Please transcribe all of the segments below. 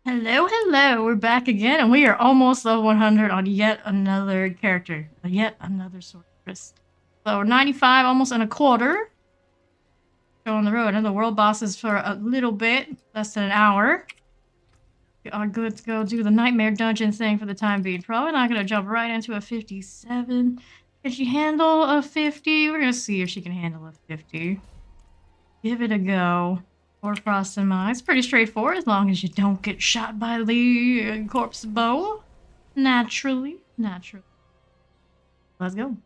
Hello, hello. We're back again, and we are almost level 100 on yet another character, yet another sorceress. So we're 95, almost in a quarter. Go on the road. And the world bosses for a little bit, less than an hour. We are good to go do the nightmare dungeon thing for the time being. Probably not going to jump right into a 57. Can she handle a 50? We're going to see if she can handle a 50. Give it a go. Or frost in my. It's pretty straightforward as long as you don't get shot by the corpse bow. Naturally. Naturally. Let's go.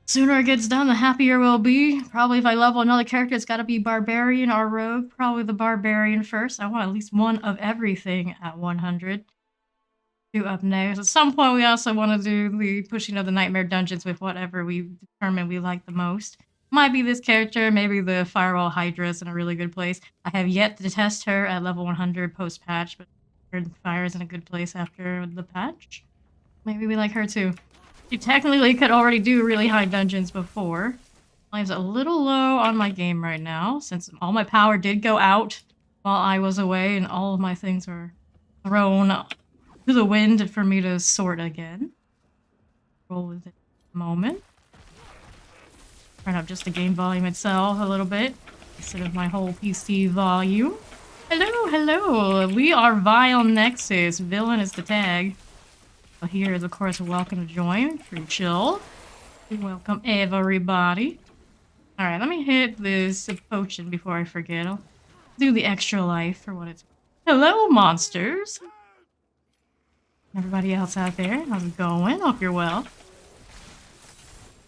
Sooner it gets done, the happier we'll be. Probably if I level another character, it's got to be Barbarian or Rogue. Probably the Barbarian first. I want at least one of everything at 100. Do up next. At some point, we also want to do the pushing of the Nightmare Dungeons with whatever we determine we like the most. Might be this character, maybe the Firewall Hydra is in a really good place. I have yet to test her at level 100 post-patch, but Fire is in a good place after the patch. Maybe we like her too. She technically could already do really high dungeons before. Life's a little low on my game right now, since all my power did go out while I was away, and all of my things were thrown to the wind for me to sort again. Roll with it a moment. Turn up just the game volume itself a little bit, instead of my whole PC volume. Hello, hello! We are Vile Nexus. Villain is the tag. So here is, of course, welcome to join. Pretty chill. Welcome, everybody. Alright, let me hit this potion before I forget. I'll do the extra life for what it's... Hello, monsters! Everybody else out there, how's it going? Hope you're well.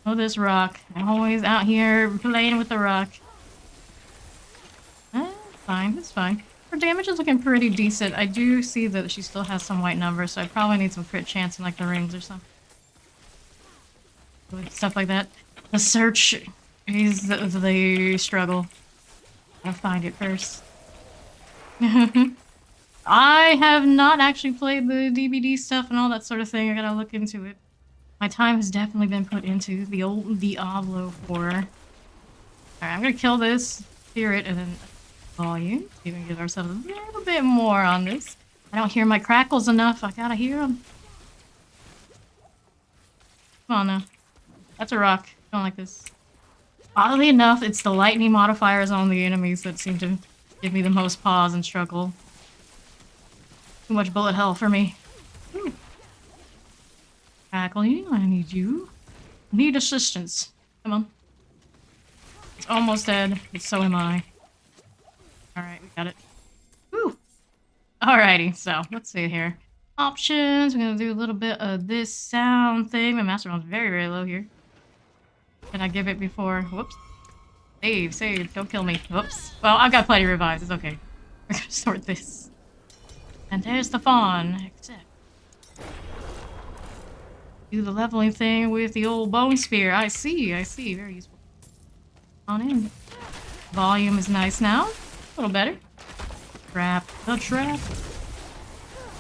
Oh, this rock. I'm always out here playing with the rock. Fine, it's fine. Her damage is looking pretty decent. I do see that she still has some white numbers, so I probably need some crit chance in like the rings or something. Stuff like that. The search is the struggle. Gotta find it first. I have not actually played the DVD stuff and all that sort of thing. I gotta look into it. My time has definitely been put into the old Diablo 4. Alright, I'm gonna kill this spirit and then volume. See if we can give ourselves a little bit more on this. I don't hear my crackles enough. I gotta hear them. Come on now. That's a rock. I don't like this. Oddly enough, it's the lightning modifiers on the enemies that seem to give me the most pause and struggle. Too much bullet hell for me. Ooh. Tackling, I need you. I need assistance. Come on. It's almost dead, but so am I. Alright, we got it. Woo! Alrighty, so let's see here. Options, we're gonna do a little bit of this sound thing. My master round's very, very low here. Can I give it before? Whoops. Save, save, don't kill me. Whoops. Well, I've got plenty of revives, it's okay. We're gonna sort this. And there's the fawn. Accept. Do the leveling thing with the old bone spear. I see, very useful. On in. Volume is nice now. A little better. Trap. The trap.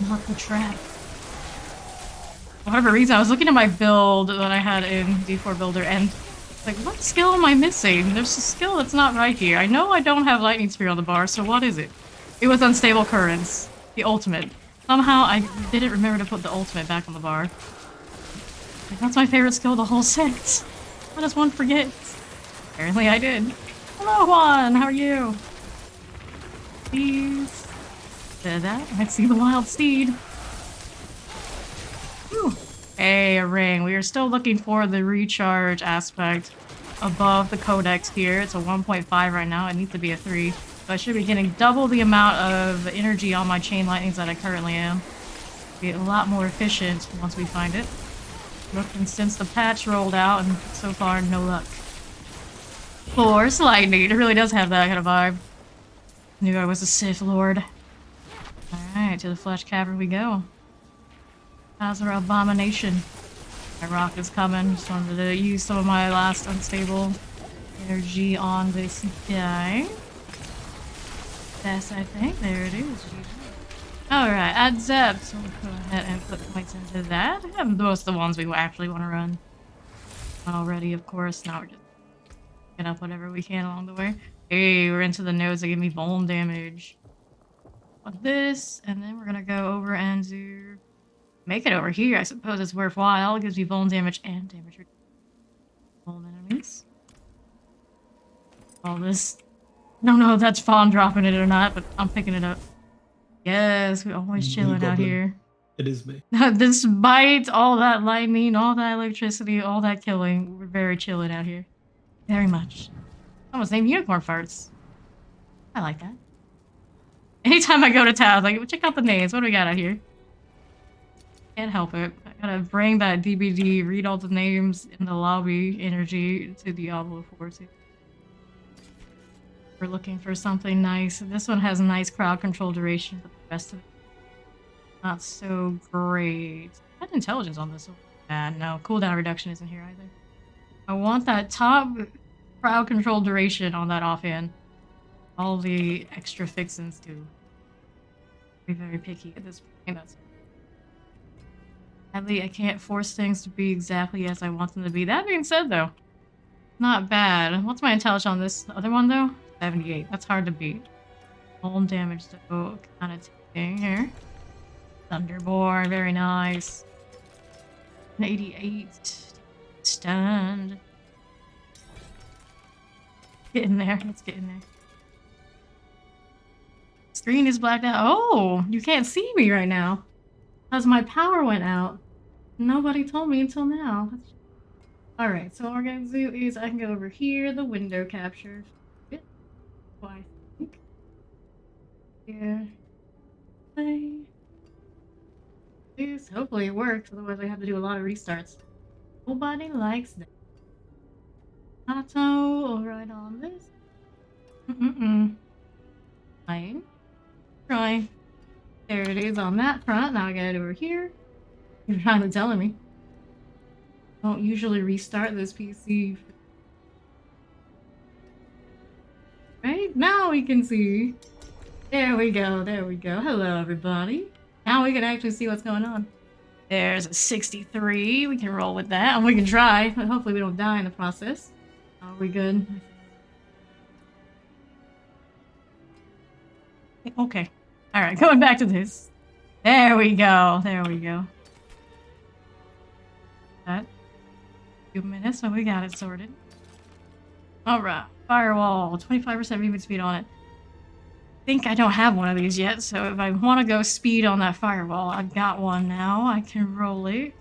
Not the trap. For whatever reason, I was looking at my build that I had in D4 Builder and like, what skill am I missing? There's a skill that's not right here. I know I don't have Lightning Spear on the bar, so what is it? It was Unstable Currents. The ultimate. Somehow I didn't remember to put the ultimate back on the bar. That's my favorite skill of the whole set. How does one forget? Apparently I did. Hello, Juan! How are you? Please. Did that? I see the wild steed. Whew. Hey, a ring. We are still looking for the recharge aspect above the codex here. It's a 1.5 right now. It needs to be a 3. So I should be getting double the amount of energy on my chain lightnings that I currently am. Be a lot more efficient once we find it. Looking since the patch rolled out, and so far, no luck. Force lightning. It really does have that kind of vibe. Knew I was a Sith Lord. Alright, to the Flesh Cavern we go. How's our abomination? My rock is coming. Just wanted to use some of my last unstable energy on this guy. Yes, I think. There it is. Alright, add Zeb. So we'll go ahead and put points into that. I have most of the ones we actually want to run. Already, of course. Now we're just picking up whatever we can along the way. Hey, we're into the nodes that give me vuln damage. on this, and then we're gonna go over and do make it over here. I suppose it's worthwhile. It gives you vuln damage and damage vuln enemies. All this. No, that's Fawn dropping it or not, but I'm picking it up. Yes, we're always chilling out here. It is me. Despite all that lightning, all that electricity, all that killing, we're very chilling out here. Very much. Almost named unicorn farts. I like that. Anytime I go to town, like, check out the names. What do we got out here? Can't help it. I gotta bring that DVD, read all the names in the lobby energy to Diablo 4 too. We're looking for something nice. This one has a nice crowd control duration, but the rest of it, not so great. Had intelligence on this one. No, cooldown reduction isn't here either. I want that top crowd control duration on that offhand. All the extra fixins do. Be very picky at this point. Sadly, I can't force things to be exactly as I want them to be. That being said, though, not bad. What's my intelligence on this other one, though? 78. That's hard to beat. All damage, though, kind of taking here. Thunderborn, very nice. 88. Stunned. Get in there. Let's get in there. Screen is blacked out. Oh, you can't see me right now. Because my power went out. Nobody told me until now. Alright, so what we're going to do is I can go over here, the window capture. I think. Yeah. Play. This. Hopefully it works, otherwise I have to do a lot of restarts. Nobody likes that. Auto, right on this. Fine. Try. There it is on that front. Now I got it over here. You're trying to tell me. Don't usually restart this PC. Right? Now we can see. There we go. There we go. Hello, everybody. Now we can actually see what's going on. There's a 63. We can roll with that. And we can try. But hopefully we don't die in the process. Are we good? Okay. Alright, going back to this. There we go. There we go. That. A few minutes, so we got it sorted. Alright. Firewall. 25% movement speed on it. I think I don't have one of these yet, so if I want to go speed on that firewall, I've got one now. I can roll it.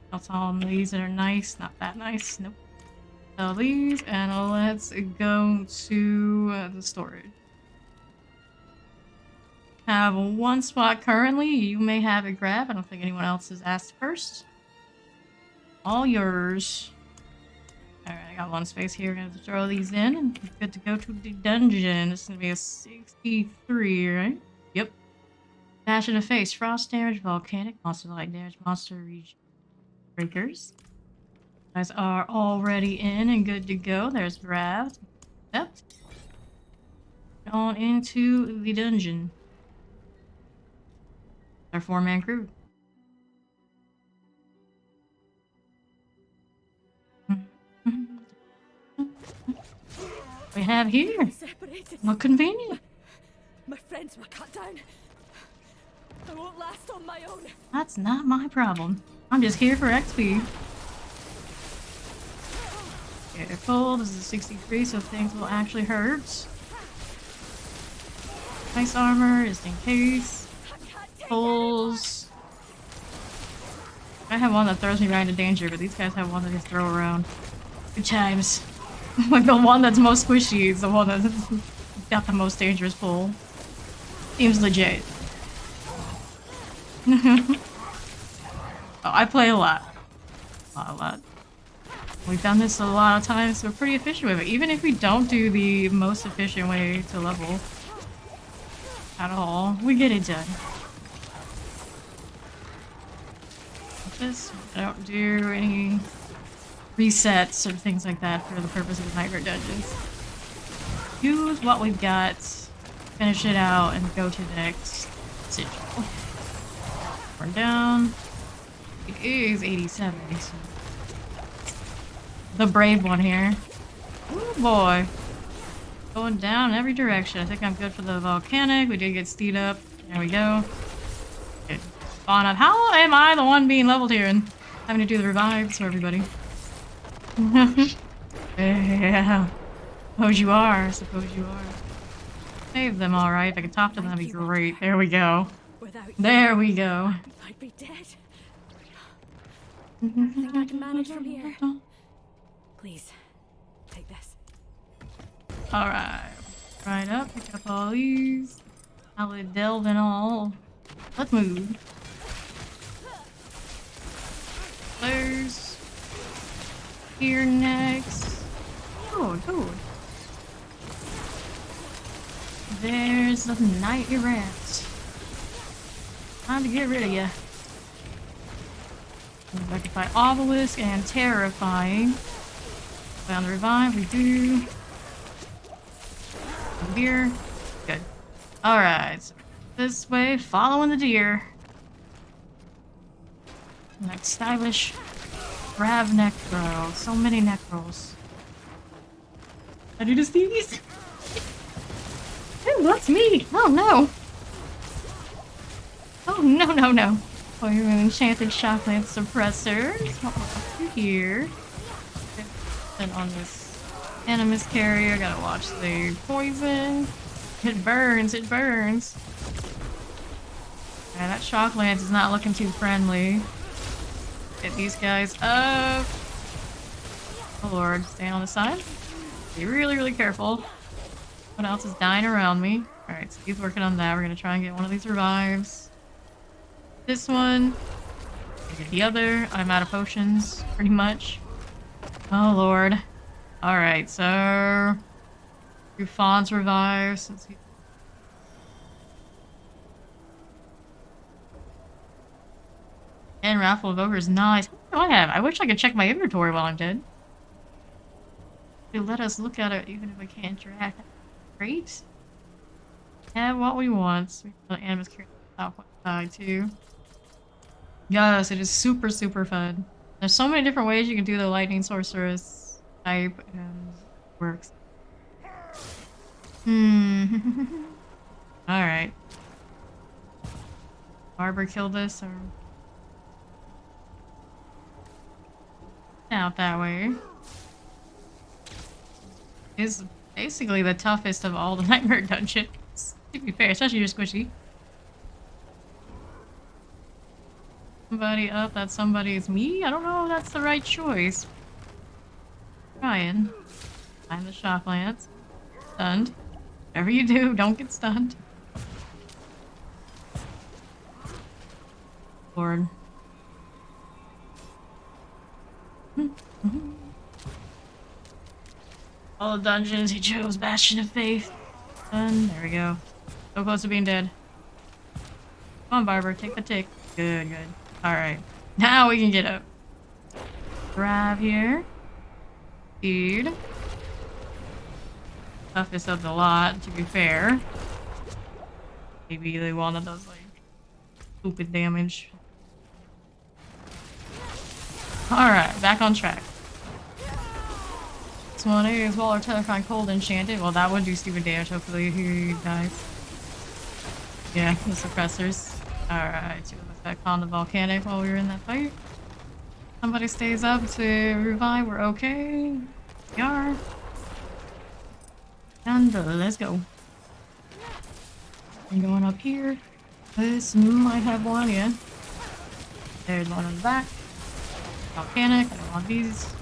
What's on these that are nice? Not that nice. Nope. Sell these, and let's go to the storage. Have one spot currently. You may have it grabbed. I don't think anyone else has asked first. All yours. Alright, I got one space here. I'm gonna throw these in and we're good to go to the dungeon. It's gonna be a 63, right? Yep. Dash in the face. Frost damage, volcanic, monster light damage, monster region breakers. You guys are already in and good to go. There's Grav. Yep. On into the dungeon. Our 4-man crew. We have here. What convenient. My friends were cut down. I won't last on my own. That's not my problem. I'm just here for XP. Careful, this is 63, so things will actually hurt. Nice armor, just in case. Pulls. I have one that throws me right into danger, but these guys have one that they throw around. Good times. Like the one that's most squishy is the one that's got the most dangerous pull. Seems legit. Oh, I play a lot. A lot. We've done this a lot of times, so we're pretty efficient with it. Even if we don't do the most efficient way to level at all, we get it done. This, I don't do any resets or things like that for the purpose of the Nightmare Dungeons. Use what we've got, finish it out, and go to the next sigil. Burn down. It is 87. So. The brave one here. Oh boy. Going down in every direction. I think I'm good for the volcanic. We did get steed up. There we go. Okay. Spawn up. How am I the one being leveled here and having to do the revives for everybody? Yeah. Suppose you are. Suppose you are. Save them, alright. If I could talk to them, that'd be great. There we go. Without you, There we go. I'd be dead. I think I can manage from here. Please, take this. Alright. Right up. Pick up all these. Solid delve and all. Let's move. There's... Here next. Oh, good. There's the night rat. Time to get rid of ya. I can fight Obelisk and Terrifying. Found the revive, we do. Here. Good. Alright, so this way, following the deer. Like stylish Grav Necro. So many Necros. I do to sneeze. Ooh, that's me! Oh no! Oh no, no, no. Oh, you're an enchanted shockland suppressor. What here? And on this animus carrier, gotta watch the poison. It burns, it burns. Yeah, that shock lance is not looking too friendly. Get these guys up. Oh lord, stay on the side. Be really, really careful. What else is dying around me? Alright, so he's working on that. We're gonna try and get one of these revives. This one. Get the other. I'm out of potions, pretty much. Oh lord. Alright, so... Rufon's revive since he... And Raffle of Ogre is nice. What do I have? I wish I could check my inventory while I'm dead. They let us look at it even if I can't interact. Great. Have what we want. We have animus carry top one side too. Yes, it is super, super fun. There's so many different ways you can do the lightning sorceress type and it works. Alright. Barber killed this or out that way. Is basically the toughest of all the nightmare dungeons. To be fair, especially your squishy. Somebody up, that somebody is me? I don't know if that's the right choice. Trying. Find the shock lance. Stunned. Whatever you do, don't get stunned. Lord. All the dungeons he chose, Bastion of Faith. And there we go. So close to being dead. Come on, Barber, take the tick. Good, good. Alright. Now we can get up. Grab here. Speed. Toughest of the lot, to be fair. Maybe they wanted those, like, stupid damage. Alright, back on track. This one is Waller Terrifying Cold Enchanted. Well, that would do stupid damage. Hopefully he dies. Yeah, the suppressors. Alright, so let's back on the volcanic while we were in that fight. Somebody stays up to revive. We're okay. We are. And let's go. I'm going up here. This might have one, yeah. There's one on the back. Volcanic, I don't want these.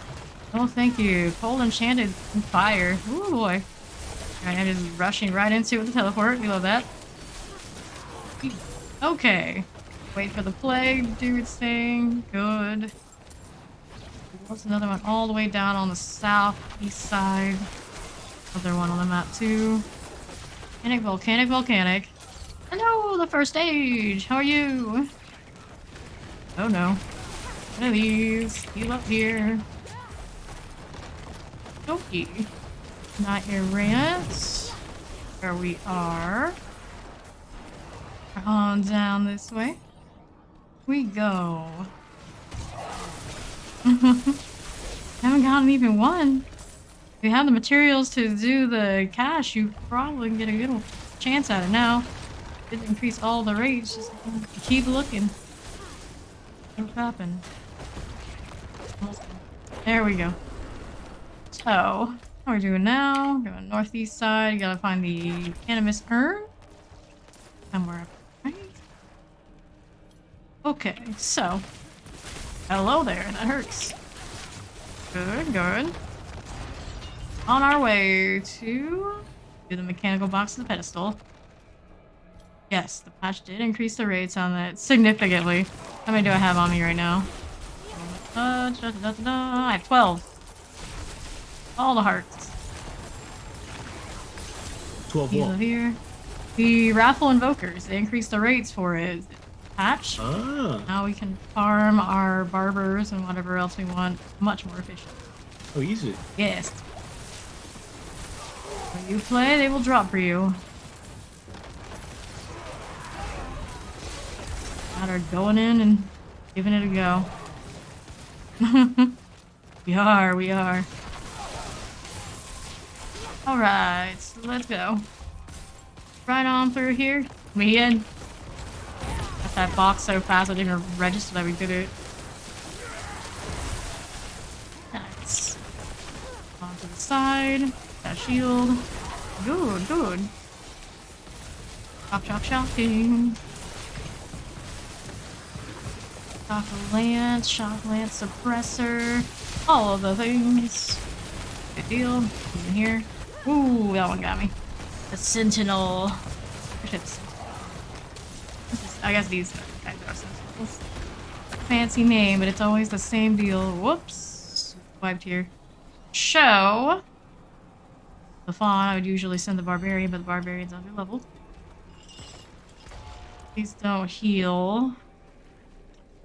Oh, thank you. Cold Enchanted Fire. Ooh, boy. Alright, I'm just rushing right into it with the teleport. We love that. Okay. Wait for the plague to do its thing. Good. There's another one all the way down on the southeast side. Other one on the map, too. Volcanic, volcanic, volcanic. Hello, the first stage. How are you? Oh, no. One of these. Heal up here. Okay. Not errant. Where we are. On down this way. We go. Haven't gotten even one. If you have the materials to do the cache, you probably can get a good chance at it now. Didn't increase all the rates, just keep looking. What's happened? There we go. So, what are we doing now? Going northeast side. You gotta find the cannabis urn. Somewhere up right. Okay, so. Hello there, that hurts. Good, good. On our way to the mechanical box of the pedestal. Yes, the patch did increase the rates on that significantly. How many do I have on me right now? I have 12. All the hearts. 12 Heal what? here. The raffle invokers, they increased the rates for it. Patch. Ah. Now we can farm our barbers and whatever else we want much more efficient. Oh, easy. Yes. When you play, they will drop for you. Matter going in and giving it a go. We are. Alright, so let's go. Right on through here. Me in. Got that box so fast I didn't even register that we did it. Nice. On to the side. That shield. Good, good. Shocking. Shock lance, suppressor, all of the things. Good deal. In here. Ooh, that one got me. The sentinel. I guess these guys are sentinels. Fancy name, but it's always the same deal. Whoops. Wiped here. Show. The fawn, I would usually send the barbarian, but the barbarian's under leveled. These don't heal.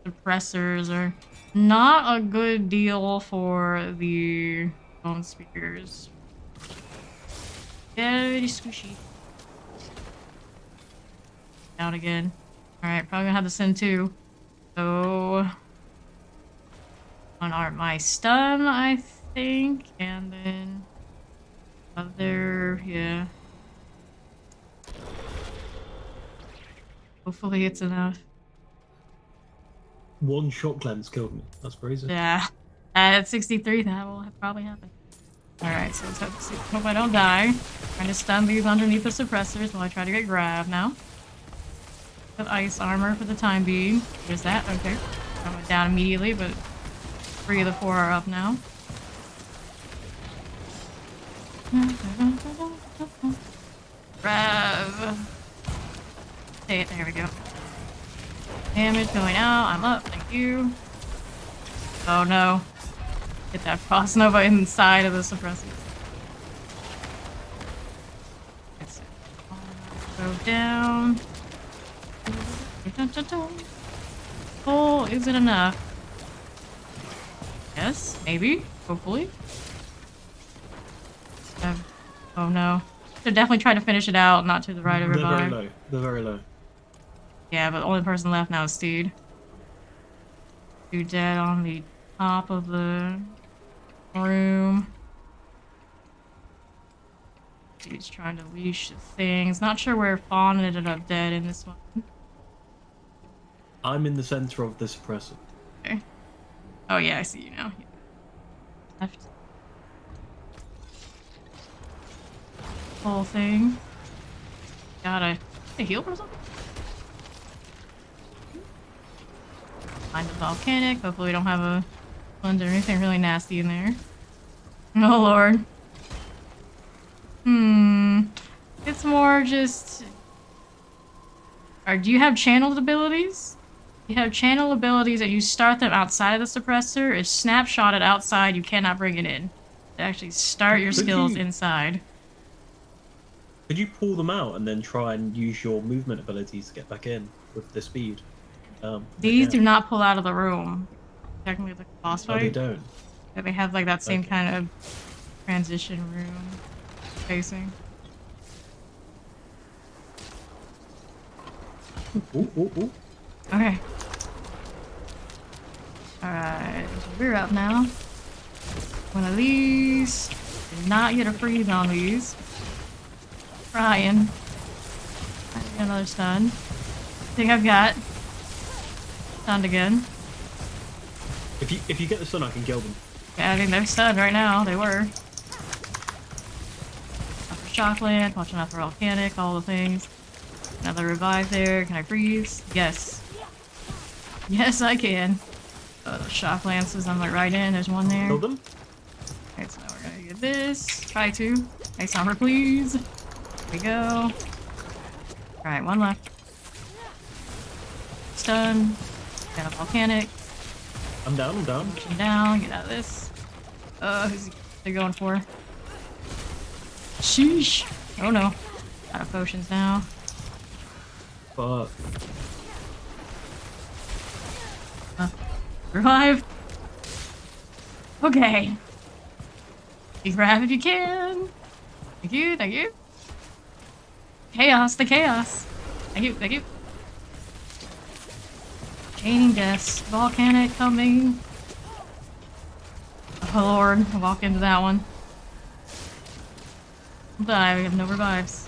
Suppressors are not a good deal for the bone speakers. Very squishy. Out again. Alright, probably gonna have to send 2. So unarm my stun, I think, and then other, yeah. Hopefully it's enough. One shot cleanse killed me. That's crazy. Yeah. At 63, that will probably happen. Alright, so let's hope I don't die. Trying to stun these underneath the suppressors while I try to get grabbed now. Put ice armor for the time being. There's that, okay. I went down immediately, but 3 of the 4 are up now. Grab. There we go. Damage going out. I'm up. Thank you. Oh no. Get that frost nova inside of the suppressor. Go down. Oh, is it enough? Yes, maybe. Hopefully. Oh no. Should definitely try to finish it out, not to the right of They're revive. very low. They're very low. Yeah, but the only person left now is Steed. Steed dead on the top of the room. He's trying to leash things. Not sure where Fawn ended up dead in this one. I'm in the center of the suppressor. Okay. Oh yeah, I see you now. Left. Whole thing. Gotta heal or something? Find the volcanic. Hopefully we don't have a sponge or anything really nasty in there. Oh lord. It's more just... do you have channeled abilities? You have channel abilities and you start them outside of the suppressor. It's snapshotted outside, you cannot bring it in. To actually start your skills inside. Could you pull them out and then try and use your movement abilities to get back in with the speed? These do not pull out of the room. Technically like a boss fight. Oh, they don't? Yeah, they have like that same kind of transition room spacing. Ooh. Okay. Alright, so we're up now. One of these. Did not get a freeze on these. Trying. Get another stun. I think I've got stunned again. If you get the stun, I can kill them. Yeah, I think they're stunned right now. They were. Out for Shockland, watching out for Volcanic, all the things. Another revive there. Can I freeze? Yes. Yes, I can. Shock lances on the right end. There's one there. Kill them. Okay, so now we're gonna get this. Try to. Nice armor, please. There we go. Alright, one left. Stun. Got a volcanic. I'm down. Push him down. Get out of this. Who's they going for? Sheesh. Oh no. Out of potions now. Fuck. Revive. Okay. Grab if you can. Thank you, thank you. Chaos, the chaos. Thank you, thank you. Chaining deaths. Volcanic coming. Oh lord, I'll walk into that one. I'll die, we have no revives.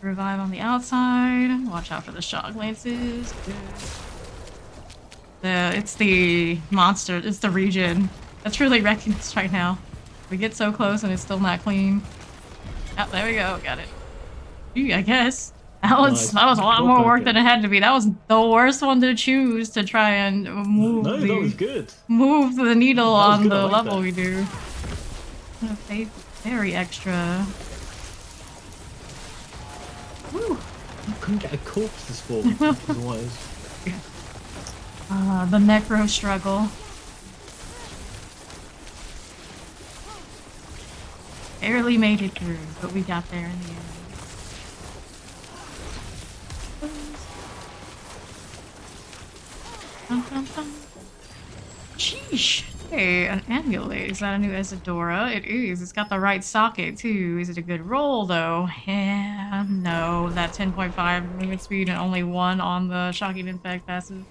Revive on the outside. Watch out for the shock lances. It's the monster. It's the region. That's really wrecking us right now. We get so close and it's still not clean. Oh, there we go. Got it. Gee, I guess. That was a lot more work than it had to be. That was the worst one to choose to try and move No, that was good. move the needle on good, the I like level that. we do. I'm gonna pay very extra. Woo. You couldn't get a corpse to spawn. Otherwise. The necro struggle. Barely made it through, but we got there in the end. Dun, dun, dun. Sheesh. Hey, an amulet. Is that a new Isadora? It is. It's got the right socket, too. Is it a good roll, though? Yeah, no. That 10.5 movement speed and only 1 on the Shocking Impact passive.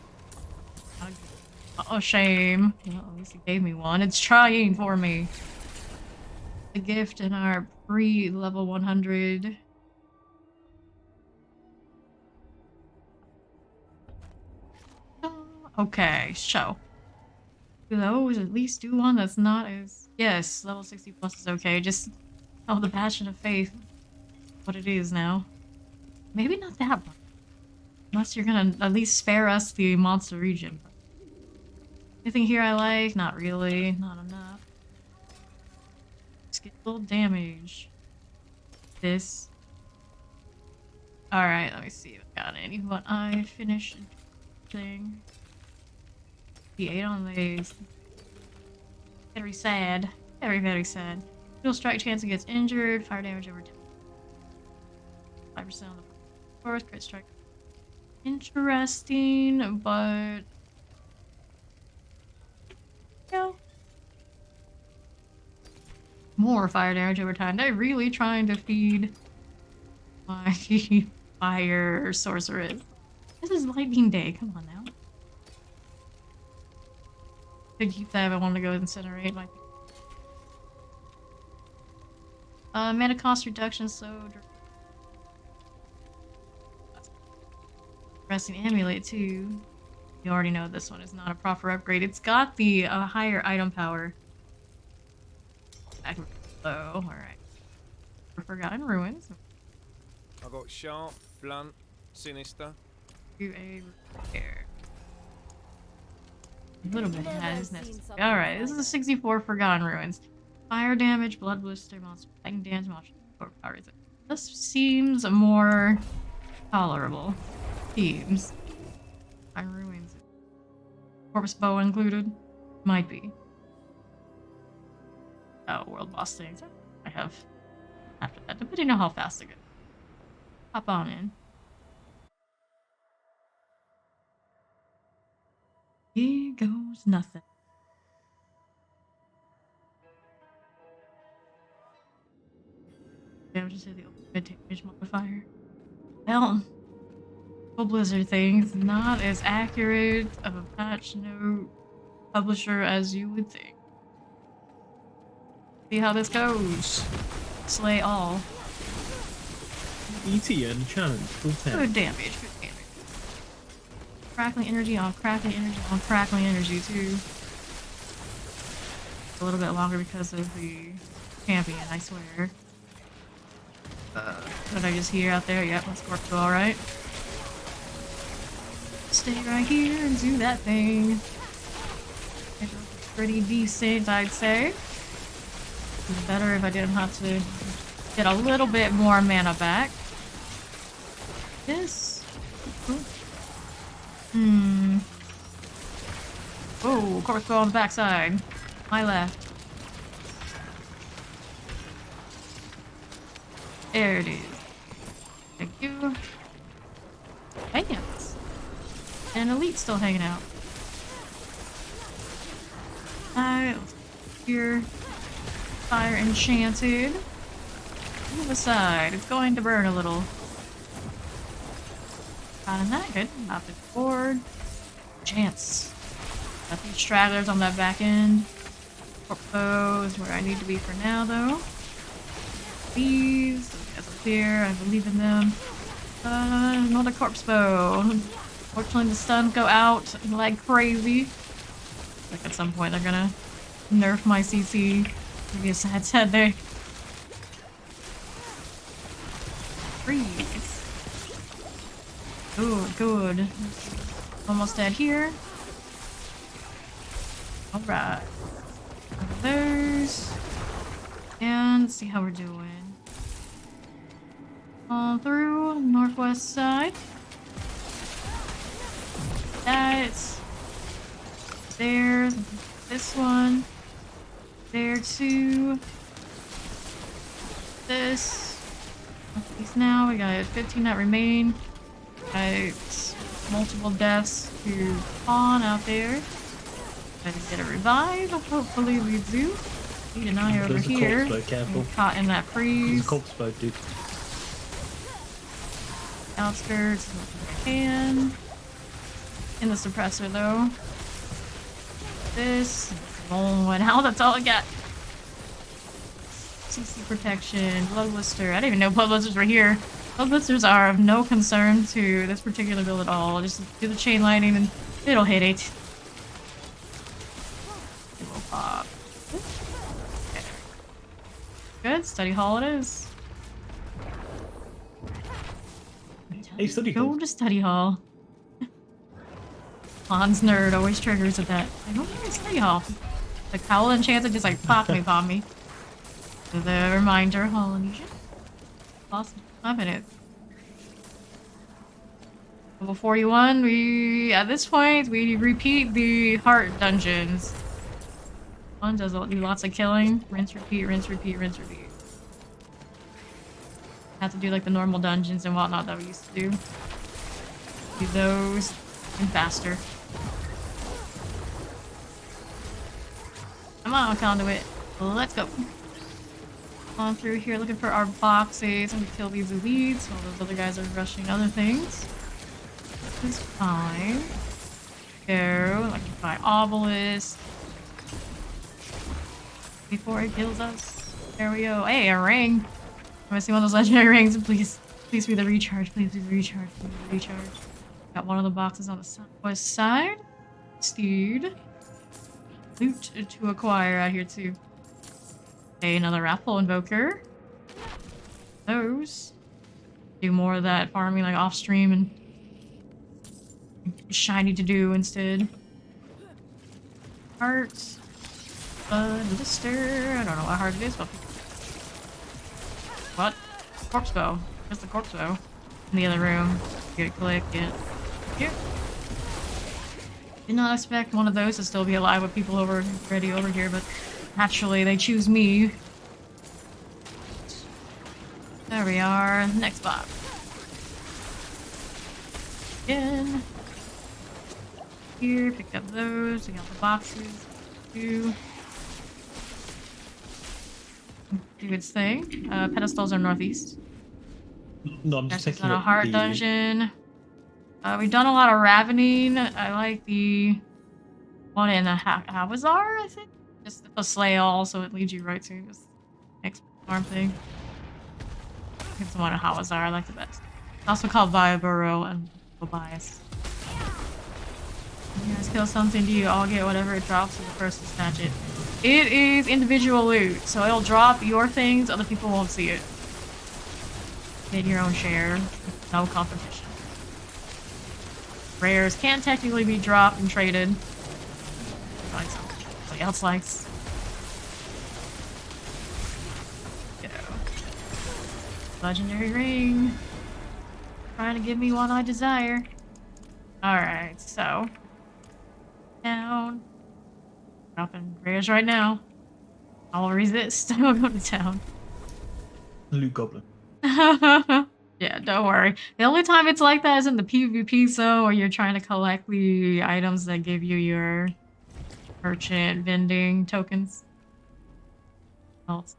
Oh, shame. Well, at least it gave me one. It's trying for me. The gift in our pre-level 100. Okay, so. Those at least do one that's not as... Yes, level 60 plus is okay. Just... Oh, the Passion of Faith. What it is now. Maybe not that one. Unless you're gonna at least spare us the monster region. Anything here I like? Not really. Not enough. Skill damage. This. Alright, let me see if I got any. What I finished thing. The 8 on these. Very sad. Very, very sad. Dual strike chance against injured. Fire damage over 5% on the force. Crit strike. Interesting, but... Yeah. More fire damage over time. They're really trying to feed my fire sorceress. This is Lightning Day. Come on now. Could keep that if I wanted to go incinerate. Might be. Mana cost reduction, so resting amulet too. You already know this one is not a proper upgrade. It's got the higher item power. Back low. All right. Forgotten Ruins. I got sharp, blunt, sinister. Do a repair. A little bit has necessary. Alright, this is a 64 Forgotten Ruins. Fire damage, blood blister, monster, lightning dance, monster, or power resist. This seems more tolerable. Seems. Fire Ruins. Corpus bow included? Might be. Oh, world boss things. I have after that, depending on how fast I go. Hop on in. Here goes nothing. Damage to the ultimate damage modifier. Well, full Blizzard things, not as accurate of a patch note publisher as you would think. See how this goes. Slay all. ETN challenge. Full 10. Good damage, good damage. Crackling energy on crackling energy on crackling energy too. A little bit longer because of the champion, I swear. What did I just hear out there? Yep, let's work alright. Stay right here and do that thing. Pretty decent, I'd say. It's better if I didn't have to get a little bit more mana back. This. Oh, corpse on the backside. My left. There it is. Thank you. Yes. And Elite still hanging out. Alright, here. Fire enchanted. Move aside. It's going to burn a little. Got that good. Not the board. Chance. Got these stragglers on that back end. Corpo is where I need to be for now, though. These guys up here. I believe in them. Another corpse bow. Fortunately, the stuns go out like crazy. Like at some point, they're gonna nerf my CC. Maybe a sad said they. Freeze. Good, good. Almost dead here. Alright. Those. And let's see how we're doing. On through northwest side. That's there. This one. There too. This. These now. We got 15 that remain. Got multiple deaths to spawn out there. Try to get a revive. Hopefully we do. Need an eye over There's a here. corpse boat, careful. Caught in that freeze. There's a corpse boat, dude. Outskirts if I can. In the suppressor though. This. Oh, and how that's all I got. CC protection, blood blister. I didn't even know blood blisters were here. Blood blisters are of no concern to this particular build at all. Just do the chain lightning and it'll hit it. It will pop. Okay. Good, study hall it is. Hey, study Go hall. to study hall. Hans nerd always triggers at that. I don't think it's study hall. The cowl enchanted just like pop me. The reminder, Polynesian. Awesome. I'm in it. Level 41, at this point, we repeat the heart dungeons. One does do lots of killing. Rinse, repeat, rinse, repeat, rinse, repeat. Have to do like the normal dungeons and whatnot that we used to do. Do those and faster. Come on, conduit. Let's go. On through here looking for our boxes and we kill these elites while those other guys are rushing other things. This is fine. Go, electrify obelisk. Before it kills us. There we go. Hey, a ring. I want to see one of those legendary rings. Please be the recharge. Please be the recharge. Please be the recharge. Got one of the boxes on the southwest side. Steed. Loot to acquire out here too. Okay, another Wrathful Invoker. Those. Do more of that farming like off stream and shiny to do instead. Heart. Blister. I don't know how hard it is, but what? Corpse bow. Where's the corpse bow? In the other room. Get it, click it. Here. Did not expect one of those to still be alive with people already over here, but naturally they choose me. There we are. Next box. Again. Here, picked up those. We got the boxes. Do its thing. Pedestals are northeast. No, I'm just That's taking not a up heart the... dungeon. We've done a lot of ravening. I like the one in the Hawazar, I think. Just a slay all, so it leads you right to this next farm thing. It's one of Hawazar I like the best. It's also called Viaburo and Bias. You guys kill something, do you all get whatever it drops for the first to snatch it? It is individual loot, so it'll drop your things, other people won't see it. Get your own share, no competition. Rares can technically be dropped and traded. Like somebody else likes. Go. Legendary ring. Trying to give me what I desire. Alright, so. Down. Dropping rares right now. I'll resist. I'll go to town. Loot goblin. Yeah, don't worry. The only time it's like that is in the PvP zone where you're trying to collect the items that give you your merchant vending tokens. Don't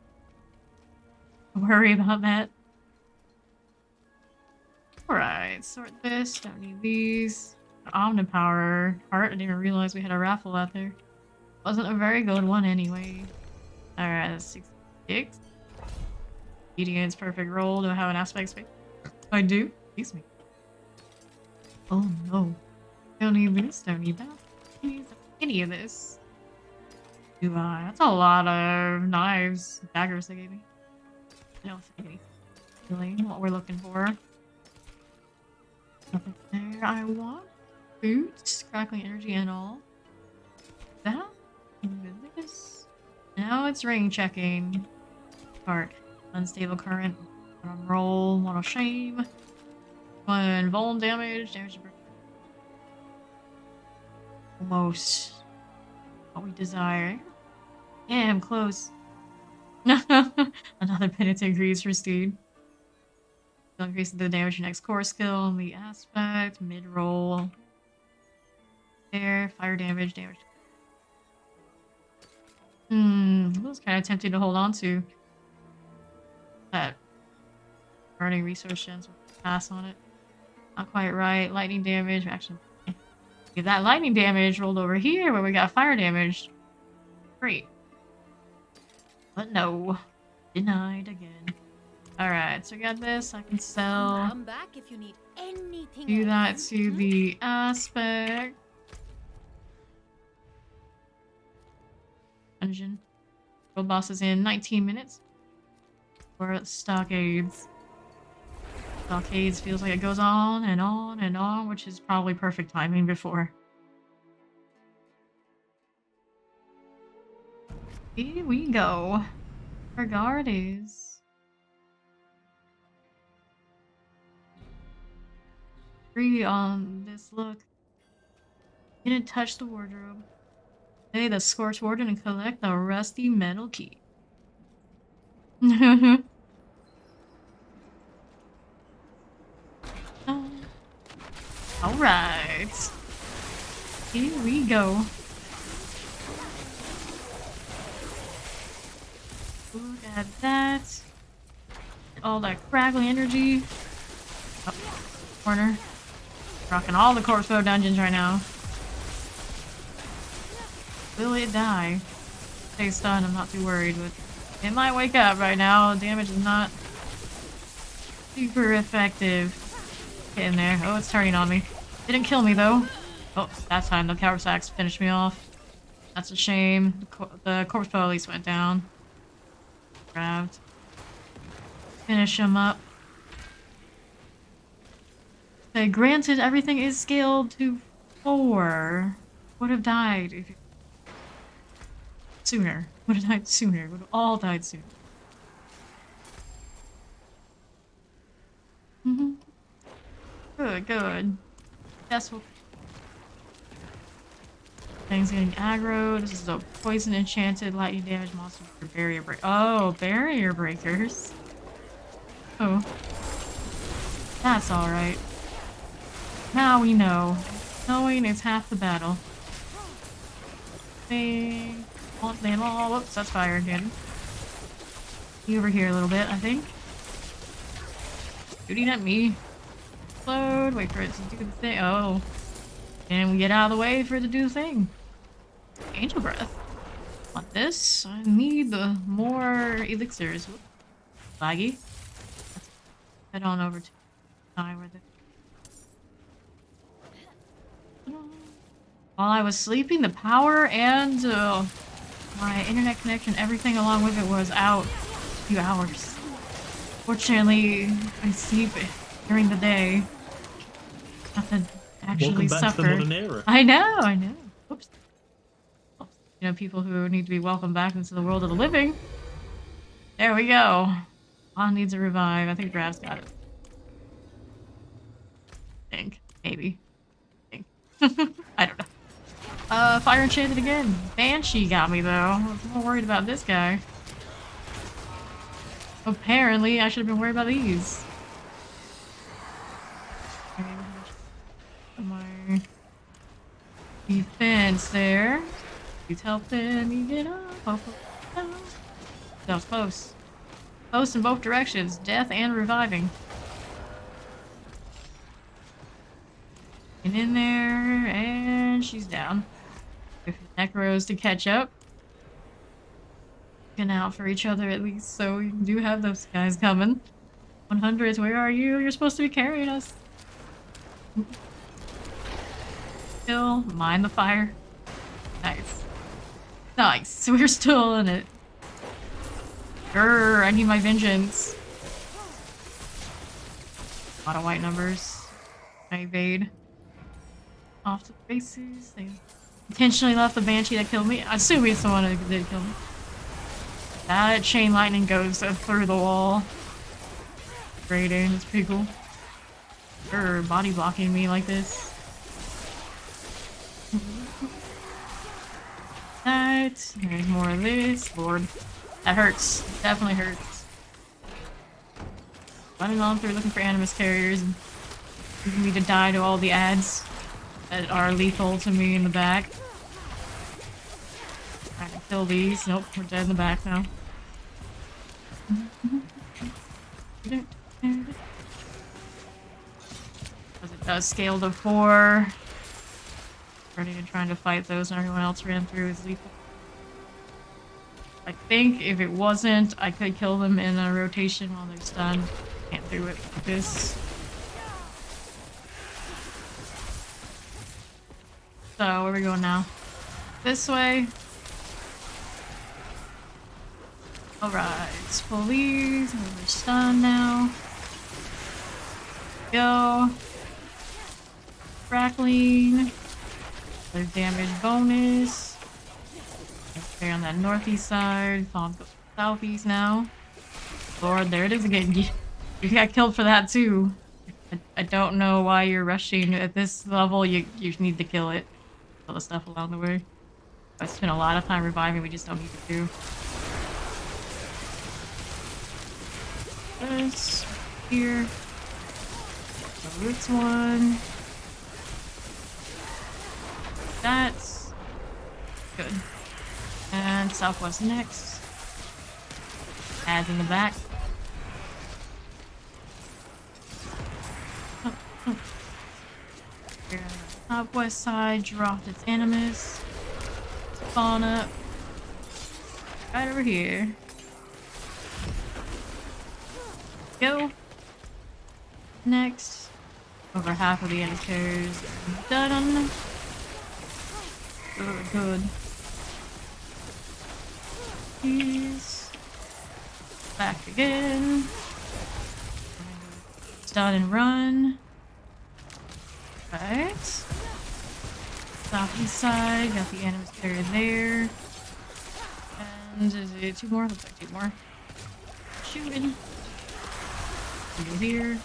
worry about that. Alright, sort this. Don't need these. Omnipower heart. I didn't even realize we had a raffle out there. Wasn't a very good one anyway. Alright, that's 66. Obedience, perfect roll. Do I have an aspect space? I do. Excuse me. Oh no. Don't need this, don't need that. Don't need any of this. Do I? That's a lot of knives, daggers they gave me. I don't think really what we're looking for. Nothing there I want. Boots, crackling energy and all. That? This? Now it's ring checking. Part. Unstable current. One on roll, one on shame. One vuln damage, damage to almost what we desire. Yeah, I'm close. Another penitent grease for Steed. Increases the damage your next core skill on the aspect, mid roll. There, fire damage, damage. I was kind of tempted to hold on to that burning resource gens with pass on it. Not quite right. Lightning damage. Actually, get that lightning damage rolled over here where we got fire damage. Great. But no. Denied again. Alright, so we got this. I can sell. Come back if you need anything. Do that else. to the aspect. Dungeon. World boss is in 19 minutes. We're at Stockades. Stockades feels like it goes on and on and on, which is probably perfect timing before. Here we go. Our guard is 3 on this look. Didn't touch the wardrobe. Play the Scorch Warden and collect the rusty metal key. Alright. Here we go. Look at that. All that crackling energy. Oh, corner. Rocking all the corpse bow dungeons right now. Will it die? Stay stunned, I'm not too worried, but it might wake up right now. Damage is not super effective. Get in there. Oh, it's turning on me. Didn't kill me though. Oh, that time the coward sacks finished me off. That's a shame. The corpse bow at least went down. Grabbed. Finish him up. Okay, granted everything is scaled to 4. Would have died if sooner. Would have died sooner. Would have all died sooner. Good, good. That's what. Things getting aggro. This is a poison enchanted lightning damage monster for barrier break. Oh, barrier breakers. Oh. That's alright. Now we know. Knowing is half the battle. Thing. Whoops, that's fire again. You over here a little bit, I think. Shooting at me. Explode. Wait for it to do the thing. Oh. And we get out of the way for it to do the thing. Angel breath. Want this? I need the more elixirs. Whoop. Laggy. Let's head on over to where the... While I was sleeping, the power and my internet connection, everything along with it was out a few hours. Fortunately, I sleep during the day. Not to actually Welcome back suffer. to the modern era. I know. Oops. You know, people who need to be welcomed back into the world of the living. There we go. Juan needs a revive. I think Brav's got it. Maybe. I don't know. Fire enchanted again. Banshee got me though. I was more worried about this guy. Apparently, I should have been worried about these. My defense there. He's helping me get up. That was close. Close in both directions. Death and reviving. And in there, and she's down. If Necros to catch up. Looking out for each other at least, so we do have those guys coming. 100s, where are you? You're supposed to be carrying us. Still, mind the fire. Nice. Nice, we're still in it. Grr, I need my vengeance. A lot of white numbers. I evade. Off to the races. They intentionally left the Banshee that killed me. I assume he's the one that did kill me. That chain lightning goes through the wall. Great aim, it's pretty cool. Grr, body blocking me like this. That. There's more of this. Lord. That hurts. Definitely hurts. Running on through looking for animus carriers and leaving me to die to all the ads that are lethal to me in the back. Trying to kill these. Nope, we're dead in the back now. As it does scale to 4. Ready to trying to fight those and everyone else ran through is lethal. I think if it wasn't, I could kill them in a rotation while they're stunned. Can't do it like this. So, where are we going now? This way. Alright, police, we're stunned now. Go. Crackling. There's damage bonus. Okay, on that northeast side. I'll go southeast now. Lord, there it is again. You got killed for that too. I don't know why you're rushing at this level. You need to kill it. Kill the stuff along the way. I spent a lot of time reviving. We just don't need to do. This here. The roots one. That's good. And southwest next. Ads in the back. Here on the southwest side, dropped its animus. Spawn up. Right over here. Go. Next. Over half of the ancestors done. Good. Please. Back again. Start and run. Right. Southeast side, got the animus carrier there. And is it 2 more? Looks like 2 more. Shooting. Over here.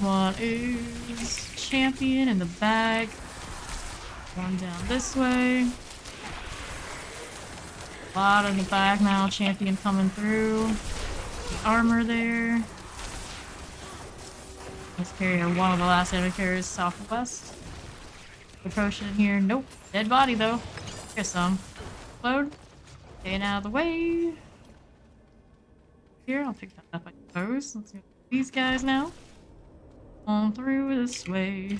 One is champion in the back. One down this way. A lot in the back now. Champion coming through. The armor there. Let's carry one of the last enemy carriers southwest. The potion here. Nope. Dead body though. Here's some. Load. Staying out of the way. Here, I'll pick that up, I suppose. Let's go with these guys now. On through this way.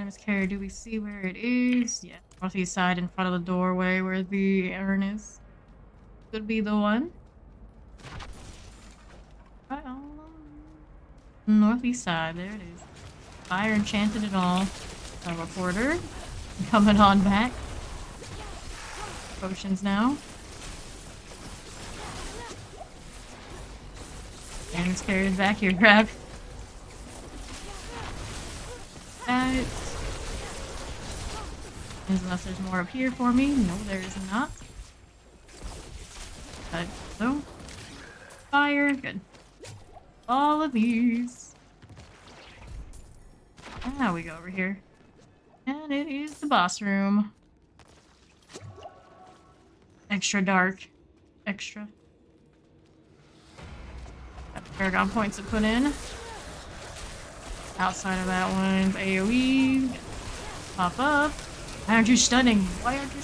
Miss Carrie, do we see where it is? Yeah, northeast side in front of the doorway where the urn is. Could be the one. Right on. Northeast side, there it is. Fire enchanted and all. A reporter. Coming on back. Potions now. And it's carried back here. Grab. That. Unless there's more up here for me. No, there is not. But so. Fire. Good. All of these. Now we go over here. And it is the boss room. Extra dark. Extra. Got Paragon points to put in. Outside of that one's AoE. Pop up. Why aren't you stunning? Why aren't you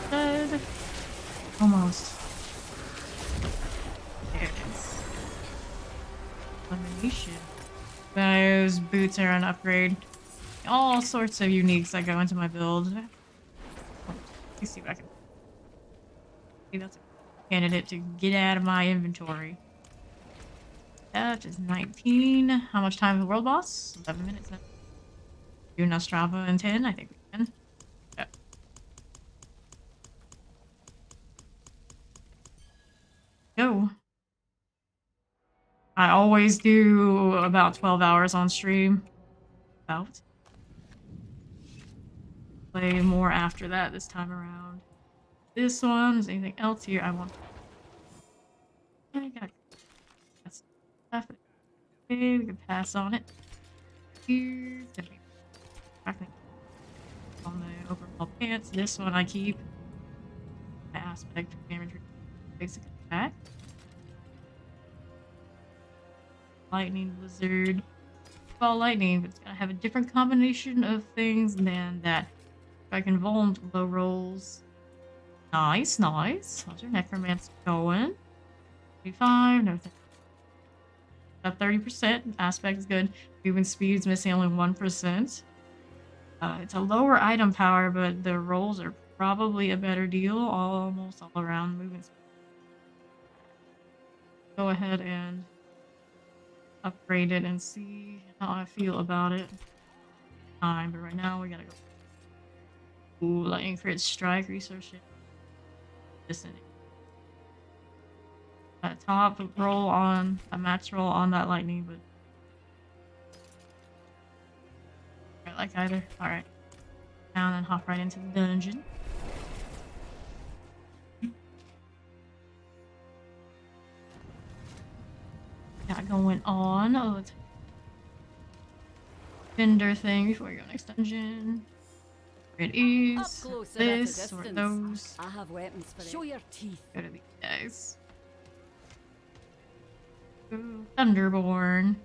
dead? Almost. There it is. Elimination. Those boots are an upgrade. All sorts of uniques that go into my build. Let's see if I can. See, that's a candidate to get out of my inventory. That is 19. How much time is the world boss? 11 minutes now. Do Nostrava in 10? I think we can. Yeah. Go. I always do about 12 hours on stream. About. Play more after that this time around. This one, is anything else here I want? I got that's stuff. Okay, we can pass on it. Here, I think on the overall pants. This one I keep. My aspect damage, basic attack. Lightning blizzard. Ball lightning, but it's gonna have a different combination of things than that. I can vuln low rolls. Nice, nice. How's your necromancer going? 35, no. 30%. Aspect is good. Movement speed's missing only 1%. It's a lower item power, but the rolls are probably a better deal. Almost all around movement speed. Go ahead and upgrade it and see how I feel about it. But right now we gotta go. Ooh, lightning crit strike, resource ship. Dissonant. Top roll on a max roll on that lightning, but I like either. Alright. Down and hop right into the dungeon. Got going on. Oh, it's vendor thing before we go next dungeon. It is this or those. I have weapons for show your teeth. Go to these guys. Ooh, Thunderborn.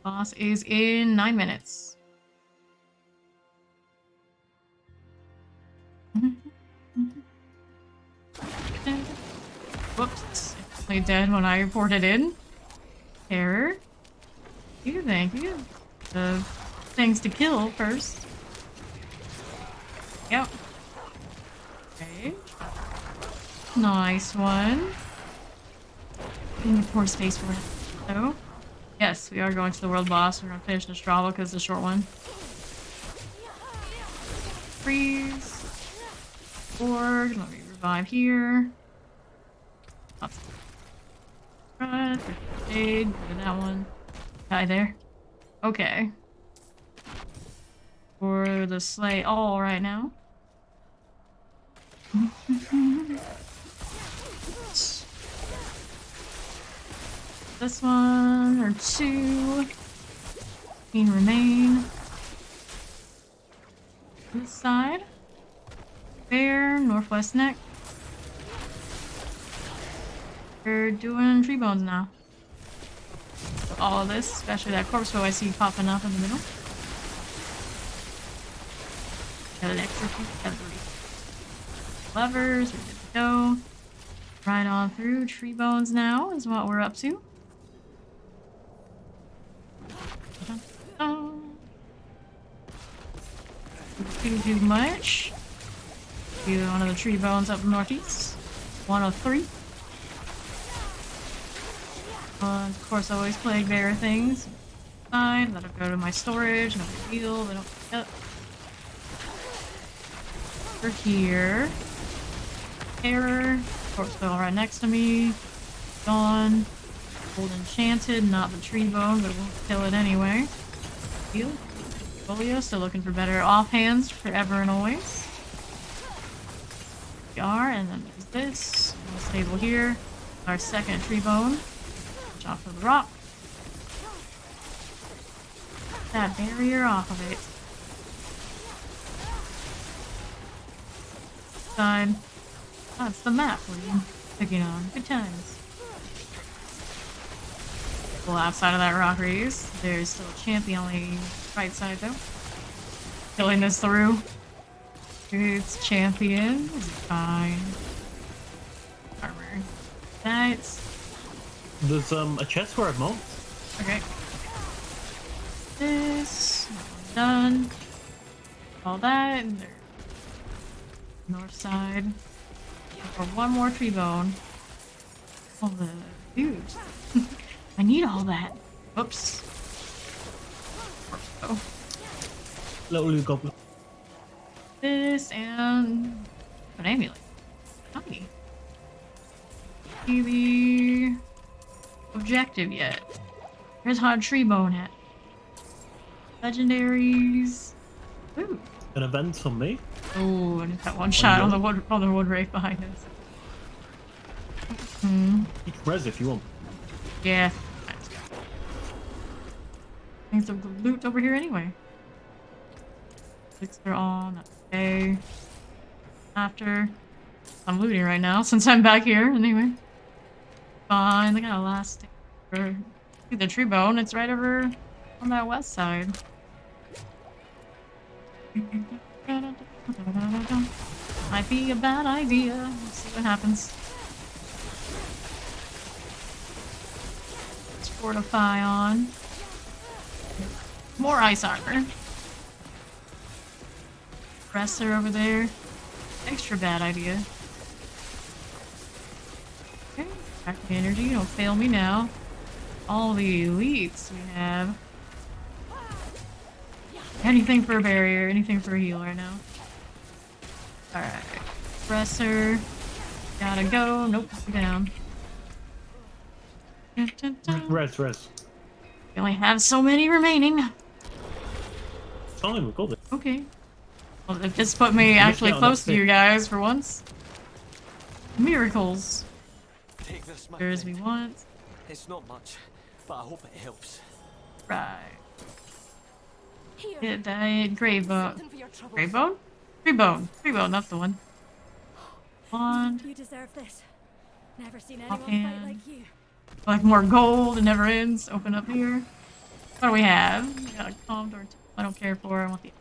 Boss is in 9 minutes. Whoops. Play dead when I reported in. Error. Thank you. Things to kill first. Yep. Okay. Nice one. Poor space for it. So, yes, we are going to the world boss. We're gonna finish Nostrava because it's a short one. Freeze. Board. Let me revive here. Right. Shade. Go to that one. Die there. Okay. For the slay all right now. This one or two. Remain. This side. Bear, northwest neck. We're doing tree bones now. So all of this, especially that corpse bow I see popping up in the middle. Electrocute every levers, we're good to go. Right on through. Tree bones now is what we're up to. too much. Do one of the tree bones up northeast. 1 of 3. Of course, I always play bear things. Fine, that'll go to my storage, no big deal, they don't pick up. Over here. Error. Corpse bell right next to me. Gone. Gold enchanted, not the tree bone, but we'll kill it anyway. Heal. Folio, still looking for better offhands forever and always. We are, and then there's this. We'll stable here. Our second tree bone. Watch out for the rock. That barrier off of it. Side. That's the map we're picking on. Good times. Well, outside of that rock race, there's still a champion on the right side though. Killing this through. It's champion. It's fine. Armor. That's There's a chest where I've monked. okay. This done. All that. And north side. For one more tree bone. Oh, the dude. I need all that. Oops. Oh. Little goblin. This and an amulet. Honey. See the objective yet? Here's how a tree bone at. Legendaries. Ooh. An event on me. Oh, and that one shot on the wood wraith behind us. Hmm. You can res if you want. Yeah. Things of loot over here anyway. Clicks are on. Okay. After. I'm looting right now since I'm back here anyway. Fine. They got a last stick for the tree bone. It's right over on that west side. Might be a bad idea. Let's see what happens. Let's fortify on. More ice armor. Presser over there. Extra bad idea. Okay, back to energy. Don't fail me now. All the elites we have. Anything for a barrier, anything for a heal right now. Alright. Presser. Gotta go. Nope, we're down. Res. We only have so many remaining. Fine, we've got it. Okay. Well, it just put me actually down, close that's to it. you guys for once. Miracles. Take this, my There's we friend. want. It's not much, but I hope it helps. Right. Here. Hit that grave bone. Something for your troubles. Grave bone? Tree bone. Tree bone, that's the one. Wand. You deserve this. Never seen anyone Offhand. fight like you. Like more gold, it never ends. Open up here. What do we have? We got a calm door. I don't care for. I want the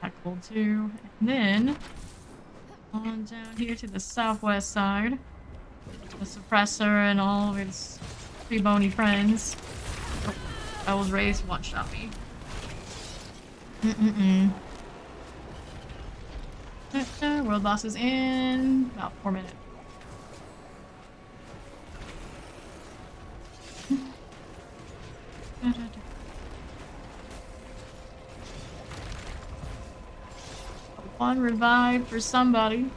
that gold too. And then on down here to the southwest side. The suppressor and all of its three bony friends. Oh, I was raised one shot me. World boss is in about 4 minutes. One revive for somebody.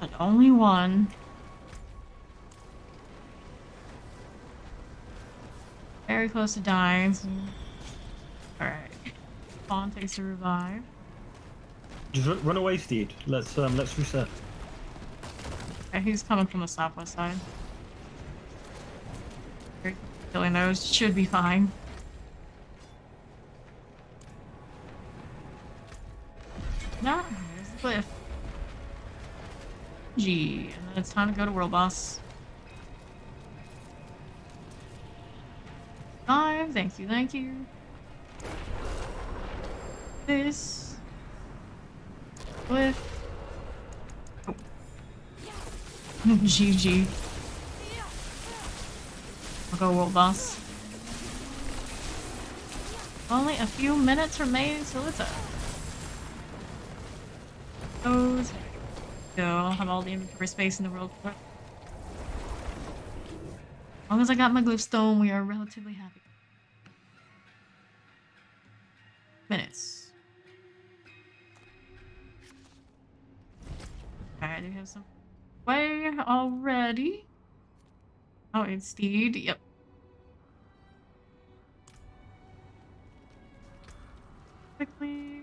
But only one. Very close to dying. So... Alright. Fawn takes a revive. Just run away, Steed. Let's reset. Okay, he's coming from the southwest side. Killing those should be fine. No, there's the cliff. Gee, and then it's time to go to World Boss. 5, thank you, thank you. This. Cliff. Oh. GG. I'll go World Boss. Only a few minutes remain till it's up. Those go. I'll have all the inventory space in the world for it. As long as I got my glowstone, we are relatively happy. Minutes. Alright, do we have some way already? Oh, it's Steed. Yep. Quickly.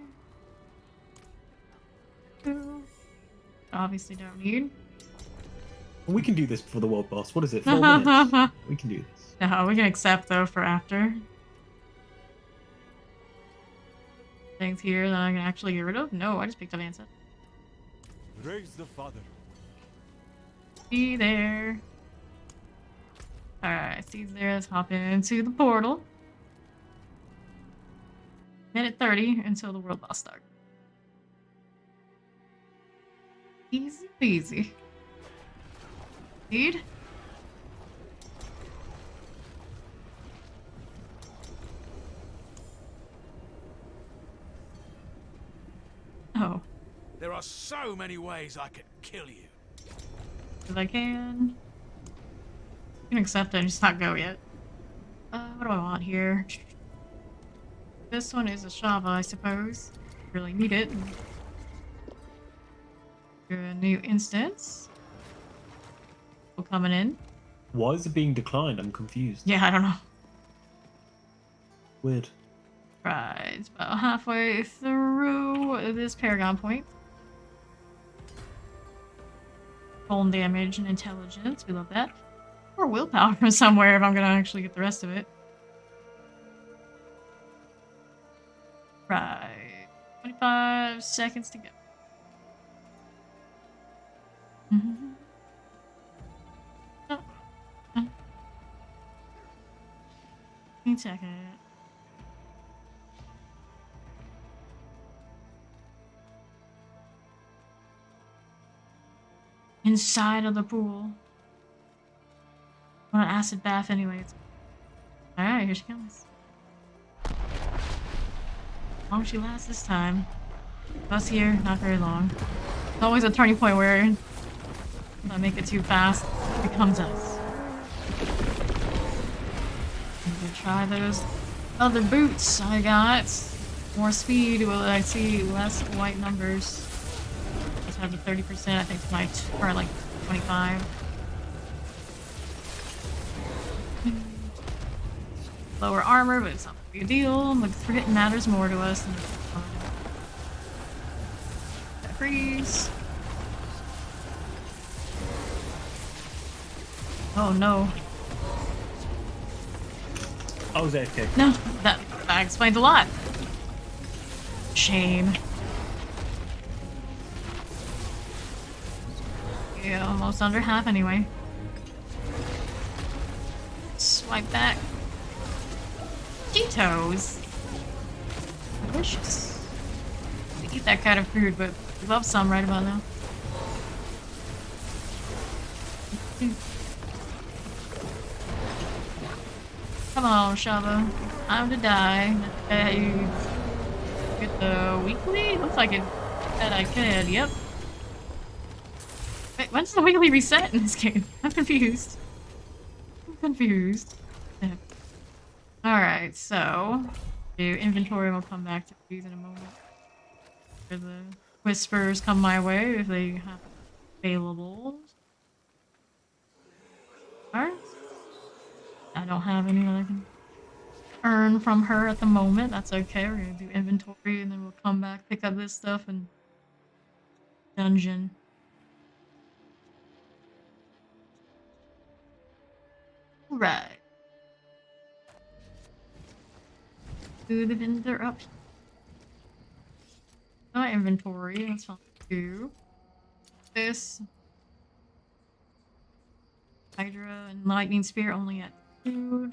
Two. Obviously don't need. We can do this before the world boss. What is it? 4 minutes. We can do this. No, we can accept though for after. Things here that I can actually get rid of? No, I just picked up Ansett. Raise the father. Be there. Alright, Steve's there. Let's hop into the portal. Minute 30 until the world boss starts. Easy peasy. Steed? Oh. There are so many ways I could kill you. If I can. I can accept it, just not go yet. What do I want here? This one is a Shava, I suppose. Really need it. Do a new instance. People coming in. Why is it being declined? I'm confused. Yeah, I don't know. Weird. Right, it's about halfway through this Paragon point. Bone damage and intelligence, we love that. Or willpower from somewhere if I'm gonna actually get the rest of it. Right, 25 seconds to go. Oh. Oh. 15 seconds. Inside of the pool. I want an acid bath anyways. Alright, here she comes. How long she lasts this time? Us here, not very long. It's always a turning point where if I make it too fast, it becomes us. I'm gonna try those other boots I got. More speed, will I see less white numbers. Just have the 30%, I think it's my or like 25. Lower armor, but it's not a big deal. Like, it matters more to us than freeze. Oh no. I was AFK. No, that explains a lot. Shame. Yeah, almost under half anyway. Swipe back. Cheetos. Delicious. We eat that kind of food, but we love some right about now. Come on, Shava. Time to die. You get the weekly? Looks like it said I could. Yep. Wait, when's the weekly reset in this game? I'm confused. Yeah. Alright, so do inventory, we'll come back to these in a moment. Where the whispers come my way if they have available. Alright. I don't have any that I can earn from her at the moment. That's okay. We're gonna do inventory and then we'll come back, pick up this stuff and dungeon. Right. Do the vendor up. My inventory, that's fine too. This Hydra and Lightning Spear only at 2.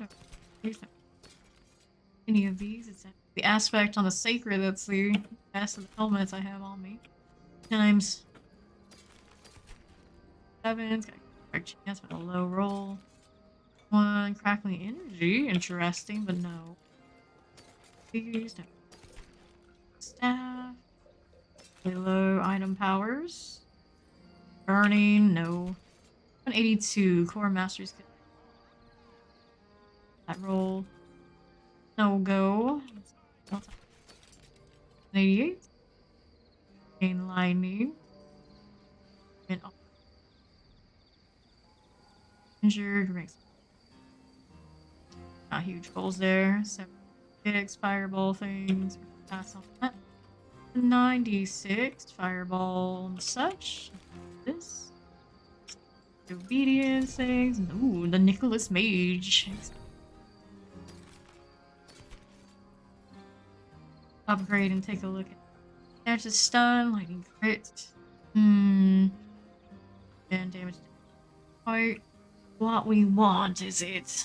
Any of these, it's the aspect on the sacred that's the best of the helmets I have on me. Times 7, it's got a correct chance with a low roll. 1 crackling energy, interesting, but no. Please don't. Staff. Low item powers. Burning, no. 182 core masters. That roll. No go. 88. Gain lightning. And injured. Ranks. Not huge goals there. 76 fireball things. Pass on that. 96 fireball and such. This. Obedience things. Ooh, the Nicholas Mage. Upgrade and take a look at. There's a stun, lightning crit. And damage. Quite what we want, is it?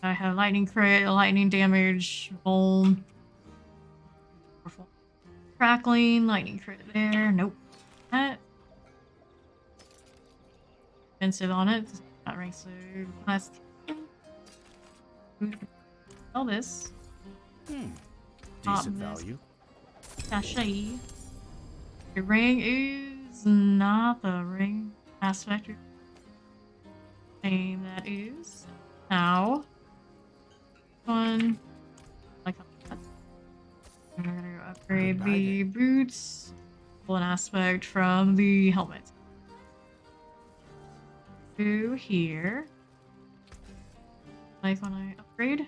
I have lightning crit, lightning damage, bone. Crackling, lightning crit there. Nope. That. Expensive on it. Not rank so class. Sell this. Decent value. Sachet. The ring is not the ring aspect. Same that is. Now. One. Like that. And we're gonna go upgrade the boots. Pull an aspect from the helmet. To here. Like when I upgrade.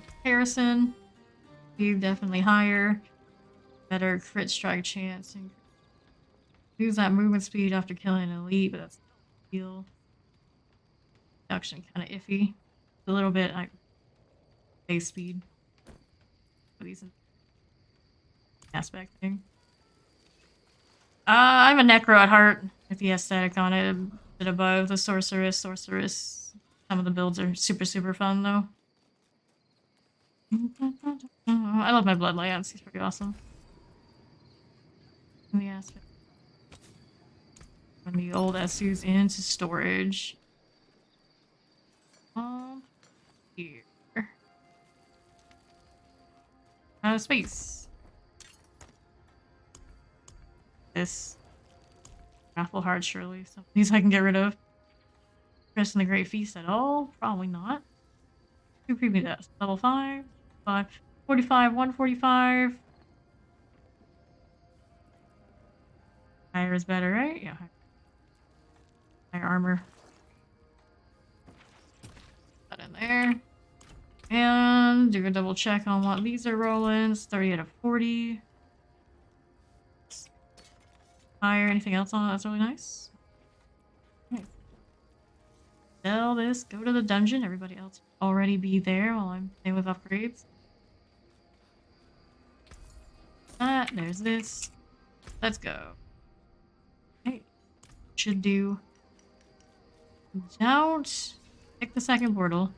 Comparison. Speed definitely higher. Better crit strike chance. And lose that movement speed after killing an elite, but that's heal. Reduction kind of iffy. A little bit like base speed. These aspect thing. I'm a necro at heart. With the aesthetic on it, a bit above the sorceress. Some of the builds are super fun though. I love my Bloodlands. He's pretty awesome. In the aspect. When the old SU's into storage. Here. Out of space. This. Raffle hard, surely. Some of these I can get rid of. Rest in the Great Feast at all? Probably not. 2 creepy deaths. Level 5. 45, 145. Higher is better, right? Yeah. Higher armor. Put that in there. And do a double check on what these are rolling. It's 30 out of 40. Higher, anything else on it that's really nice? Okay. Sell this, go to the dungeon. Everybody else already be there while I'm staying with upgrades. That, there's this. Let's go. Okay. Should do. Don't pick the second portal.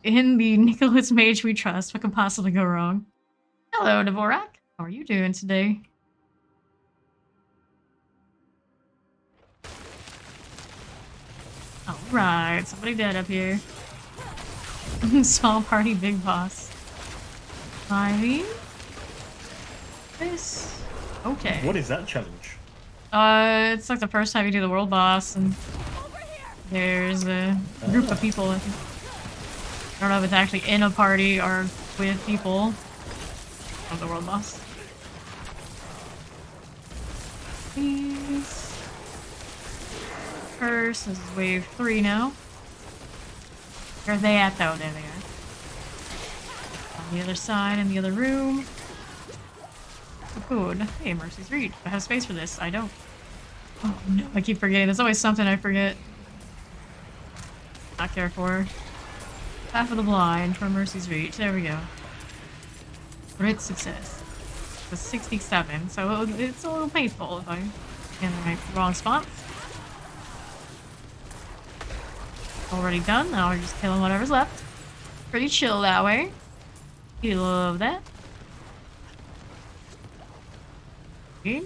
In the Nicholas Mage we trust. What could possibly go wrong? Hello, Dvorak. How are you doing today? Alright, somebody dead up here. Small party, big boss. Ivy? This? Okay. What is that challenge? It's like the first time you do the world boss, and there's a group of people. I think. I don't know if it's actually in a party or with people of the world boss. Please. First, this is wave 3 now. Where are they at though? There they are. On the other side, in the other room. Good. Hey, Mercy's Reach. I have space for this. I don't. Oh no, I keep forgetting. There's always something I forget. Not care for. Half of the blind for Mercy's Reach. There we go. Great success. It was 67, so it's a little painful if I'm in the wrong spot. Already done. Now we're just killing whatever's left. Pretty chill that way. You love that. Okay.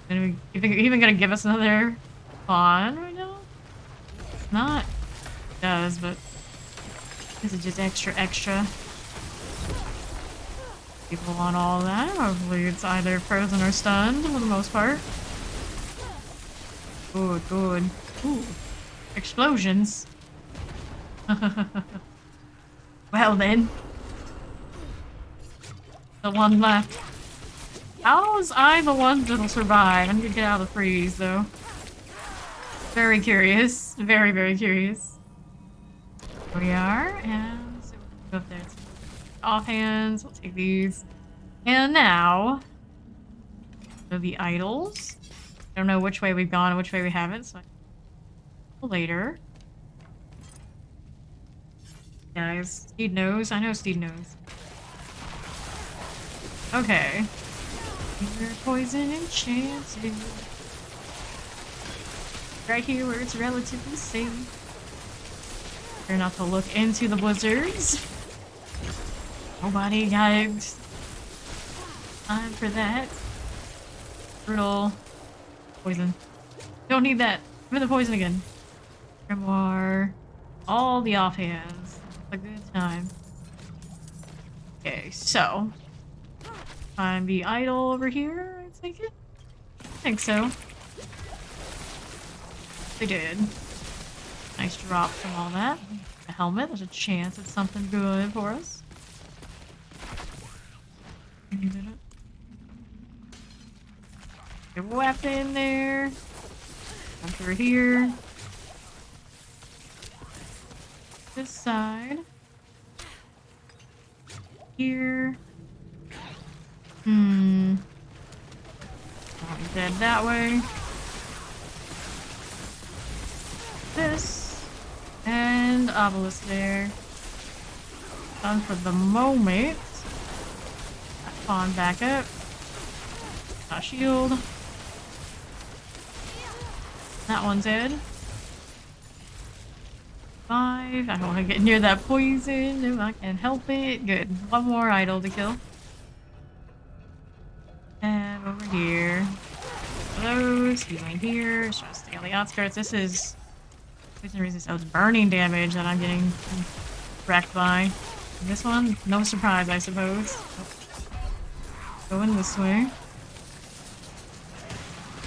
And you think even gonna give us another pawn right now? Not. It does, but This is just extra. People want all that. Hopefully it's either frozen or stunned for the most part. Good. Ooh. Explosions. Well then. The one left. How is I the one that'll survive? I'm gonna get out of the freeze though. Very curious. Very curious. Here we are, and so we'll go up there. Offhands, we'll take these. And now, so the idols. I don't know which way we've gone and which way we haven't, so later. Guys, Steed knows. I know Steed knows. Okay. You're poison enchanted. Right here where it's relatively safe. Try not to look into the blizzards. Nobody got time for that. Brutal. Poison. Don't need that. Give me the poison again. Grimoire. All the offhands. A good time. Okay, so. Find the idol over here, I take it? I think so. They did. Nice drop from all that. A helmet, there's a chance it's something good for us. A weapon there. Come through here. This side. Here. Not dead that way. This. And obelisk there. Done for the moment. Pawn back up. Got shield. That one's dead. 5. I don't want to get near that poison if I can help it. Good. One more idol to kill. And over here. Those. Healing here. Just trying to stay on the outskirts. This is poison resist. Oh, it's burning damage that I'm getting wrecked by. And this one, no surprise, I suppose. Going this way.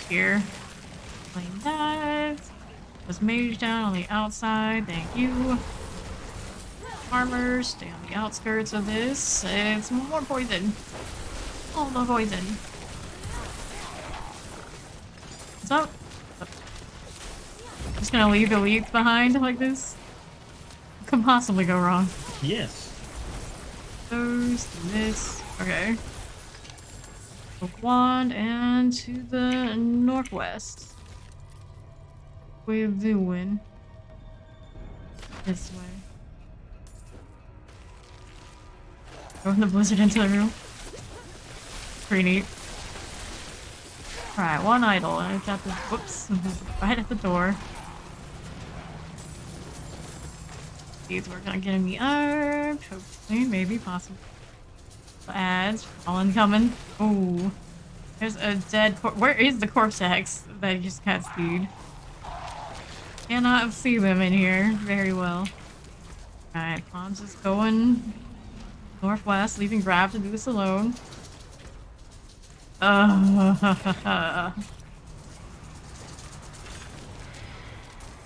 Here. Playing that. There's mage down on the outside. Thank you. Armor. Stay on the outskirts of this. It's more poison. All the poison. What's up? Just gonna leave the leads behind like this? What could possibly go wrong? Yes. Those, this. Okay. Oak wand and to the northwest. We're doing this way. Throwing the blizzard into the room. Pretty neat. Alright, one idol. And I've got this. Whoops. Right at the door. These were gonna get me up. Hopefully, maybe, possibly. Ads. All incoming. Ooh. There's a dead where is the corpse axe that I just got speed? Cannot see them in here very well. Alright, Pawn's just going northwest, leaving Grab to do this alone. I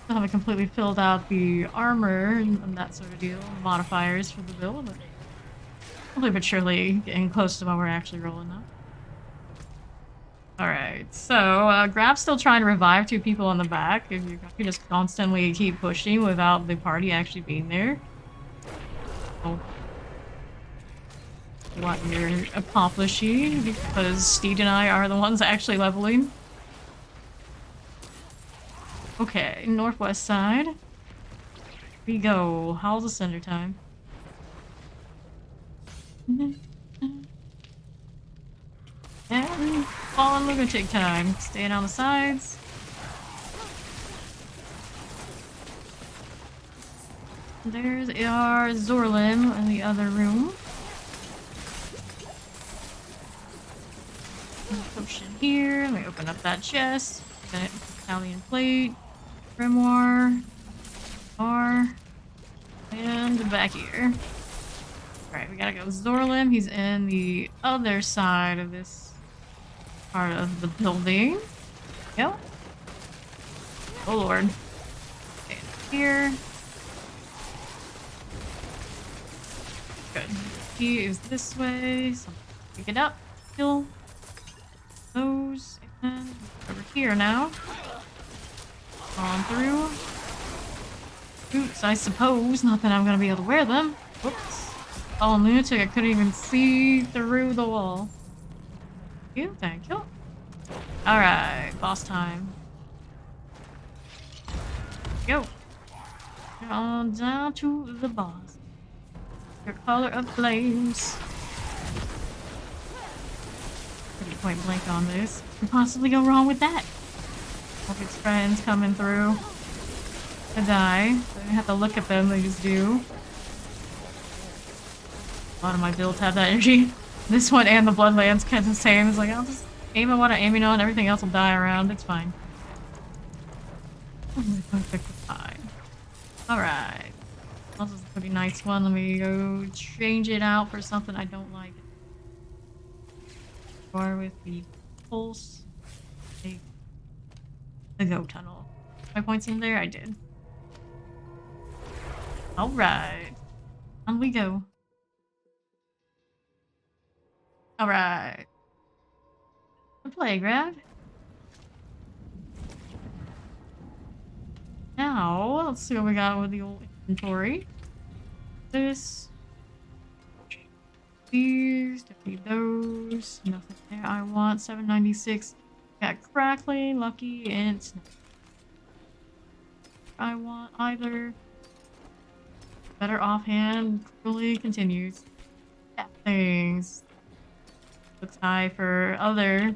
haven't completely filled out the armor and that sort of deal, modifiers for the build, but slowly but surely getting close to what we're actually rolling up. Alright, so Grab's still trying to revive 2 people on the back. If you just constantly keep pushing without the party actually being there. Oh. What you're accomplishing, because Steed and I are the ones actually leveling. Okay, northwest side. Here we go. How's the center time? And fallen lunatic time. Staying on the sides. There's our Zorlim in the other room. Potion here. Let me open up that chest. Italian plate. Grimoire. Bar. And back here. Alright, we gotta go Zorlim. He's in the other side of this part of the building. Yep. Oh lord. Okay, here. Good. He is this way. So pick it up. Kill those. And over here now. On through. Boots, I suppose. Not that I'm gonna be able to wear them. Whoops. Oh, lunatic, I couldn't even see through the wall. Thank you. Alright, boss time. Go. On down to the boss. Your color of flames. Pretty point blank on this. What could possibly go wrong with that? All his friends coming through. I die. So I have to look at them, they just do. A lot of my builds have that energy. This one and the Bloodlands kind of the same. It's like, I'll just aim at what I'm aiming on, everything else will die around. It's fine. Perfect fine. Alright. This is a pretty nice one. Let me go change it out for something I don't like. Or with the pulse. The go tunnel. My points in there? I did. Alright. On we go. Alright. The playground. Now, let's see what we got with the old inventory. This. These. Definitely those. Nothing there. I want 796. Got crackling, lucky, and snap. I want either. Better offhand. Cruelly continues. Yeah, things. Looks high for other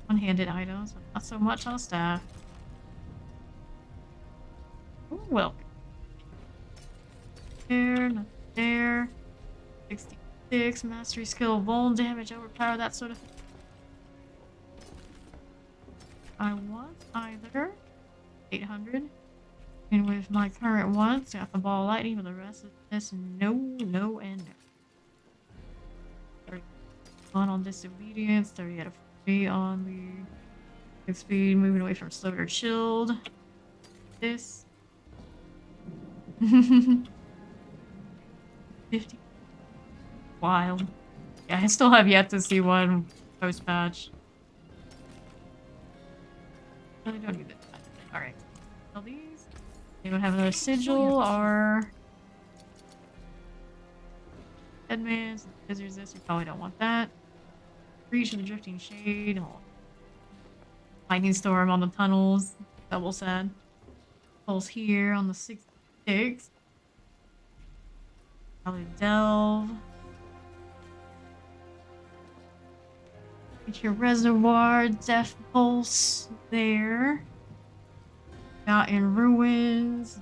one-handed items, but not so much on staff. Ooh, well. There, not there. 66, mastery skill, vuln damage, overpower, that sort of thing. I want either 800. And with my current ones, got the ball lightning, but the rest of this, no, no, and no. 31 on disobedience, 30 out of 40 on the good speed, moving away from slowed or chilled. This. 50. Wild. Yeah, I still have yet to see one post-patch. I don't need it. Alright. Sell these. We don't have another sigil or Deadman's. Scissors this. You probably don't want that. Reach of the drifting shade. Oh. Lightning storm on the tunnels. Double sad. Pulse here on the 66. Probably delve. Get your reservoir, death pulse there. Got in ruins.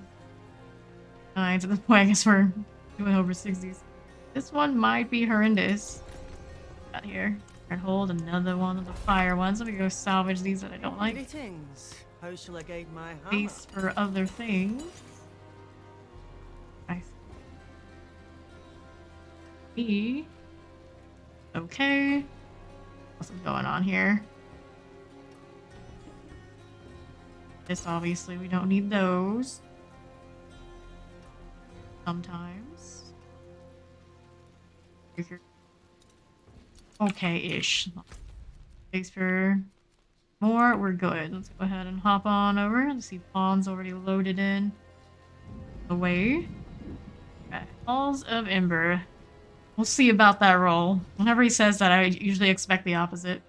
Alright, to this point, I guess we're doing over 60s. This one might be horrendous. Got here. And hold another one of the fire ones. Let me go salvage these that I don't like. Greetings. How shall I guide my hammer? Base for other things. Nice. E. Okay. What's going on here? This obviously we don't need those. Sometimes. Okay-ish. Thanks for more. We're good. Let's go ahead and hop on over. Let's see, Pawn's already loaded in. Away. Okay. Halls of Ember. We'll see about that roll. Whenever he says that, I usually expect the opposite.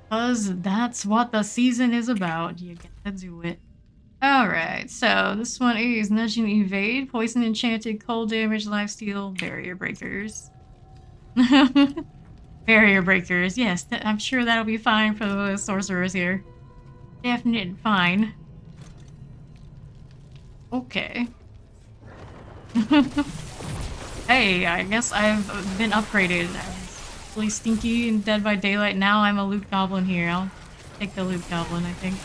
Because that's what the season is about. You get to do it. Alright, so this one is Nudging Evade, Poison Enchanted, Cold Damage, Lifesteal, Barrier Breakers. Barrier Breakers, yes, I'm sure that'll be fine for the sorcerers here. Definite fine. Okay. Hey, I guess I've been upgraded. I was really stinky and Dead by Daylight. Now I'm a loot goblin here. I'll take the loot goblin, I think.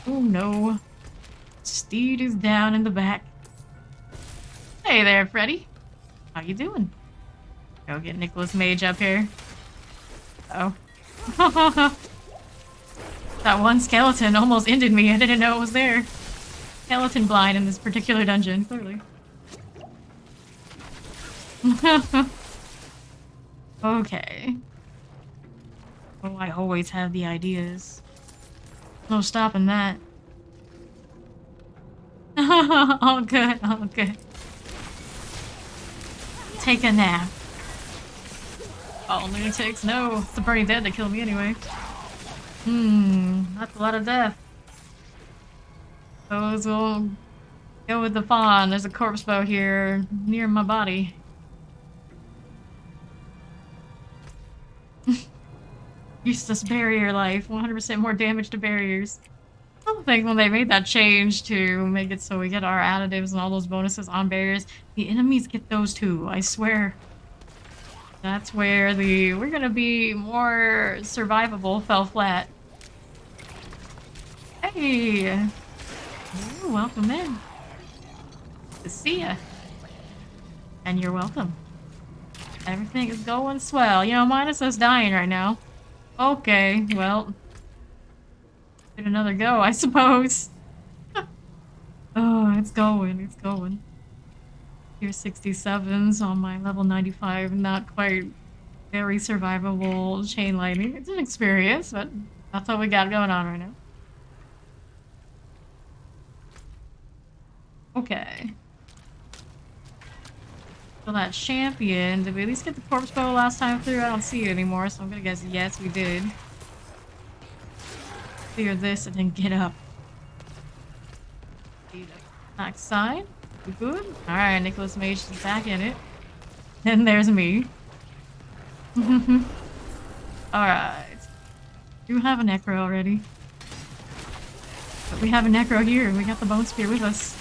Oh no. Steed is down in the back. Hey there, Freddy. How you doing? Go get Nicholas Mage up here. Oh. That one skeleton almost ended me. I didn't know it was there. Skeleton blind in this particular dungeon, clearly. Okay. Oh, I always have the ideas. No stopping that. All good, all good. Take a nap. Oh, lunatics, no. It's the Burning Dead that killed me anyway. That's a lot of death. Those will go with the fawn. There's a corpse bow here near my body. Useless barrier life. 100% more damage to barriers. I don't think when they made that change to make it so we get our additives and all those bonuses on barriers, the enemies get those too, I swear. That's where we're gonna be more survivable fell flat. Hey! Ooh, welcome in. Good to see ya. And you're welcome. Everything is going swell. You know, minus us dying right now. Okay, well. Give it another go, I suppose. Oh, it's going, it's going. Tier 67s on my level 95, not quite very survivable chain lightning. It's an experience, but that's what we got going on right now. Okay. So that champion, did we at least get the corpse bow last time through? I don't see it anymore, so I'm gonna guess yes, we did. Clear this and then get up. Back side. We good? Alright, Nicholas Mage is back in it. And there's me. Alright. Do have a necro already. But we have a necro here. We got the bone spear with us.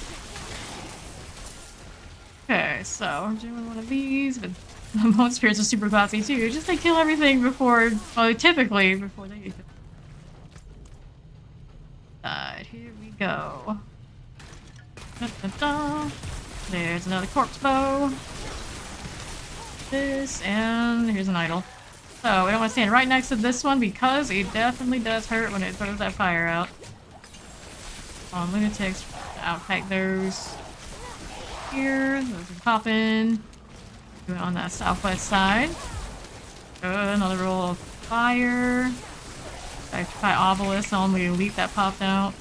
Okay, so we're doing one of these, but the bone spears are super classy too. Just they kill everything before, well, typically before they get side. Here we go. Da, da, da. There's another corpse bow. This, and here's an idol. So we don't want to stand right next to this one because it definitely does hurt when it throws that fire out. Lunatics, outpack those. Here, those are popping. Do it on that southwest side. Good, another roll of fire. I try obelisk on the elite that popped out.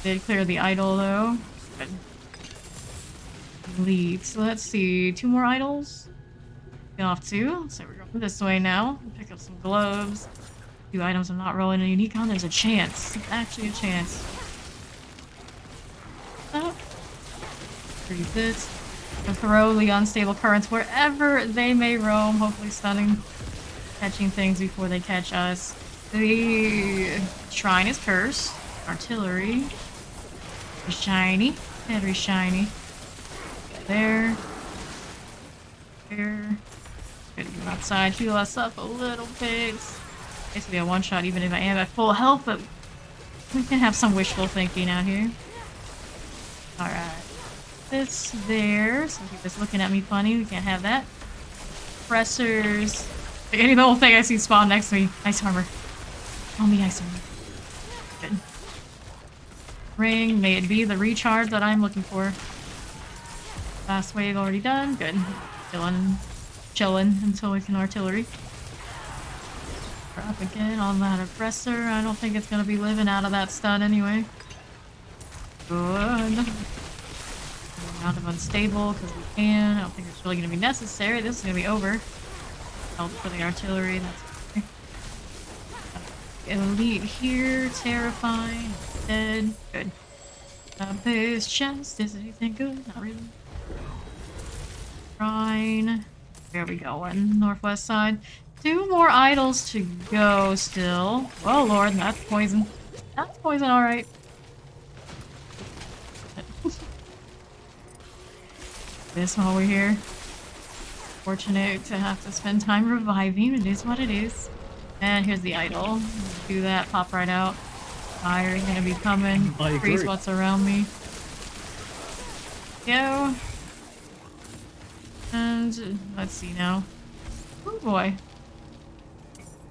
Did clear the idol though. Good. Elite. So let's see, 2 more idols. Get off 2. So we're going this way now. Pick up some gloves. 2 items I'm not rolling a unique on. There's a chance. It's actually a chance. Oh. Freeze this. And throw the unstable currents wherever they may roam. Hopefully stunning. Catching things before they catch us. The shrine is cursed. Artillery. Shiny. Very shiny. There. There. Good to go outside. Heal us up a little bit. Basically a one-shot even if I am at full health, but we can have some wishful thinking out here. Alright. This there. Some people's looking at me funny. We can't have that. Pressers. The whole thing I see spawn next to me. Ice armor. Tell me ice armor. Good. Ring. May it be the recharge that I'm looking for. Last wave already done. Good. Chilling until we can artillery. Drop again on that oppressor. I don't think it's gonna be living out of that stun anyway. Good. Round of unstable because we can. I don't think it's really gonna be necessary. This is gonna be over. Help for the artillery. That's okay. Elite here. Terrifying. Dead. Good. This chest. Is anything good? Not really. Shrine. Where are we going? Northwest side. 2 more idols to go still. Oh lord, that's poison. That's poison, alright. This while we're here. Fortunate to have to spend time reviving. It is what it is. And here's the idol. Do that, pop right out. Fire is gonna be coming. Freeze what's around me. Go. And let's see now. Oh boy.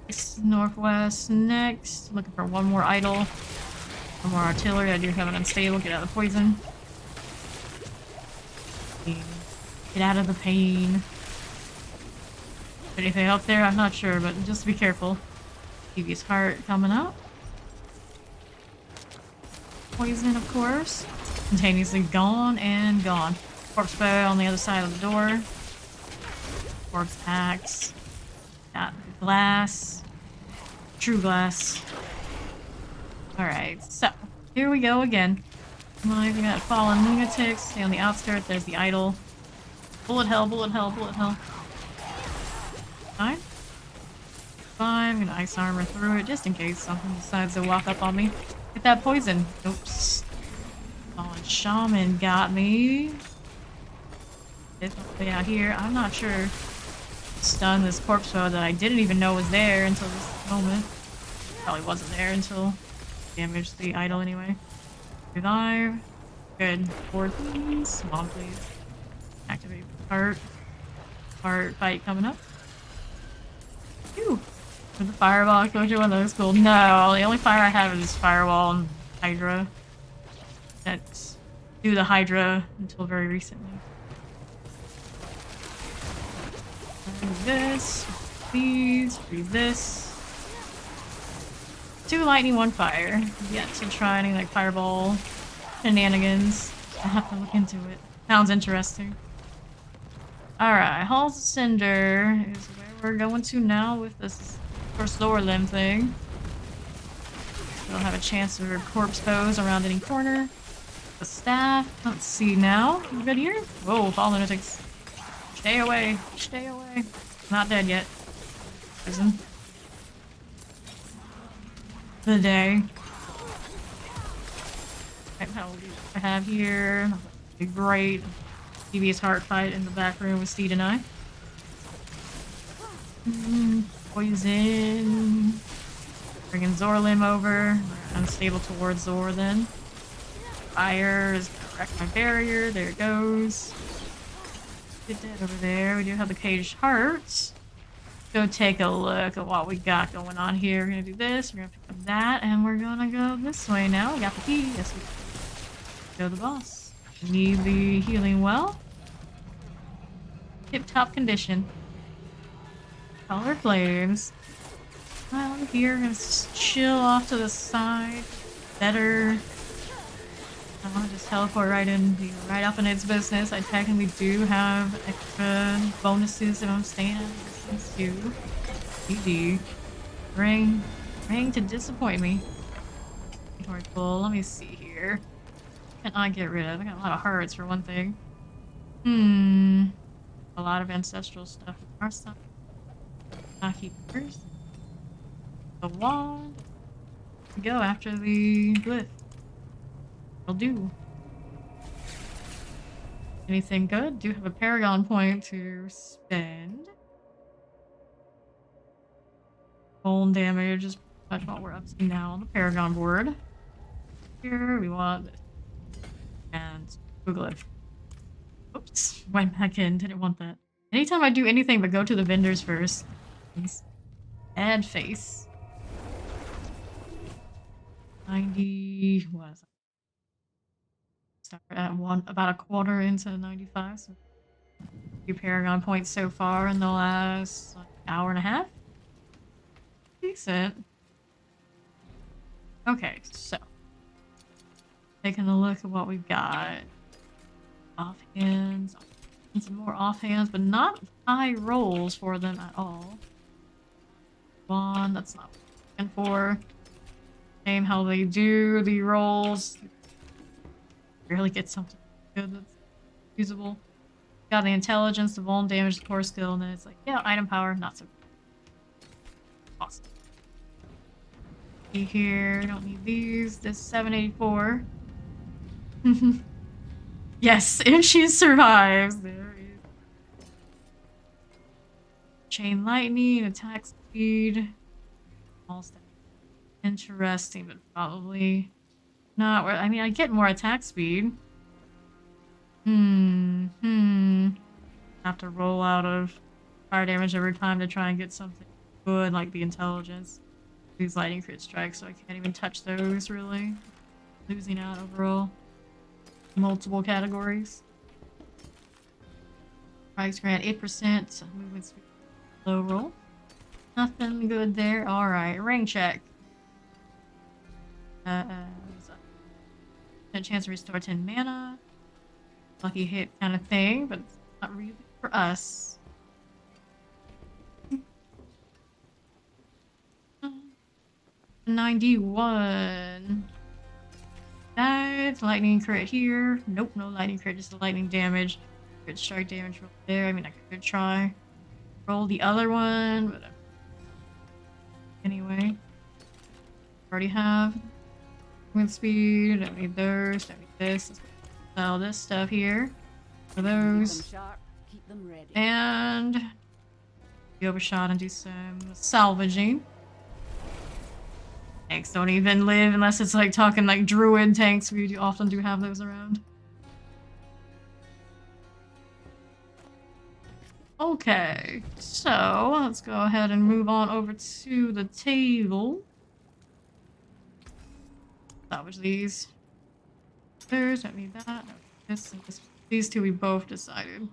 It's northwest next. Looking for one more idol. One more artillery. I do have an unstable. Get out of the poison. Get out of the pain. Anything up there? I'm not sure, but just be careful. Devious heart coming up. Poison, of course. Spontaneously gone and gone. Corpse bow on the other side of the door. Corpse axe. Got glass. True glass. Alright, so here we go again. We got fallen lunatics. Stay on the outskirts. There's the idol. Bullet hell, bullet hell, bullet hell. Fine. Fine. I'm gonna ice armor through it just in case something decides to walk up on me. Get that poison. Oops. Oh, shaman got me. Definitely out here. I'm not sure. Stun this corpse bow that I didn't even know was there until this moment. Probably wasn't there until damaged the idol anyway. Revive. Good. 4 please. Come on, please. Activate heart. Heart fight coming up. Phew. With the fireball, which one of those cool? No, the only fire I have is firewall and Hydra. That's do the Hydra until very recently. Freeze this. Please. Freeze this. 2 lightning, 1 fire. Yet to try any like fireball shenanigans. I'll have to look into it. Sounds interesting. Alright, Halls of Cinder is where we're going to now with this first lower limb thing. We'll have a chance for corpse bows around any corner. The staff. Let's see now. You good here? Whoa, fallen lunatics. Stay away. Stay away. Not dead yet. Prison. The day. Right, how do I have here? Great. Devious heart fight in the back room with Steed and I. Poison. Bringing Zorlim over. Unstable towards Zor then. Fire is gonna wreck my barrier. There it goes. Get dead over there. We do have the caged hearts. Go take a look at what we got going on here. We're gonna do this. We're gonna pick up that, and we're gonna go this way now. We got the key. Yes, we go the boss. Need the healing well. Tip-top condition. Color flames. Right here, we're gonna just chill off to the side. Better. I want to just teleport right in, be right up in its business. I technically do have extra bonuses if I'm staying at a distance too. GG. Ring to disappoint me. Inventory full. Let me see here. What can I get rid of? I got a lot of hearts for one thing. A lot of ancestral stuff. Our stuff. Keepers. The wand. Go after the glyph. Will do. Anything good? Do have a Paragon point to spend. Bone damage is pretty much what we're up to now on the Paragon board. Here we want this. And Glyph. Oops, went back in, didn't want that. Anytime I do anything but go to the vendors first. Please. Add face. 90, what is that? Start at about a quarter into 95, so a few Paragon points so far in the last hour and a half. Decent. Okay, so taking a look at what we've got. Offhands, some more offhands, but not high rolls for them at all. One, that's not what I'm looking for. Same how they do the rolls. Rarely get something good that's usable. Got the intelligence, the vuln damage, the core skill, and then it's like, yeah, item power, not so good. Awesome. See here, don't need these. This 784. Yes, if she survives, there is chain lightning, attack speed, all stuff. Interesting, but probably not. I mean, I get more attack speed. Have to roll out of fire damage every time to try and get something good, like the intelligence. These lightning crit strikes, so I can't even touch those, really. Losing out overall. Multiple categories. Strikes grant 8%. Movement speed. Low roll. Nothing good there. Alright, ring check. Chance to restore 10 mana. Lucky hit kind of thing, but it's not really for us. 91. Dive. Lightning crit here. Nope, no lightning crit, just the lightning damage. Crit strike damage roll there. I mean, I could try. Roll the other one, but anyway. Already have. Movement speed. Don't need those. Don't need this. Let's sell this stuff here. For Keep them those. sharp, keep them ready. And be overshot and do some salvaging. Tanks don't even live unless it's like talking like druid tanks. We often do have those around. Okay, so let's go ahead and move on over to the table. Salvage these. There's don't need that. No, this and this. These two we both decided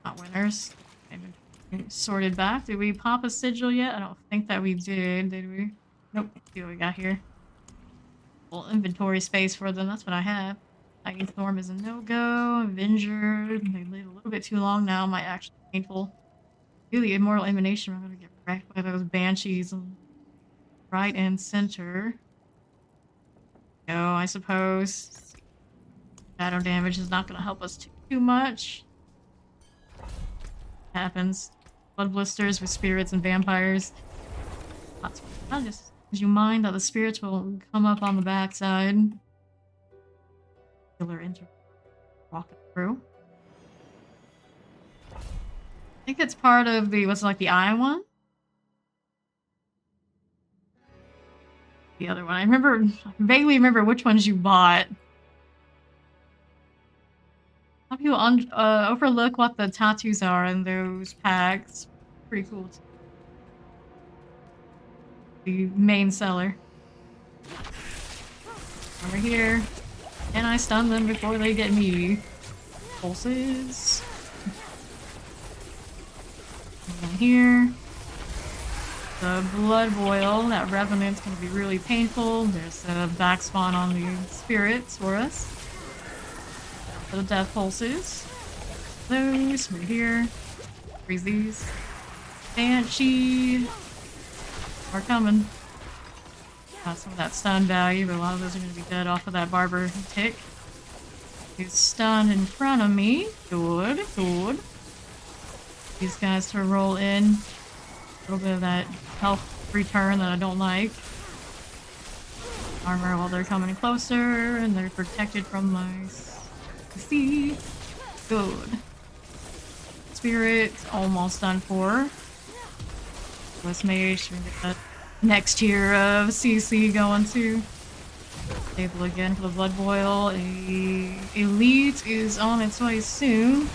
not winners. Maybe sorted back. Did we pop a sigil yet? I don't think that we did we? Nope. Let's see what we got here. Full inventory space for them. That's what I have. Lightning Storm is a no-go. Avenger. They live a little bit too long now. Might actually be painful. Do the Immortal Emanation. I'm gonna get wrecked by those banshees on right and center. No, I suppose. Shadow damage is not gonna help us too much. Happens. Blood blisters with spirits and vampires. I'll just you mind that the spirits will come up on the backside. Killer enter walking through. I think it's part of the what's it, like the eye one? The other one. I vaguely remember which ones you bought. Some people overlook what the tattoos are in those packs. Pretty cool. The main seller. Over here. And I stun them before they get me. Pulses. And here. The blood boil. That revenant's gonna be really painful. There's a back spawn on the spirits for us. For the death pulses. Those right here. Freeze these. Banshee. Are coming. Got some of that stun value, but a lot of those are going to be dead off of that barber tick. He's stunned in front of me. Good, good. These guys to roll in. A little bit of that health return that I don't like. Armor while they're coming closer, and they're protected from my CC. Good. Spirit almost done for. Let's make sure we get that next tier of CC going too. Table again for the blood boil. Elite is on its way soon.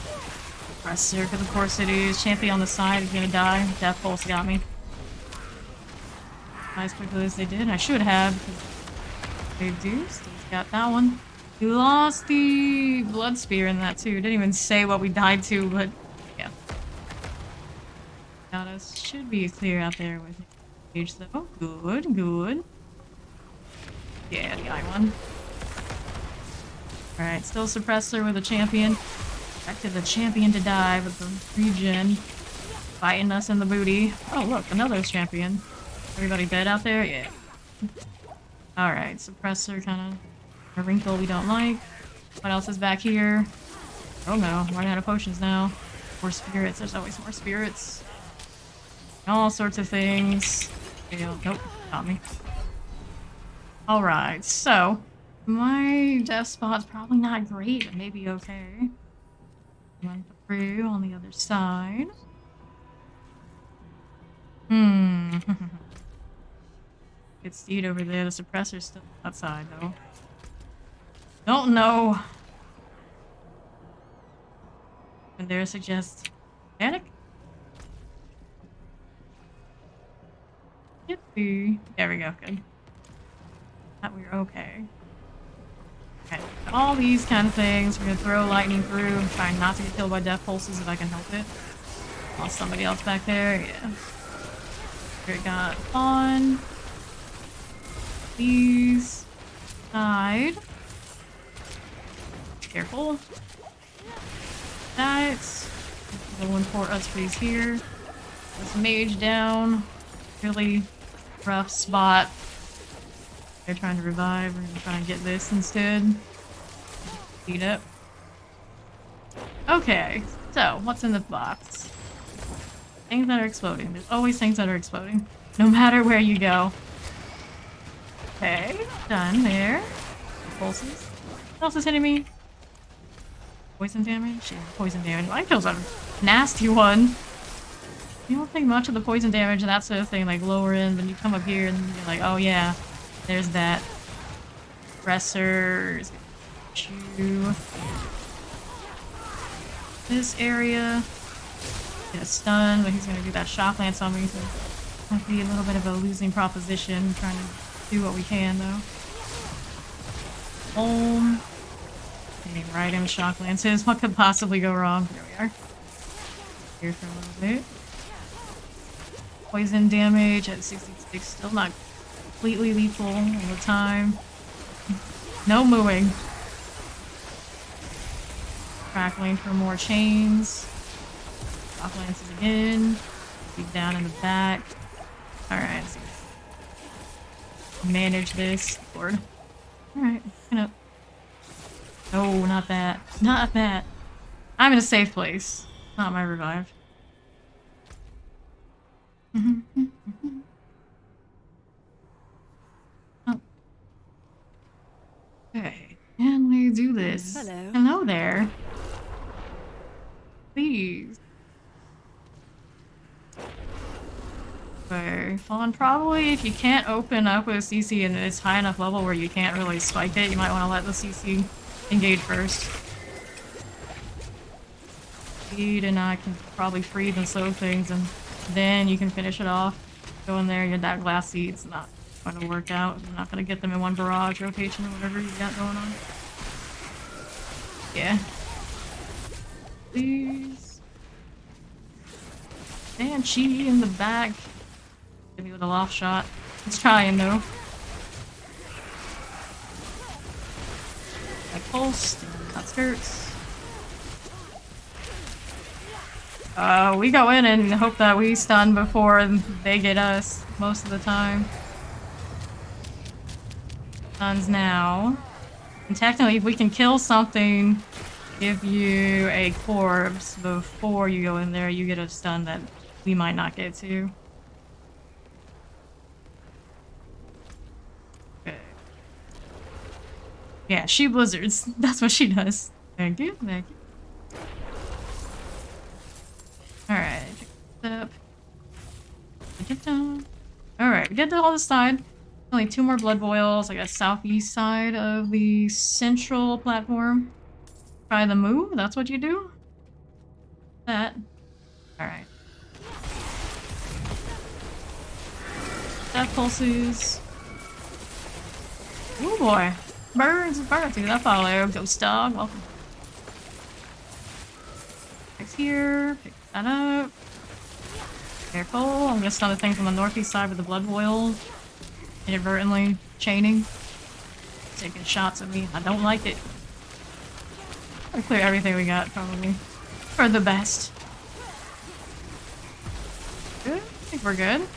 Presser, because of course it is. Champion on the side is gonna die. Death Pulse got me. As quickly as they did. I should have, because they do. Still got that one. We lost the blood spear in that too. Didn't even say what we died to, but yeah. Got us. Should be clear out there with page though. Good, good. Yeah, the eye one. Alright, still suppressor with a champion. Back to the champion to die with the regen. Biting us in the booty. Oh look, another champion. Everybody dead out there? Yeah. Alright, suppressor kind of a wrinkle we don't like. What else is back here? Oh no, I'm running out of potions now. More spirits, there's always more spirits. All sorts of things. Nope, got me. Alright, so my death spot's probably not great, but maybe okay. Run through on the other side. Good steed over there. The suppressor's still outside though. Don't know. there suggests panic. Yippee. There we go, good. That we're okay. Okay, all these kind of things. We're gonna throw lightning through and try not to get killed by death pulses if I can help it. Lost somebody else back there, yeah. We got on. These. Side. Careful. That's the one for us freeze here. This mage down. Really rough spot. They're trying to revive. We're gonna try and get this instead. Beat up. Okay, so what's in the box? Things that are exploding. There's always things that are exploding. No matter where you go. Okay, done there. Pulses. What else is hitting me? Poison damage? Yeah, poison damage. My kills are a nasty one. You don't think much of the poison damage and that sort of thing, like lower end, then you come up here and you're like, oh yeah, there's that. Pressers. Chew. This area. Get a stun, but he's gonna do that shock lance on me, so it might be a little bit of a losing proposition. Trying to do what we can though. Hitting right in with shock lances. What could possibly go wrong? There we are. Here for a little bit. Poison damage at 66. Still not completely lethal all the time. No mooing. Crackling for more chains. Shock lances again. Deep down in the back. Alright. Manage this. Lord. Alright. No, not that. Not that. I'm in a safe place. Not my revive. Oh. Okay. Can we do this? Hello. Hello there. Please. Okay, Fawn, probably if you can't open up with CC and it's high enough level where you can't really spike it, you might want to let the CC engage first. Speed and I can probably freeze and slow things and then you can finish it off. Go in there, that glass seed's not going to work out. You're not going to get them in one barrage rotation or whatever you got going on. Yeah. Please. Banshee in the back. Hit me with a loft shot. Let's try him though. I pulsed. Outskirts. We go in and hope that we stun before they get us most of the time. Stuns now. And technically, if we can kill something, give you a corpse before you go in there, you get a stun that we might not get to. Okay. Yeah, she blizzards. That's what she does. Thank you, thank you. Alright, pick this up. Alright, we did the other side. Only 2 more blood boils, I guess southeast side of the central platform. Try the move, that's what you do? That. Alright. Death pulses. Oh boy. Birds, birds, do that follow. Ghost dog, welcome. Next here, pick that up. Careful, I'm gonna stun the thing from the northeast side with the blood boil. Inadvertently chaining. Taking shots at me. I don't like it. I'll clear everything we got, probably. For the best. Good? I think we're good.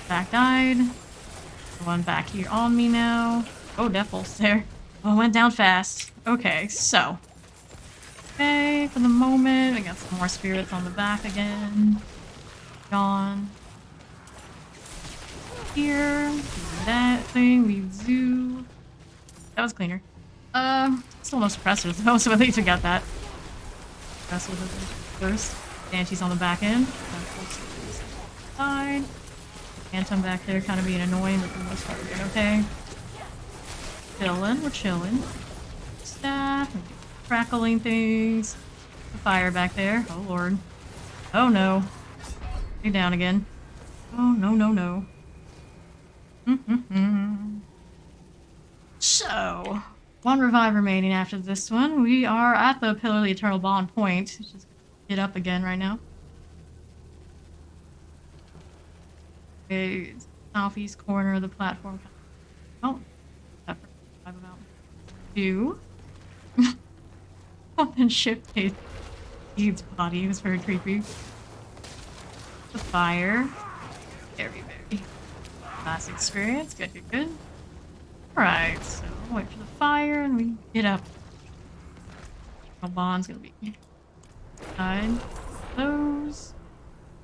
Back died. One back here on me now. Oh, Death Pulse there. Oh, it went down fast. Okay, so. Okay, for the moment, I got some more spirits on the back again. Gone. Here. That thing, we do. That was cleaner. Still no suppressors though, so at least we got that. Suppressors first. Banshee's on the back end. Side. Phantom back there kind of being annoying, but for the most part we're doing okay. Chillin', we're chillin'. Staff. crackling things. The fire back there. Oh lord. Oh no. Stay down again. Oh no no no. So, one revive remaining after this one. We are at the Pillar of the Eternal Bond point. Just get up again right now. Okay, southeast corner of the platform. Oh, that for about 2. Up and shift Deed's body. It was very creepy. The fire. Very, very last experience. Good, good, good. Alright, so wait for the fire and we get up. The bond's gonna be side. Those.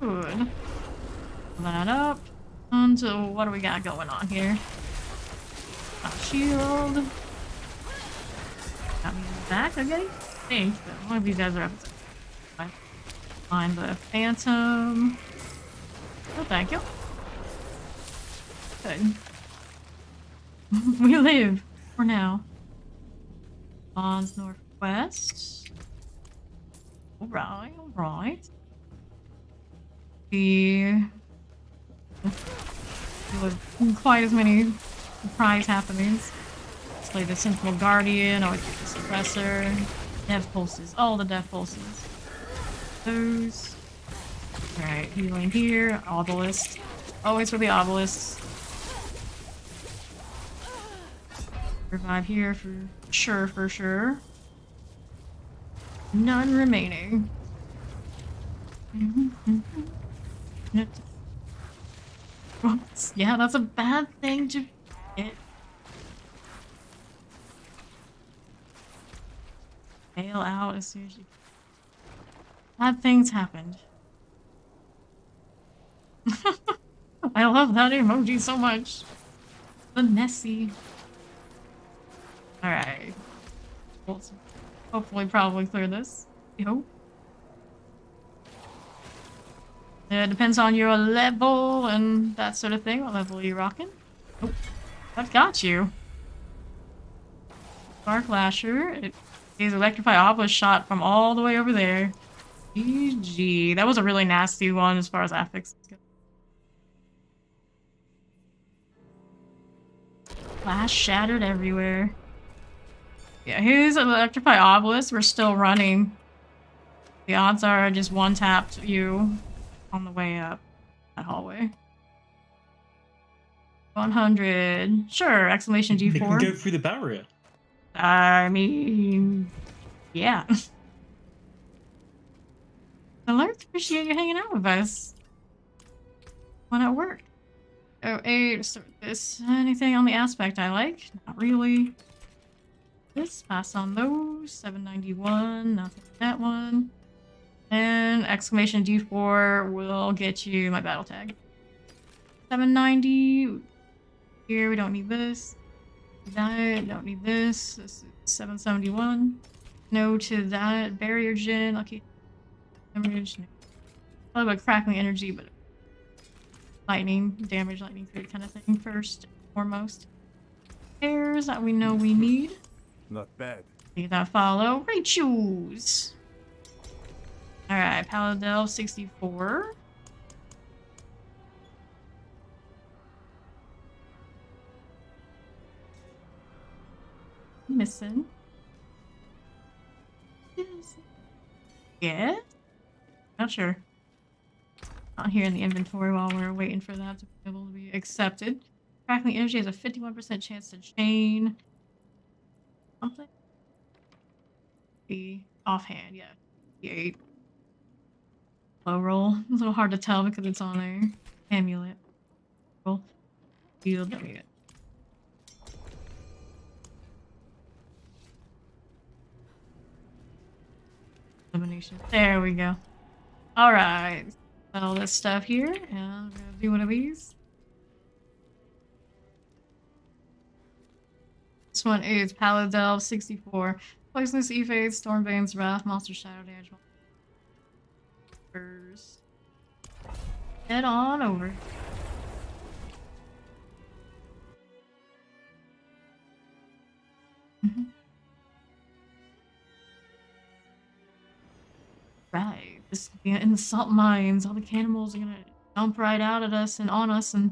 Good. Pull that up. Onto what do we got going on here? Got shield. Got me in the back, okay? I think that one of these guys are up. Find the phantom. Oh, thank you. Good. We live for now. Bonds northwest. Alright, alright. There was quite as many surprise happenings. Slay the Sentinel Guardian, always get the Suppressor. Death Pulses, all the Death Pulses. Those. Alright, healing here. Obelisk. Always for the Obelisks. Revive here for sure, for sure. None remaining. Oops. Yeah, that's a bad thing to get. Bail out as soon as you. Bad things happened. I love that emoji so much. The Nessie. Alright. We'll hopefully probably clear this. I hope. It depends on your level and that sort of thing. What level are you rocking? Oh, I've got you. Spark Lasher. It is Electrify Obelisk shot from all the way over there. GG. That was a really nasty one as far as affix go. Glass shattered everywhere. Yeah, his Electrify Obelisk were still running. The odds are I just one-tapped you on the way up that hallway. 100. Sure, exclamation They can G4. go through the barrier. I mean, yeah. I learned to appreciate you hanging out with us. When at work. Oh, 8. Start this. Anything on the aspect I like? Not really. This, pass on those. 791, nothing with that one. And exclamation D4 will get you my battle tag. 790. Here, we don't need this. That, don't need this. This is 771. No to that. Barrier gen, lucky damage. No. Probably about crackling energy, but lightning damage, lightning crit kind of thing first and foremost. Pairs that we know we need. Not bad. Leave that follow. Rachel's. Alright, Paladel 64. Missing. Yeah? Not sure. Not here in the inventory while we're waiting for that to be able to be accepted. Crackling energy has a 51% chance to chain. Something? The offhand, yeah. 8. Low roll. It's a little hard to tell because it's on a amulet. Roll. Shield. There we go. Elimination. There we go. Alright. All this stuff here, and I'm gonna do one of these. This one is Paladel 64. Poisonous Evade, Stormbane's Wrath, Monster Shadow Damage. Head on over. Just in the salt mines, all the cannibals are gonna jump right out at us and on us, and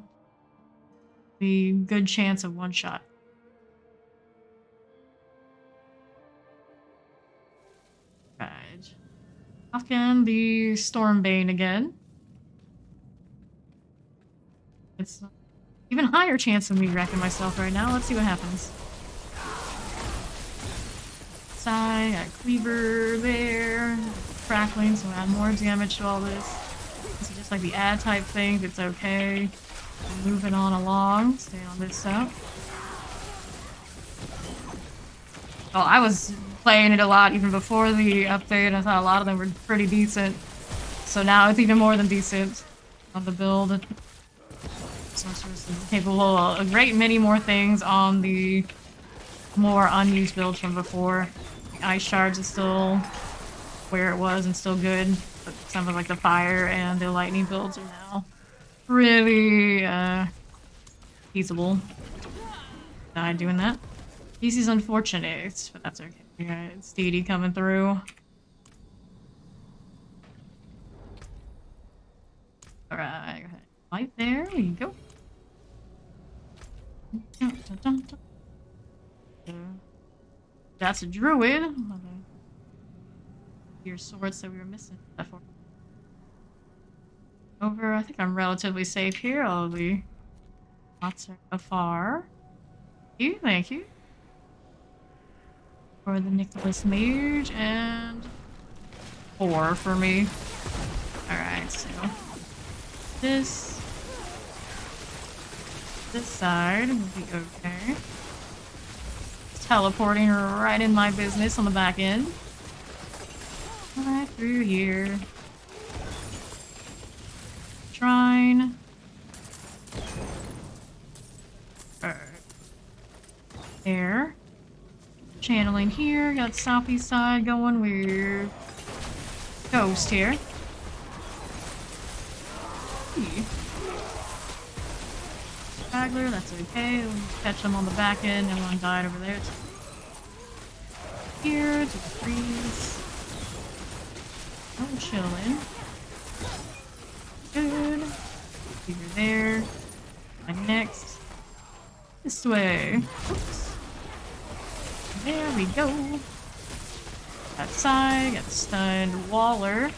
be good chance of one shot. Right. Often the Stormbane again. It's even higher chance of me wrecking myself right now. Let's see what happens. Sigh, got Cleaver there. Crackling, so add more damage to all this. This is just like the ad type thing. It's okay. Moving on along. Stay on this stuff. Oh, I was playing it a lot even before the update. I thought a lot of them were pretty decent. So now it's even more than decent on the build. Sorceress is capable of a great many more things on the more unused builds from before. The Ice Shards is still where it was and still good, but some of like the fire and the lightning builds are now really feasible. Died doing that. DC's unfortunate, but that's okay. Yeah, it's Steedy coming through. Alright, right there we go. That's a druid. Your swords that we were missing. Over, I think I'm relatively safe here. All the lots are afar. Thank you. For the Nicholas Mage and 4 for me. Alright, so this side will be okay. Teleporting right in my business on the back end. Right through here. Shrine. There. Channeling here. Got southeast side going. We're ghost here. Straggler, that's okay. We'll catch them on the back end. And one died over there. Here to the freeze. Oh, chilling. Good. Over there. And next. This way. Oops. There we go. Outside, got the stunned Waller.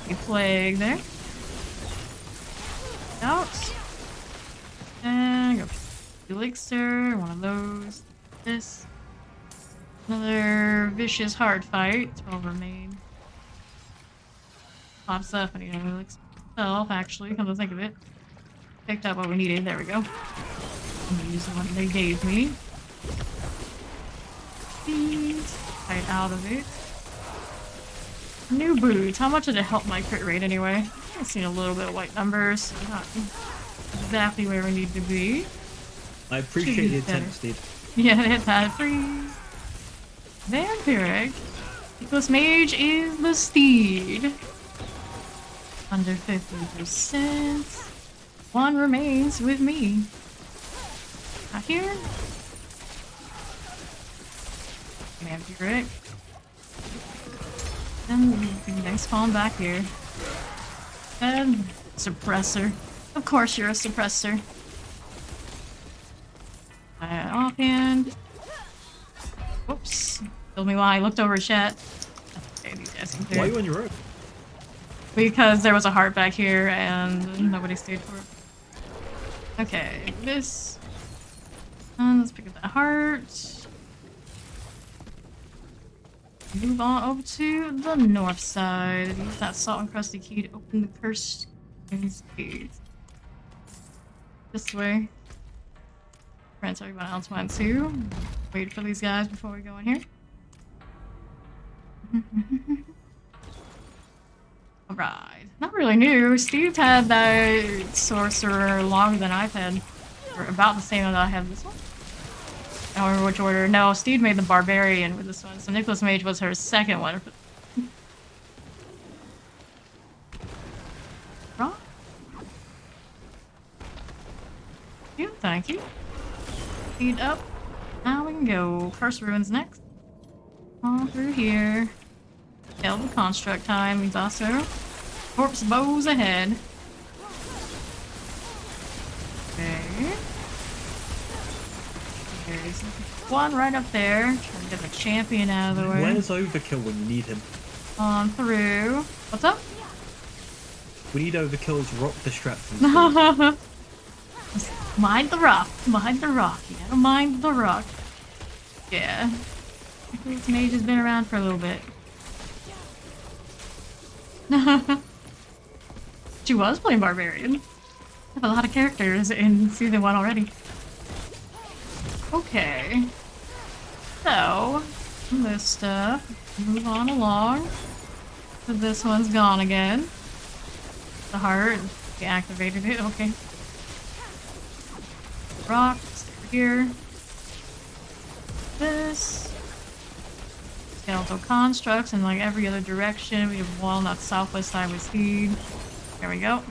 A plague there. Out. And go elixir, one of those. This. Another vicious hard fight. 12 remain. Pops up and an elixir itself, actually, come to think of it. Picked up what we needed, there we go. I'm gonna use the one they gave me. Right out of it. New boots. How much did it help my crit rate anyway? I've seen a little bit of white numbers. So not exactly where we need to be. I appreciate the attempt, Steve. Yeah, hit that freeze. Vampiric. Nicholas Mage is the steed. Under 50%. One remains with me. Not here. Vampiric. And they spawn back here. And suppressor. Of course you're a suppressor. Offhand. Whoops. Told me why I looked over chat. Okay, these guys can Why are you on your own? Because there was a heart back here and nobody stayed for it. Okay, this. And let's pick up that heart. Move on over to the north side. Use that salt encrusted key to open the cursed gate. This way. Friends, everyone else went too. Wait for these guys before we go in here. Alright. Not really new. Steve had that sorcerer longer than I've had. Or about the same as I have this one. I don't remember which order. No, Steve made the barbarian with this one, so Nicholas Mage was her second one. Wrong? Thank you. Speed up. Now we can go. Curse Ruins next. All through here. Failed the construct time means also corpse bows ahead. Okay. There's one right up there. Trying to get the champion out of the way. Where's Overkill when you need him? On through. What's up? We need Overkill's rock distractions. Mind the rock. Mind the rock. You gotta mind the rock. Yeah. This mage has been around for a little bit. She was playing Barbarian. I have a lot of characters in season 1 already. Okay. So, this stuff. Move on along. So this one's gone again. The heart. Deactivated it. Okay. Rocks. Here. This. Skeletal constructs in like every other direction. We have one on that southwest side with speed. There we go.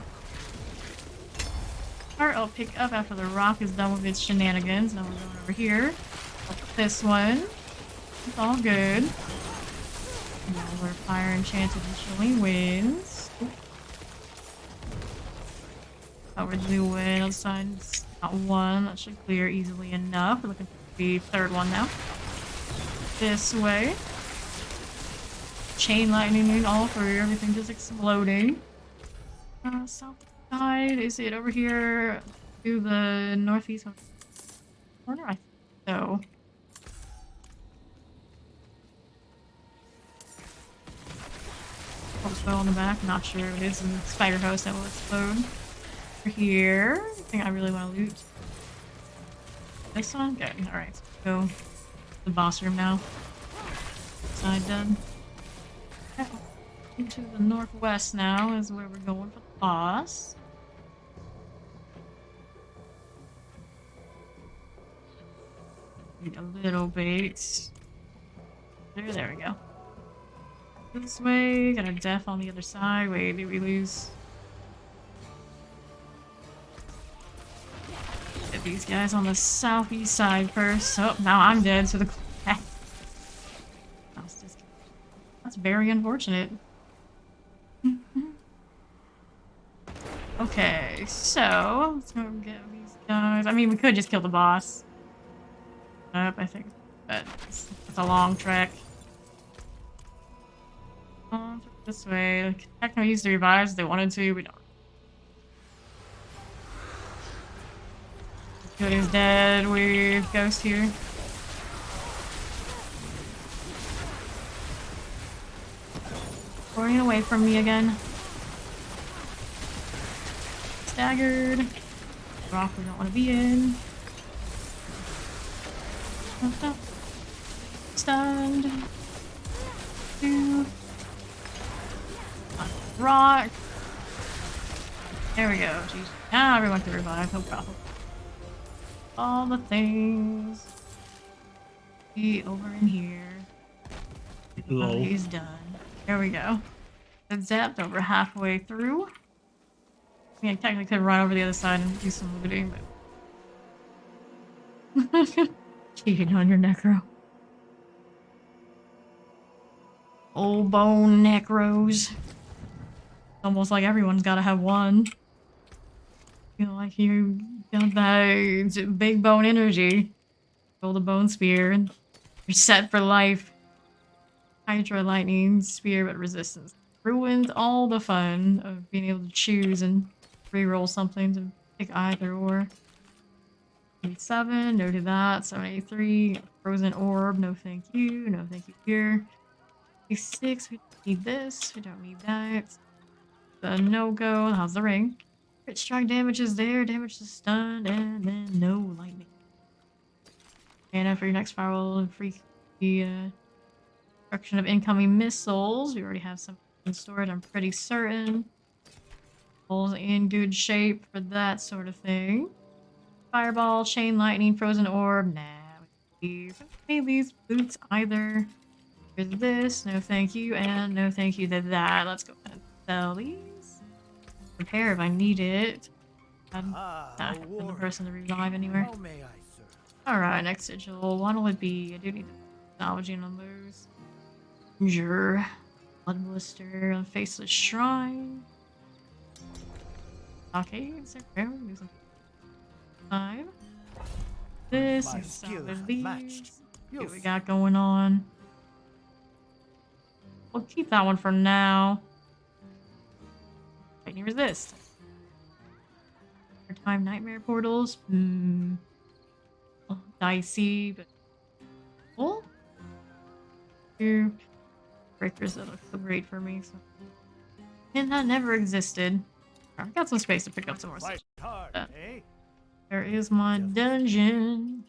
Heart I'll pick up after the rock is done with its shenanigans. Now we're going over here. This one. It's all good. Now we're fire enchanted and chilling winds. How we're doing outside. It's not one. That should clear easily enough. We're looking for the third one now. This way. Chain lightning all through. Everything just exploding. South side. Is it over here to the northeast corner? I think so. Crossbow on the back. Not sure if it is in the spider host that will explode. Over here. I think I really want to loot. This one? Good. Alright. So go to the boss room now. Side done. Into the northwest now is where we're going for the boss. Need a little bit. There we go. This way, got a death on the other side. Wait, did we lose? Get these guys on the southeast side first. Oh, now I'm dead, so the that's very unfortunate. Okay, so let's go get these guys. I mean, we could just kill the boss. I think, but it's a long trek. This way. Technically use the revives if they wanted to. We don't. Good is dead with Ghost here. Pouring away from me again. Staggered. Rock we don't want to be in. Stunned. Two. Rock. There we go. Jeez. Now everyone can revive. No problem. All the things. Be over in here. Oh, he's done. There we go. It's zapped over halfway through. I mean, I technically could run over the other side and do some looting, but... Cheating on your necro. Old bone necros. Almost like everyone's gotta have one. You know, like you got that big bone energy. Roll the bone spear. And you're set for life. Hydra lightning spear, but resistance. Ruined all the fun of being able to choose and reroll something to pick either or. 87, no to that. 783, frozen orb, no thank you. No thank you here. 86, we don't need this. We don't need that. The no-go. How's the ring? Crit strike damage is there. Damage to stun, and then no lightning. And for your next fireball, free the destruction of incoming missiles. We already have some stored, I'm pretty certain. All's in good shape for that sort of thing. Fireball, chain lightning, frozen orb. Nah, we need these boots either. Here's this. No thank you, and no thank you to that. Let's go ahead and sell these. Repair if I need it. Put the person to revive anywhere. How may I serve? Alright, next sigil. What'll it be? I do need technology on those. Sure. Blood blister on Faceless Shrine. Stockades. Okay, we'll do some 5. This My and some skills of unmatched. these. You'll What we got going on? We'll keep that one for now. Lightning resist. Time nightmare portals. Well, dicey, but cool. Two breakers that look so great for me. So. And that never existed. I've got some space to pick up some more stuff. fight hard, eh? There is my dungeon.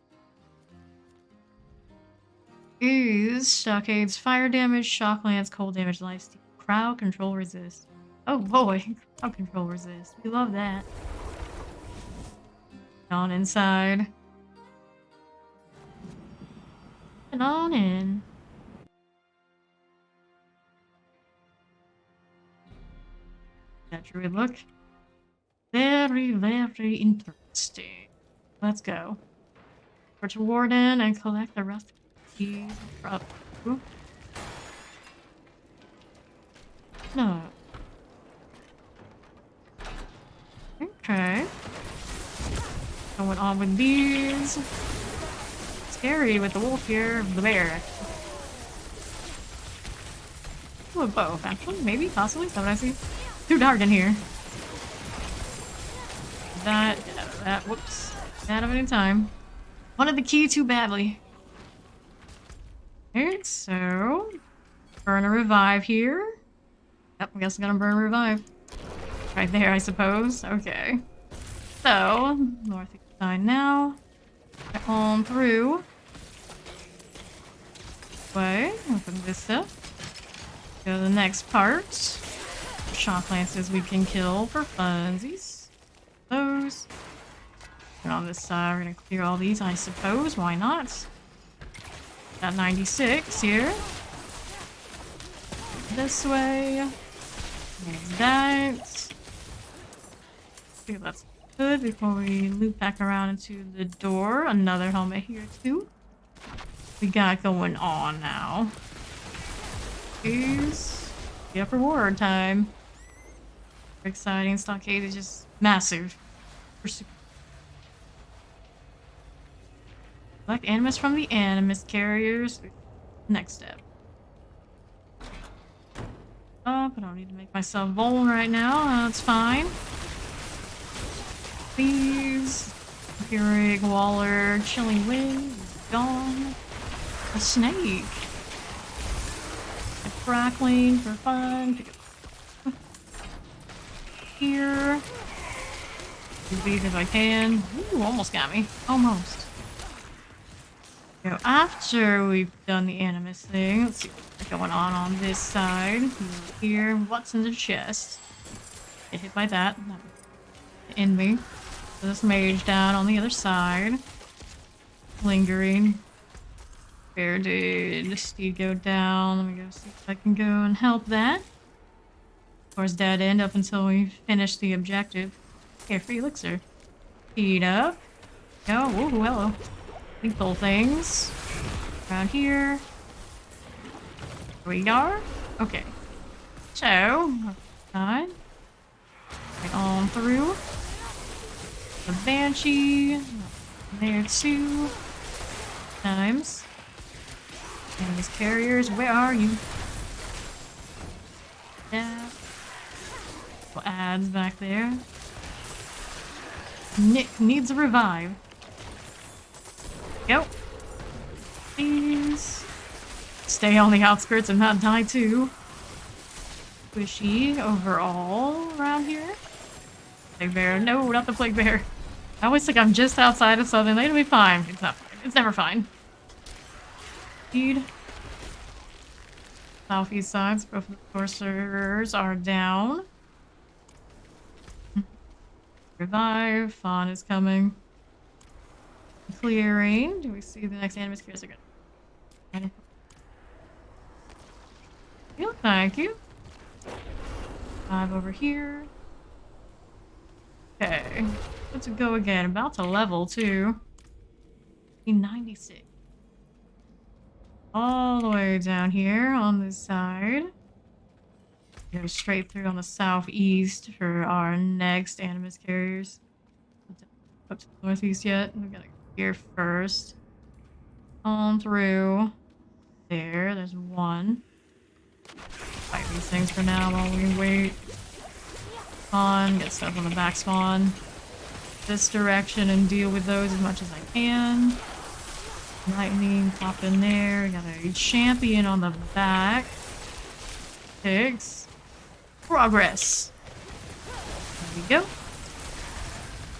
Is stockades, fire damage, shock lance, cold damage, lifesteal, crowd control resist. Oh boy, crowd control resist. We love that. On inside. And on in. That druid look. Very, very interesting. Let's go. Go to Warden and collect the rest of the keys. Ooh. No. Okay. Going on with these. Scary with the wolf here. The bear. Ooh, both, actually. Maybe, possibly. Is that what I see? Too dark in here. That, whoops. Out of any time. Wanted the key too badly. Okay, so. Burn a revive here. Yep, I guess I'm gonna burn a revive. Right there, I suppose. Okay. So, north side now. Get on through. Way, open this up. Go to the next part. Shock lances we can kill for funsies. Those. And on this side, we're gonna clear all these, I suppose. Why not? Got 96 here. This way. There's that. Okay, that's good before we loop back around into the door. Another helmet here, too. We got going on now. Is the upper ward time. Exciting. Stockade is just massive. Collect animus from the animus carriers. Next step. Up. I don't need to make myself vuln right now. That's fine. These. Keurig, Waller, Chilling Wind. Gone. A snake. A crackling for fun. Pick up here. Do these if I can. Ooh, almost got me. Almost. So after we've done the animus thing, let's see what's going on this side. Here, what's in the chest? Get hit by that. In me. So this mage down on the other side. Lingering. Where did Steed go down? Let me go see if I can go and help that. Of course, dead end up until we finish the objective. Here, free elixir. Speed up. Oh, woohoo, hello. Lethal things. Around here. We are? Okay. So, side. Right on through. The Banshee. There too. Times. And these carriers, where are you? Yeah. Couple ads back there. Nick needs a revive. Go. Please. Stay on the outskirts and not die too. Squishy overall around here. Plague bear. No, not the plague bear. I always think I'm just outside of Southern. It'll be fine. It's not fine. It's never fine. Speed. Southeast sides. Both of the sorcerers are down. Revive. Fawn is coming. Clearing. Do we see the next animus carriers again? Thank you. 5 over here. Okay. Let's go again. About to level too. 96. All the way down here on this side. Go straight through on the southeast for our next animus carriers. Up to the northeast yet? We gotta go here first. On through. There, there's one. Fight these things for now while we wait. Spawn, get stuff on the back spawn. This direction and deal with those as much as I can. Lightning, pop in there. Got a champion on the back. Pigs. Progress. There we go.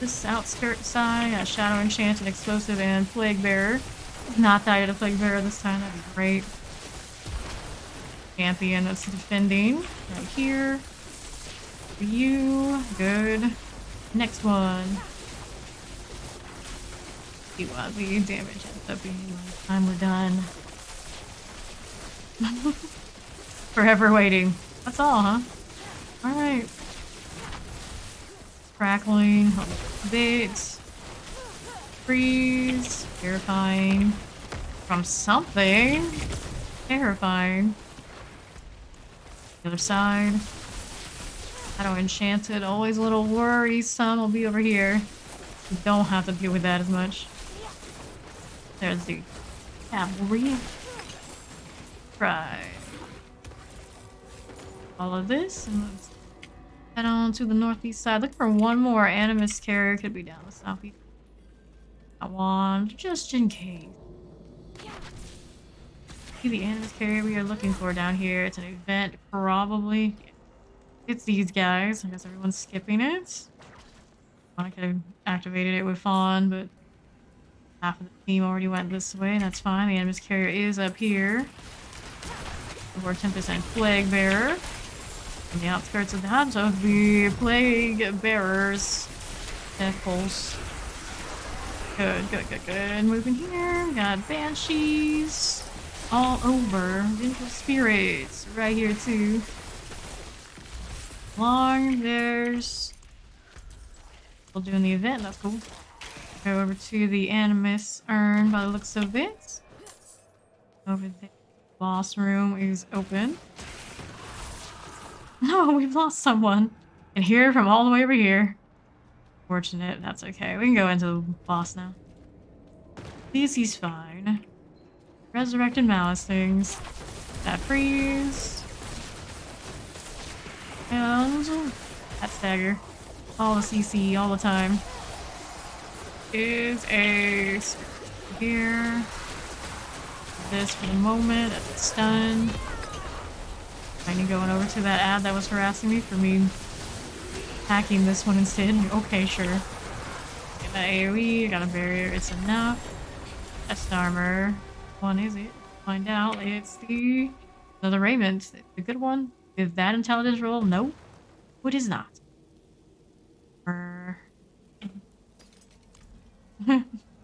This outskirt side, got Shadow Enchanted, Explosive, and Plague Bearer. Not that I had a Plague Bearer this time, that'd be great. Champion that's defending. Right here. For you. Good. Next one. See what the damage ends up being by the time we're done. Forever waiting. That's all, huh? Alright. Crackling. Bits. Freeze. Terrifying. From something. Terrifying. The other side. Shadow Enchanted. Always a little worrisome. Will be over here. You don't have to deal with that as much. There's the cavalry. Right. All of this, and let's head on to the northeast side. Look for one more animus carrier. Could be down the southeast. I want just in case. See the animus carrier we are looking for down here. It's an event, probably. It's these guys. I guess everyone's skipping it. I could have activated it with Fawn, but half of the team already went this way. That's fine. The animus carrier is up here. We're 10% Plague Bearer. On the outskirts of that, so the Plague Bearers. Death Pulse. Good, good, good, good. Moving here. Got Banshees. All over. Vengeful Spirits. Right here, too. Long. There's. Still doing the event. That's cool. Go over to the Animus Urn by the looks of it. Over there. Boss room is open. No, we've lost someone. And hear from all the way over here. Fortunate, that's okay. We can go into the boss now. He's fine. Resurrected Malice things. That freeze. And that stagger. All the CC all the time. Is a here. This for the moment. That's a stun. Kinda going over to that ad that was harassing me for me hacking this one instead. Okay, sure. Get that AoE, got a barrier, it's enough. Chest armor. One is it? Find out. It's the another raiment. The good one. Is that intelligence roll? No. It is not.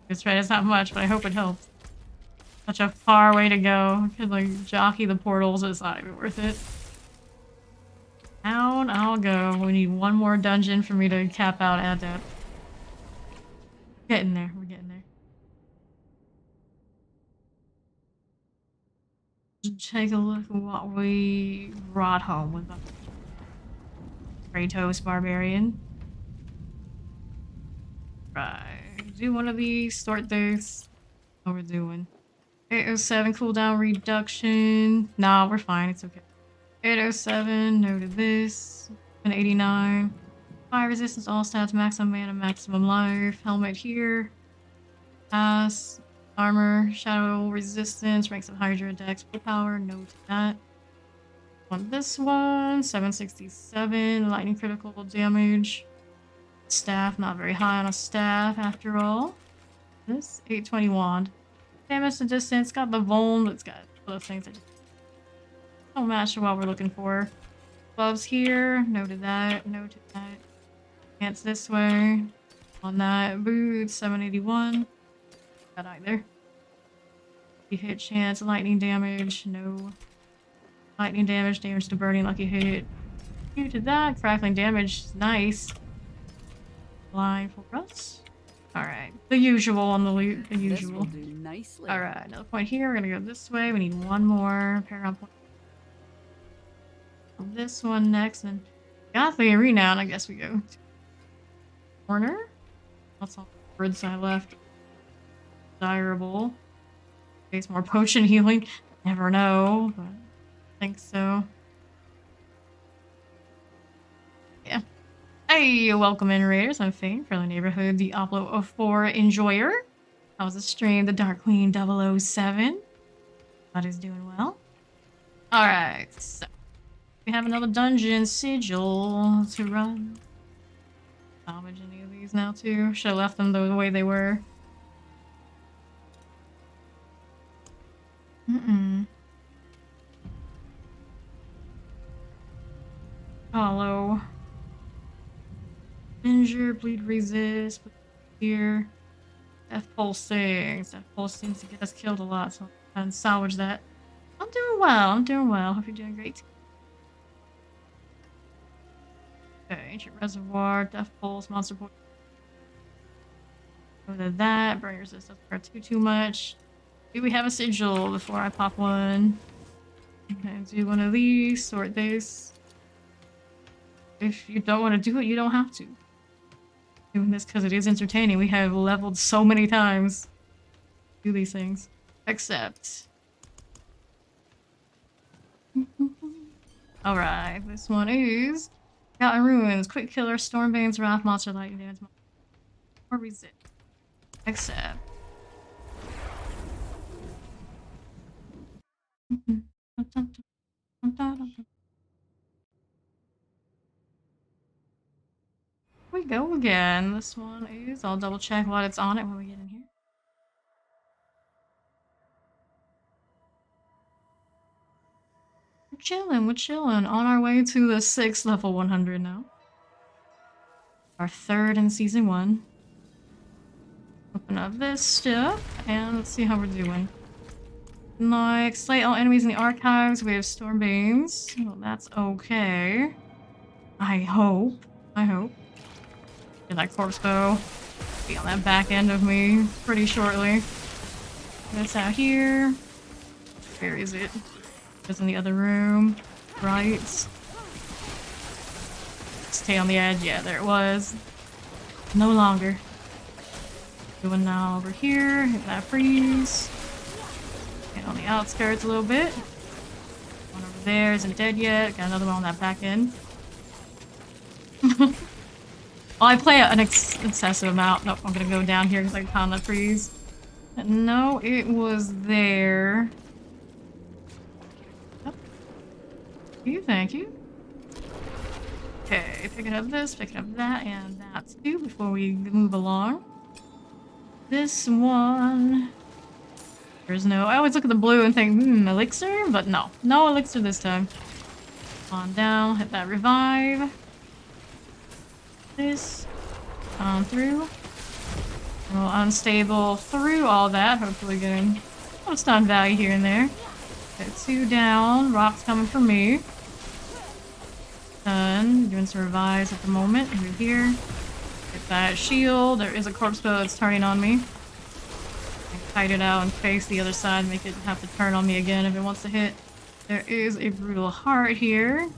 It's right, it's not much, but I hope it helps. Such a far way to go. Could like jockey the portals, it's not even worth it. Down I'll go. We need one more dungeon for me to cap out Adept. Getting there, we're getting there. Take a look at what we brought home with us. Kratos Barbarian. Right. Do one of these, sort this. What we're doing. 807 cooldown reduction. Nah, we're fine. It's okay. 807. No to this. 189. Fire resistance, all stats, maximum mana, maximum life. Helmet here. Pass. Armor. Shadow resistance. Ranks of Hydra. Dex. Full power. No to that. On this one. 767. Lightning critical damage. Staff. Not very high on a staff after all. This. 820 wand. Damage to distance, got the Vuln, it's got other things that don't match to what we're looking for. Gloves here, no to that, no to that. Pants this way. On that, boots, 781. Got either. Lucky hit chance, lightning damage, no. Lightning damage, damage to burning, lucky hit. You to that, crackling damage, nice. Line for us. Alright, the usual on the loot, the This usual. will do nicely. Alright, another point here. We're gonna go this way. We need one more Paragon point. this one next, and got the arena, and I guess we go to corner. That's all the words I left. Desirable. Face more potion healing. Never know, but I think so. Yeah. Hey, welcome in, Raiders. I'm Fane, friendly neighborhood Diablo 4 enjoyer. How's the stream? The Dark Queen 007. Everybody's doing well. Alright, so we have another dungeon sigil to run. Salvage any of these now too. Should have left them the way they were. Hollow. Injure, bleed resist, here. Death pulse sings. Death pulse seems to get us killed a lot, so I'll try and salvage that. I'm doing well, I'm doing well. Hope you're doing great. Okay, ancient reservoir, death pulse, monster poison. Go to that, burn resist doesn't too much. Do we have a sigil before I pop one? Okay, do one of these, sort this. If you don't want to do it, you don't have to. Doing this because it is entertaining. We have leveled so many times. Do these things. Except. Alright, this one is Forgotten Ruins, Quick Killer, Stormbane's Wrath, Monster Lightning Damage, or Resist. Except. We go again. This one is. I'll double check what it's on it when we get in here. We're chilling. On our way to the 6th level 100 now. Our 3rd in season 1. Open up this stuff and let's see how we're doing. Like, slay all enemies in the archives. We have Stormbanes. Well, that's okay. I hope. Get that corpse bow. Be on that back end of me pretty shortly. That's out here. Where is it? It's in the other room. Right. Stay on the edge. Yeah, there it was. No longer. Doing now over here. Hit that freeze. Get on the outskirts a little bit. One over there isn't dead yet. Got another one on that back end. Well, I play an excessive amount. Nope, I'm gonna go down here because I found that freeze. No, it was there. Oh. Thank you. Okay, picking up this, picking up that, and that too before we move along. This one. There's no. I always look at the blue and think, elixir? But no. No elixir this time. On down, hit that revive. This on through. A little unstable through all that, hopefully getting a little stun value here and there. Got 2 down, rocks coming for me. Done. Doing some revives at the moment. Over here. Get that shield. There is a corpse bow that's turning on me. I kite it out and face the other side, make it have to turn on me again if it wants to hit. There is a brutal heart here.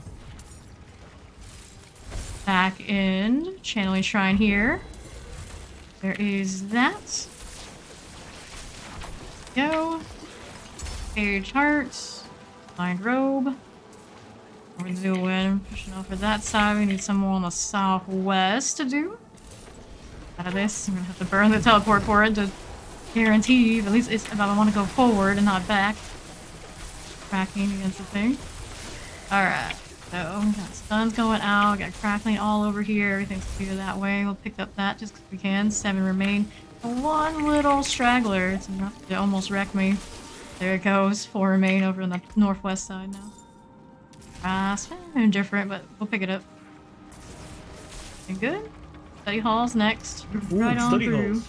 Back end, channeling shrine here. There is that. Go. Page heart. Blind robe. We're doing pushing over that side. We need some more on the southwest to do. Out of this, I'm gonna have to burn the teleport for it to guarantee. At least it's if I want to go forward and not back. Cracking against the thing. Alright. So, got stuns going out, got crackling all over here, everything's clear that way. We'll pick up that just because we can. 7 remain. One little straggler. It's enough to almost wreck me. There it goes. 4 remain over on the northwest side now. Indifferent, but we'll pick it up. Looking good. Study hall's next. Right on through.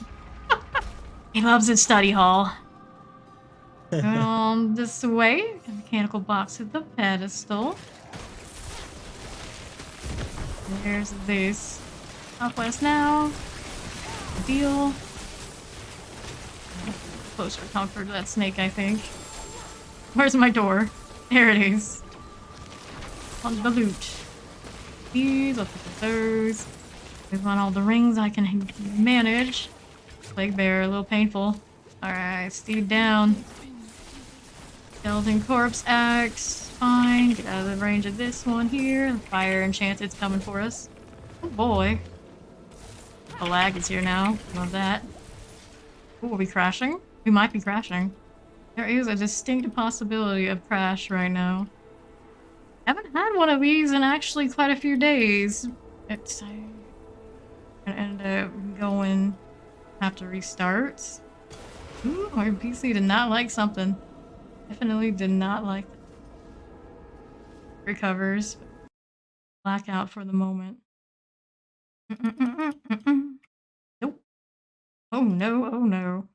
He loves his study hall. Going on this way. Got a mechanical box at the pedestal. There's this. Southwest now. Deal. Closer comfort to that snake, I think. Where's my door? There it is. on the loot. These, let's look at those. Move on all the rings I can manage. Plague Bear, a little painful. Alright, Steve down. Skeleton Corpse Axe. Fine. Get out of the range of this one here. Fire Enchanted's coming for us. Oh boy. The lag is here now. Love that. Ooh, are we crashing? We might be crashing. There is a distinct possibility of crash right now. Haven't had one of these in actually quite a few days. It's gonna end up going. Have to restart. Ooh, my PC did not like something. Definitely did not like it. Recovers. Blackout for the moment. Nope. Oh no, oh no.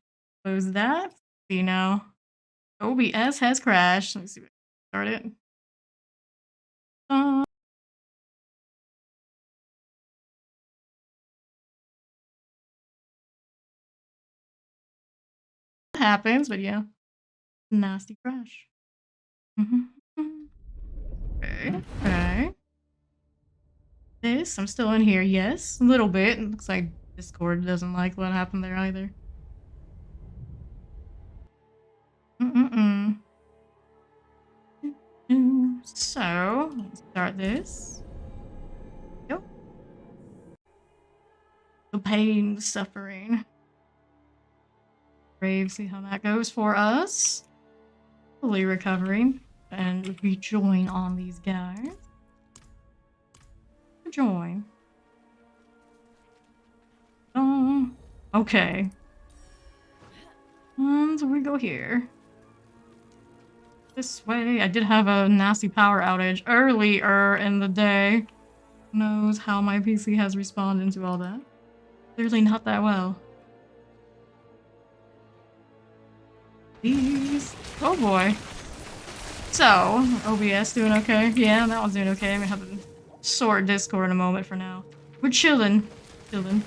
Close that. See now. OBS has crashed. Let me see if I can start it. Happens, but yeah. Nasty crash. Okay, okay. This, I'm still in here, yes. A little bit. It looks like Discord doesn't like what happened there either. So, let's start this. Yep. The pain, the suffering. Brave, see how that goes for us. Fully recovering. And we join on these guys. Join. Okay. So we go here. This way. I did have a nasty power outage earlier in the day. Who knows how my PC has responded to all that. Clearly not that well. These. Oh boy. So, OBS doing okay? Yeah, that one's doing okay. I'm gonna have to sort Discord in a moment for now. We're chilling. Chilling.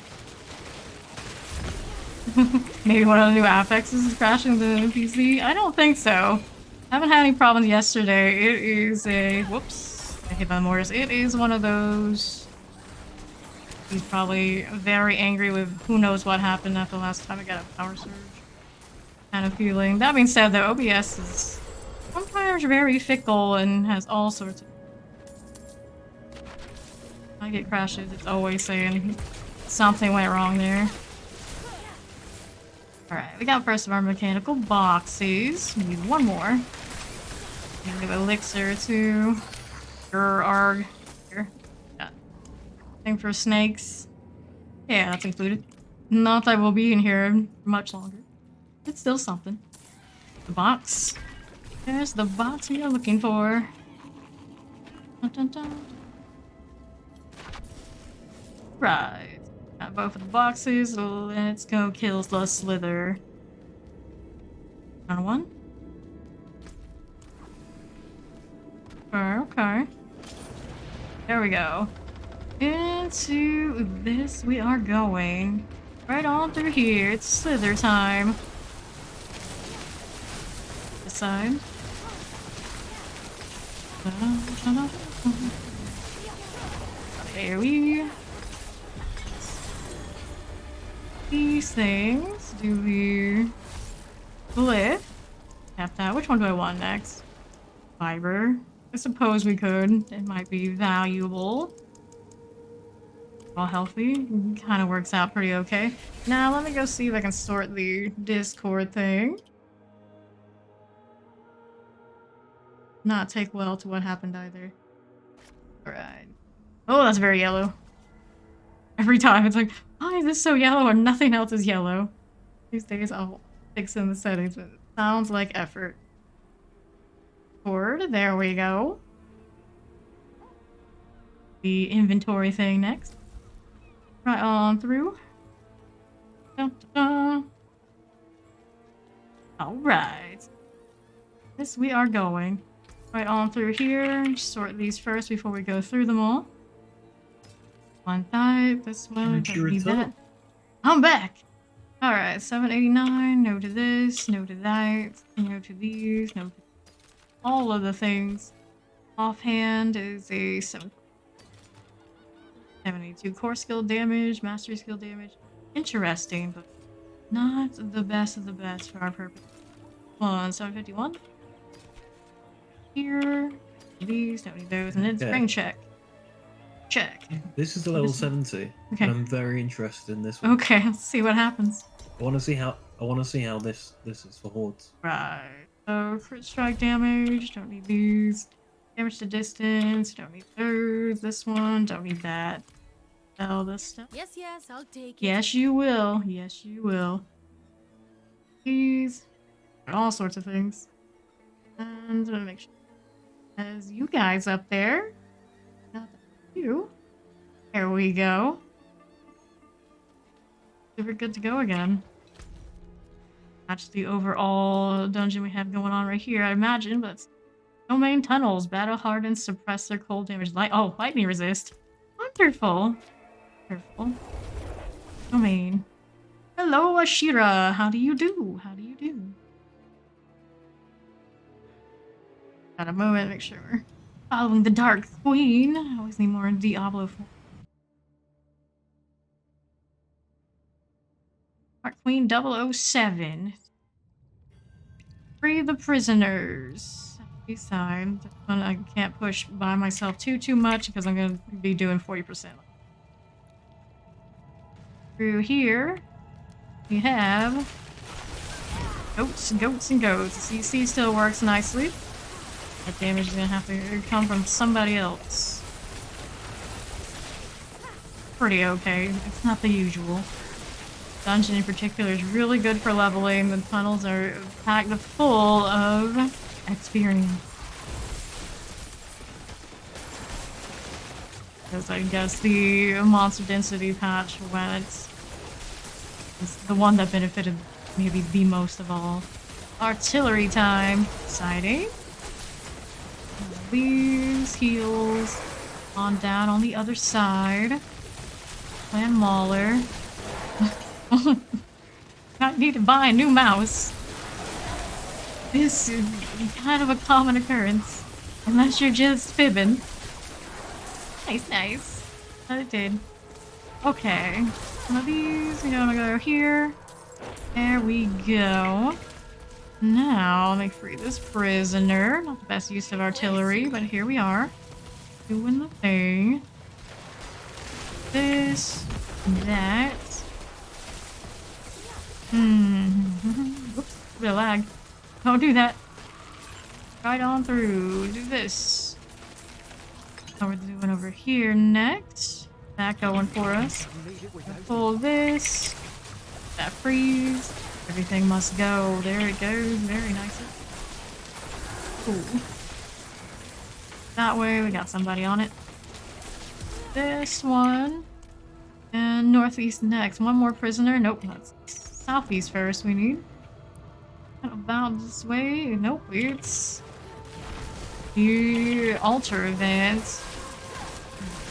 Maybe one of the new affixes is crashing the PC? I don't think so. Haven't had any problems yesterday. It is a... Whoops. I hit my mortars. It is one of those... He's probably very angry with who knows what happened after the last time I got a power surge. Kind of feeling. That being said, though, OBS is sometimes very fickle and has all sorts of... I get crashes, it's always saying something went wrong there. Alright, we got first of our mechanical boxes. We need one more. Give elixir to arg. Here. Got thing for snakes. Yeah, that's included. Not that we'll be in here much longer. It's still something. The box. There's the box we are looking for. Dun, dun, dun. Right. Got both of the boxes. Let's go kill the slither. Round one. Okay. There we go. Into this we are going. Right on through here. It's slither time. This side. There we... These things. Do we... Glyph. Tap that. Which one do I want next? Fiber. I suppose we could. It might be valuable. All healthy. Kind of works out pretty okay. Now let me go see if I can sort the Discord thing. Not take well to what happened either. Alright. Oh, that's very yellow. Every time it's like, why is this so yellow and nothing else is yellow? These days I'll fix in the settings, but it sounds like effort. Board, there we go. The inventory thing next. Right on through. Dun, dun, dun. Alright. This we are going. Right on through here. Sort these first before we go through them all. One type, this one, don't need that. I'm back! Alright, 789, no to this, no to that, no to these, no to all of the things. Offhand is a 72 core skill damage, mastery skill damage. Interesting, but not the best of the best for our purpose. Come on, 751. Here. These, don't need those. And then Okay. spring check. Check. This is a level 70, Okay. and I'm very interested in this one. Okay, let's see what happens. I want to see how this is for hordes. Right. So crit strike damage, don't need these. Damage to distance, don't need those. This one, don't need that. All this stuff. Yes, yes, I'll take it. Yes, you will. Yes, you will. These, all sorts of things. And I'm gonna make sure as you guys up there. Not you. There we go. We're good to go again. Match the overall dungeon we have going on right here, I imagine, but it's domain tunnels, battle hardened, suppressor, cold damage, lightning resist. Wonderful. Wonderful. Domain. Hello, Ashira. How do you do? How do you do? Got a moment, make sure we're following the Dark Queen. I always need more Diablo for Dark Queen 007. Free the prisoners. Beside, this one I can't push by myself too much because I'm gonna be doing 40%. Through here, we have goats, goats, and goats. CC still works nicely. That damage is gonna have to come from somebody else. Pretty okay. It's not the usual. Dungeon in particular is really good for leveling. The tunnels are packed full of experience. Because I guess the monster density patch when it's the one that benefited maybe the most of all. Artillery time. Exciting. These heals on down on the other side. Plan Mauler. I need to buy a new mouse. This is kind of a common occurrence. Unless you're just fibbing. Nice, nice. That it did. Okay. Some of these, we're gonna go here. There we go. Now, let me free this prisoner. Not the best use of artillery, but here we are. Doing the thing. This, that. Whoops, a bit of lag. Don't do that. Right on through. Do this. What we're doing over here next. That going for us. Pull this. That freeze. Everything must go. There it goes. Very nice. Cool. That way, we got somebody on it. This one. And northeast next. One more prisoner. Nope, that's southeast first we need. About this way. Nope, it's the altar event.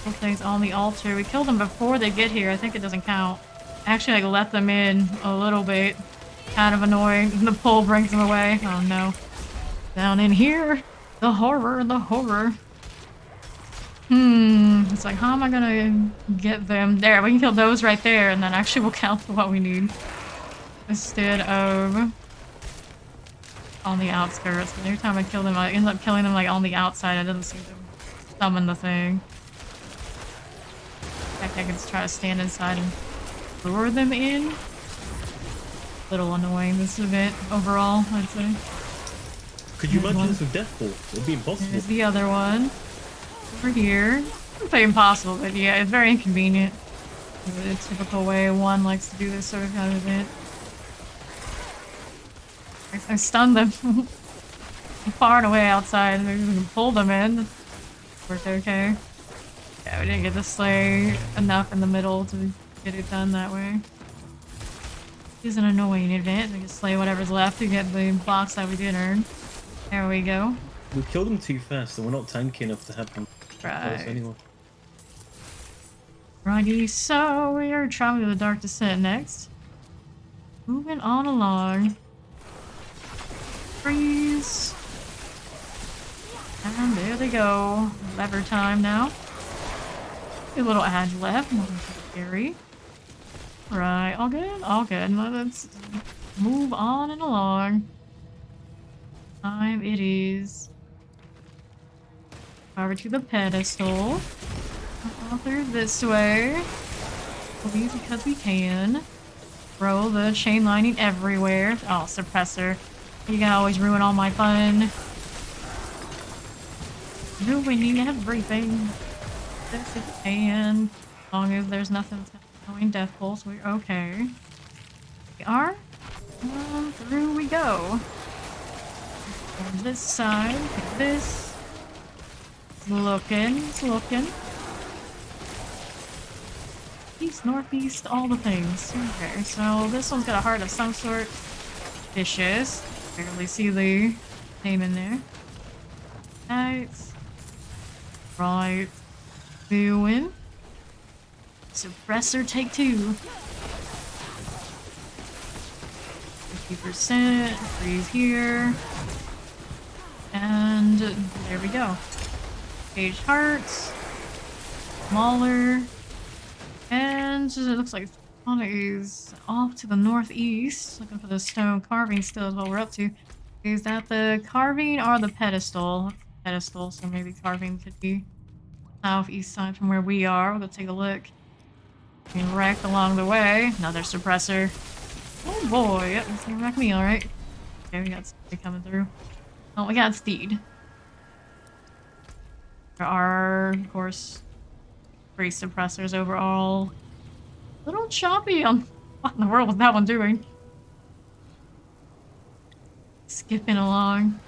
Put things on the altar. We killed them before they get here. I think it doesn't count. Actually, I let them in a little bit. Kind of annoying. The pull brings them away. Oh no. Down in here. The horror, the horror. It's like, how am I gonna get them? There, we can kill those right there, and then actually we'll count for what we need. Instead of on the outskirts. But every time I kill them, I end up killing them like on the outside. It doesn't seem to summon the thing. I can just try to stand inside and lure them in. Little annoying, this event overall, I'd say. Could you imagine this with Deathfall? It would be impossible. There's the other one. Over here. It's pretty impossible, but yeah, it's very inconvenient. The typical way one likes to do this sort of kind of event. I stunned them. Far and away outside, maybe we can pull them in. Worked okay. Yeah, we didn't get to slay enough in the middle to get it done that way. It's an annoying event. We can slay whatever's left to get the box that we did earn. There we go. We killed them too fast, and we're not tanky enough to have them kill us Right. anyway. Righty, so we are traveling to the Dark Descent next. Moving on along. Freeze. And there they go. Lever time now. A little edge left. Nothing too scary. Right, all good? All good. Let's move on and along. Time it is. Over to the pedestal. All through this way. Please, because we can. Throw the chain lining everywhere. Oh, suppressor. You can always ruin all my fun. Ruining everything. This if you can. As long as there's nothing that's going death pulse, we're okay. We are. And through we go. On this side, like this. It's looking, it's looking. East, northeast, all the things. Okay, so this one's got a heart of some sort. Vicious. Barely see the name in there. Right. Right. Doing. Suppressor, take 2. 50%. Freeze here. And there we go. Caged hearts. Smaller. And it looks like one is off to the northeast. Looking for the stone carving still is what we're up to. Is that the carving or the pedestal? Pedestal, so maybe carving could be southeast side from where we are. We'll take a look. Being wrecked along the way. Another suppressor. Oh boy, yep, it's gonna wreck me, alright. Okay, we got somebody coming through. Oh, we got Steed. There are, of course, 3 suppressors overall. A little choppy on what in the world was that one doing? Skipping along.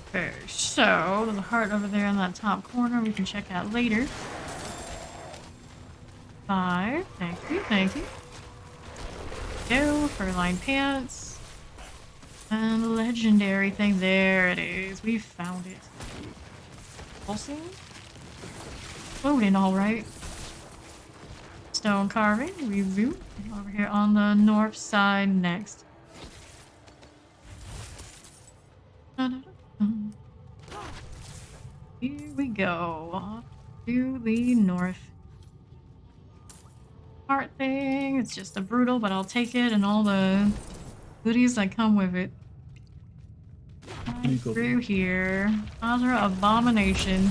Okay, so there's a heart over there in that top corner we can check out later. 5. Thank you, thank you. Go, fur-lined pants. And the legendary thing. There it is. We found it. Pulsing? Floating, alright. Stone carving. We zoom. Over here on the north side next. Here we go. Off to the north. Heart thing. It's just a brutal, but I'll take it and all the goodies that come with it. Right through here. Another abomination.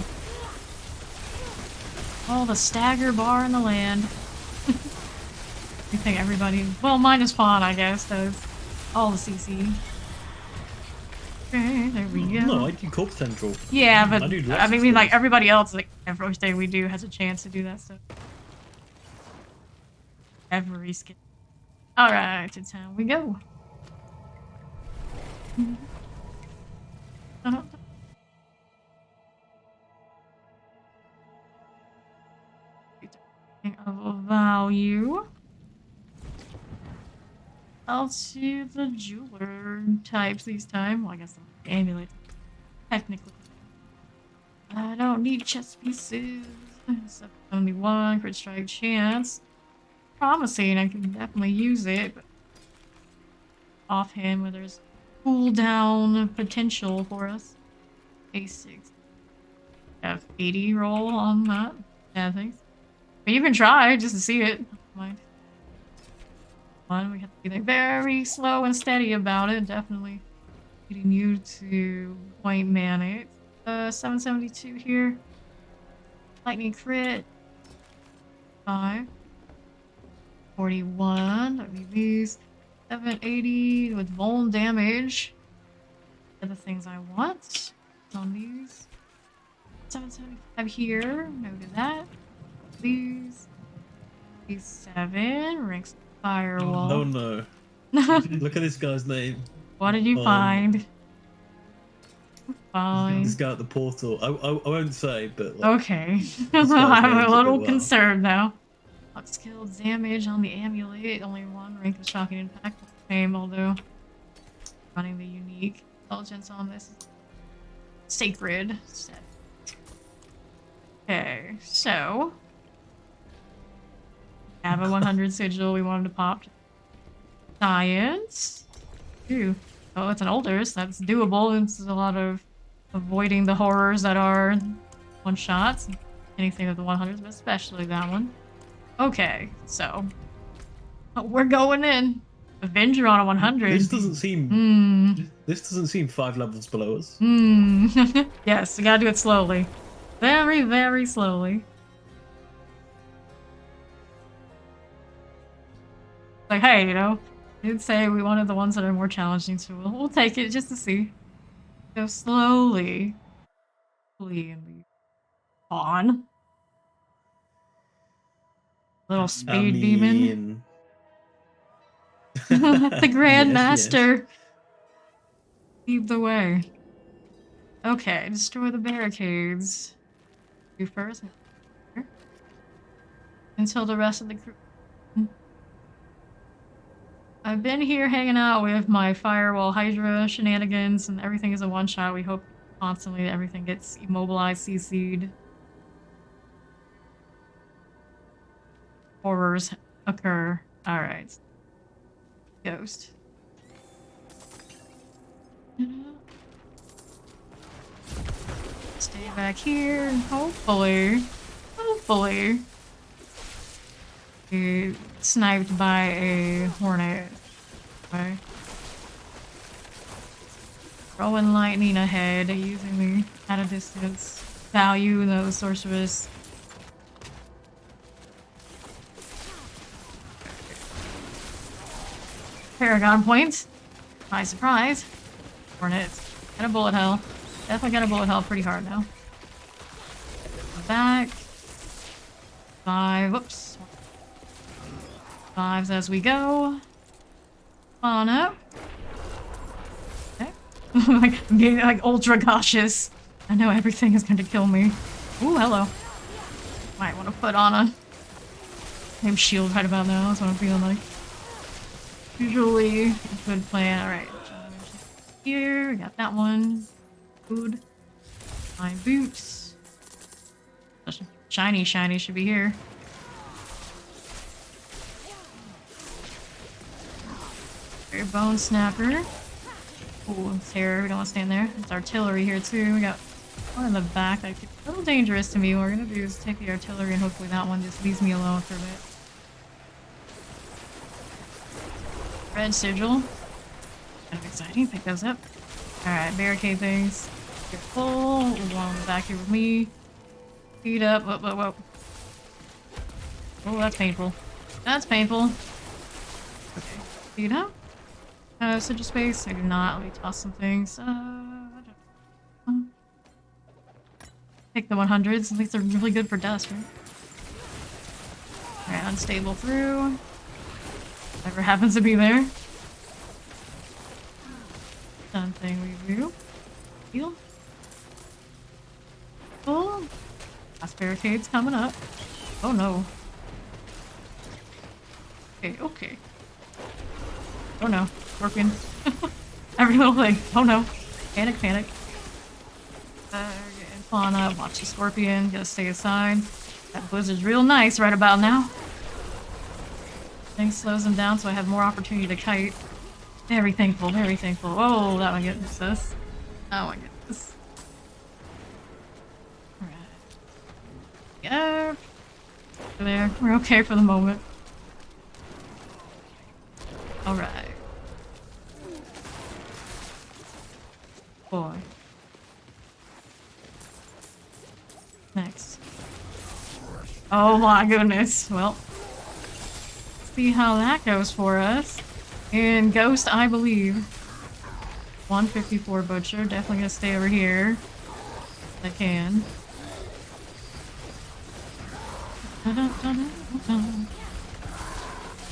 Oh, the stagger bar in the land. I think everybody, well, minus Fawn, I guess, does all the CC. Okay, there we go. No, I do Corp Central. Yeah, but I of mean, like stuff. everybody else, like every day we do has a chance to do that stuff. Every skin. All right, to town we go. Of value. I'll see the jeweler types this time. Well, I guess the amulet. Technically. I don't need chest pieces. Except only 1 crit strike chance. Promising, I can definitely use it. But offhand, where there's cooldown potential for us. A6. F80 roll on that. Yeah, thanks. But you can try just to see it. Mind. We have to be like very slow and steady about it. Definitely getting you to point man it. 772 here. Lightning crit. 5. 41. That would be these. 780 with vuln damage. They're the things I want. On these. 775 here. Noted that. These 7 ranks firewall. Oh no. Look at this guy's name. What did you find? Fine. This guy at the portal. I won't say, but like, Okay. guy's I'm name's a a little bit wild. concerned now. Upskilled damage on the amulet. Only 1 rank of shocking impact. Same, although running the unique intelligence on this is sacred. Okay, so have a 100 sigil we wanted to pop. Science. Ew. Oh, it's an Alders. That's doable. It's a lot of avoiding the horrors that are one-shots. Anything with the 100s, but especially that one. Okay, so... we're going in. Avenger on a 100. This doesn't seem... This doesn't seem 5 levels below us. Yes, we gotta do it slowly. Very, very slowly. Like, hey, you know, did say we wanted the ones that are more challenging, so we'll take it just to see. Go slowly. Slowly. On. Little speed demon. The Grandmaster. Yes. Lead the way. Okay, destroy the barricades. You first. Until the rest of the crew. I've been here hanging out with my firewall Hydra shenanigans, and everything is a one-shot. We hope constantly that everything gets immobilized, CC'd. Horrors occur. Alright. Ghost. Stay back here, and hopefully be sniped by a hornet. Okay. Throwing lightning ahead, using the at a distance value those sorceress. Paragon points. My surprise. Hornet. Got a bullet hell. Definitely got a bullet hell pretty hard now. Back. 5. Whoops. 5s as we go. On up. Okay. Like, being like ultra cautious. I know everything is going to kill me. Ooh, hello. Might want to put on a name shield right about now. That's what I'm feeling like. Usually a good plan. Alright. Here, we got that one. Food. My boots. Shiny should be here. Your bone snapper. Ooh, it's here. We don't want to stand there. It's artillery here too. We got one in the back that could be a little dangerous to me. What we're gonna do is take the artillery and hopefully that one just leaves me alone for a bit. Red sigil. Kind of exciting. Pick those up. Alright, barricade things. You're full. One back here with me. Feet up. Whoa, whoa, whoa. Oh, that's painful. That's painful. Okay. Feet up. Sigil space. I do not. Let me toss some things. Pick the 100s. At least they're really good for dust, right? Alright, unstable through. Whatever happens to be there. Done thing we do. Heal. Oh. Last barricade's coming up. Oh no. Okay, okay. Oh no. Working. Every little thing. Oh no. Panic, panic. Getting pawn up. Watch the scorpion. Gotta stay aside. That blizzard's real nice right about now. Thing slows them down so I have more opportunity to kite. Very thankful, very thankful. Oh, that one gets us. Oh my goodness. Alright. Yeah. There. We're okay for the moment. Alright. Boy. Next. Oh my goodness. Well. See how that goes for us. And Ghost, I believe. 154 Butcher. Definitely gonna stay over here. If I can.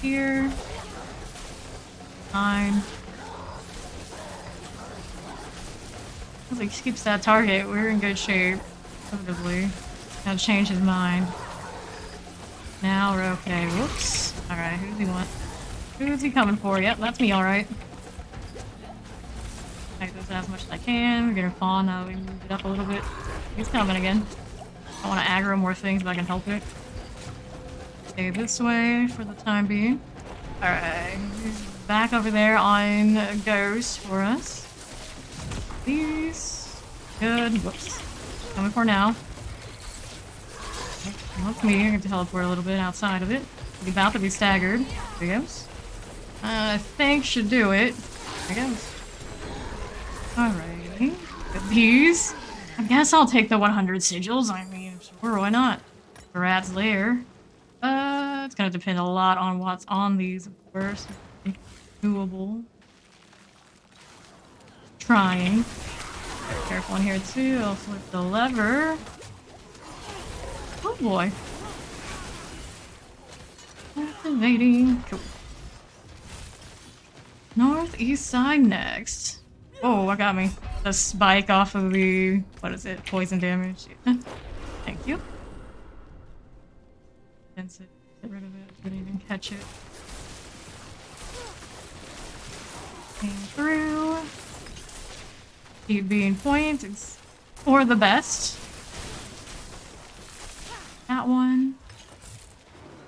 Here. 9. As he keeps that target, we're in good shape. Inevitably. Gotta change his mind. Now we're okay. Whoops. Alright, who does he want? Who's he coming for? Yep, that's me, alright. Take this as much as I can. We're gonna fawn now. We moved it up a little bit. He's coming again. I want to aggro more things if I can help it. Stay this way for the time being. Alright. back over there on Ghost for us. Please. Good. Whoops. Coming for now. That's me. I'm going to teleport a little bit outside of it. He's about to be staggered. There he goes. I think should do it. There he goes. Alrighty. With these. I guess I'll take the 100 sigils. I mean, sure, why not? The rat's lair. It's gonna depend a lot on what's on these, of course. Doable. Trying. Very careful in here too. I'll flip the lever. Oh boy. Activating. Cool. Northeast side next. Oh, what got me? The spike off of the, what is it? Poison damage. Thank you. Get rid of it. Didn't even catch it. Came through. Keep being point. It's for the best. That one.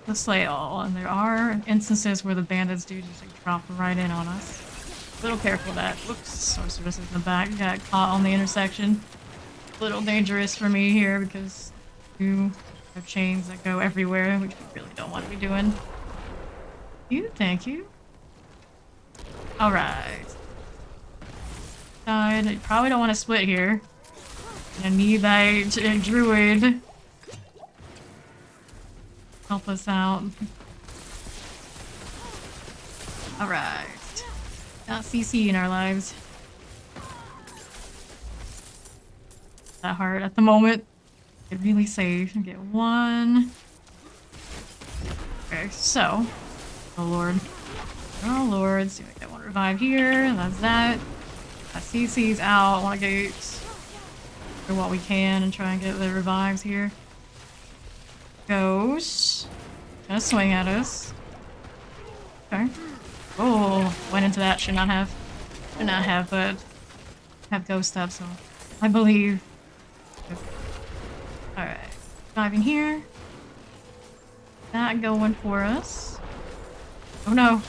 The slay all. And there are instances where the bandits do just like drop right in on us. A little careful of that. Whoops. Sorceress in the back. Got caught on the intersection. A little dangerous for me here because you have chains that go everywhere, which we really don't want to be doing. Thank you. Alright. You probably don't want to split here. Gonna need that druid. Help us out. Alright. Got CC in our lives. That hard at the moment. Get really safe and get one. Okay, so. Oh lord. Oh lord. See if I get one revive here. That's that. That CC's out. I want to get do what we can and try and get the revives here. Ghost. Gonna swing at us. Okay. Oh, went into that. Should not have. Should not have, but have ghost up, so I believe. Alright. Diving here. That going for us. Oh no.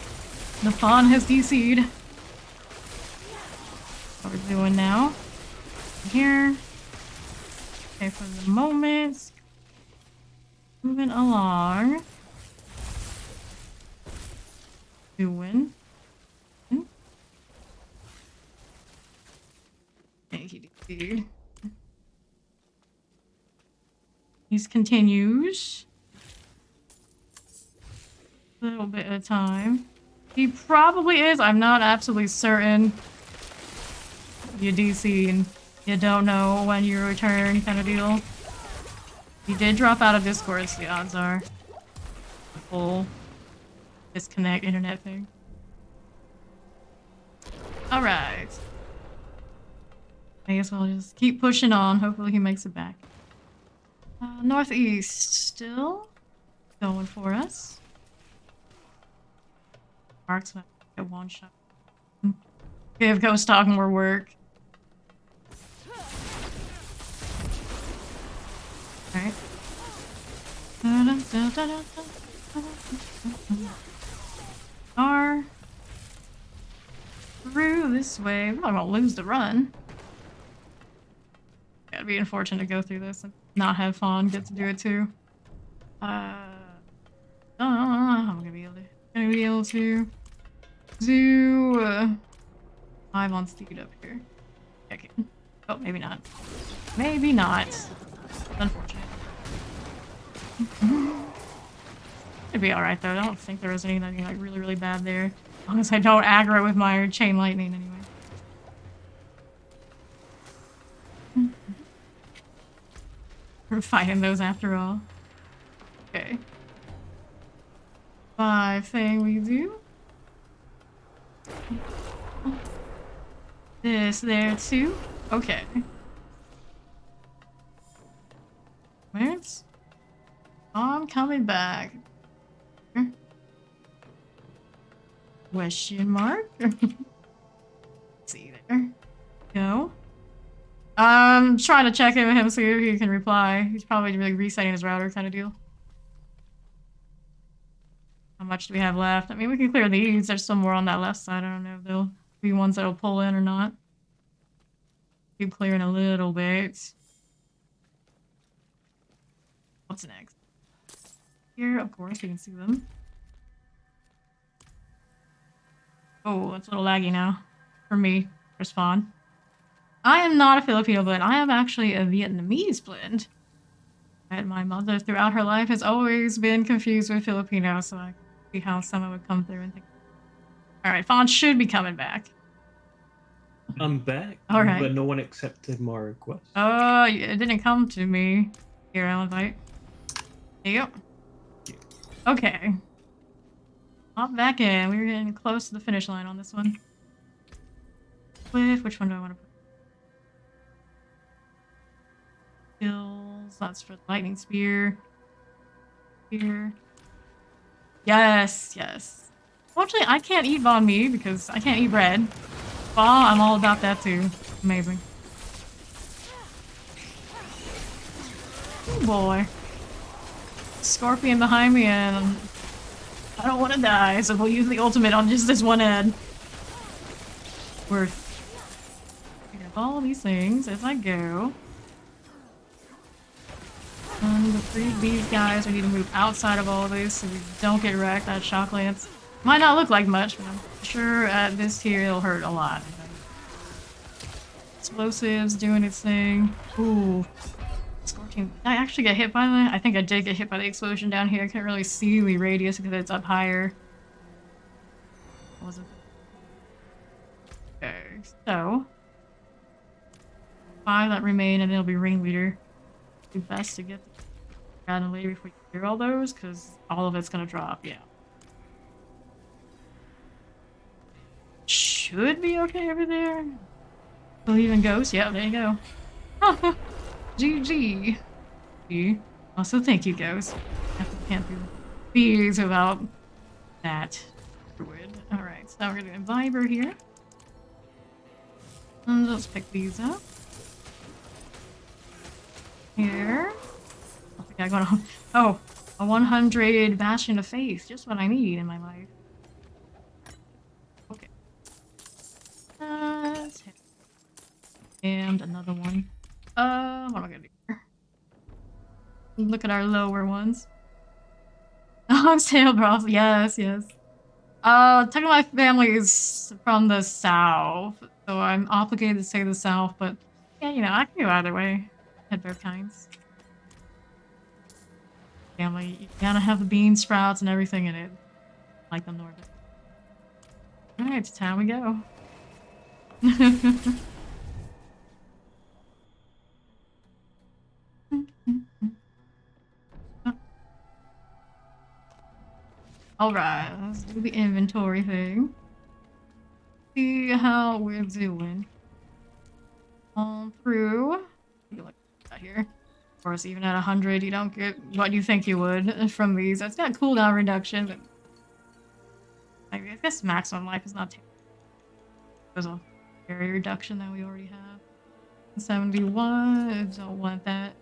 The pawn has DC'd. What we're doing now. Here. Okay, for the moment. Moving along. Doing. Thank you, DC. These continues. A little bit at a time. He probably is. I'm not absolutely certain. You DC and you don't know when you return kind of deal. He did drop out of Discord, so the odds are a full disconnect internet thing. Alright. I guess I'll just keep pushing on. Hopefully he makes it back. Northeast still going for us. Mark's not a one shot. Give Ghost Talk more work. Alright. Are through this way. We're not gonna lose the run. Gotta be unfortunate to go through this and not have fun. Get to do it too. I'm gonna be able to do 5 on speed up here. Okay. Oh, maybe not. Maybe not. Unfortunate. It'd be alright though. I don't think there was anything like really bad there. As long as I don't aggro with my chain lightning anyway. We're fighting those after all. Okay. 5 thing we do. This there too. Okay. Where's? I'm coming back. Question mark? See there. Go. Trying to check in with him, see if he can reply. He's probably really resetting his router kind of deal. How much do we have left? I mean, we can clear these. There's some more on that left side. I don't know if they'll be ones that'll pull in or not. Keep clearing a little bit. What's next? Here, of course, we can see them. Oh, it's a little laggy now. For me, for spawn. I am not a Filipino blend. I am actually a Vietnamese blend. And my mother, throughout her life, has always been confused with Filipino, so I can see how someone would come through and think. Alright, Fawn should be coming back. I'm back, Alright. but no one accepted my request. Oh, it didn't come to me. Here, I'll invite. There you go. Okay. Hop back in. We're getting close to the finish line on this one. Which one do I want to put? Skills. That's for the lightning spear. Here. Yes, yes. Fortunately, I can't eat banh mi because I can't eat bread. Well, I'm all about that too. Amazing. Oh boy. Scorpion behind me and I don't want to die, so we'll use the ultimate on just this one head. Worth. Pick up all these things as I go. And to free these guys, we need to move outside of all of this so we don't get wrecked. That shock lance might not look like much, but I'm sure at this tier it'll hurt a lot. Explosives doing its thing. Ooh. Scorching. Did I actually get hit by that? I think I did get hit by the explosion down here. I can't really see the radius because it's up higher. Wasn't. Okay, so 5 that remain, and it'll be ringleader. Do best to get the out of the way before you clear all those, because all of it's gonna drop. Yeah. Should be okay over there. Believe in ghosts. Yeah, there you go. GG. Also, thank you, Ghost. Can't do these without that. Alright, so now we're gonna do a Viber here. And let's pick these up. Here. I think I got a 100 Bastion of Faith. Just what I need in my life. Okay. Let's hit. And another one. What am I gonna do here? Look at our lower ones. Hogsdale Bros. Yes, yes. Technically my family is from the south, so I'm obligated to say the south, but yeah, you know, I can go either way. Had both kinds. Family, you gotta have the bean sprouts and everything in it. Like the Nordic. Alright, it's time we go. Alright, let's do the inventory thing. See how we're doing. On through. Look at here. Of course, even at 100, you don't get what you think you would from these. It's got cooldown reduction, but I guess maximum life is not too. There's a area reduction that we already have. 71. Don't want that.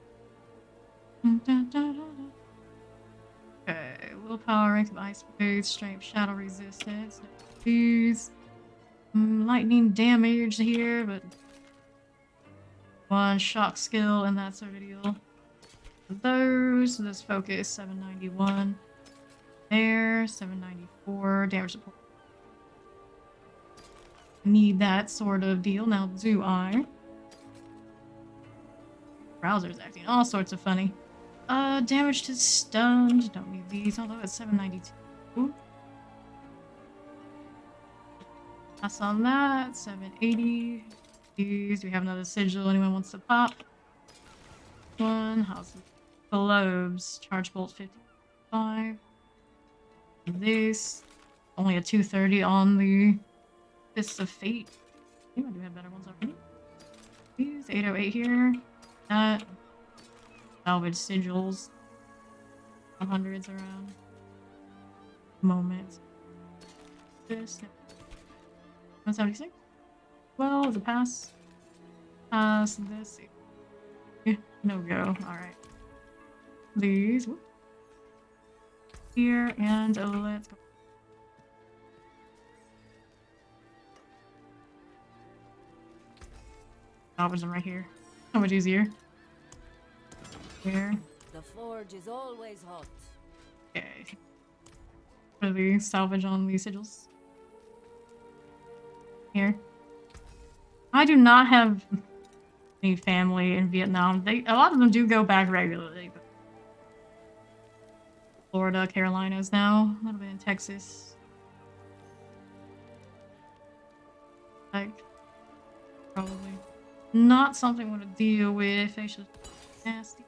Okay, willpower, rank of ice blade, strength, shadow resistance. These lightning damage here, but one shock skill and that sort of deal. Those, let's focus 791. There, 794 damage support. Need that sort of deal. Now, do I? Browser's acting all sorts of funny. Damage to stunned. Don't need these, although it's 792. Pass on that. 780. These. We have another sigil. Anyone wants to pop? One. How's the globes? Charge bolt 55. This. Only a 230 on the Fists of Fate. I think I do have better ones already. These. 808 here. That. Salvage sigils. 100s around. Moments. This. 176. Well, the pass. Pass this. No go. Alright. These. Whoop. here and let's go. Salvage them right here. So much easier. Here. The forge is always hot. Okay. Really salvage on these sigils. Here. I do not have any family in Vietnam. A lot of them do go back regularly. But Florida, Carolinas now. A little bit in Texas. Like, probably not something I want to deal with. Facial nasty.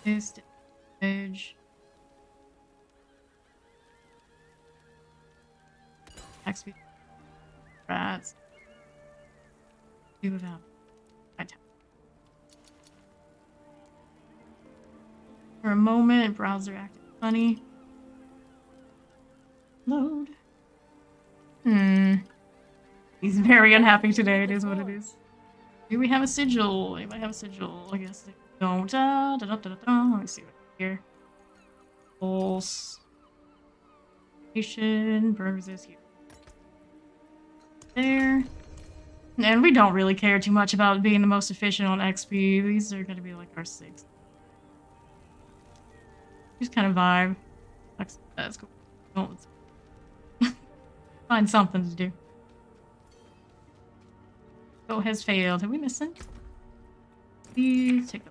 This edge. XP. Rats. Do without. For a moment, browser acted funny. Load. He's very unhappy today. It is what it is. Do we have a sigil? Anybody have a sigil? I guess they don't. Let me see what here. Pulse. Burns is here. There. And we don't really care too much about being the most efficient on XP. These are going to be like our 6. Just kind of vibe. That's cool. Well, find something to do. Oh, has failed. Have we missed it? Please take a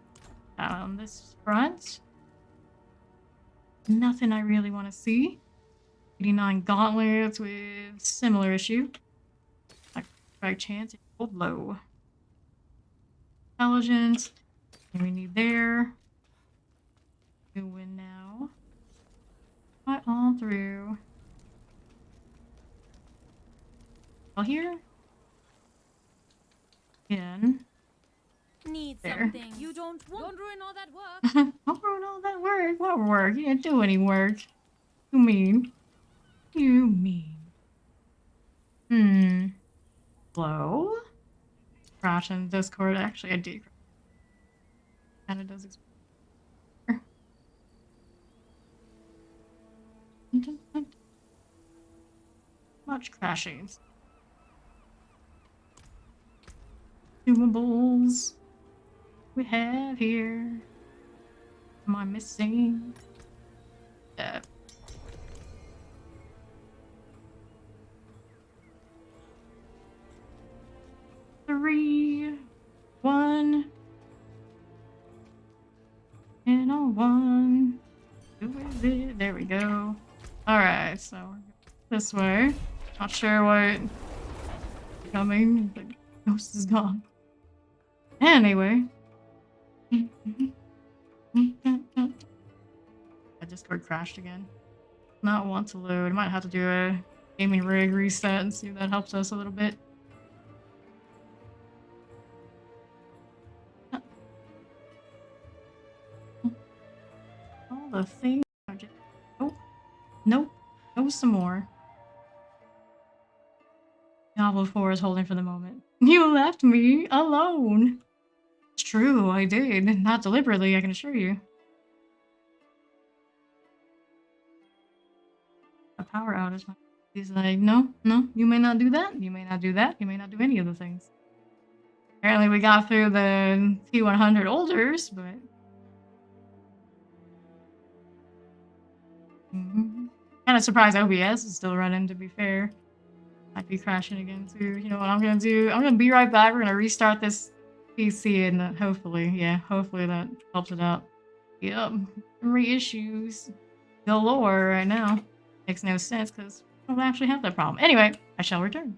out on this front. Nothing I really want to see. 89 gauntlets with similar issue. Right chance. Hold low. Intelligence. And we need there. We win now. Right on through. All here. In. Need There. something. You don't ruin all that work. Don't ruin all that work. What work? You didn't do any work. You mean? You mean? Hello? Crash in Discord. Actually, I did. Kinda does explain. Much crashing. Consumables we have here. Am I missing? Yeah. Three, 1, and a 1. Who is it? There we go. Alright, so this way. Not sure what coming. The ghost is gone. Anyway. My Discord crashed again. Not want to load. I might have to do a gaming rig reset and see if that helps us a little bit. All the things are just... Oh. Nope. No, some more. Diablo 4 is holding for the moment. You left me alone. It's true, I did. Not deliberately, I can assure you. A power outage. He's like, no, you may not do that. You may not do that. You may not do any of the things. Apparently we got through the T100 Olders, but... Kind of surprised OBS is still running, to be fair. Might be crashing again, too. You know what I'm gonna do? I'm gonna be right back. We're gonna restart this PC and hopefully that helps it out. Yep, reissues galore right now. Makes no sense because I don't actually have that problem. Anyway, I shall return.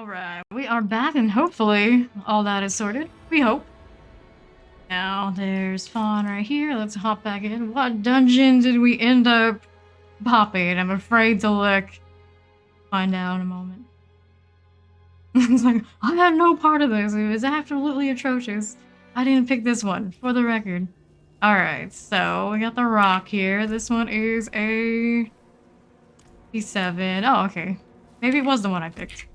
Alright, we are back and hopefully all that is sorted. We hope. Now there's Fawn right here. Let's hop back in. What dungeon did we end up popping? I'm afraid to look. Find out in a moment. It's like, I had no part of this. It was absolutely atrocious. I didn't pick this one, for the record. Alright, so we got the rock here. This one is a P7. Oh, okay. Maybe it was the one I picked.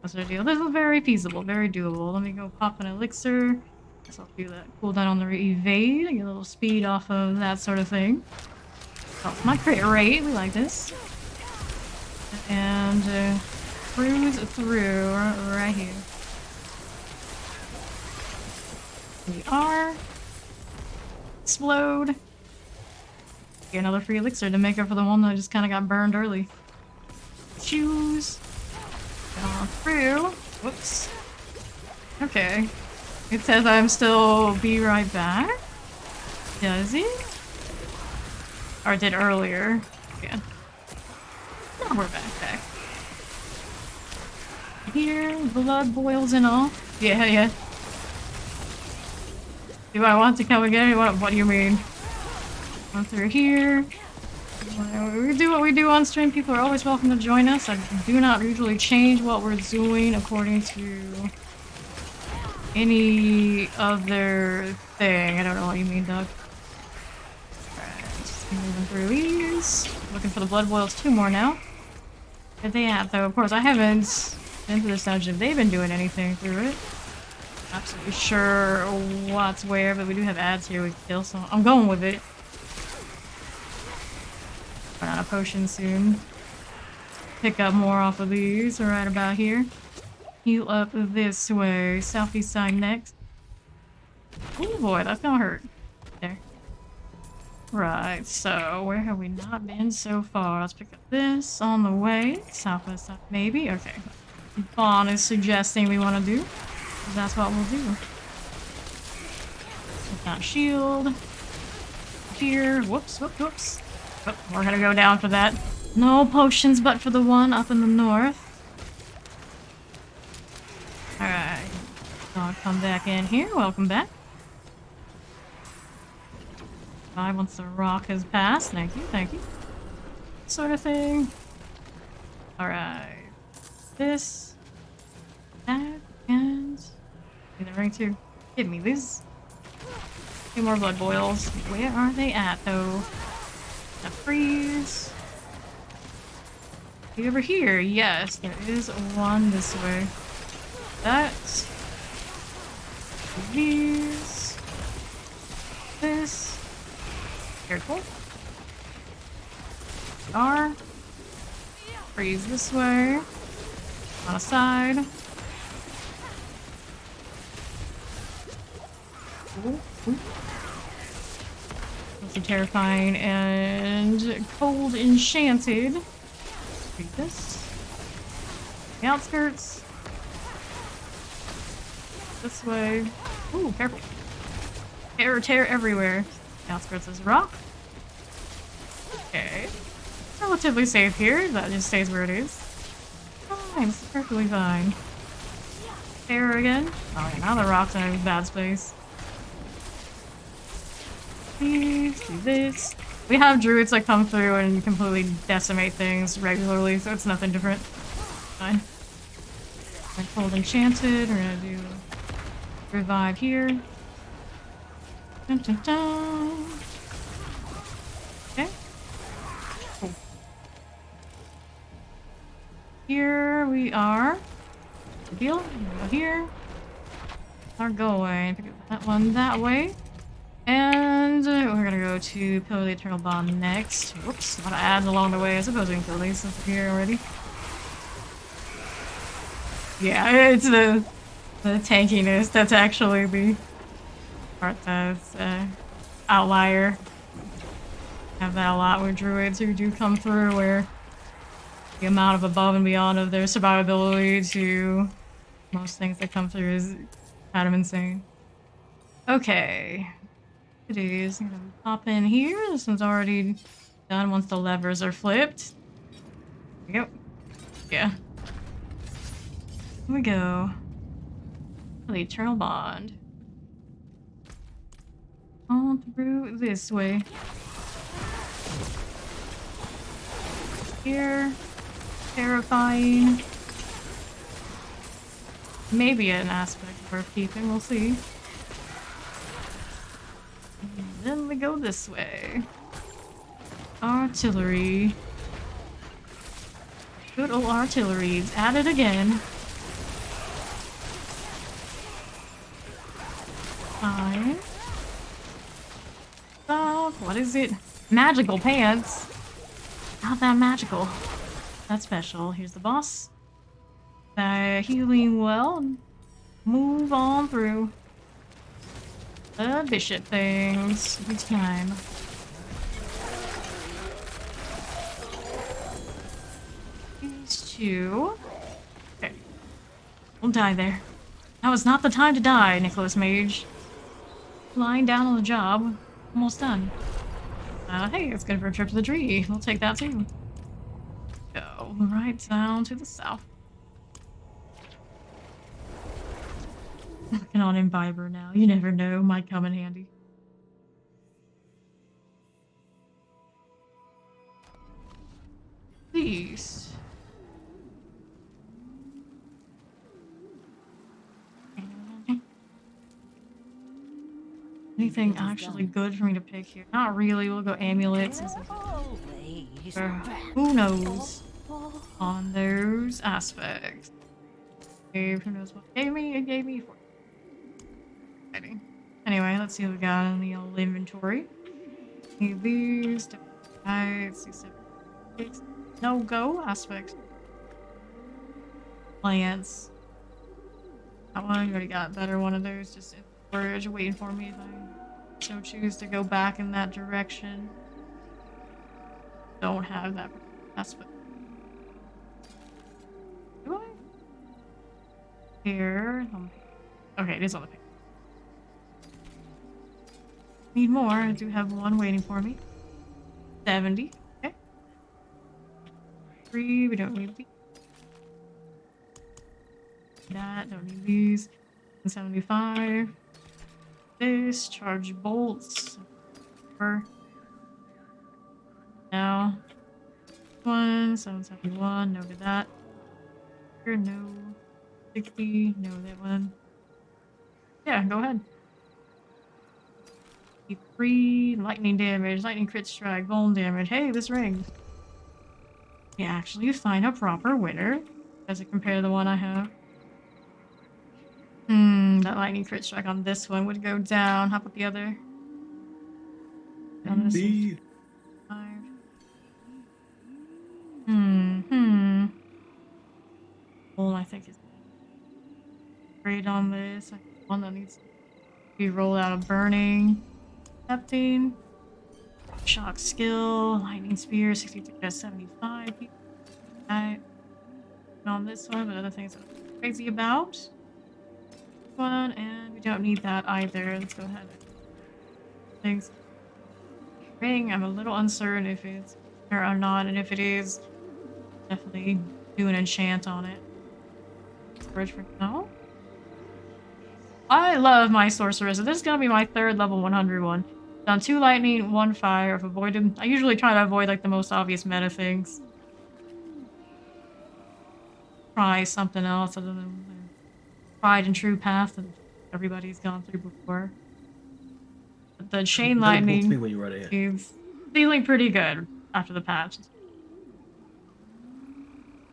What's the deal? This is very feasible, very doable. Let me go pop an elixir. Guess I'll do that. Cool down on the evade. Get a little speed off of that sort of thing. Oh, my crit rate. We like this. And cruise through right here. We are. Explode. Get another free elixir to make up for the one that just kind of got burned early. Choose. Get on through. Whoops. Okay. It says I'm still be right back. Does he? Or it did earlier. Yeah. Now we're back. Here, blood boils and all. Yeah. Do I want to come again? What do you mean? Go through here. We do what we do on stream. People are always welcome to join us. I do not usually change what we're doing according to any other thing. I don't know what you mean, Doug. Alright, just moving through these. Looking for the blood boils. 2 more now. Where they at, though? Of course, I haven't been to this dungeon. They've been doing anything through it. Absolutely sure what's where, but we do have ads here we can kill, so I'm going with it. Run out of potions soon. Pick up more off of these right about here. Heal up this way. Southeast side next. Oh boy, that's gonna hurt. There. Right, so where have we not been so far? Let's pick up this on the way. Southwest side, maybe? Okay. Fawn is suggesting we want to do. That's what we'll do. Take that shield. Here. Whoops. Oh, we're gonna go down for that. No potions but for the one up in the north. Alright. I'll come back in here. Welcome back. Bye once the rock has passed. Thank you. Sort of thing. Alright. This. That. And... the ring too. Give me this. 2 more blood boils. Where are they at, though? The freeze. Are you over here? Yes, there is one this way. That. These. This. Careful. R. Freeze this way. On a side. Ooh. That's terrifying and cold enchanted. Read this. The outskirts. This way. Ooh, careful. Tear everywhere. The outskirts is rock. Okay. Relatively safe here. That just stays where it is. Fine, it's perfectly fine. Tear again. Oh yeah, now the rock's in a bad space. Please do this. We have druids that come through and completely decimate things regularly, so it's nothing different. Fine. Cold enchanted. We're gonna do revive here. Dun, dun, dun. Okay. Cool. Here we are. Good deal. We go here. Are going. Pick up that one that way. And we're gonna go to Pillar of the Eternal Bond next. Whoops, a lot of ads along the way. I suppose we can kill these since we're here already. Yeah, it's the tankiness that's actually the part that's outlier. Have that a lot with druids who do come through, where the amount of above and beyond of their survivability to most things that come through is kind of insane. Okay. It is. I'm gonna pop in here. This one's already done once the levers are flipped. There we go. Yeah. Here we go. The eternal bond. On through this way. Here. Terrifying. Maybe an aspect worth keeping, we'll see. And then we go this way. Artillery. Good old artillery. It's at it again. Fine. What is it? Magical pants. Not that magical. That's special. Here's the boss. Healing well. Move on through. The bishop things. Each time. These two. Okay. Don't die there. That was not the time to die, Nicholas Mage. Lying down on the job. Almost done. Hey, it's good for a trip to the tree. We'll take that too. Go right down to the south. Working on Imbiber now. You never know. Might come in handy. Please. Anything actually good for me to pick here? Not really. We'll go amulets. Who knows on those aspects. Okay, who knows what it gave me? It gave me 4. Anyway, let's see what we got in the old inventory. Need these. No go aspects. Plants. That one, I already got a better one of those. Just in storage, waiting for me if I so choose to go back in that direction. Don't have that aspect. Do I? Here. Okay, it is on the page. Need more. I do have one waiting for me. 70. Okay. 3. We don't need these. That. Don't need these. 75. This. Charge bolts. Now. 771. No to that. Here, no. 60. No, that one. Yeah, go ahead. 3 lightning damage, lightning crit strike, bone damage. Hey, this ring. You actually find a proper winner as it compared to the one I have. That lightning crit strike on this one would go down. How about the other? On this one. 5. Well, I think it's great on this. One that needs to be rolled out of burning. Accepting. Shock skill. Lightning spear. 63 to 75. Right. On this one, but other things I'm crazy about. One, and we don't need that either. Let's go ahead. Things. Ring. I'm a little uncertain if it's there or not, and if it is, definitely do an enchant on it. Storage for now. I love my sorceress. This is gonna be my 3rd level 100 one. Done 2 lightning, 1 fire. I've avoided. I usually try to avoid like the most obvious meta things. Try something else other than the tried and true path that everybody's gone through before. But the chain lightning When you're ready. is feeling pretty good after the patch. I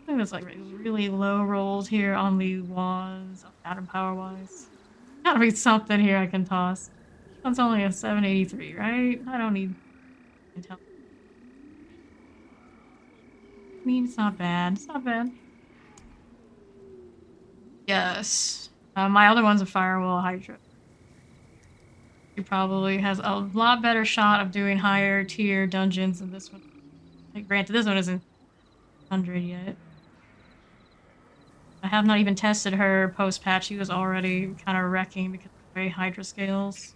think there's like really low rolls here on the wands, atom power wise. Gotta be something here I can toss. That's only a 783, right? I don't need intel. I mean, it's not bad. It's not bad. Yes. My other one's a Firewall Hydra. He probably has a lot better shot of doing higher tier dungeons than this one. Like, granted, this one isn't 100 yet. I have not even tested her post-patch. She was already kind of wrecking because of the way Hydra scales.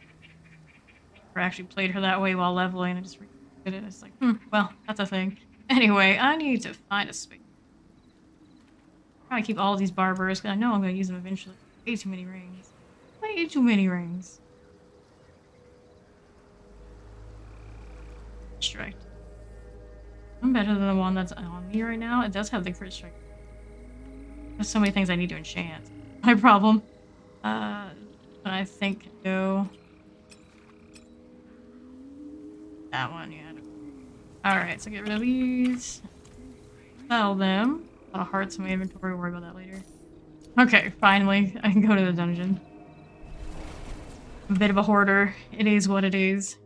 Or actually played her that way while leveling. I just did it. It's like, well, that's a thing. Anyway, I need to find a space. Try to keep all these barbers, because I know I'm going to use them eventually. Way too many rings. Way too many rings. Strike. I'm better than the one that's on me right now. It does have the crit strike. There's so many things I need to enchant. My problem. But I think go. That one, yeah. Alright, so get rid of these. Sell them. A lot of hearts in my inventory. We'll worry about that later. Okay, finally. I can go to the dungeon. I'm a bit of a hoarder. It is what it is.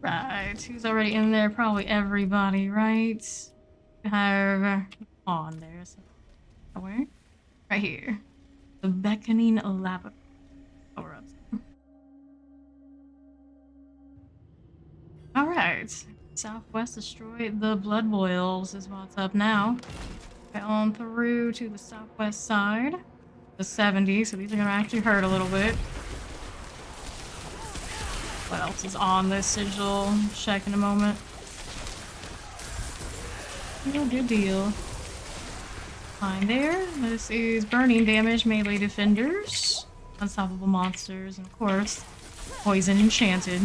Right, who's already in there? Probably everybody, right? Have on there. So where? Right here. The beckoning lava power ups. Alright. Southwest destroy the blood boils is what's up now. Right on through to the southwest side. The 70, so these are gonna actually hurt a little bit. What else is on this sigil? Check in a moment. No good deal. Fine there. This is burning damage, melee defenders, unstoppable monsters, and of course, poison enchanted.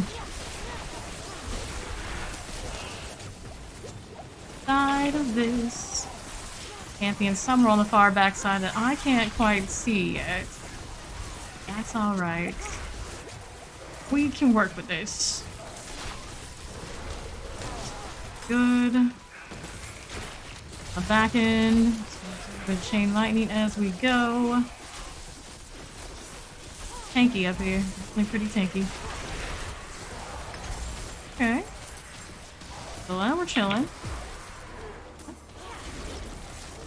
Side of this. Champion somewhere on the far back side that I can't quite see yet. That's alright. We can work with this. Good. A back end. Good chain lightning as we go. Tanky up here. Definitely pretty tanky. Okay. So now we're chilling.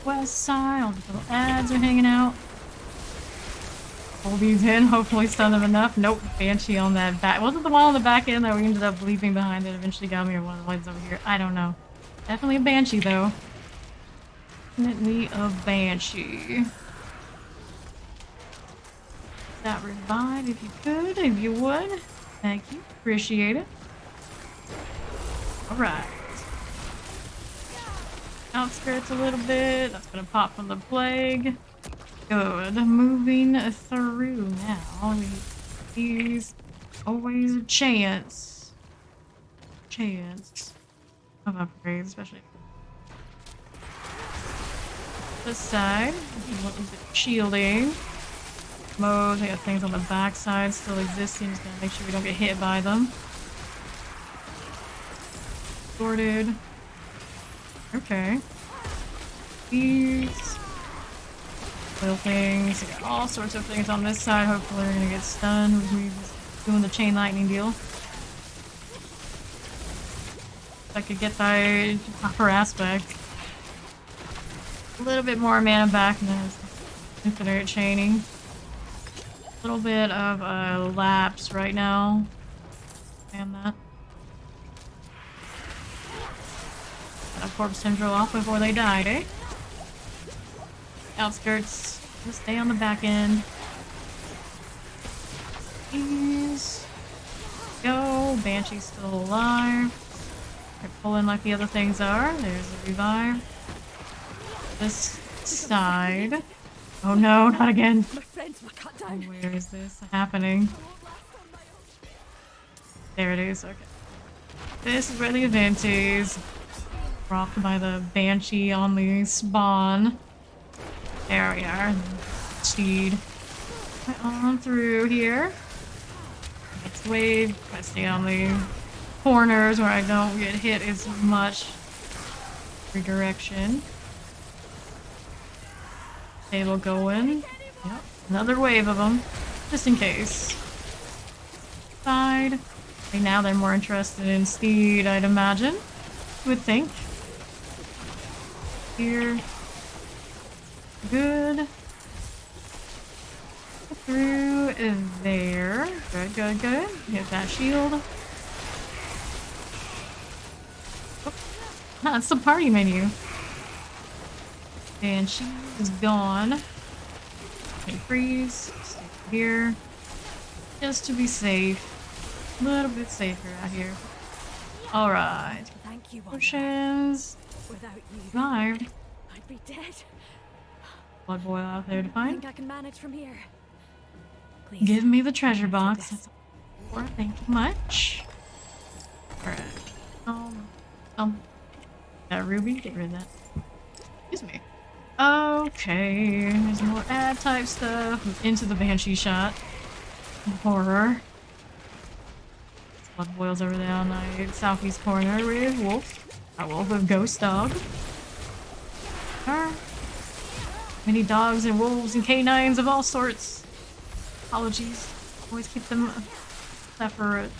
West side. All the little ads are hanging out. Hold these in, hopefully stun them enough. Nope, Banshee on that back. Was it the one on the back end that we ended up leaving behind that eventually got me, or one of the ones over here? I don't know. Definitely a Banshee, though. Definitely a Banshee. That revive if you could, if you would. Thank you. Appreciate it. Alright. Outskirts a little bit. That's gonna pop from the plague. Good. Moving through now. These always a chance. Chance of upgrades, especially this side. A little bit of shielding. Modes, we got things on the back side still existing. Just gotta make sure we don't get hit by them. Sorted. Okay. These little things. We got all sorts of things on this side. Hopefully we're gonna get stunned with me doing the chain lightning deal. If I could get that upper aspect. A little bit more mana back and then infinite chaining. A little bit of a lapse right now. And that. Got a corpse tendril off before they died, eh? Outskirts. Just stay on the back end. Please. Go. Banshee's still alive. They're pulling like the other things are. There's a revive. This side. Oh no, not again. My friends were cut Oh, down. where is this happening? There it is. Okay. This is where the event is. Rocked by the Banshee on the spawn. There we are. Steed. Right on through here. Next wave. I stay on the corners where I don't get hit as much. Redirection. Table going. Yep. Another wave of them. Just in case. Side. Right now they're more interested in Steed, I'd imagine. Would think. Here. Good. Through there. Good, good, good. Get that shield. Oh, that's the party menu. And she is gone. Okay, freeze. Stay here. Just to be safe. A little bit safer out here. Alright. Thank you, Wanda. Potions. Without you, Survived. I'd be dead. Blood boil out there to I find. think I can manage from here. Please. Give me the treasure box. this. That's all. Thank you much. Alright. That ruby, get rid of that. Excuse me. Okay, there's more ad type stuff. Into the banshee shot. Horror. Blood boils over there on the southeast corner with wolf. A wolf with ghost dog. Many dogs and wolves and canines of all sorts. Apologies. Always keep them separate.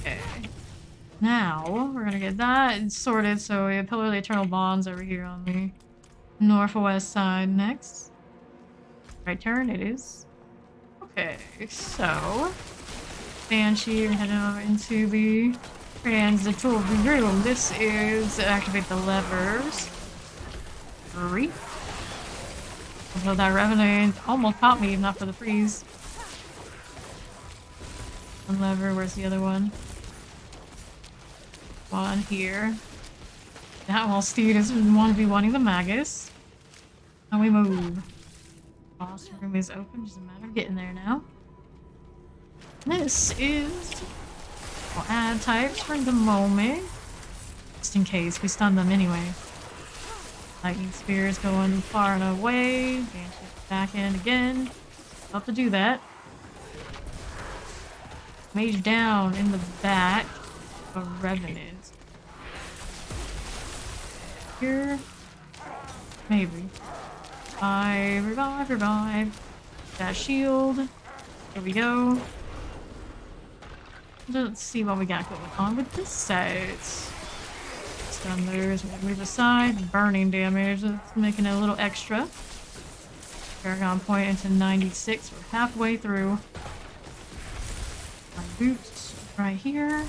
Okay. Now, we're gonna get that sorted, so we have Pillar of the Eternal Bonds over here on the northwest side next. Right turn, it is. Okay, so... Banshee, we're heading over into the transitory room. This is to activate the levers. 3. Although that Revenant almost popped me, if not for the freeze. One lever, where's the other one? One here. That wall steed is wanting the Magus. And we move. Boss room is open, just a matter of getting there now. This is I'll add types for the moment. Just in case, we stun them anyway. Lightning Spears going far and away. Banshee back in again. About to do that. Mage down in the back. A Revenant. Here. Maybe. Revive. That shield. Here we go. Let's see what we got going on with this set. Stunders, move aside. Burning damage. That's making it a little extra. Paragon point into 96. We're halfway through. My boots right here.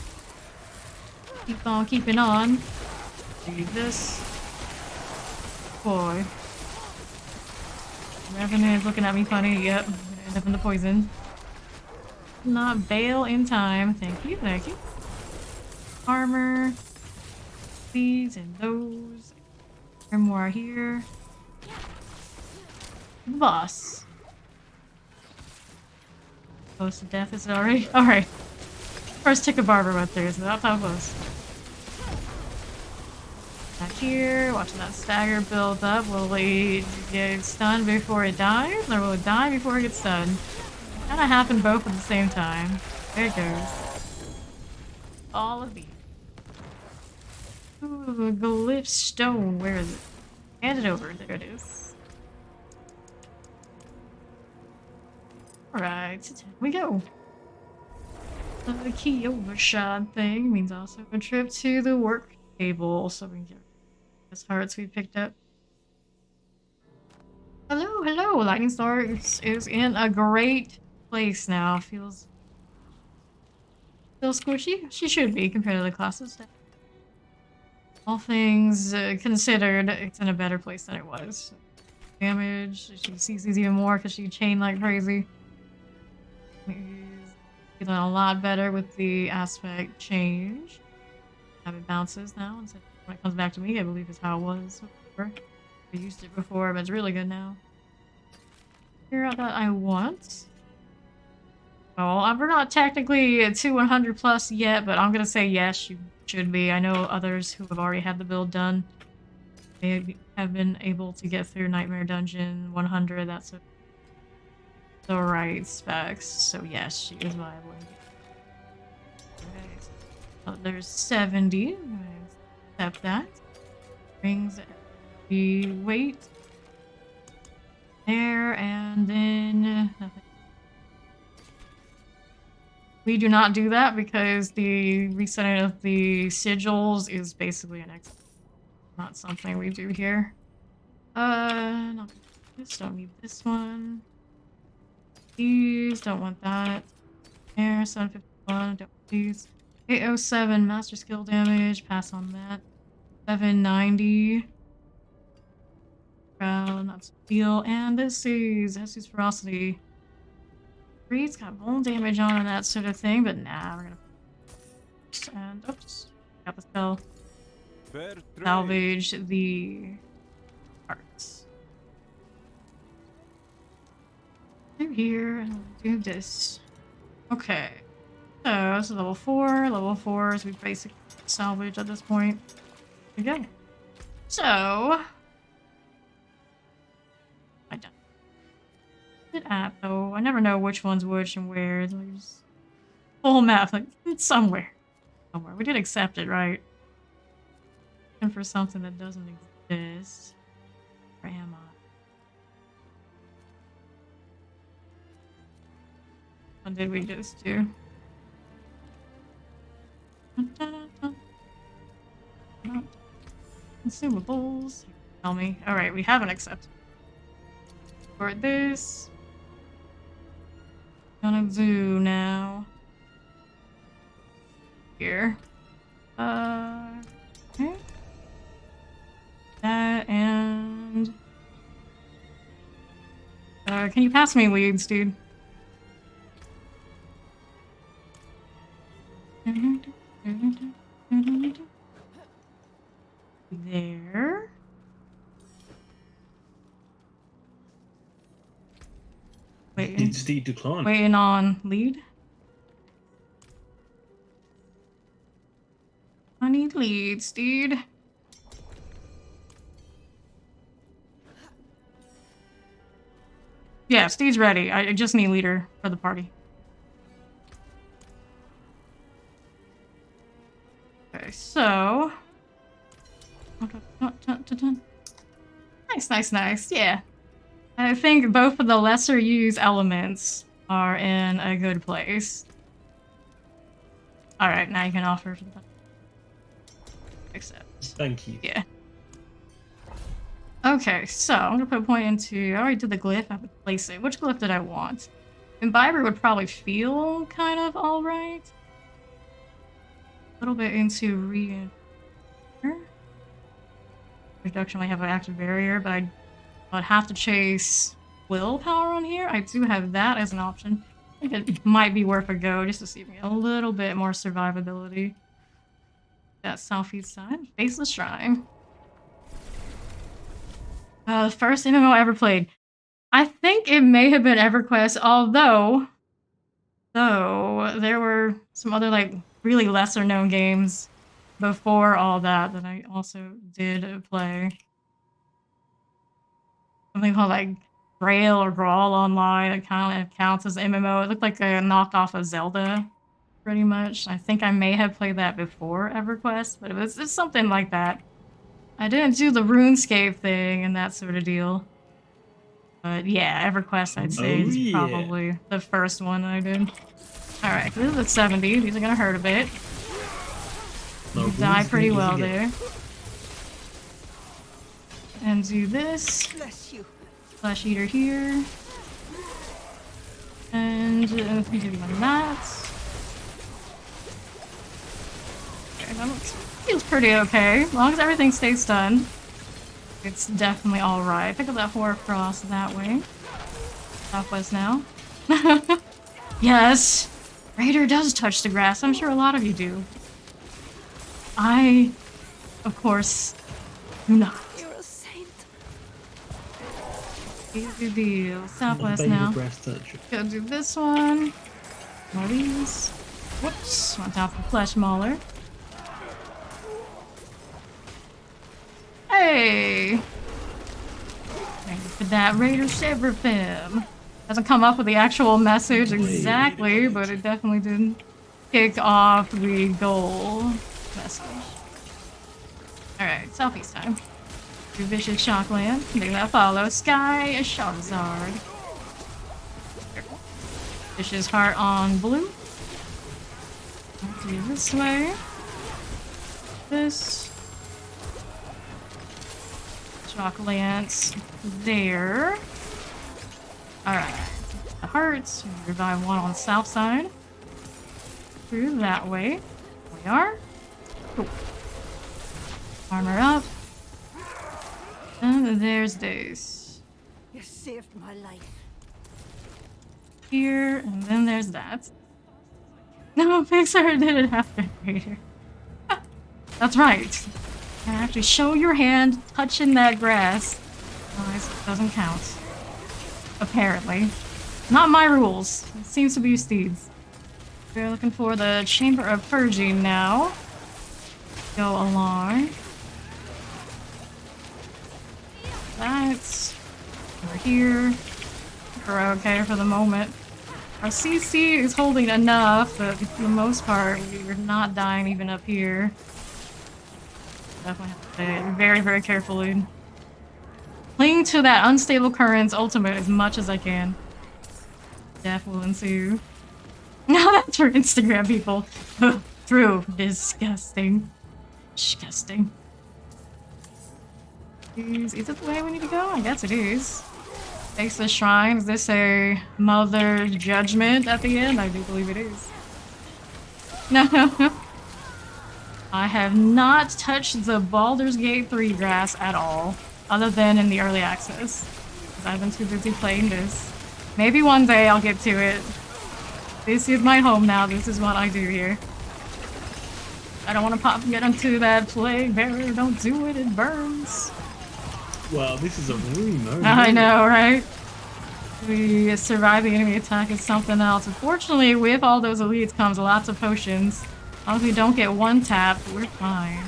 Keep on keeping on. Do this. Boy. Revenant is looking at me funny. Yep. I'm gonna end up in the poison. Not bail in time. Thank you. Armor. These and those. And more here. Boss. Close to death, is it already? Alright. First tick of barber went through, so that's how close. Back here, watching that stagger build up. Will it get stunned before it dies? Or will it die before it gets stunned? Kinda happen both at the same time. There it goes. All of these. Ooh, glyph stone. Where is it? Hand it over. There it is. Alright, here we go. The key overshot thing means also a trip to the work table, so we can get this hearts we picked up. Hello! Lightning Sorc is in a great place now. Feels squishy. She should be compared to the classes. All things considered, it's in a better place than it was. Damage, she sees even more because she chained like crazy. Feeling a lot better with the aspect change. Have it bounces now instead when it comes back to me, I believe is how it was before. I used it before, but it's really good now. Figure out that I want. Well, we're not technically to 100 plus yet, but I'm gonna say yes, you should be. I know others who have already had the build done. They have been able to get through Nightmare Dungeon 100. That's the right specs. So yes, she is viable. Right. Oh, there's 70. Accept that. Brings the weight there, and then nothing. We do not do that because the resetting of the sigils is basically an extra. Not something we do here. Not this. Don't need this one. These don't want that. There, 751. Don't want these. 807 master skill damage. Pass on that. 790. Crowd, not steal. And this is ferocity. Reed's got bone damage on and that sort of thing, but nah, we're gonna And oops, got the spell. Fair trade. Salvage the parts. Through here and do this. Okay. So it's level 4. Level 4 is we basically salvage at this point. There we go. So I done it at though. I never know which one's which and where. It's like just full map, like it's somewhere. Somewhere. We did accept it, right? And for something that doesn't exist. Where am I? What did we just do? Consumables. Tell me. Alright, we haven't accepted. For this. Gonna do now. Here. Okay. That and. Can you pass me leads, dude? There. Did Steve decline? Waiting on lead. I need leads, dude. Yeah, Steve's ready. I just need leader for the party. Okay, so... Nice. Yeah. I think both of the lesser used elements are in a good place. Alright, now you can offer for the... Accept. Thank you. Yeah. Okay, so I'm gonna put a point into... I already did the glyph, I have to place it. Which glyph did I want? Imbiber would probably feel kind of alright. A little bit into re... Reduction might have an active barrier, but I'd have to chase willpower on here. I do have that as an option. I think it might be worth a go just to see if we get a little bit more survivability. That southeast side. Faceless Shrine. The first MMO I ever played. I think it may have been EverQuest, although there were some other like really lesser known games before all that I also did play. Something called like Grail or Grawl Online. It kind of counts as MMO. It looked like a knockoff of Zelda, pretty much. I think I may have played that before EverQuest, but it's something like that. I didn't do the RuneScape thing and that sort of deal. But yeah, EverQuest I'd say is probably the first one I did. Alright, this is at 70. These are gonna hurt a bit. No, Die pretty well again. there. And do this. Bless you. Flesh Eater here. And let's do that. Okay, that feels pretty okay. As long as everything stays stunned, it's definitely alright. Pick up that Hoarfrost that way. Southwest now. Yes! Raider does touch the grass. I'm sure a lot of you do. I, of course, do not. You're a saint. Easy deal. Southwest My now. grass touch. Go do this one. One of these. Whoops. On top of the Flesh Mauler. Hey! Thank you for that Raider Seraphim. Doesn't come up with the actual message exactly, but it definitely did kick off the goal message. Alright, southeast time. Your Vicious Shockland. Make that follow. Sky Charizard. Vicious Heart on blue. Do this way. This. Shock Lance there. Alright. The hearts. Revive one on the south side. Through that way. We are. Cool. Armor up. And there's this. You saved my life. Here, and then there's that. No, Pixar didn't have to creator. That's right. You actually show your hand touching that grass. Otherwise, it doesn't count. Apparently. Not my rules. It seems to be Steve's. We're looking for the Chamber of Purging now. Go along. That's over here. We're okay for the moment. Our CC is holding enough, but for the most part, we're not dying even up here. Definitely have to play it very, very carefully. Cling to that unstable currents ultimate as much as I can. Death will ensue. Now that's for Instagram people. True. Disgusting. Disgusting. Is it the way we need to go? I guess it is. Face the shrine. Is this a mother judgment at the end? I do believe it is. No. I have not touched the Baldur's Gate 3 grass at all. Other than in the early access. Because I've been too busy playing this. Maybe one day I'll get to it. This is my home now. This is what I do here. I don't want to get into that plague barrier. Don't do it. It burns. Well, this is a room. Oh, I no. know, right? We survive the enemy attack is something else. Unfortunately, with all those elites comes lots of potions. As long as we don't get one tap, we're fine.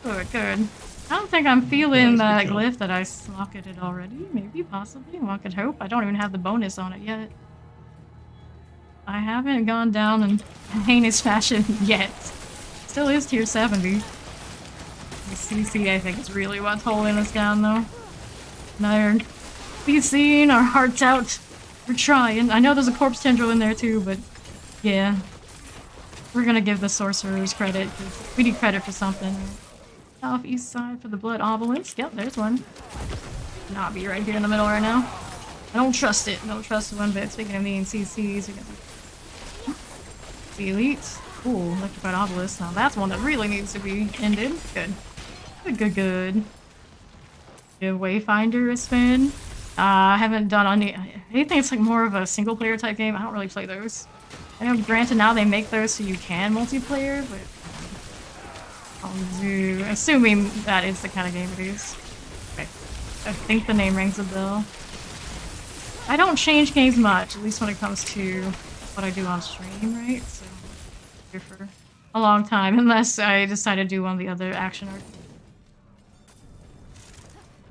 Good, good. I don't think I'm feeling that glyph that I socketed already. Maybe, possibly. One could hope. I don't even have the bonus on it yet. I haven't gone down in heinous fashion yet. Still is tier 70. The CC, I think, is really what's holding us down, though. Another CC, our hearts out. We're trying. I know there's a corpse tendril in there, too, but yeah. We're gonna give the sorcerers credit, because we need credit for something. South east side for the blood obelisk. Yep, there's one. Not be right here in the middle right now. I don't trust it. Don't trust it one bit. Speaking of the CCs, we got the elites. Ooh, electrified obelisk. Now that's one that really needs to be ended. Good. Good, good, good. Give Wayfinder a spin. I haven't done anything. It's like more of a single player type game. I don't really play those. I know, granted, now they make those so you can multiplayer, but I'll do, assuming that is the kind of game it is. Okay. I think the name rings a bell. I don't change games much, at least when it comes to what I do on stream, right? So, here for a long time, unless I decide to do one of the other action art.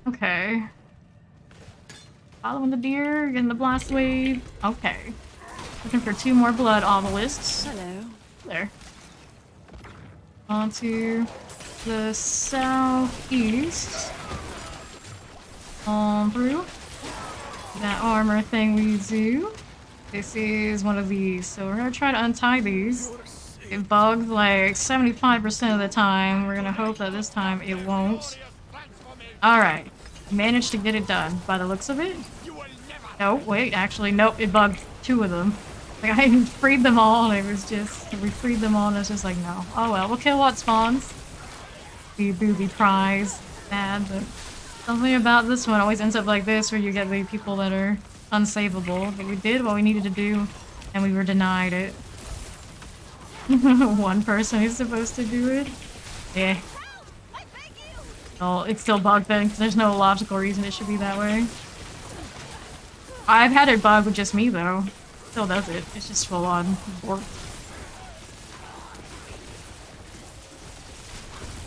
Okay. Following the deer, getting the blast wave. Okay. Looking for 2 more blood obelisks. Hello. There. Onto the southeast. On through. That armor thing we do. This is one of these. So we're gonna try to untie these. It bugs like 75% of the time. We're gonna hope that this time it won't. Alright. Managed to get it done by the looks of it. No, wait, actually, nope, it bugged 2 of them. Like, I freed them all, and it was just, we freed them all, and it's just like, no. Oh well, we'll kill what spawns. The booby prize. Bad, but something about this one always ends up like this, where you get the people that are unsavable. But we did what we needed to do, and we were denied it. One person is supposed to do it. Yeah. Well, it's still bugged then, because there's no logical reason it should be that way. I've had it bug with just me, though. Still does it. It's just full on work.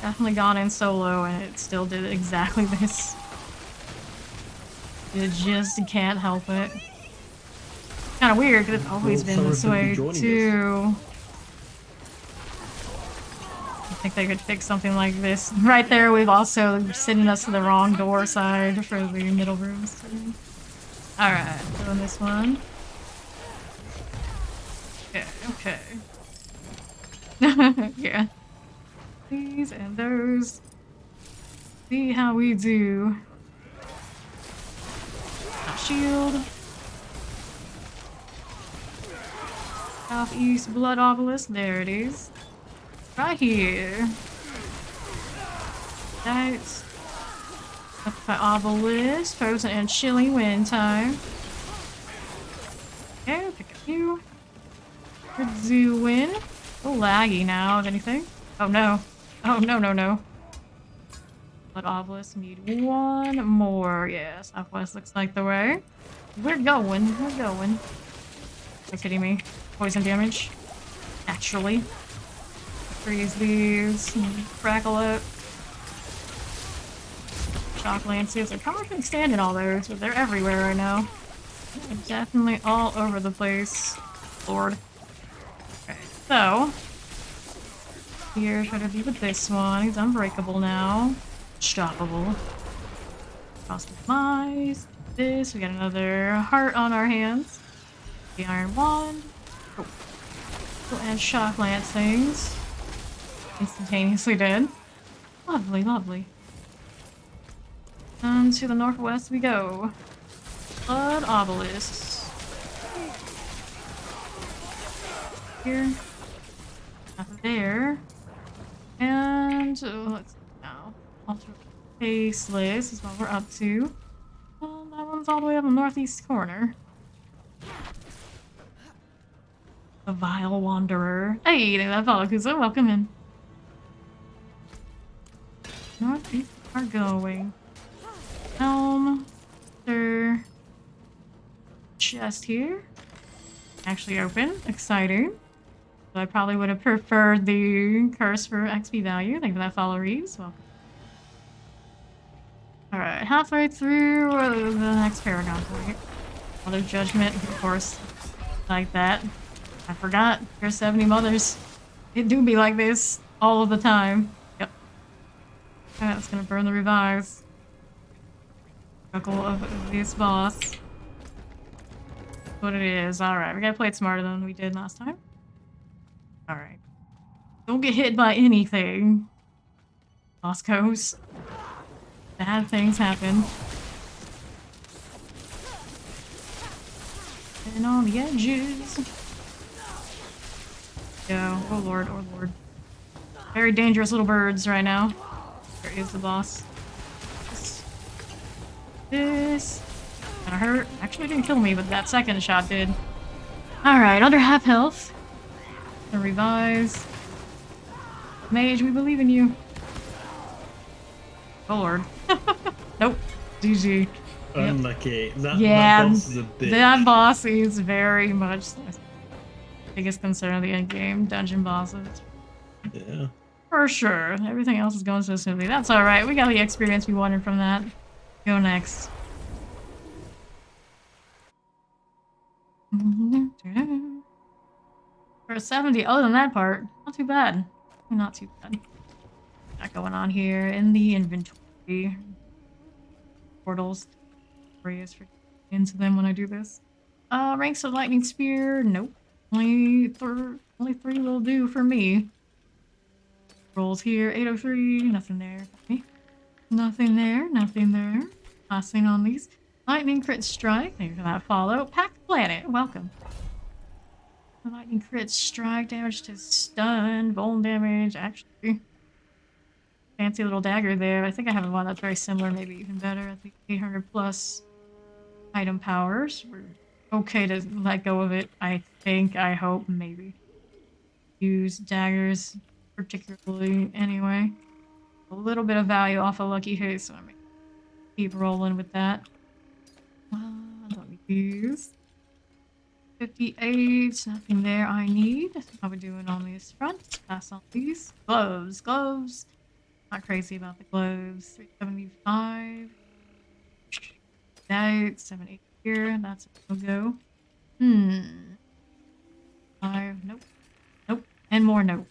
Definitely gone in solo, and it still did exactly this. You just can't help it. Kind of weird, because it's always been this way, too. I think they could fix something like this. Right there, we've also sending us to the wrong door side for the middle rooms. Alright, doing this one. Okay, okay. Yeah. These and those. See how we do. Shield. Southeast blood obelisk. There it is. Right here. That's the obelisk. Frozen and chilly wind time. Okay, pick a few. We're doing a little laggy now, if anything. Oh no. Oh no, no, no. But obelisk need one more. Yeah, southwest looks like the way. We're going. We're going. Are you kidding me? Poison damage. Naturally. Freeze these. Crackle it. Shock lances. I probably couldn't stand in all those, but they're everywhere right now. They're definitely all over the place. Lord. Okay, so. Here, try to be with this one. He's unbreakable now. Stoppable. Customize this. We got another heart on our hands. The iron wand. Oh. And shock lance things. Instantaneously dead. Lovely, lovely. And to the northwest we go. Blood obelisks. Here. Nothing there. And let's see now. Alter faceless is what we're up to. That one's all the way up in the northeast corner. The Vile Wanderer. Hey, that follow Kuzo, welcome in. Northeast are going. Helm. There. Chest here. Actually open. Exciting. So I probably would have preferred the curse for XP value. Thank you for that follow, Reeves. Welcome. Alright, halfway through the next Paragon point. Mother Judgment, of course. Like that. I forgot. There's 70 mothers. It do be like this all of the time. Yep. That's gonna burn the revives. Circle of this boss. That's what it is. Alright, we gotta play it smarter than we did last time. Alright. Don't get hit by anything. Boss goes. Bad things happen. And on the edges. Go. Oh lord, oh lord. Very dangerous little birds right now. There is the boss. This. Gonna hurt. Actually didn't kill me, but that second shot did. Alright, under half health. The revise. Mage, we believe in you. Oh lord. Nope. GG. Unlucky. That boss is a bitch. That boss is very much the biggest concern of the end game. Dungeon bosses. Yeah. For sure. Everything else is going so smoothly. That's alright. We got the experience we wanted from that. Go next. For a 70, other than that part, not too bad. Not too bad. Not going on here in the inventory. Portals. Areas for into them when I do this. Ranks of lightning spear. Nope. Only three will do for me. Rolls here. 803. Nothing there. Okay. Nothing there. Nothing there. Passing on these. Lightning crit strike. Thank you for that follow. Packed planet. Welcome. Lightning crit strike. Damage to stun. Bone damage. Actually. Fancy little dagger there. I think I have one that's very similar. Maybe even better. I think 800 plus item powers. We're okay to let go of it. I think. I hope. Maybe. Use daggers particularly anyway. A little bit of value off a lucky hit, so I'm gonna keep rolling with that. Don't need these. 58, nothing there I need. How we doing on this front? Pass on these. Gloves, gloves. Not crazy about the gloves. 375. That 78 here. That's a go. 5. Nope. Nope. And more nope.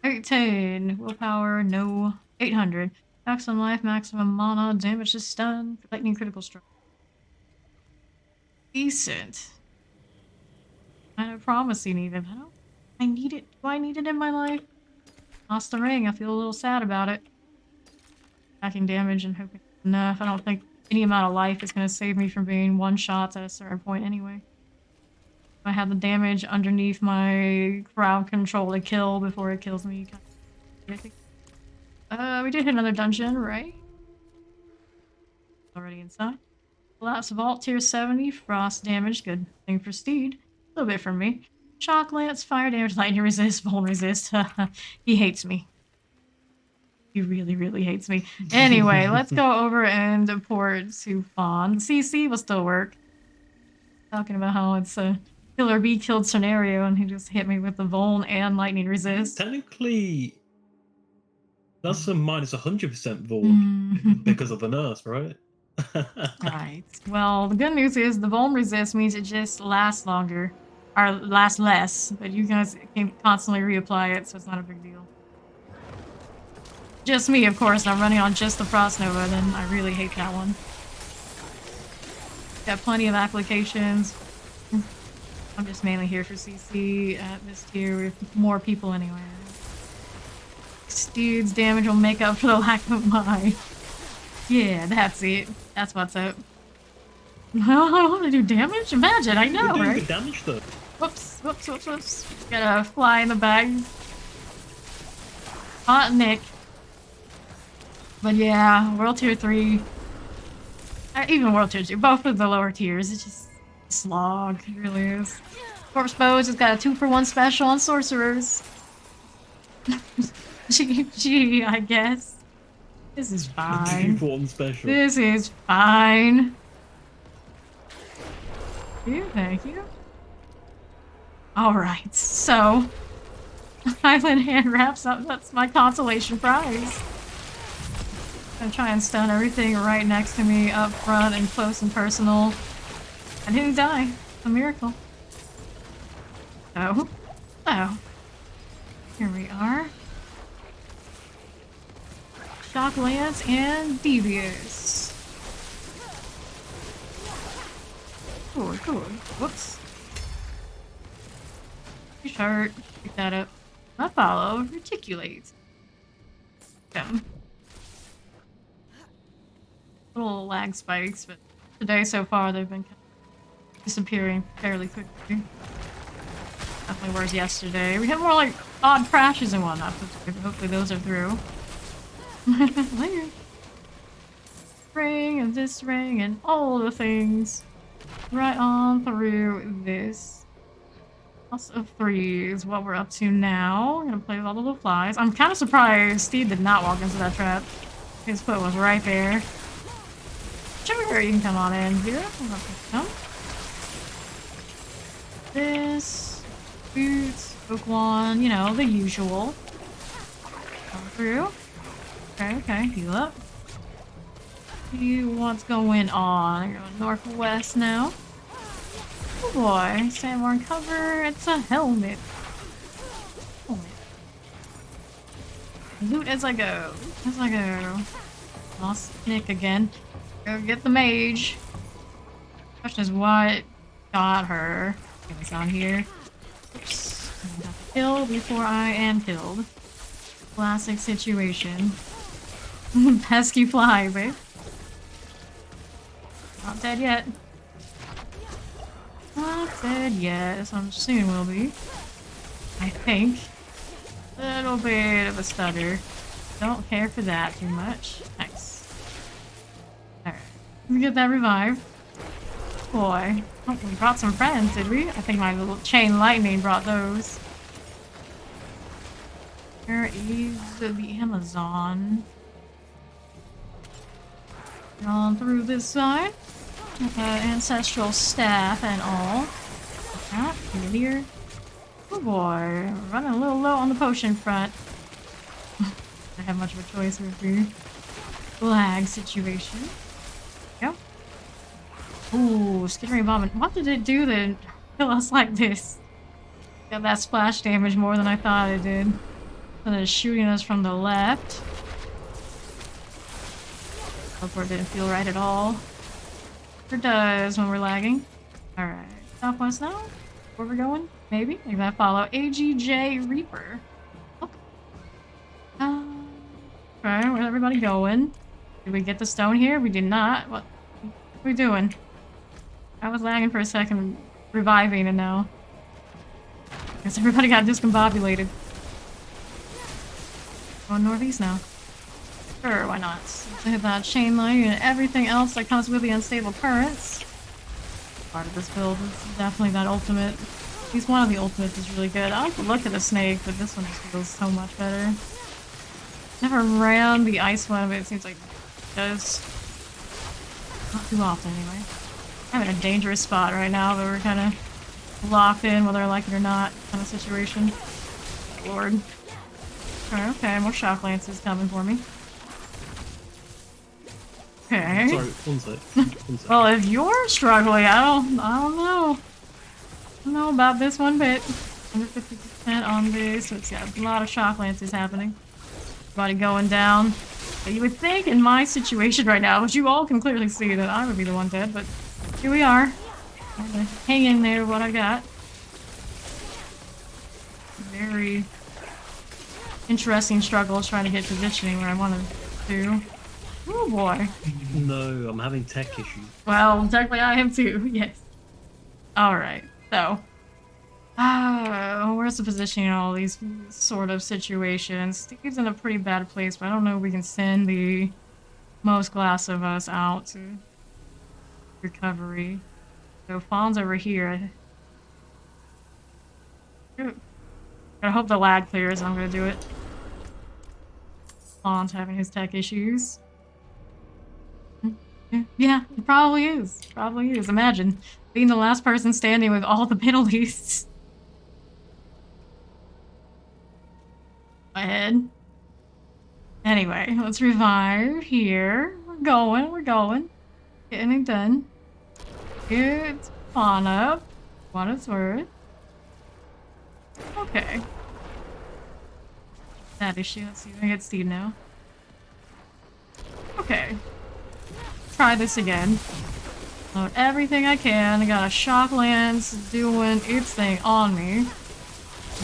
10. Willpower. No. 800. Maximum life. Maximum mana. Damage to stun. Lightning critical strike. Decent. Kind of promising even. I need it. Do I need it in my life? Lost the ring. I feel a little sad about it. Attacking damage and hoping enough. I don't think any amount of life is going to save me from being one shots at a certain point anyway. If I have the damage underneath my crowd control to kill before it kills me. I think. We did hit another dungeon, right? Already inside. Collapse Vault tier 70. Frost damage. Good thing for Steed. A little bit from me. Shock lance, fire damage, lightning resist, vuln resist. He hates me. He really, really hates me. Anyway, let's go over and port to Fawn. CC will still work. Talking about how it's a kill or be killed scenario, and he just hit me with the vuln and lightning resist. Technically, that's a minus 100% vuln because of the nurse, right? Right. Well, the good news is the vuln resist means it just lasts longer. Or lasts less, but you guys can constantly reapply it, so it's not a big deal. Just me, of course. I'm running on just the Frost Nova, then I really hate that one. Got plenty of applications. I'm just mainly here for CC at this tier with more people anyway. Steed's damage will make up for the lack of mine. Yeah, that's it. That's what's up. I want to do damage? Imagine, I know, You're doing right? good damage though. Whoops, whoops, whoops, whoops. Gotta fly in the bag. Hot Nick. But yeah, World Tier 3. Even World Tier 2. Both of the lower tiers. It's just a slog. It really is. Corpse Bows has got a 2-for-1 special on Sorcerers. Gee, I guess. This is fine. 2-for-1 special. This is fine. Thank you. Alright, so Island Hand wraps up. That's my consolation prize. I'm gonna try and stun everything right next to me, up front and close and personal. I didn't die. A miracle. Oh. Oh. Here we are. Shock Lance and Devious. Good, good. Whoops. Short. Pick that up. I follow. Reticulate. Okay. Little lag spikes, but today so far they've been kind of disappearing fairly quickly. Definitely whereas yesterday. We had more like odd crashes and whatnot, but hopefully those are through. Later. Ring and this ring and all the things. Right on through this. Plus of 3 is what we're up to now. I'm gonna play with all the little flies. I'm kind of surprised Steve did not walk into that trap. His foot was right there. Sure, you can come on in here. Come. This. Boots. Oaklawn, you know, the usual. Come through. Okay, okay, heal up. See what's going on. I'm going northwest now. Oh boy, Sandborn cover. It's a helmet. Helmet. Loot as I go. As I go. Lost Nick again. Go get the mage. Question is what got her. What's on here? Oops. I got to kill before I am killed. Classic situation. Pesky fly, babe. Not dead yet. Not dead yet, so I'm soon will be. I think. Little bit of a stutter. Don't care for that too much. Nice. Alright. Let's get that revive. Boy. Oh, we brought some friends, did we? I think my little chain lightning brought those. Where is the Amazon? On through this side. Ancestral staff and all. Ah, here. Oh boy, running a little low on the potion front. I have much of a choice with the lag situation. Yep. Ooh, skittering bomb. What did it do to kill us like this? Got that splash damage more than I thought it did. So it's shooting us from the left. Teleport didn't feel right at all. It does when we're lagging. Alright. Southwest now? Where we're going? Maybe? Maybe I follow AGJ Reaper. Okay. Okay, where's everybody going? Did we get the stone here? We did not. What are we doing? I was lagging for a second, reviving, and now guess everybody got discombobulated. Going northeast now. Sure, why not? Let's hit that chain line and everything else that comes with the unstable currents. Part of this build is definitely that ultimate At least one of the ultimates is really good. I like the look of the snake, but this one just feels so much better. Never ran the ice one, but it seems like it does. Not too often, anyway. I'm in a dangerous spot right now, but we're kind of locked in, whether I like it or not, kind of situation. Lord. Alright, okay, more shock lances coming for me. Okay. Sorry, one sec. One sec. Well, if you're struggling, I don't know. I don't know about this one bit. 150% on this, so it's got a lot of shock lances happening. Everybody going down. But you would think in my situation right now, which you all can clearly see that I would be the one dead, but here we are. I'm gonna hang in there with what I got. Very interesting struggles trying to get positioning where I wanted to. Oh boy. No, I'm having tech issues. Well, technically I am too, yes. Alright, so. Where's the positioning in all these sort of situations? Steve's in a pretty bad place, but I don't know if we can send the most glass of us out to recovery. So Fawn's over here. I hope the lag clears, I'm gonna do it. Fawn's having his tech issues. Yeah, it probably is. Probably is. Imagine being the last person standing with all the penalties. My head. Anyway, let's revive here. We're going. Getting it done. Get Fawn up. What it's worth. Okay. That issue. Let's see if I get Steve now. Okay. Try this again. Load everything I can. I got a shock lance doing its thing on me.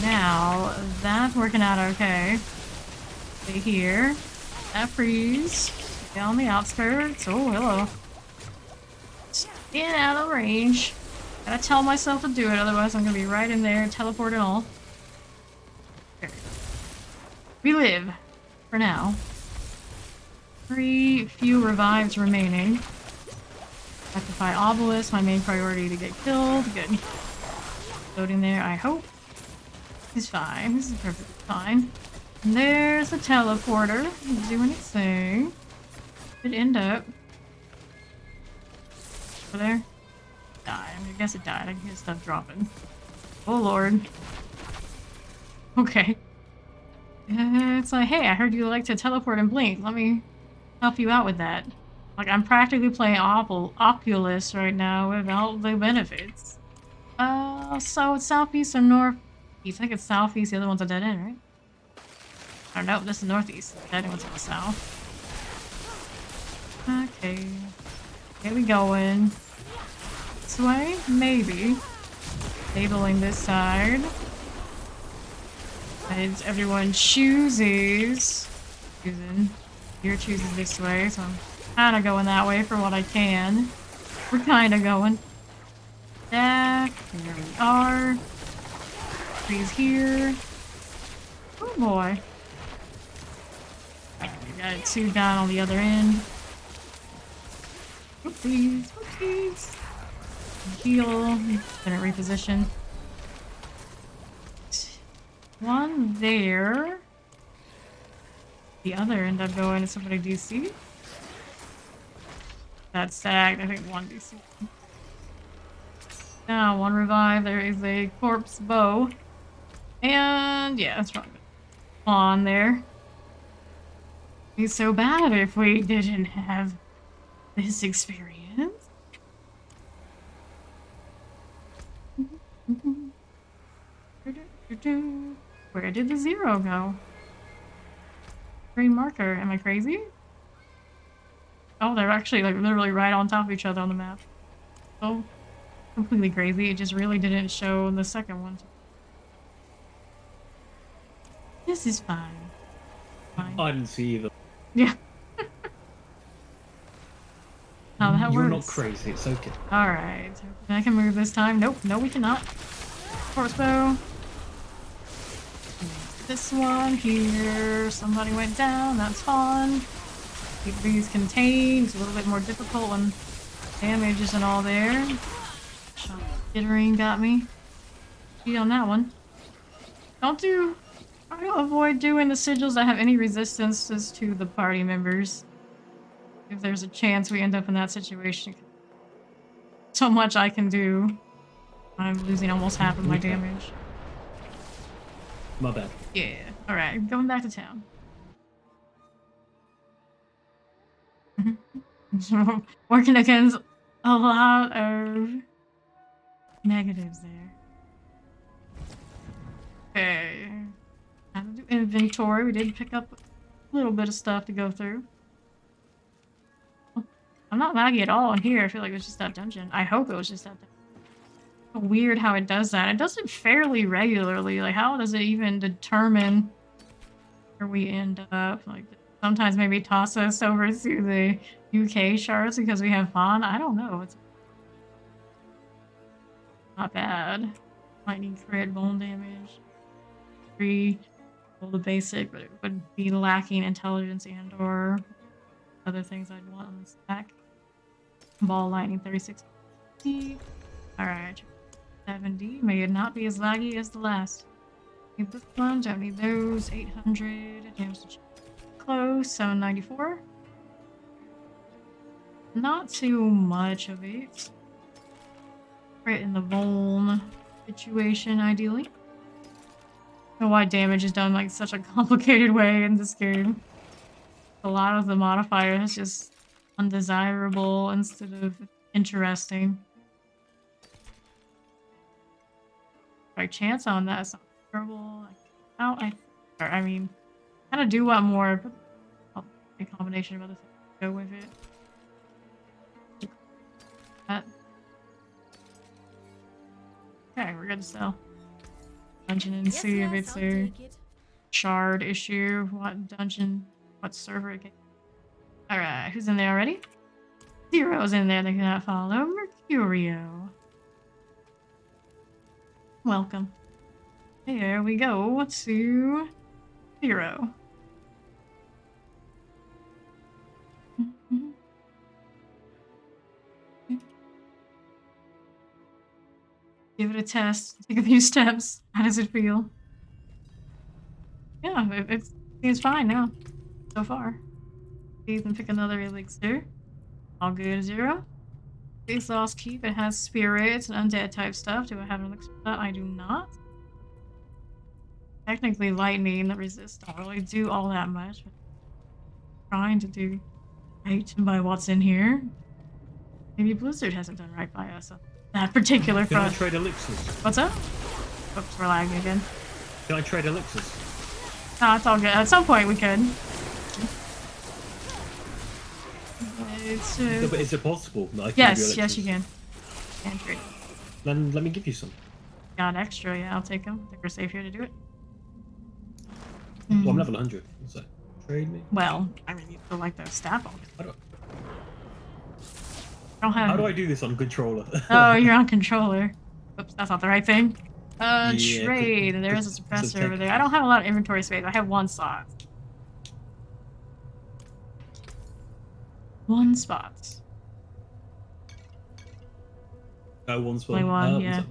Now, that's working out okay. Stay here. That freeze. Stay on the outskirts. Oh, hello. Stay out of range. Gotta tell myself to do it, otherwise I'm gonna be right in there and teleport and all. Okay. We live. For now. 3 few revives remaining. Rectify obelisk, my main priority to get killed. Good. Loading there, I hope. This is fine. This is perfectly fine. And there's the teleporter. Doing its thing. It end up. Over there. Died. I guess it died. I can hear stuff dropping. Oh lord. Okay. It's like, hey, I heard you like to teleport and blink. Let me help you out with that. Like, I'm practically playing Oculus right now without the benefits. So it's southeast or northeast? I think it's southeast, the other one's a dead end, right? Or no, this is northeast. The dead end one's in the south. Okay. Here we going. This way? Maybe. Labeling this side. And everyone chooses. You're choosing this way, so I'm kinda going that way for what I can. We're kinda going. Back. Here we are. Freeze here. Oh boy. We got 2 down on the other end. Whoopsies. Whoopsies. Heal. Gonna reposition. 1 there. The other end up going to somebody DC. That's sagged. I think 1 DC. Now 1 revive. There is a corpse bow. And yeah, that's probably on there. It's so bad if we didn't have this experience. Where did the 0 go? Green marker. Am I crazy? Oh, they're actually like literally right on top of each other on the map. Oh, completely crazy. It just really didn't show the second one. This is fine. Fine. I didn't see either. Yeah. How that You're works. not crazy, it's okay. Alright. I can move this time. Nope, no we cannot. Corpse bow. This one here. Somebody went down, that's fun. Keep these contained. It's a little bit more difficult when damage isn't all there. Shot jittering got me. be on that one. Try to avoid doing the sigils that have any resistances to the party members. If there's a chance we end up in that situation. So much I can do. I'm losing almost half of my damage. My bad. Yeah. Alright, going back to town. Working against a lot of negatives there. Okay. Time to do inventory. We did pick up a little bit of stuff to go through. I'm not laggy at all in here. I feel like it was just that dungeon. I hope it was just that dungeon. Weird how it does that. It does it fairly regularly. Like, how does it even determine where we end up? Like, sometimes maybe toss us over to the UK shards because we have fun. I don't know. It's not bad. Might need crit, bone damage. 3, all the basic, but it would be lacking intelligence and or other things I'd want on the stack. Ball lightning 36. Alright. 70. May it not be as laggy as the last. Need this one, don't need those. 800. Damage to close. 794. Not too much of it. Right in the vuln situation, ideally. I don't know why damage is done like such a complicated way in this game. A lot of the modifier is just undesirable instead of interesting. By chance on that is not terrible. I mean, kind of do want more, but a combination of other things to go with it. Okay, we're gonna sell. Dungeon and see if it's a shard issue. What dungeon? What server again? Alright, who's in there already? Zero's in there, they cannot follow. Mercurio. Welcome. Here we go to Zero. Give it a test. Take a few steps. How does it feel? Yeah, it seems fine now. So far. You can pick another elixir. All good, Zero. Base Lost Keep. It has spirits and undead type stuff. Do I have an elixir for that? I do not. Technically, lightning that resist don't really do all that much. But trying to do right by what's in here. Maybe Blizzard hasn't done right by us on that particular Can I front. trade elixirs? What's up? Oops, we're lagging again. Can I trade elixirs? No, it's all good. At some point we could. It's, No, but is it possible that I can give you yes, yes you elixirs? can. And trade. Then let me give you some. Got extra, yeah, I'll take them. I think we're safe here to do it. Well, I'm level 100. What's that? Trade me? Well, I mean, you feel like the staff on it. I don't, I don't have. how do I do this on controller? Oh, you're on controller. Oops, that's not the right thing. Yeah, Trade. There is a suppressor over there. I don't have a lot of inventory space. I have one slot. One spot. One spot. Only one, One yeah.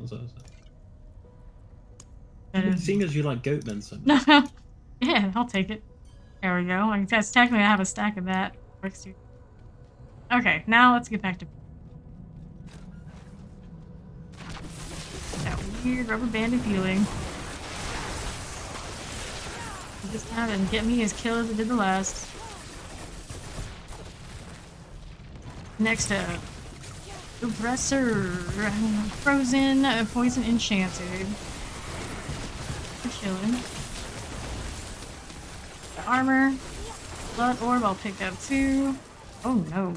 sec. Seeing as you like goatmen so much. Yeah, I'll take it. There we go. I guess technically I have a stack of that. Works too. Okay, now let's get back to that weird rubber banded feeling. This time didn't get me as kill as it did the last. Next up, Oppressor, Frozen, Poison Enchanted. We're chilling. The armor, Blood Orb, I'll pick up 2. Oh no.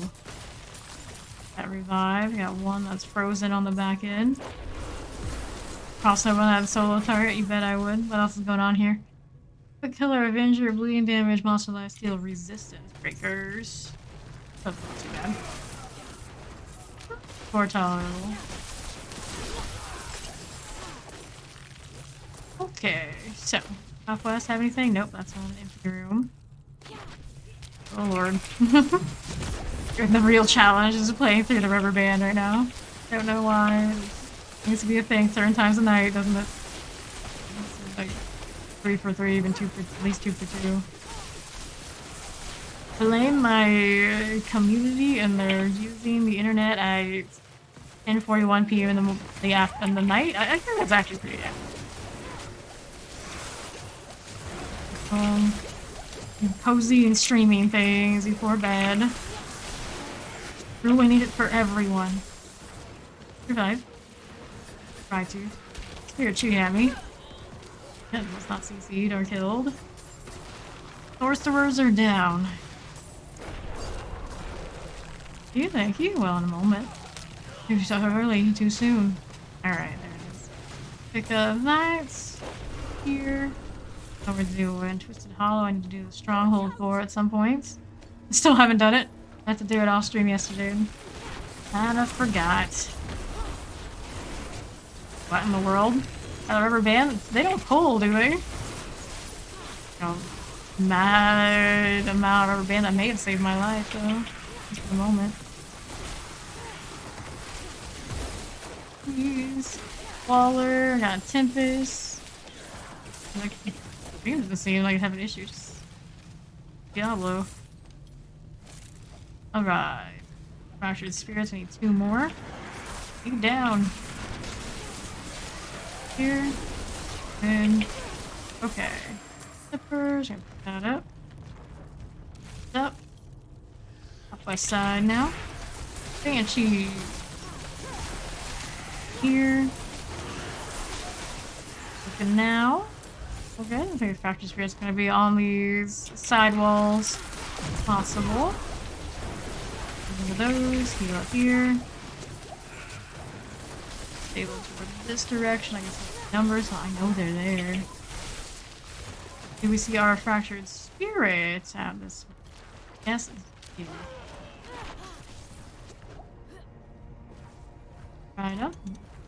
That revive, got one that's frozen on the back end. Crossover on that solo turret, you bet I would. What else is going on here? Quick Killer, Avenger, Bleeding Damage, Monster Life Steal, Resistance Breakers. That's not too bad. Portal. Okay, so Southwest have anything? Nope, that's on empty room. Oh lord. The real challenge is playing through the rubber band right now. Don't know why. It needs to be a thing certain times of night, doesn't it? like 3 for 3, even 2 for at least 2 for 2. Blame my community and they're using the internet at 10:41 p.m. in the night. I think that's actually pretty accurate. Cozy and streaming things before bed. Ruining it for everyone. Survive. Try to. Spirit shooting at me. That was not CC'd or killed. Sorcerers are down. Thank you. Well, in a moment. Too early, too soon. Alright, there it is. Pick up that. Here. What we're doing. Twisted Hollow, I need to do the Stronghold for at some point. Still haven't done it. I had to do it off stream yesterday. And I forgot. What in the world? A rubber band? They don't pull, do they? No. Mad amount of rubber band that may have saved my life, though. Just for the moment. Please. Waller, got Tempest. It doesn't seem like having issues. Diablo. Alright. Fractured spirits, we need 2 more. Take down. Here. And okay. Zippers, gonna put that up. Up. Up by side now. Banshee. Here. Looking now. Okay, I think the fractured spirit's gonna be on these side walls. If possible. One of those, heal up here. Stable toward this direction. I can see the numbers, so I know they're there. Do we see our fractured spirits out this way? Yes, it's here. Right up.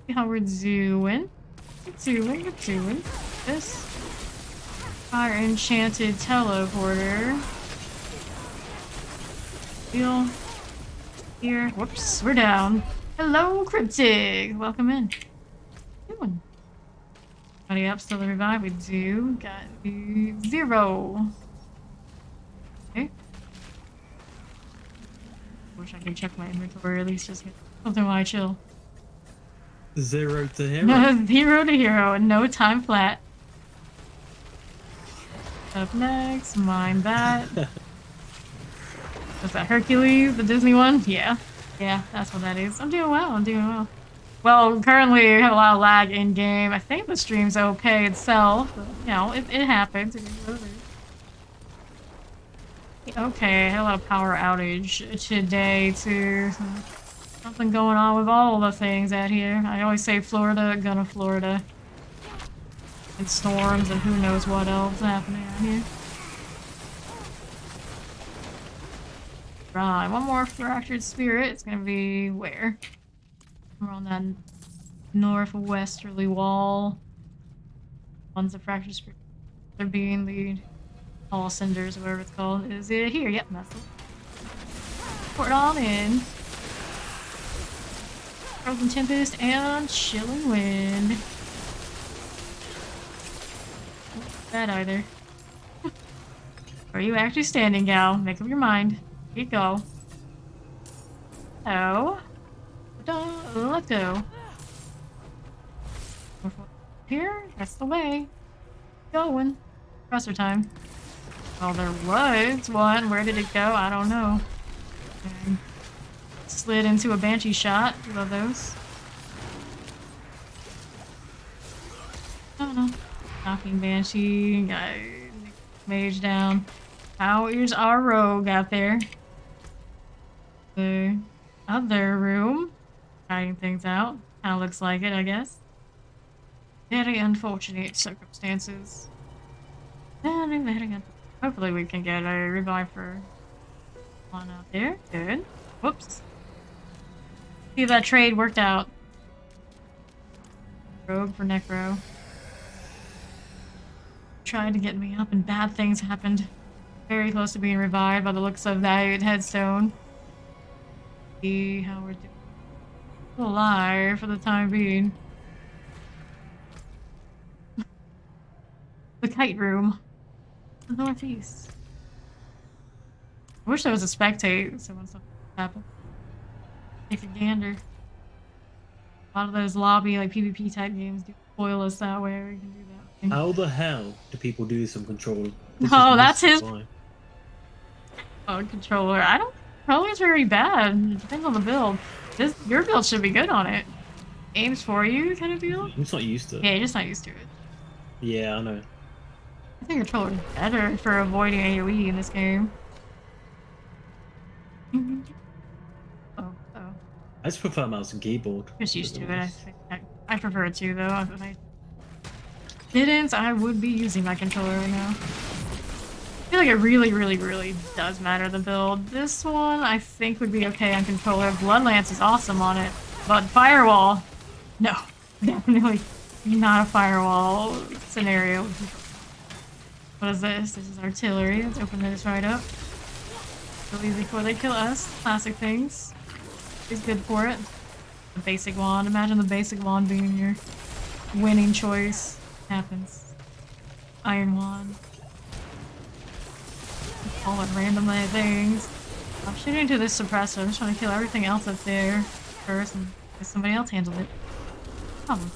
See how we're doing. We're doing. This fire enchanted teleporter. Heal. Here. Whoops, we're down. Hello, Cryptic! Welcome in. What are you doing? Anybody up still to revive? We do. Got the 0. Okay. Wish I could check my inventory at least just get something while I chill. 0 to hero. 0 to hero and no time flat. Up next, mine that. Was that Hercules, the Disney one? Yeah. Yeah, that's what that is. I'm doing well. Well, currently I have a lot of lag in game. I think the stream's okay itself. But, you know, it happens. It is what it is. Okay, I had a lot of power outage today too. So something going on with all the things out here. I always say Florida, gonna Florida. And storms and who knows what else happening out here. Right, one more fractured spirit. It's gonna be where? We're on that northwesterly wall. One's a fractured spirit. They're being the Hall Cinders, or whatever it's called. Is it here? Yep, that's it. Pour it on in. Frozen Tempest and Chilling Wind. Not bad either. Are you actually standing, gal? Make up your mind. Here you go. So, let's go. Here, that's the way. Going. Presser time. Well, there was one. Where did it go? I don't know. And slid into a banshee shot. Love those. I don't know. Knocking banshee. Got mage down. How is our rogue out there? The other room. Hiding things out. Kinda looks like it, I guess. Very unfortunate circumstances. Very unfortunate. Hopefully we can get a revive for one out there. Good. Whoops. See if that trade worked out. Rogue for Necro. Tried to get me up and bad things happened. Very close to being revived by the looks of that headstone. See how we're doing. Still alive for the time being. kite room. The northeast. I wish there was a spectate, so when something happened. Take a gander. A lot of those lobby, like PvP type games do spoil us that way, or you can do that. How the hell do people do this on controller? This Oh, is that's his mystifying. controller. I don't. Controller's very bad. It depends on the build. Your build should be good on it. Aims for you, kind of deal. I'm just not used to it. Yeah, you're just not used to it. Yeah, I know. I think controller's better for avoiding AoE in this game. Oh. I just prefer mouse and keyboard. Just used to it. I prefer it too, though. If I didn't, I would be using my controller right now. I feel like it really does matter the build. This one, I think, would be okay on controller. Bloodlance is awesome on it. But Firewall, no. Definitely not a Firewall scenario. What is this? This is artillery. Let's open this right up. Real easy before they kill us. Classic things. Is good for it. The basic wand. Imagine the basic wand being your winning choice. Happens. Iron wand. All at random things. I'm shooting into this suppressor. I'm just trying to kill everything else that's there first and let somebody else handle it. Problem.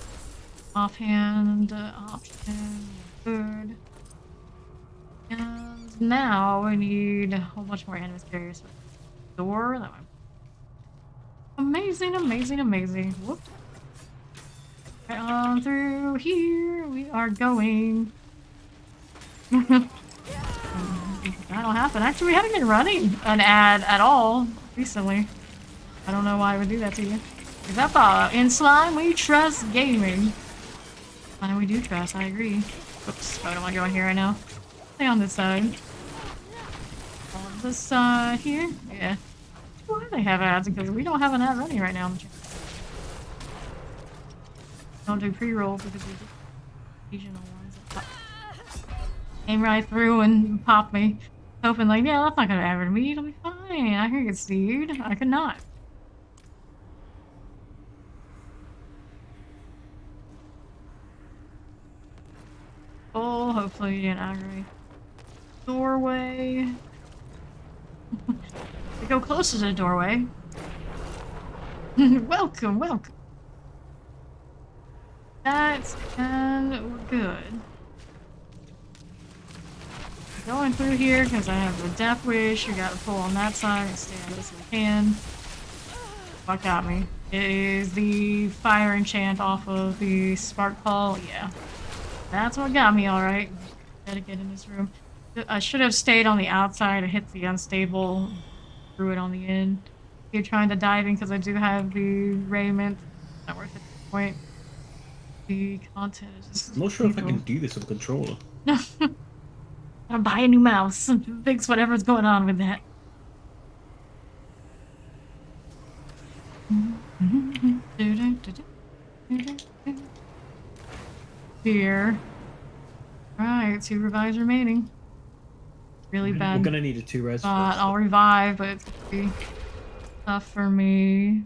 Offhand option. Good. And now we need a whole bunch more animus carriers. Door. That one. Amazing. Whoop. Right on through here we are going. That'll happen. Actually, we haven't been running an ad at all recently. I don't know why I would do that to you. Is that in Slime we trust gaming? Slime we do trust, I agree. Oops, I don't want to go in here right now. Stay on this side. On this side here? Yeah. Why do they have ads? Because we don't have an ad running right now. Don't do pre-rolls because we do occasional ones that pop. Came right through and popped me. Hoping like, yeah, that's not gonna average me. It'll be fine. I can get steed. I could not. Oh, hopefully you didn't aggravate. Doorway. We go closer to the doorway. Welcome. That's and we're good. Going through here because I have the death wish. We got to pull on that side and stay on this if we can. What got me? It is the fire enchant off of the spark call. Yeah. That's what got me, alright. Gotta get in this room. I should have stayed on the outside and hit the unstable. Threw it on the end. You're trying to dive in because I do have the raiment. Not worth it at this point. The content is just. I'm not sure if I can do this on controller. No. I'll buy a new mouse and fix whatever's going on with that. Here. Right, 2 revives remaining. Really bad. We're gonna need a 2 res. I'll revive, but it's gonna be tough for me.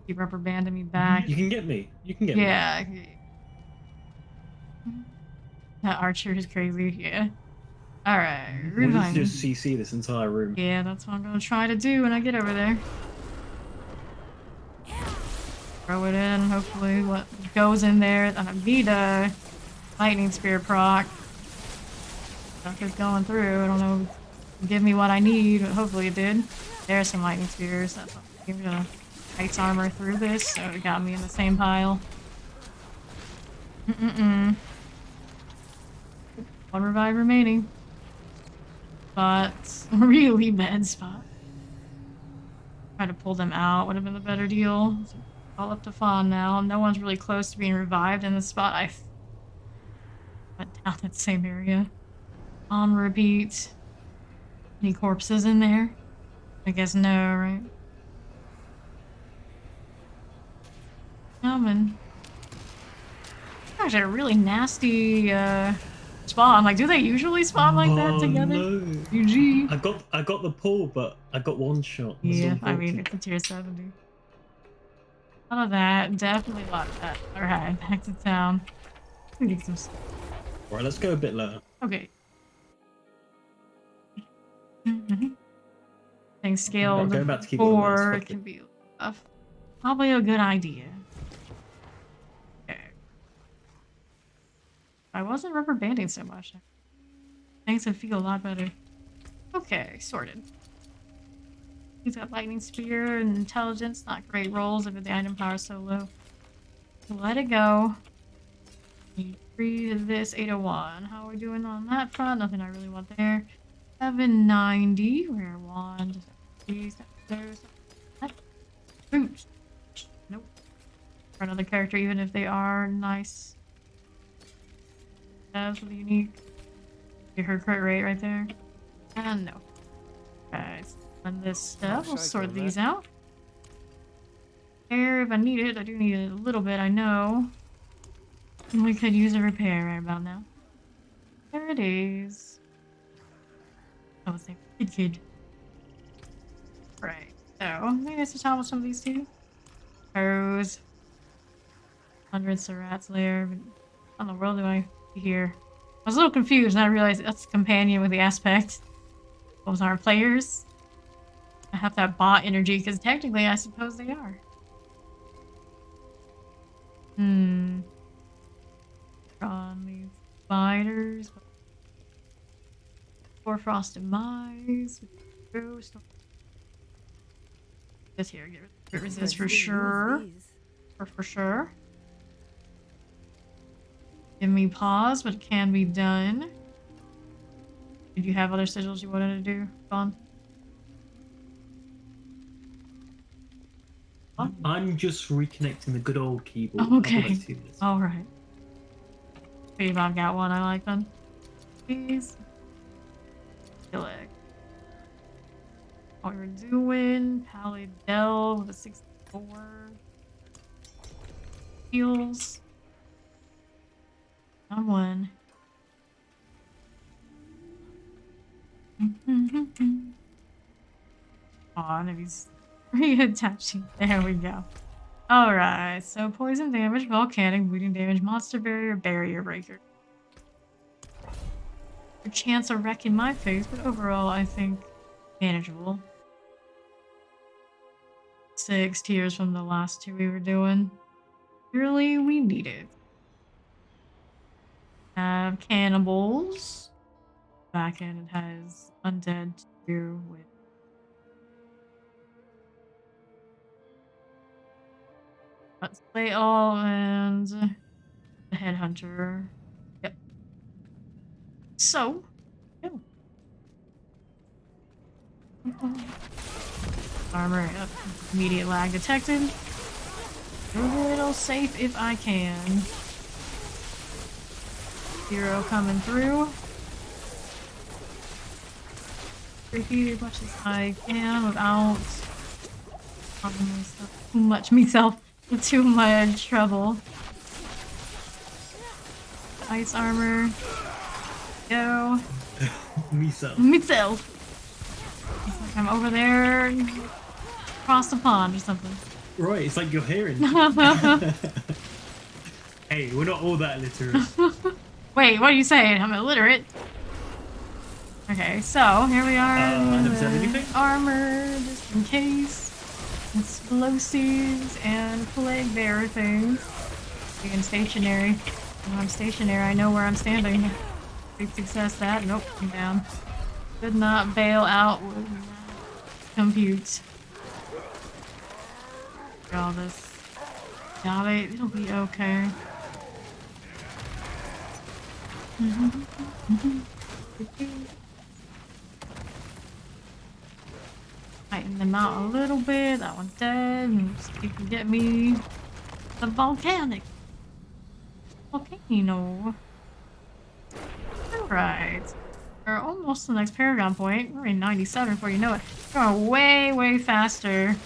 Keep rubber banding me back. You can get me. You can get me. Yeah. That archer is crazy. Yeah. Alright, We'll revive. just CC this entire room. Yeah, that's what I'm gonna try to do when I get over there. Throw it in, hopefully what goes in there. I need a lightning spear proc. Stuff is going through. I don't know. Give me what I need, but hopefully it did. There's some lightning spears. That's what I'm gonna ice armor through this, so it got me in the same pile. One revive remaining. But really bad spot. Try to pull them out would have been a better deal. So all up to Fawn now. No one's really close to being revived in the spot. I went down that same area. On repeat. Any corpses in there? I guess no, right? Coming. Actually, a really nasty spawn. Like, do they usually spawn like that together? No. UG. I got the pull, but I got one shot. That's Yeah, I mean, unfortunate. it's a tier 70. None of that. Definitely lock that. Alright, back to town. We need some stuff. Right, let's go a bit lower. Okay. Thing scaled Going back to keyboard and mouse, 4 fuck it. can be probably a good idea. Okay. I wasn't rubber banding so much. Things would feel a lot better. Okay, sorted. He's got lightning spear and intelligence, not great rolls if the item power is so low. So let it go. Need 3 to this 801. How are we doing on that front? Nothing I really want there. 790. Rare wand. These there's boots. Nope. For another character, even if they are nice. That's really unique. Get her crit rate right there. And no. Guys, on this stuff, we'll sort these out. Repair if I need it. I do need it a little bit, I know. And we could use a repair right about now. There it is. Oh, it's a kid. Right. So, maybe I should top with some of these two. Crows. 100 Surrat's lair. But how in the world do I see here? I was a little confused and I realized that's the companion with the aspect. Those aren't players. I have that bot energy because technically I suppose they are. On these spiders. 4 frosted mice. Ghost. This here, get resist for sure. For sure. Give me pause, but it can be done. Did you have other sigils you wanted to do, Vaughn? I'm just reconnecting the good old keyboard. Okay. Alright. Babe, I've got one I like then. Please. Select. What we're doing. Palidel with a 64. Heals. On one. On if he's reattaching. There we go. Alright, so poison damage, volcanic, bleeding damage, monster barrier, barrier breaker. A chance of wrecking my face, but overall I think manageable. 6 tiers from the last 2 we were doing. Really, we need it. Have cannibals. Back end it has undead to do with. Let's play all and the headhunter. Yep. So, yeah. Armor up. Immediate lag detected. A little safe if I can. 0 coming through. Tricky as much as I can without causing myself too much trouble. Ice armor. Go. Myself. It's like I'm over there across the pond or something. Right, it's like you're hearing. Hey, we're not all that illiterate. Wait, what are you saying? I'm illiterate. Okay, so here we are. I never said anything. Armor, just in case. Explosives and plague bearer things. Being stationary. When I'm stationary, I know where I'm standing. Big success that. Nope, I'm down. Could not bail out with compute. All this. Got it. It'll be okay. Tighten them out a little bit. That one's dead. And see if you can get me the volcano. Alright. We're almost to the next Paragon point. We're in 97 before you know it. We're going way, way faster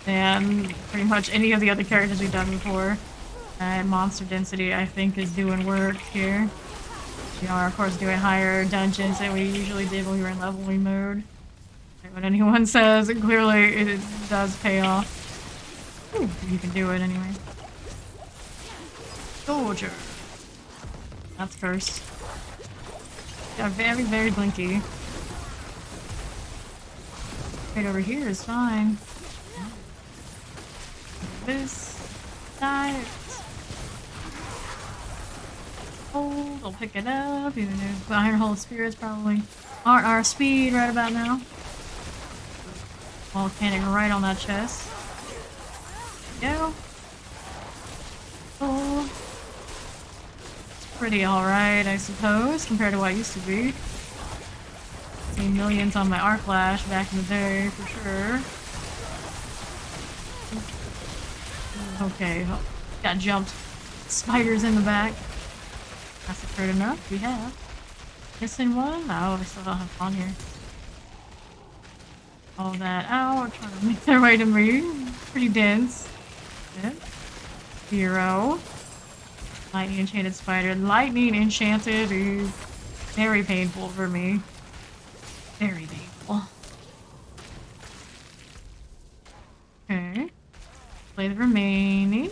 than pretty much any of the other characters we've done before. Monster density, I think, is doing work here. We are, of course, doing higher dungeons than we usually did when we were in leveling mode. When anyone says, clearly it does pay off. Ooh, you can do it anyway. Soldier. That's cursed. Got very, very blinky. Right over here is fine. This. That. Hold. I'll pick it up. Even though Iron Hold Spirits probably aren't our speed right about now. Volcanic right on that chest. Go. Oh. It's pretty alright, I suppose, compared to what it used to be. Seen millions on my arc flash back in the day, for sure. Okay, got jumped. Spiders in the back. Massacred enough, we have. Missing one? Oh, I still don't have on here. All that out, trying to make their way to me. Pretty dense. Good. 0. Lightning enchanted spider. Lightning enchanted is very painful for me. Very painful. Okay. Play the remaining.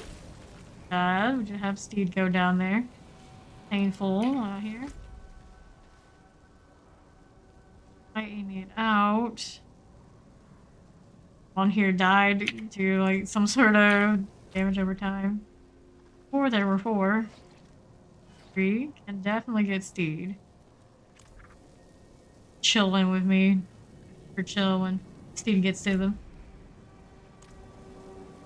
God, we just have Steed go down there. Painful out here. Lightning it out. One here died to like some sort of damage over time. 4, there were 4. 3 can definitely get Steed. Chilling with me. For chill when Steed gets to them.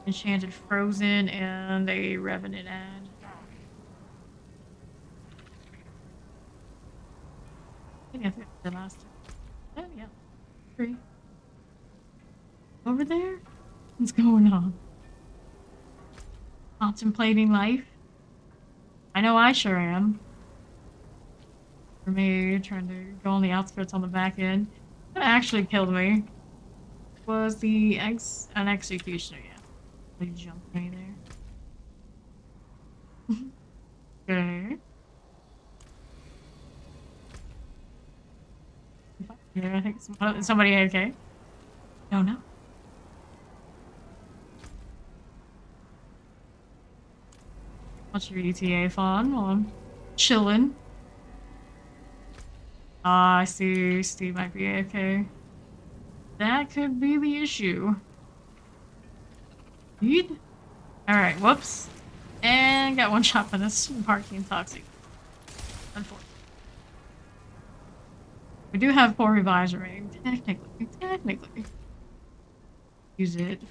Enchanted Frozen and a Revenant ad. I think I think the last 2. Oh yeah. 3. Over there? What's going on? Contemplating life? I know I sure am. For me, trying to go on the outskirts on the back end. What actually killed me was the an executioner, yeah. They jumped me there. Okay. Yeah, I think somebody okay. No, no. What's your ETA fun while I'm chilling? Ah, I see. Steve might be okay. That could be the issue. Speed? Alright, whoops. And got one shot for this parking toxic. Unfortunately. We do have 4 revives remaining. Technically. Use it.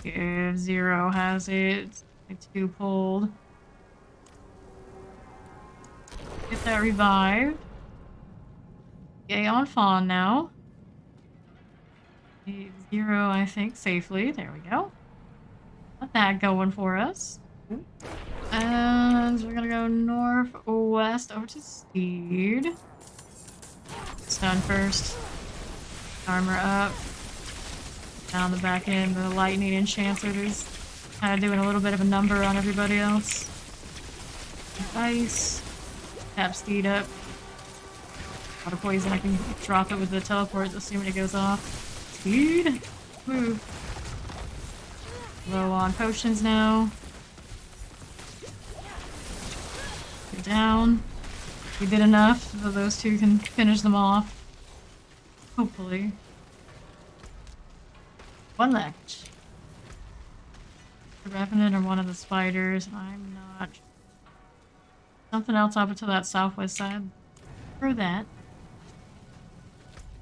If 0 has it. Like 2 pulled. Get that revive. Yay on Fawn now. 0, I think, safely. There we go. Got that going for us. And we're gonna go northwest over to Steed. Stun first. Armor up. Down the back end, the lightning enchanted is kind of doing a little bit of a number on everybody else. Ice. Tap Steed up. A lot of poison, I can drop it with the teleport, assuming it goes off. Steed! Move. Low on potions now. Get down. We did enough so those 2 can finish them off. Hopefully. 1 left. The Revenant or one of the spiders. I'm not. Something else up to that southwest side. Through that.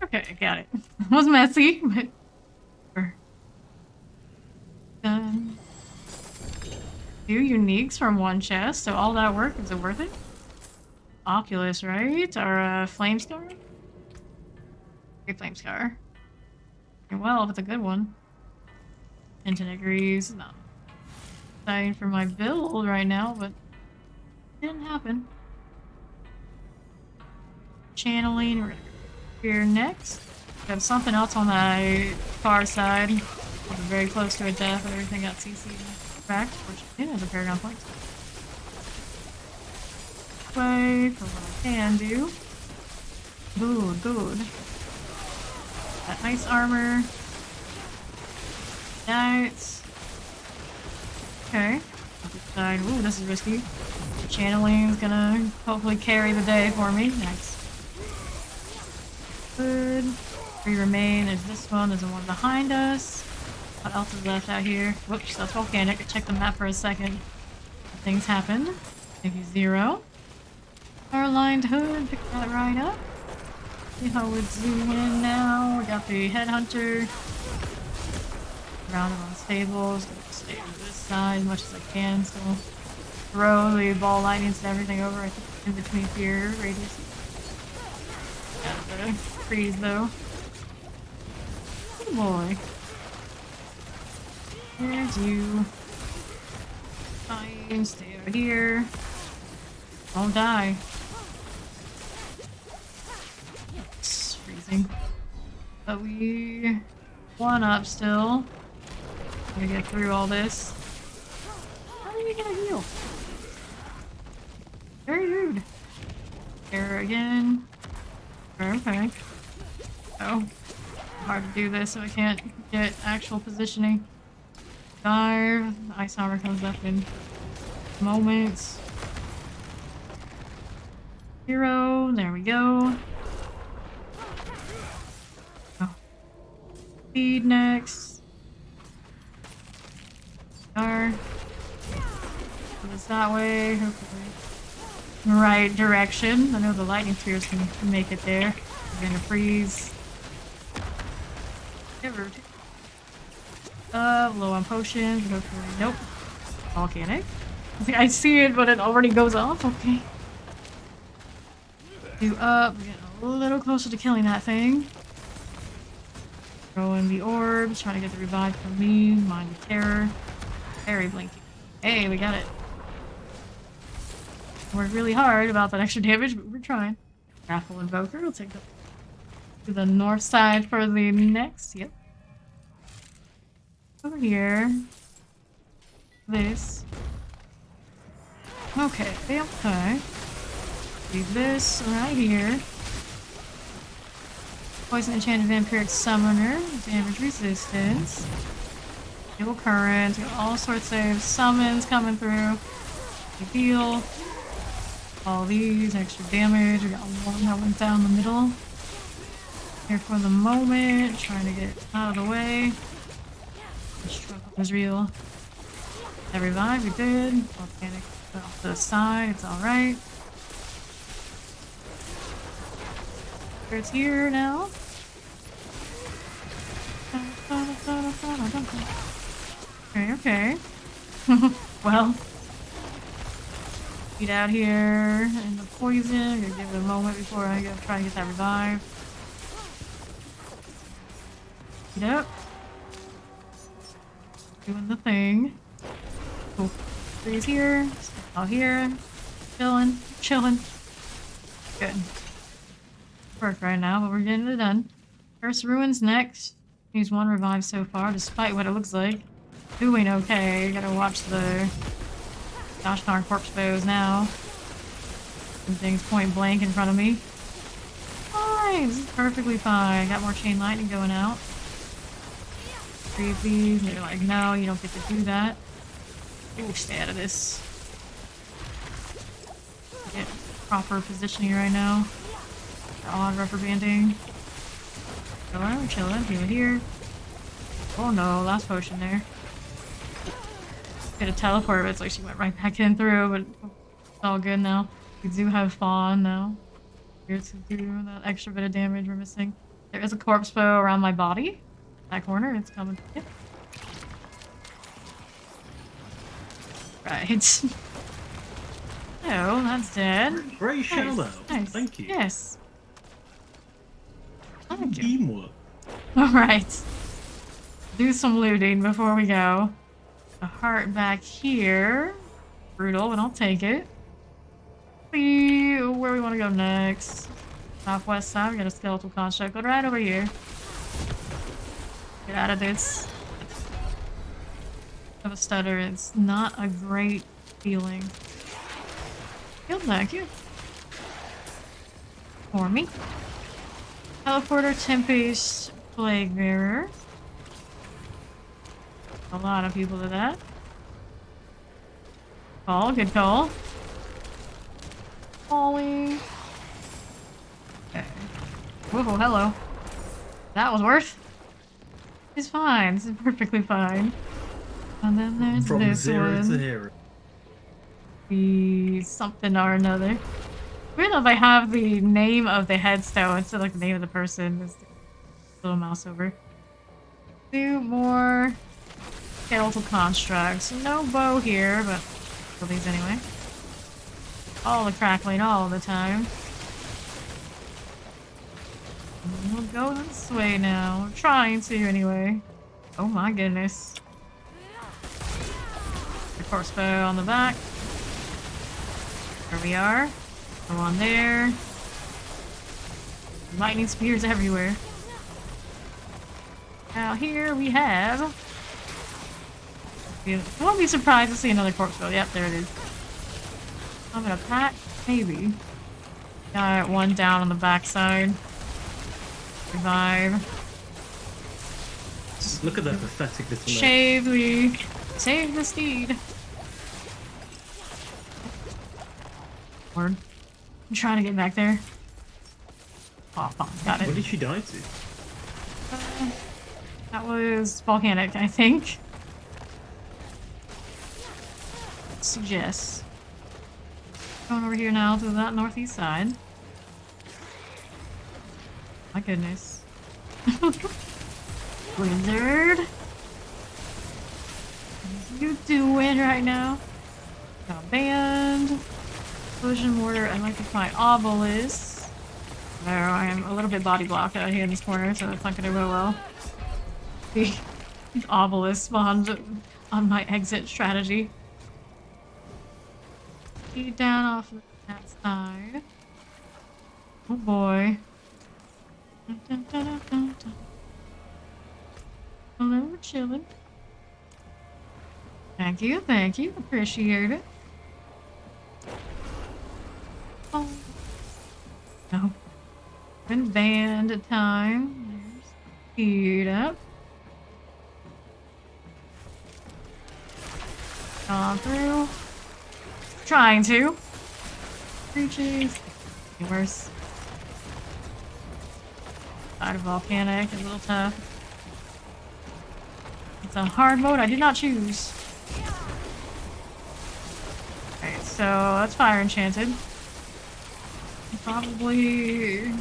Okay, got it. It was messy, but. Done. 2 uniques from 1 chest, so all that work, is it worth it? Oculus, right? Or Flame Scar? Great Flame Scar. Well, if it's a good one. Hinton agrees. Not exciting for my build right now, but it didn't happen. Channeling, we're gonna go here next. We have something else on the far side. We're very close to a death, but everything got CC'd back, which is a Paragon point. Play for what I can do. Good, good. That nice armor. Nice. Okay. Ooh, this is risky. channeling is gonna hopefully carry the day for me. Nice. Good. 3 remain. There's this one. There's the one behind us. What else is left out here? Whoops, that's volcanic. I checked the map for a second. Things happen. Thank you, 0. Our aligned hood. Pick that right up. See how we're zooming in now. We got the headhunter. Around him on stables. Gonna stay on this side as much as I can. Still throw the ball lightnings and everything over. I think in between fear radius. Got the freeze though. Good boy. There's you. Fine, stay out here. Don't die. It's freezing. But we 1 up still. Gonna get through all this. How are you gonna heal? Very rude. Error again. Okay. Oh. Hard to do this so I can't get actual positioning. Dive. Ice armor comes up in moments. 0. There we go. Oh. Speed next. Star. It's that way. Hopefully. Right direction. I know the lightning spheres can make it there. We're gonna freeze. Never. Low on potions. Hopefully. Nope. Volcanic. I see it, but it already goes off. Okay. 2 up. We're getting a little closer to killing that thing. Throw in the orbs. Trying to get the revive from me. Mind the terror. Very blinky. Hey, we got it. Worked really hard about that extra damage, but we're trying. Grapple Invoker. We'll take the to the north side for the next. Yep. Over here. This. Okay, okay. Leave this right here. Poison Enchanted Vampiric Summoner. Damage resistance. Stable Current. Got all sorts of summons coming through. We heal. All these. Extra damage. We got one that went down the middle. Here for the moment. Trying to get out of the way. The struggle is real. That revive, we did. Volcanic off to the side, it's alright. It's here now. Okay, okay. Well. Get out here and the poison. I'm gonna give it a moment before I go try to get that revive. Get up. Doing the thing. Cool. Freeze here. Out here. Chilling. Chilling. Good. Work right now, but we're getting it done. First Ruins next. Use 1 revive so far, despite what it looks like. Doing okay. Gotta watch the gosh darn corpse bows now. Some things point blank in front of me. Fine. This is perfectly fine. Got more chain lightning going out. These. They're like, no, you don't get to do that. Ooh, stay out of this. Get proper positioning right now. Odd rubber banding. Chilling, chilling. Heal here. Oh no, last potion there. Get a teleport, but it's like she went right back in through, but it's all good now. We do have Fawn now. Here to do that extra bit of damage we're missing. There is a corpse bow around my body. That corner, it's coming. Yep. Right. Oh, that's dead. Great shout out. Nice. Thank you. Yes. Thank you. Teamwork. Alright. Do some looting before we go. A heart back here. Brutal, but I'll take it. See where we want to go next. Southwest side, we got a skeletal construct. Go right over here. Get out of this. Have a stutter. It's not a great feeling. Thank you. For me. Teleporter, Tempest, Plague Bearer. A lot of people to that. Call, good call. falling. Okay. Whoa, hello. That was worse. It's fine. This is perfectly fine. And then there's From this 0 one. to hero. The something or another. Weird if I have the name of the headstone instead of like the name of the person. There's the little mouse over. 2 more skeletal constructs. No bow here, but kill these anyway. All the crackling all the time. We'll go this way now. We're trying to anyway. Oh my goodness. The crossbow on the back. There we are. Go on there. Lightning spears everywhere. Now here we have... I won't be surprised to see another corkscrew. Yep, there it is. I'm gonna pack? Maybe. Got one down on the backside. Revive. Look at that pathetic little mate. Shave the... Save the steed. Lord. I'm trying to get back there. Oh, got it. What did she die to? That was volcanic, I think. Suggest. Going over here now to that northeast side. My goodness. Wizard. What are you doing right now? Got a band. Explosion mortar. I'd like to find obelisk. There, I am a little bit body blocked out here in this corner, so that's not gonna go well. The obelisk spawned on my exit strategy. Feed down off of that side. Oh boy. Dun, dun, dun, dun, dun, dun. Hello, we're chilling. Thank you, appreciate it. Oh. No. Been banned time. There's speed up. Gone through. Trying to. Reaches. Worse. Side of volcanic is a little tough. It's a hard mode I did not choose. Okay, so that's fire enchanted. Probably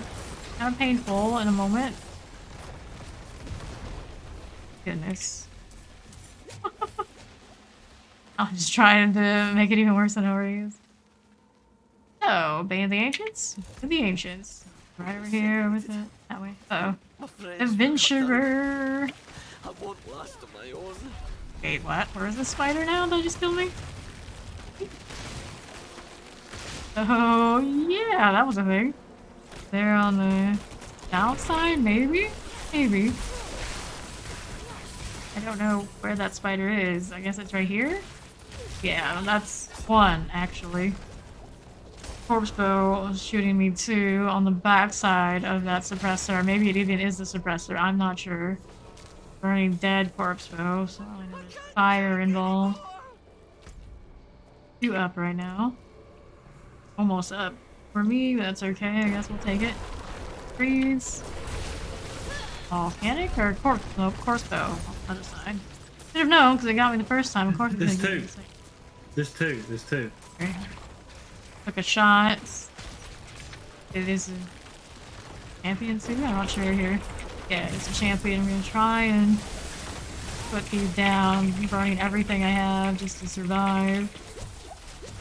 kind of painful in a moment. Goodness. I'm just trying to make it even worse than it already is. So, Bane of the Ancients? To the Ancients. Right over here with it. That way. Uh oh. My friends were cut down. Adventurer! I won't last on my own. Wait, what? Where's the spider now that just killed me? Oh, yeah, that was a thing. There on the outside, maybe? Maybe. I don't know where that spider is. I guess it's right here? Yeah, that's one, actually. Corpse bow was shooting me too on the backside of that suppressor. Maybe it even is the suppressor, I'm not sure. Burning dead corpse bow, so I know there's fire involved. 2 up right now. Almost up. For me, that's okay. I guess we'll take it. Freeze. Volcanic or corpse? No, corpse bow. On the other side. Should have known because it got me the first time. Of course, There's two. There's two. Okay. Took a shot. It is a champion too. I'm not sure here. Yeah, it's a champion. I'm gonna try and put these down, burning everything I have just to survive.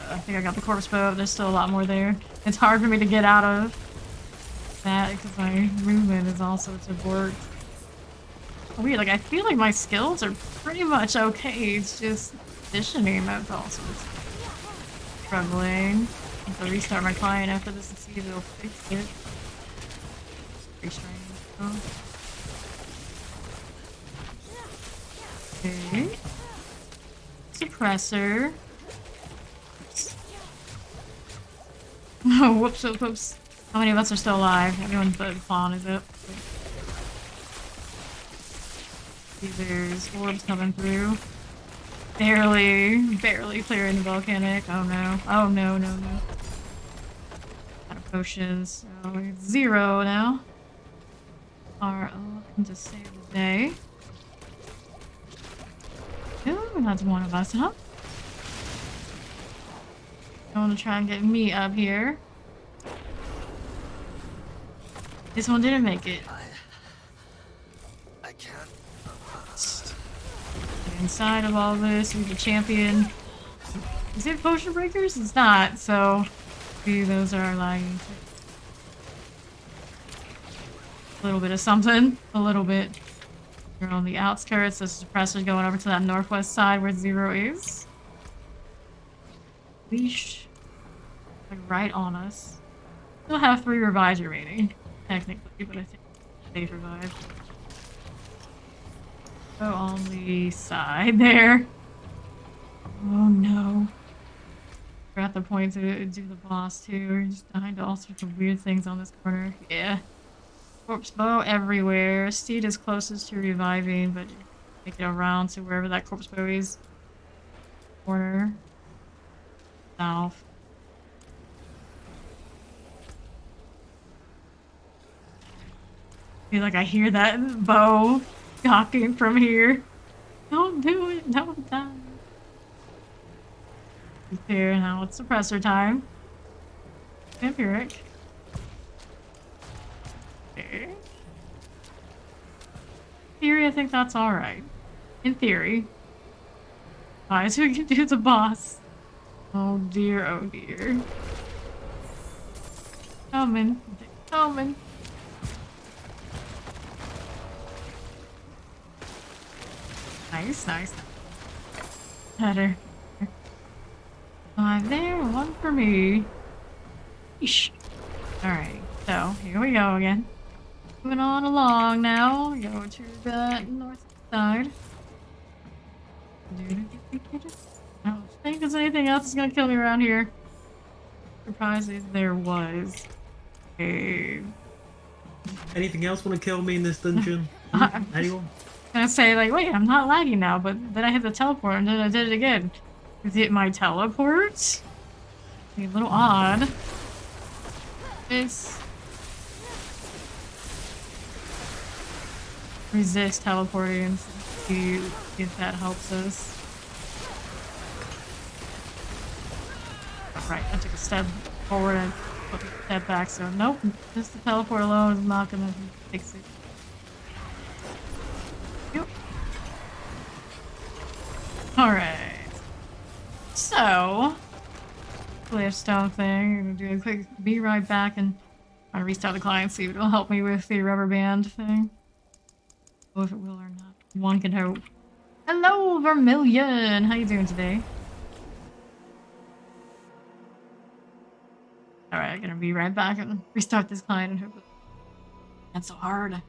I think I got the corpse bow, but there's still a lot more there. It's hard for me to get out of that because my movement is also to work. Weird, like I feel like my skills are pretty much okay. It's just positioning that's also struggling. I have to restart my client after this and see if it'll fix it. Pretty strange. Okay. Suppressor. Oh, whoops, whoops, whoops. How many of us are still alive? Everyone's but Fawn is up. See, there's orbs coming through. Barely clearing the volcanic. Oh no. Oh no, no, no. potions. So it's 0 now. Are looking to save the day. Ooh, that's one of us, huh? I want to try and get me up here. This one didn't make it. I can't. Get inside of all this, we're the champion. Is it potion breakers? It's not, so maybe those are lagging. A little bit of something. A little bit. We're on the outskirts. The suppressor's going over to that northwest side where 0 is. Leash. Like right on us. Still have 3 revives remaining. Technically, but I think they've revived. Go on the side there. Oh no. We're at the point to do the boss too. We're just dying to all sorts of weird things on this corner. Yeah. Corpse bow everywhere. Steed is closest to reviving, but make it around to wherever that corpse bow is. Corner. South. I feel like I hear that bow cocking from here. Don't do it. Don't die. Here now, it's suppressor time. Vampiric. Okay. In theory, I think that's alright. In theory. Alright, so we can do the boss. Oh dear, oh dear. Coming. Coming. Nice, nice. Better. 5 there, 1 for me. Yeesh. Alright, so here we go again. Moving on along now. Go to the north side. I don't think there's anything else that's gonna kill me around here. Surprised if there was. Okay. Anything else want to kill me in this dungeon? Anyone? I say like, wait, I'm not lagging now, but then I hit the teleport and then I did it again. Is it my teleport? A little odd. It's resist teleporting. See if that helps us. Right, I took a step forward and took a step back, so nope, just the teleport alone is not gonna fix it. Yep. Alright. So, Cliffstone thing, I'm gonna do a quick be right back and try to restart the client, see if it'll help me with the rubber band thing. Oh, if it will or not. One can hope. Hello, Vermilion! How you doing today? Alright, I'm gonna be right back and restart this client and hope it's not so hard.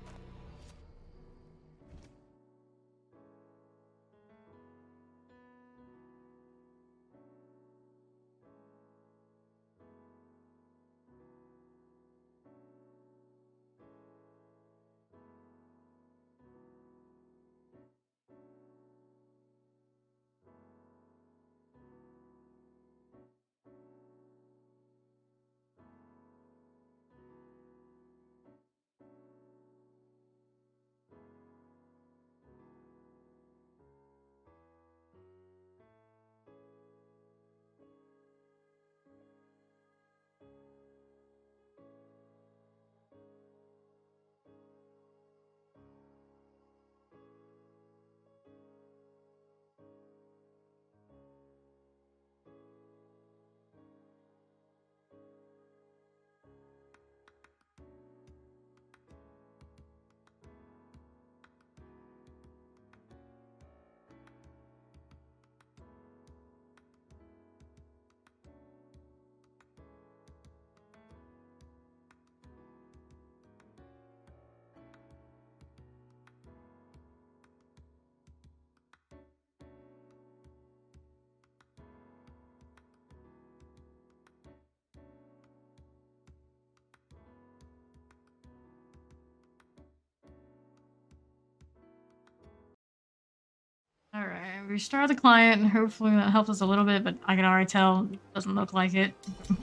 Alright, we started the client and hopefully that helps us a little bit, but I can already tell it doesn't look like it.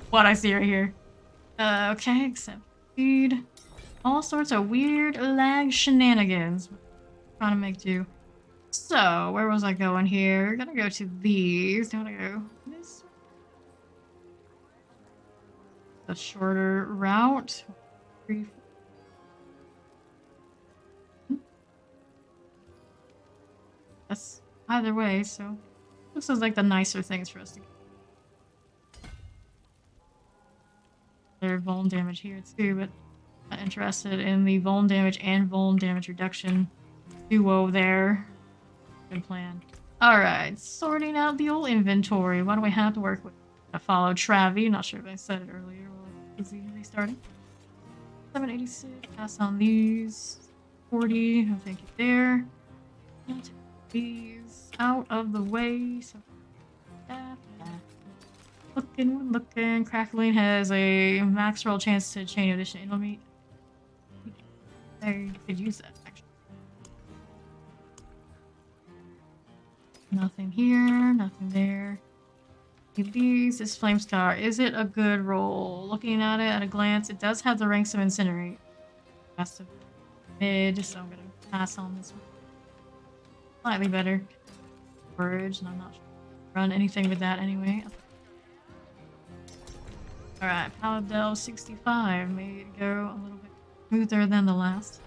What I see right here. Okay, accept speed. All sorts of weird lag shenanigans. Trying to make do. So, where was I going here? We're gonna go to these. Don't I go this? A shorter route. 3, 4. That's either way, so this is like the nicer things for us to get. There's vuln damage here too, but I'm not interested in the vuln damage and vuln damage reduction duo there. Good plan. Alright, sorting out the old inventory. What do we have to work with? I follow Travi. Not sure if I said it earlier. Was he restarting? 786. Pass on these. 40. No thank you there. And take these out of the way. So looking. Crackling has a max roll chance to chain addition. Let me. I could use that actually. Nothing here, nothing there. These, this flame scar. Is it a good roll? Looking at it at a glance, it does have the ranks of incinerate. Rest of mid, so I'm gonna pass on this one. Slightly better. Courage, and I'm not sure run anything with that anyway. Alright, Power Delve 65 made it go a little bit smoother than the last.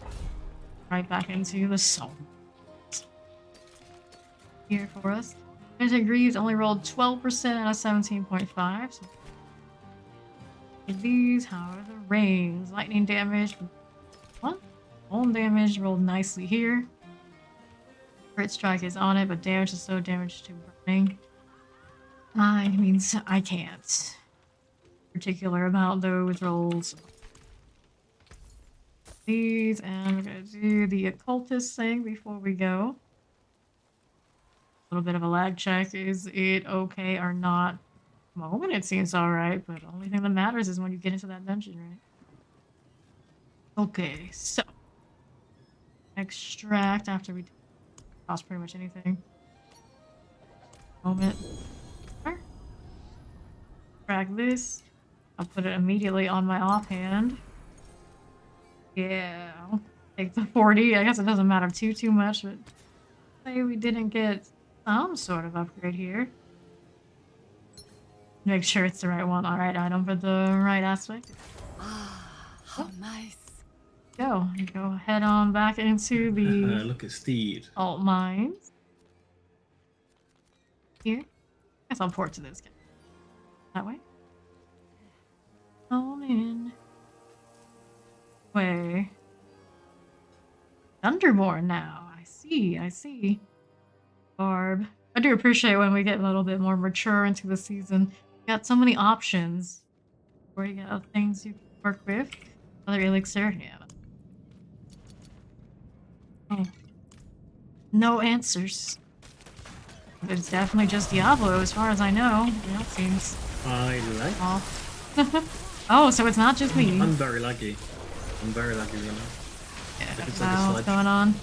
Right back into the song. Here for us. Magic Greaves only rolled 12% out of 17.5. So these, how are the rings? Lightning damage. What? Home damage rolled nicely here. Crit strike is on it, but damage is so damage to burning. I mean, I can't. Particular about those rolls. These, and we're gonna do the occultist thing before we go. A little bit of a lag check. Is it okay or not? Moment it seems alright, but the only thing that matters is when you get into that dungeon, right? Okay, so extract after we toss pretty much anything. Moment. Extract this. I'll put it immediately on my offhand. Yeah, I'll take the 40. I guess it doesn't matter too much, but say we didn't get some sort of upgrade here. Make sure it's the right one. Alright, item for the right aspect. Ah, how nice. Go head on back into the Look at Steed. alt mines. Here. Guess I'll port to this guy. That way. On in. Way. Thunderborn now. I see. Barb. I do appreciate when we get a little bit more mature into the season. We got so many options where you got things you can work with. Another elixir, yeah. Oh. No answers. But it's definitely just Diablo as far as I know. Yeah, it seems. I like. Oh. Oh, so it's not just me. I'm very lucky. Right now. Yeah, It's I like a don't know what's sledge. going on.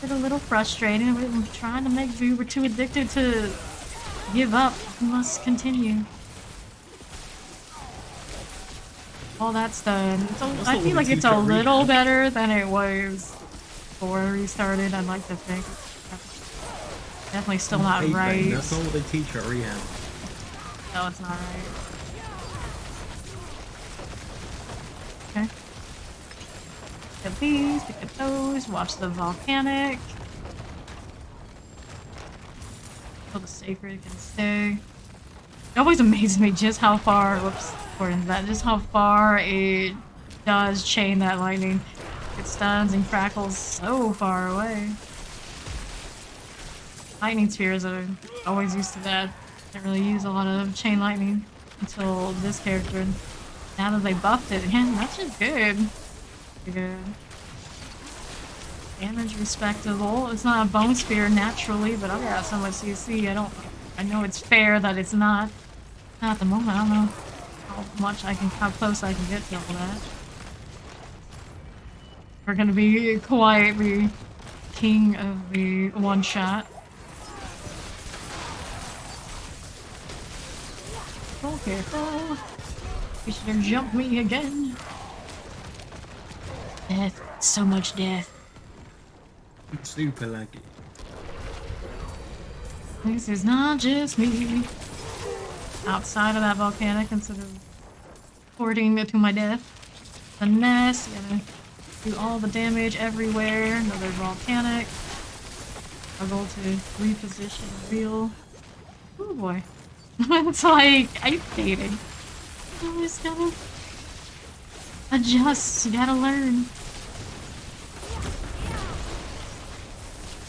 It's a little frustrating. We're trying to make do. We're too addicted to give up. We must continue. All that's done. I feel like it's a little better than it was before we started. I'd like to think. Definitely still not Hey, right. Ben, that's not what they teach at rehab. No, it's not right. Okay. Pick up these, pick up those, watch the volcanic. So the sacred can stay. It always amazes me just how far, whoops, according to that, just how far it does chain that lightning. It stuns and crackles so far away. Lightning spears are always used to that. Didn't really use a lot of chain lightning until this character. Now that they buffed it, yeah, that's just good. Pretty good. Damage respectable. It's not a bone spear naturally, but I've got so much CC. I know it's fair that it's not. Not at the moment. I don't know how close I can get to all that. We're gonna be quietly king of the one shot. Careful. You should have jumped me again. Death. So much death. Super laggy. This is not just me. Outside of that volcanic instead of porting it to my death. The mess. Gonna do all the damage everywhere. Another volcanic. Struggle to reposition real. Oh boy. It's like ice skating. You just gotta adjust. You gotta learn.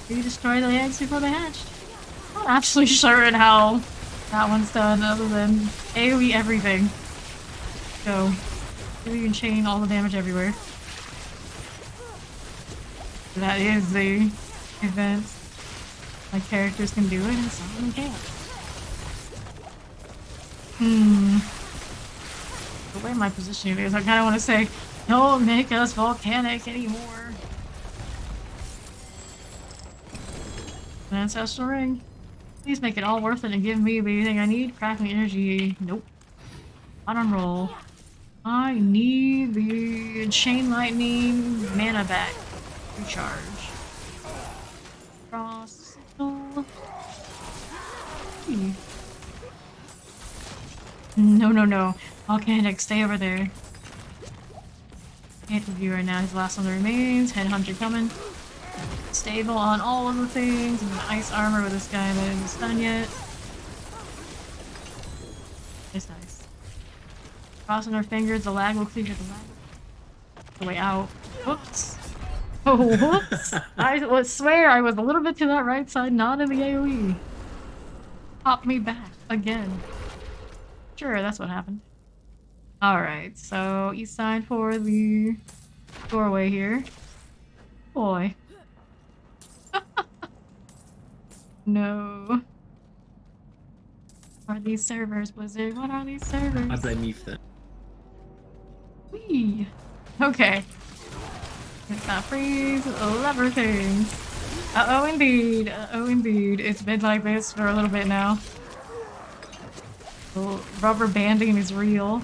You destroy the eggs before they hatched. I'm not actually sure how that one's done other than AoE everything. So, you can chain all the damage everywhere. That is the event. My characters can do it and some of them can't. The way my positioning is, I kind of want to say, don't make us volcanic anymore. An ancestral ring. Please make it all worth it and give me everything I need. Crackling energy. Nope. Bottom roll. I need the chain lightning mana back. Recharge. Cross signal. No. Volcanic, stay over there. Can't review right now. He's the last one that remains. Headhunter coming. Stable on all of the things. And ice armor with this guy that isn't stunned yet. It's nice. Crossing our fingers, the lag will clear the lag. The way out. Whoops. Oh, whoops. I swear I was a little bit to that right side, not in the AoE. Pop me back again. Sure, that's what happened. Alright, so east side for the doorway here. Boy. No. What are these servers, Blizzard? What are these servers? I blame you for that. Whee! Okay. It's not freeze. Lever things. Uh-oh indeed. Uh-oh indeed. It's been like this for a little bit now. The rubber banding is real.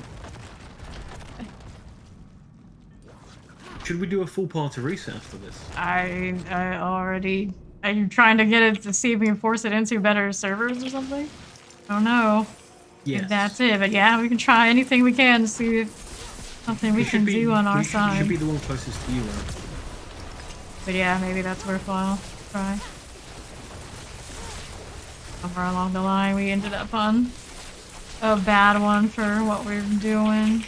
Should we do a full party reset after this? I already... Are you trying to get it to see if we can force it into better servers or something? I don't know. Yes. If that's it, but yeah, we can try anything we can to see if something we can do on our side. You should be the one closest to you, right? But yeah, maybe that's worthwhile. Try. Somewhere along the line, we ended up on a bad one for what we're doing.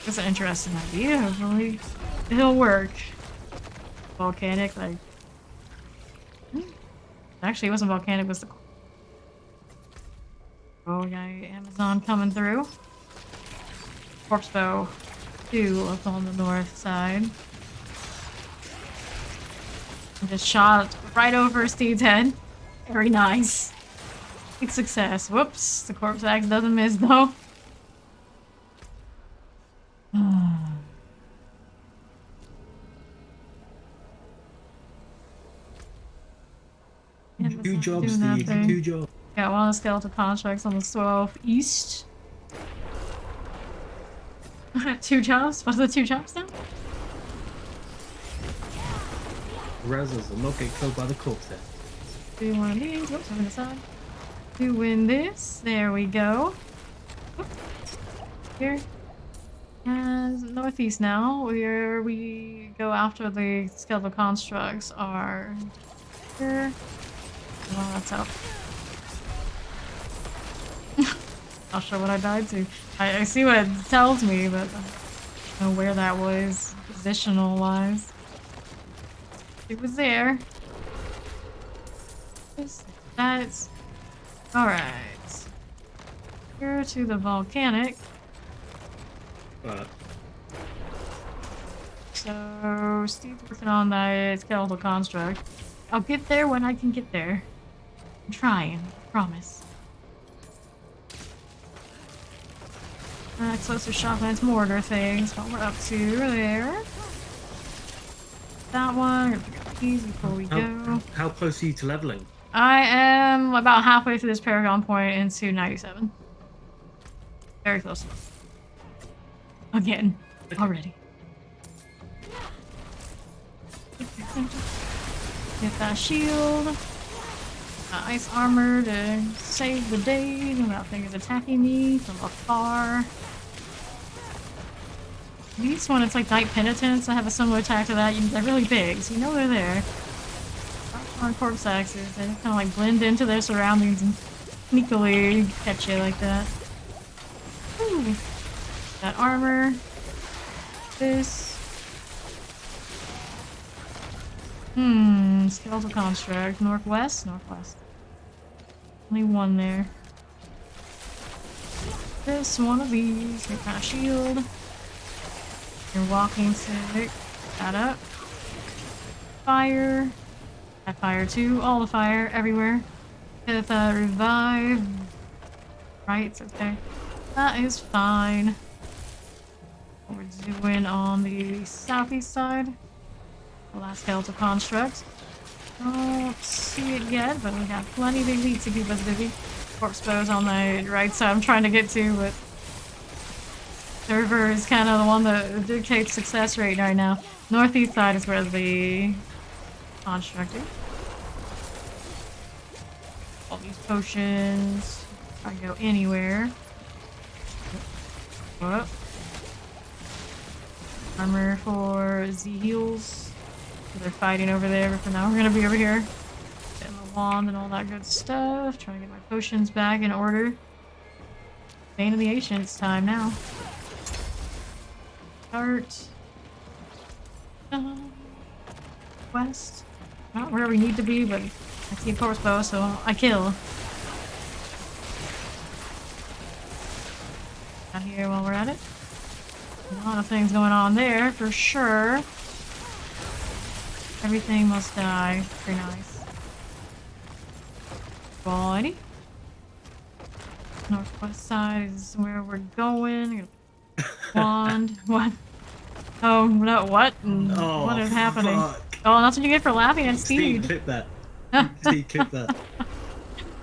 It's an interesting idea. Hopefully, it'll work. Volcanic, like. Actually, it wasn't volcanic. It was the. Oh yeah, Amazon coming through. Corpse bow 2 up on the north side. And just shot right over Steed's head. Very nice. Big success. Whoops, the corpse axe doesn't miss though. Two jobs, Steve. Two jobs. Got one of the skeletal constructs on the 12 east. 2 jobs? What's the 2 jobs now? Razzles will not get killed by the corpse there. Do one of these. Whoops, I'm inside. Doing this. There we go. Whoop. Here. And northeast now, where we go after the skeletal constructs are here. Well, that's up. Not sure what I died to. I see what it tells me, but I don't know where that was, positional wise. It was there. That's alright. Here to the volcanic. So Steve's working on that skeletal construct. I'll get there when I can get there. I'm trying, promise. Explosive shotguns, mortar things. What we're up to there. That one. Gonna pick up these before we go. How close are you to leveling? I am about halfway through this Paragon point into 97. Very close. Again. Already. Get that shield. Ice armor to save the day without things attacking me from afar. These when it's like Night Penitents, I have a similar attack to that. They're really big, so you know they're there. On corpse axes, they kind of like blend into their surroundings and sneakily catch you like that. Ooh. That armor. This. Skeletal construct. Northwest? Northwest. Only one there. This one of these. Get that shield. Your walking stick. That up. Fire. That fire too. All the fire everywhere. Get that revive. Right, it's okay. That is fine. What we're doing on the southeast side. The last skeletal construct. Don't see it yet, but we got plenty of elite to keep us busy. Corpse bows on the right side I'm trying to get to, but server is kind of the one that dictates success rate right now. Northeast side is where the construct is. All these potions. I can go anywhere. Whoop. Armor for Z heals. They're fighting over there, but for now we're gonna be over here. Getting the wand and all that good stuff. Trying to get my potions back in order. Bane of the Ancients time now. Start. West. Not where we need to be, but I see a corpse bow, so I kill. Out here while we're at it. A lot of things going on there, for sure. Everything must die. Very nice. Quality. Northwest side is where we're going. Wand. What? Oh, no, what? Oh, what is happening? fuck. Oh, that's what you get for laughing at Steve, Steve. clip that. Steve, clip that.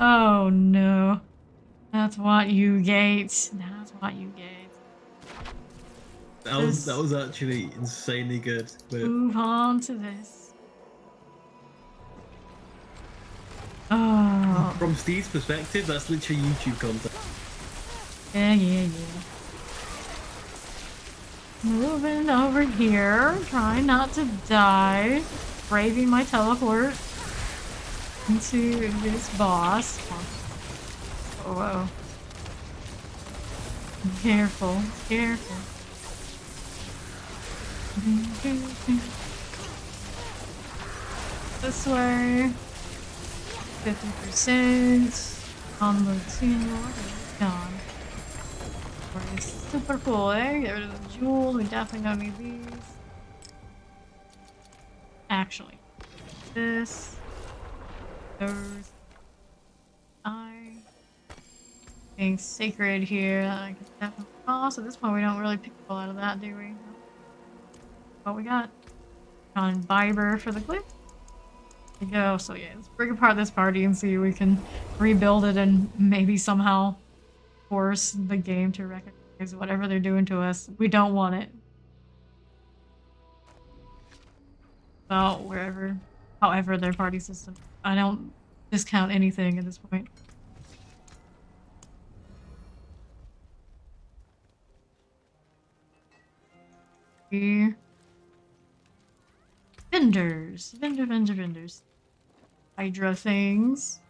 Oh, no. That's what you get. That's what you get. That was actually insanely good. But Move on to this. Oh. from Steve's perspective, that's literally YouTube content. Yeah. Moving over here, trying not to die. Braving my teleport into this boss. Oh, whoa. Careful. This way. 50% on the team. Gone. Super cool, eh? Get rid of the jewels. We definitely don't need these. Actually, this, those, being sacred here. I can definitely. Oh, so at this point we don't really pick a lot of that, do we? What we got? On Viber for the clip. There you go. So yeah, let's break apart this party and see if we can rebuild it and maybe somehow force the game to recognize whatever they're doing to us. We don't want it. Well, wherever, however their party system. I don't discount anything at this point. Here. Vendors. Vendors. Hydra things.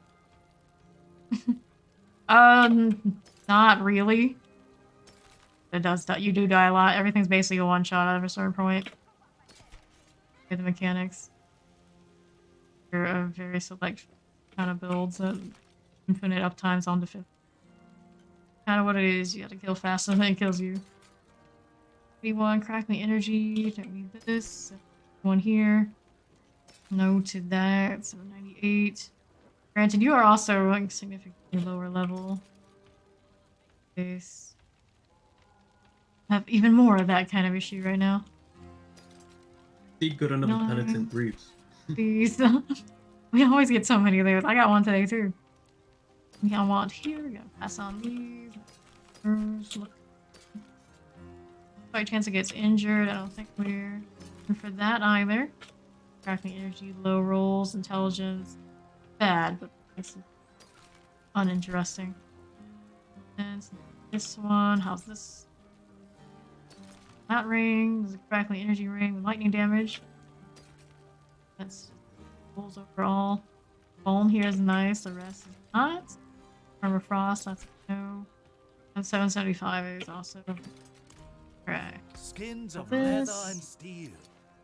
Not really. It does die. You do die a lot. Everything's basically a one-shot at a certain point. The mechanics. They're a very select kind of builds that infinite uptimes on to 50. Kind of what it is. You gotta kill fast and then it kills you. 81, crack me energy. Don't need this. One here. No to that. 798. Granted, you are also like significantly lower level. This. Have even more of that kind of issue right now. Steve got another penitent groups. These. We always get so many of those. I got one today too. We got one here. We gotta pass on these. Look. By chance it gets injured, I don't think we're in for that either. Crafting energy, low rolls, intelligence. Bad, but it's uninteresting. And this one, how's this? That ring, there's a crackling energy ring with lightning damage. That's rolls overall. Bone here is nice, the rest is not. Armor Frost, that's a no. And 775 is also correct. Skins of This. leather and steel.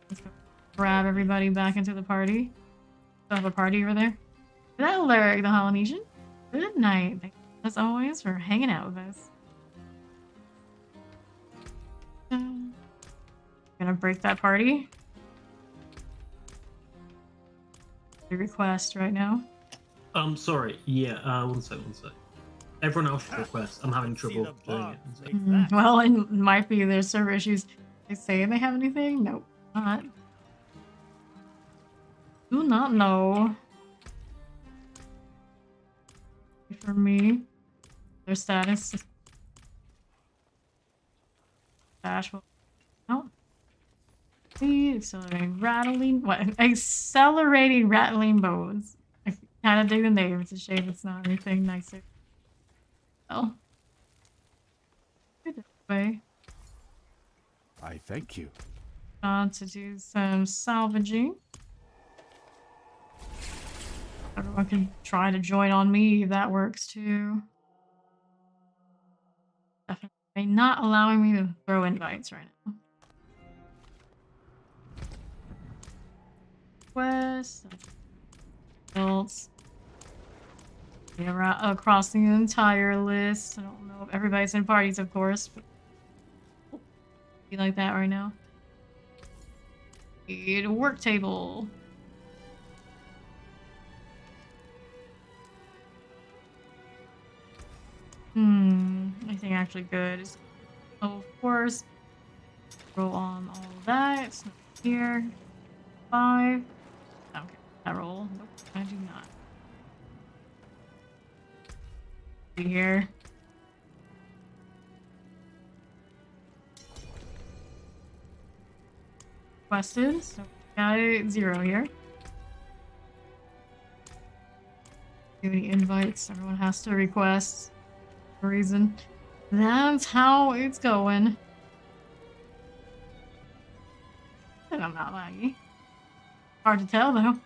Let's go grab everybody back into the party. Still have a party over there. Hello, Larry the Polynesian. Good night. Thank you, as always, for hanging out with us. Gonna break that party. The request right now. Sorry. Yeah. One sec. Everyone else should request. I'm having trouble the doing bar. it. One sec. Take that. Well, it might be their server issues. They say they have anything? Nope, not. Do not know. For me, their status. Dash. Oh. Accelerating rattling. What? Accelerating rattling bones. I kind of dig the name. It's a shame it's not anything nicer. Oh. This way. I thank you. On to do some salvaging. Everyone can try to join on me if that works too. Definitely not allowing me to throw invites right now. Quest. Else. Yeah, across the entire list. I don't know if everybody's in parties, of course, but be like that right now. Need a work table. Anything actually good is, of course. Roll on all of that. It's not here. 5. I don't care. That roll. Nope, I do not. Be here. Requested, so got it 0 here. Do any invites? Everyone has to request for a reason. That's how it's going. And I'm not laggy. Hard to tell though.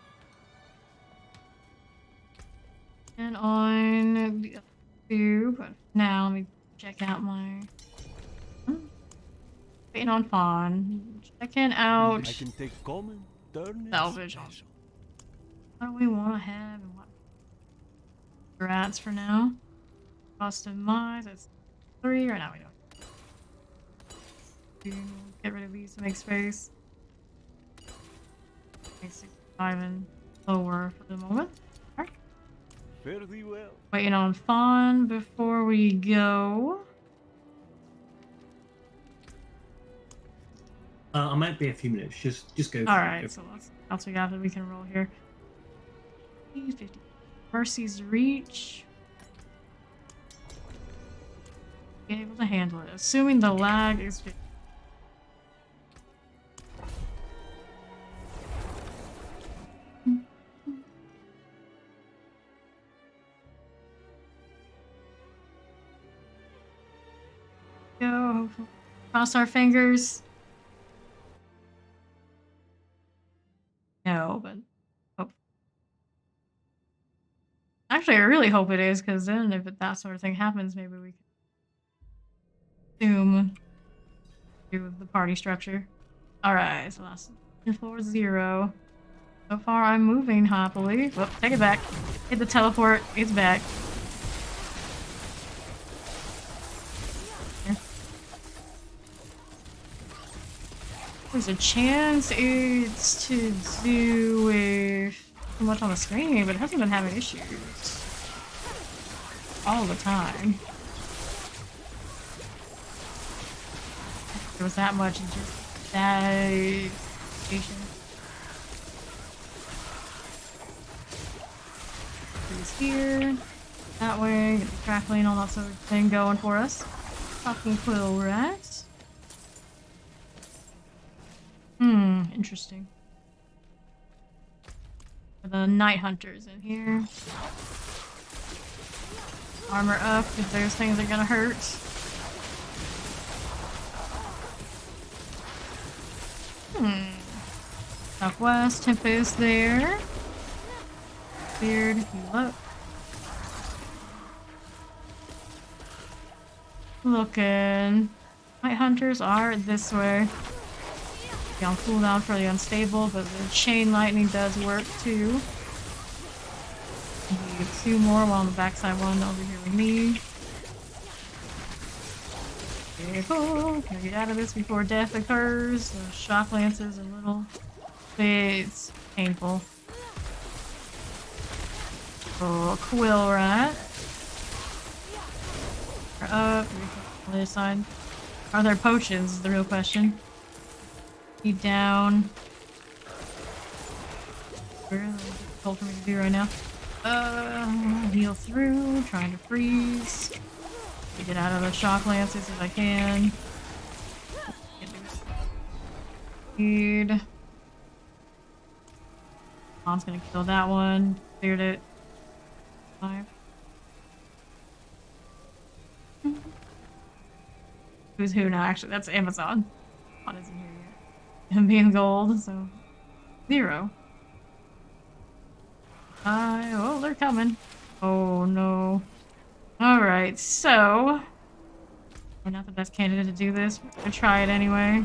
And on the other 2, but now let me check out my. Waiting on Fawn. Checking out I can take common, turn it salvage. special. What do we want to have and what? Rats for now. Customize. That's 3 right now. We don't. Get rid of these to make space. Make 65 and lower for the moment. Alright. Fairly well. Waiting on Fawn before we go. I might be a few minutes. Just go. Alright, so let's else we got that we can roll here. 50. Mercy's reach. Be able to handle it. Assuming the lag is 50. Go. Cross our fingers. No, but hope. Actually, I really hope it is, because then if that sort of thing happens, maybe we can zoom do the party structure. Alright, so that's 4-0. So far, I'm moving happily. Whoop, take it back. Hit the teleport. It's back. There's a chance it's to do with too much on the screen, but it hasn't been having issues all the time. There was that much in just that station. These here, that way, get the crackling, all that sort of thing going for us. Fucking quill rats. Interesting. The night hunters in here. Armor up if there's things that are gonna hurt. Southwest, Tempest there. Beard, heal up. Looking. Night hunters are this way. Be on cooldown for the unstable, but the chain lightning does work too. Need 2 more while on the backside one over here with me. Careful, can we get out of this before death occurs? Those shock lances are a little bit painful. Oh, quill rat. Up, on the other side. Are there potions is the real question. Keep down. Really difficult for me to do right now. Heal through, trying to freeze. Get out of the shock lances if I can. Need. Mom's gonna kill that one. Cleared it. 5. Who's who now? Actually, that's Amazon. What isn't here yet? Him being gold, so 0. Oh, they're coming. Oh no. Alright, so we're not the best candidate to do this. We're gonna try it anyway.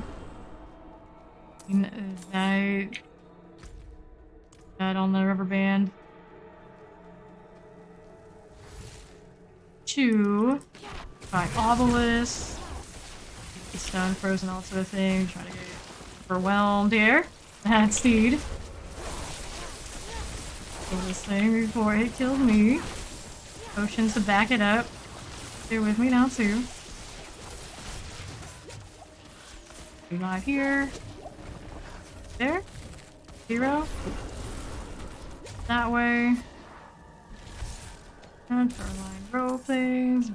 That on the rubber band. 2. Try obelisk. Stun, frozen, all sort of thing. Trying to get overwhelmed here. That seed. Kill this thing before it killed me. Potions to back it up. They're with me now too. 2 live here. There. 0. That way. And for line roll things. How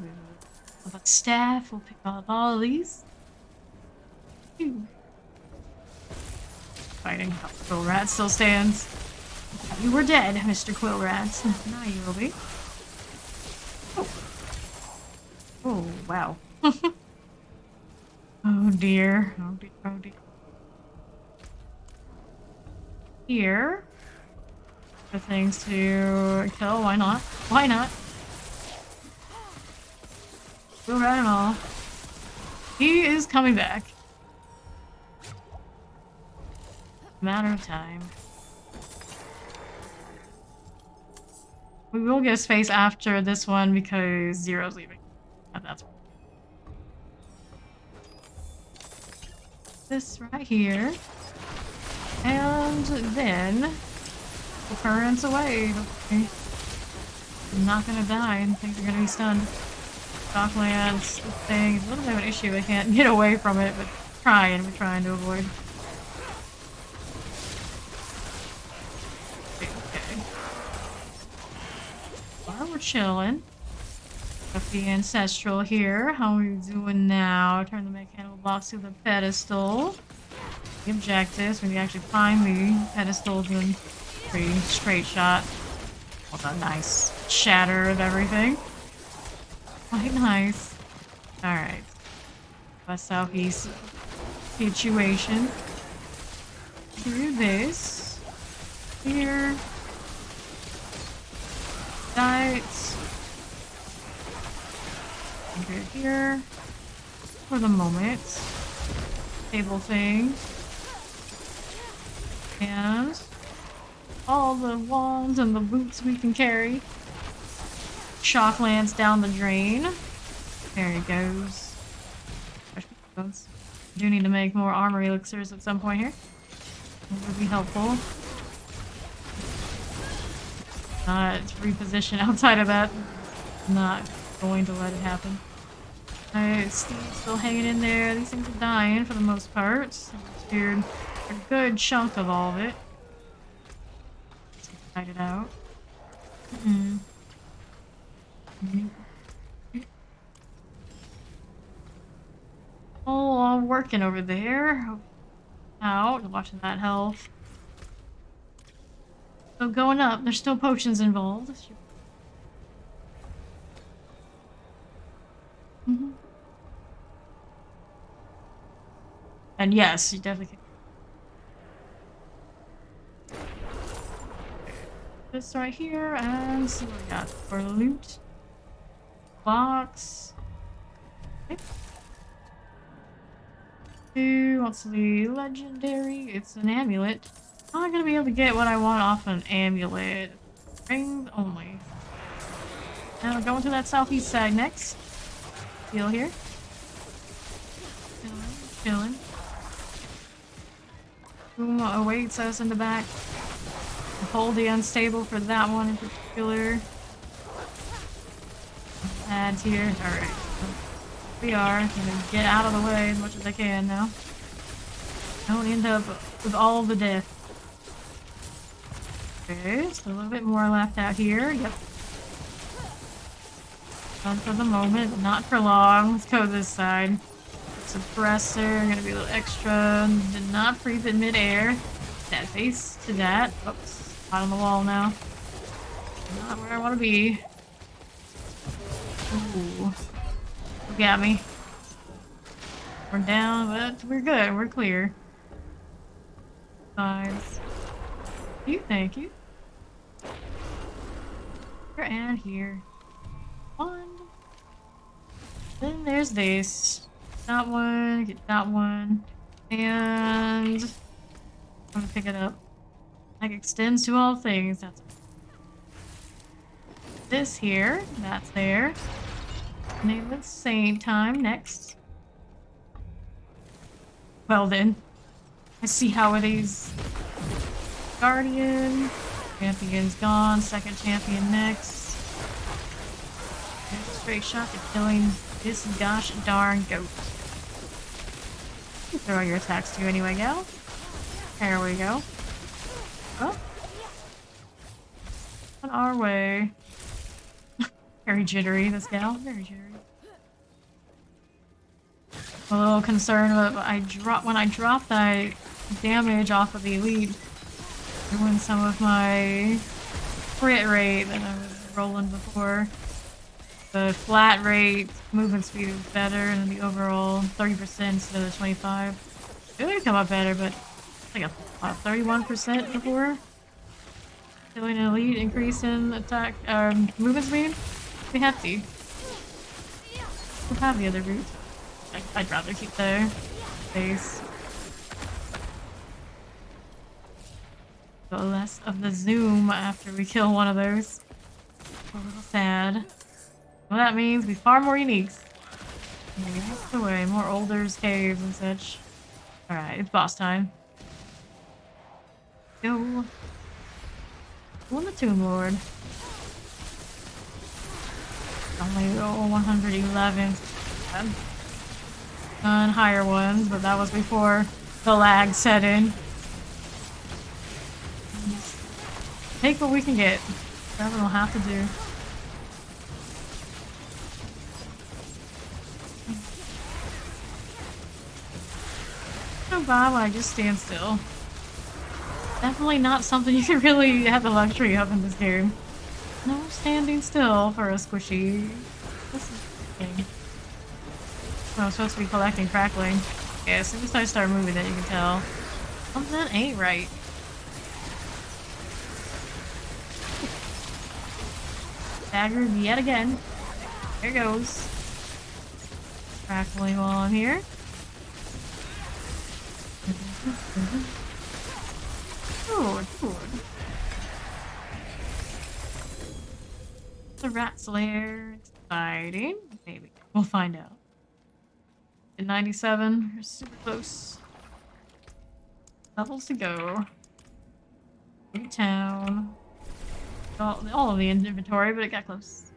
about staff? We'll pick up all of these. Phew. Fighting. Oh, Quill Rat still stands. You were dead, Mr. Quill Rat. Now you will be. Oh. Oh, wow. Oh dear. Oh dear. Oh dear. Here. The things to kill. Why not? Why not? Quill Rat and all. He is coming back. Matter of time. We will get space after this one because Zero's leaving. And that's this right here. And then currents away. Okay. I'm not gonna die and things are gonna be stunned. Shocklands thing is a little bit of an issue. I can't get away from it, but we're trying to avoid. We're chilling. Got the ancestral here. How are we doing now? Turn the mechanical box to the pedestal. The objectives, when you actually find the pedestal, doing pretty straight shot. With a nice shatter of everything. Quite nice. Alright. West southeast situation. Do this. Here. Diets. Here for the moment. Table thing. And all the wands and the boots we can carry. Shock lands down the drain. There he goes. Do need to make more armor elixirs at some point here. That would be helpful. Reposition outside of that. Not going to let it happen. Alright, Steve's still hanging in there. These things are dying for the most part. Cleared a good chunk of all of it. Let's fight it out. all working over there. Out, watching that health. So going up, there's still potions involved. And yes, you definitely can. This right here, and see what we got for loot. Box. Okay. What's the legendary? It's an amulet. I'm not gonna be able to get what I want off an amulet. Rings only. Now we're going to that southeast side next. Heal here. Chilling. Who awaits us in the back? Hold the unstable for that one in particular. Ads here. Alright. We are gonna get out of the way as much as I can now. Don't end up with all the death. Okay, so a little bit more left out here. Yep. Done for the moment, not for long. Let's go this side. Suppressor, gonna be a little extra. Did not freeze in midair. That face to that. Oops, hot on the wall now. Not where I want to be. Ooh. Look at me. We're down, but we're good. We're clear. Sides. Thank you. Here and here. One. Then there's this. That one, get that one. And I'm gonna pick it up. Like extends to all things. That's this here. That's there. Name it Saint time next. Well then. I see how it is. Guardian. Champion's gone. Second champion next. Straight shot to killing this gosh darn goat. You throw your attacks to you anyway, gal. There we go. Oh. On our way. Very jittery, this gal. Very jittery. A little concerned, but when I drop that damage off of the elite, ruin some of my crit rate that I was rolling before. The flat rate movement speed is better, and the overall 30% instead of the 25. It would come up better, but it's like a 31% before. Killing an elite, increase in attack movement speed. Be hefty. We'll have the other route. I'd rather keep the base. Go less of the zoom after we kill one of those. A little sad. Well, that means we farm more uniques. Maybe that's the way. More Olders, caves, and such. Alright, it's boss time. Go. Go on the Tomb Lord. Only 111. On higher ones, but that was before the lag set in. Take what we can get. That's what we'll have to do. So bad when I just stand still. Definitely not something you can really have the luxury of in this game. No standing still for a squishy. This is the thing. Oh, I'm supposed to be collecting crackling. Yeah, as soon as I start moving it, you can tell. Something ain't right. Dagger yet again. There goes. Crackling while I'm here. Good, good. The rat slayer. Exciting. Maybe. We'll find out. At 97. We're super close. Levels to go. Big town. All of the inventory, but it got close.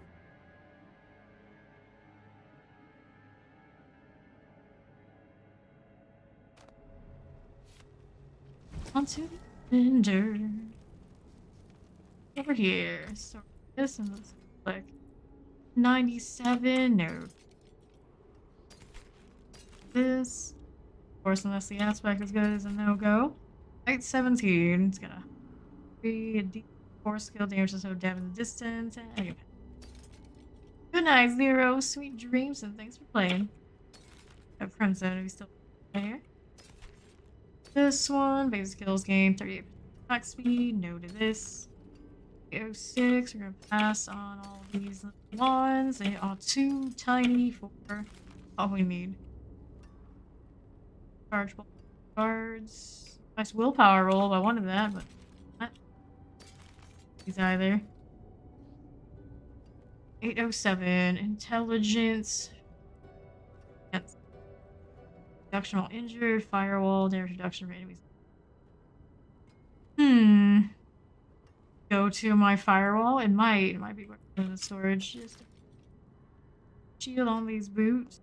Onto the vendor. Over here. So this one looks like 97. No. This. course, unless the aspect is good, is a no-go. Height 17. It's gonna be a D4 skill damage to so damage in the distance. And okay. Good night, Zero. Sweet dreams and thanks for playing. Got friend zone if you still there. This one, base skills gain 38% attack speed. No to this. 06. We're gonna pass on all these little ones. They are too tiny for all we need. Chargeable cards. Nice willpower roll. I wanted that, but not. He's either. 807. Intelligence. Yes. Reduction while injured. Firewall. Damage reduction for enemies. Go to my firewall. It might be worth in the storage. Just shield on these boots.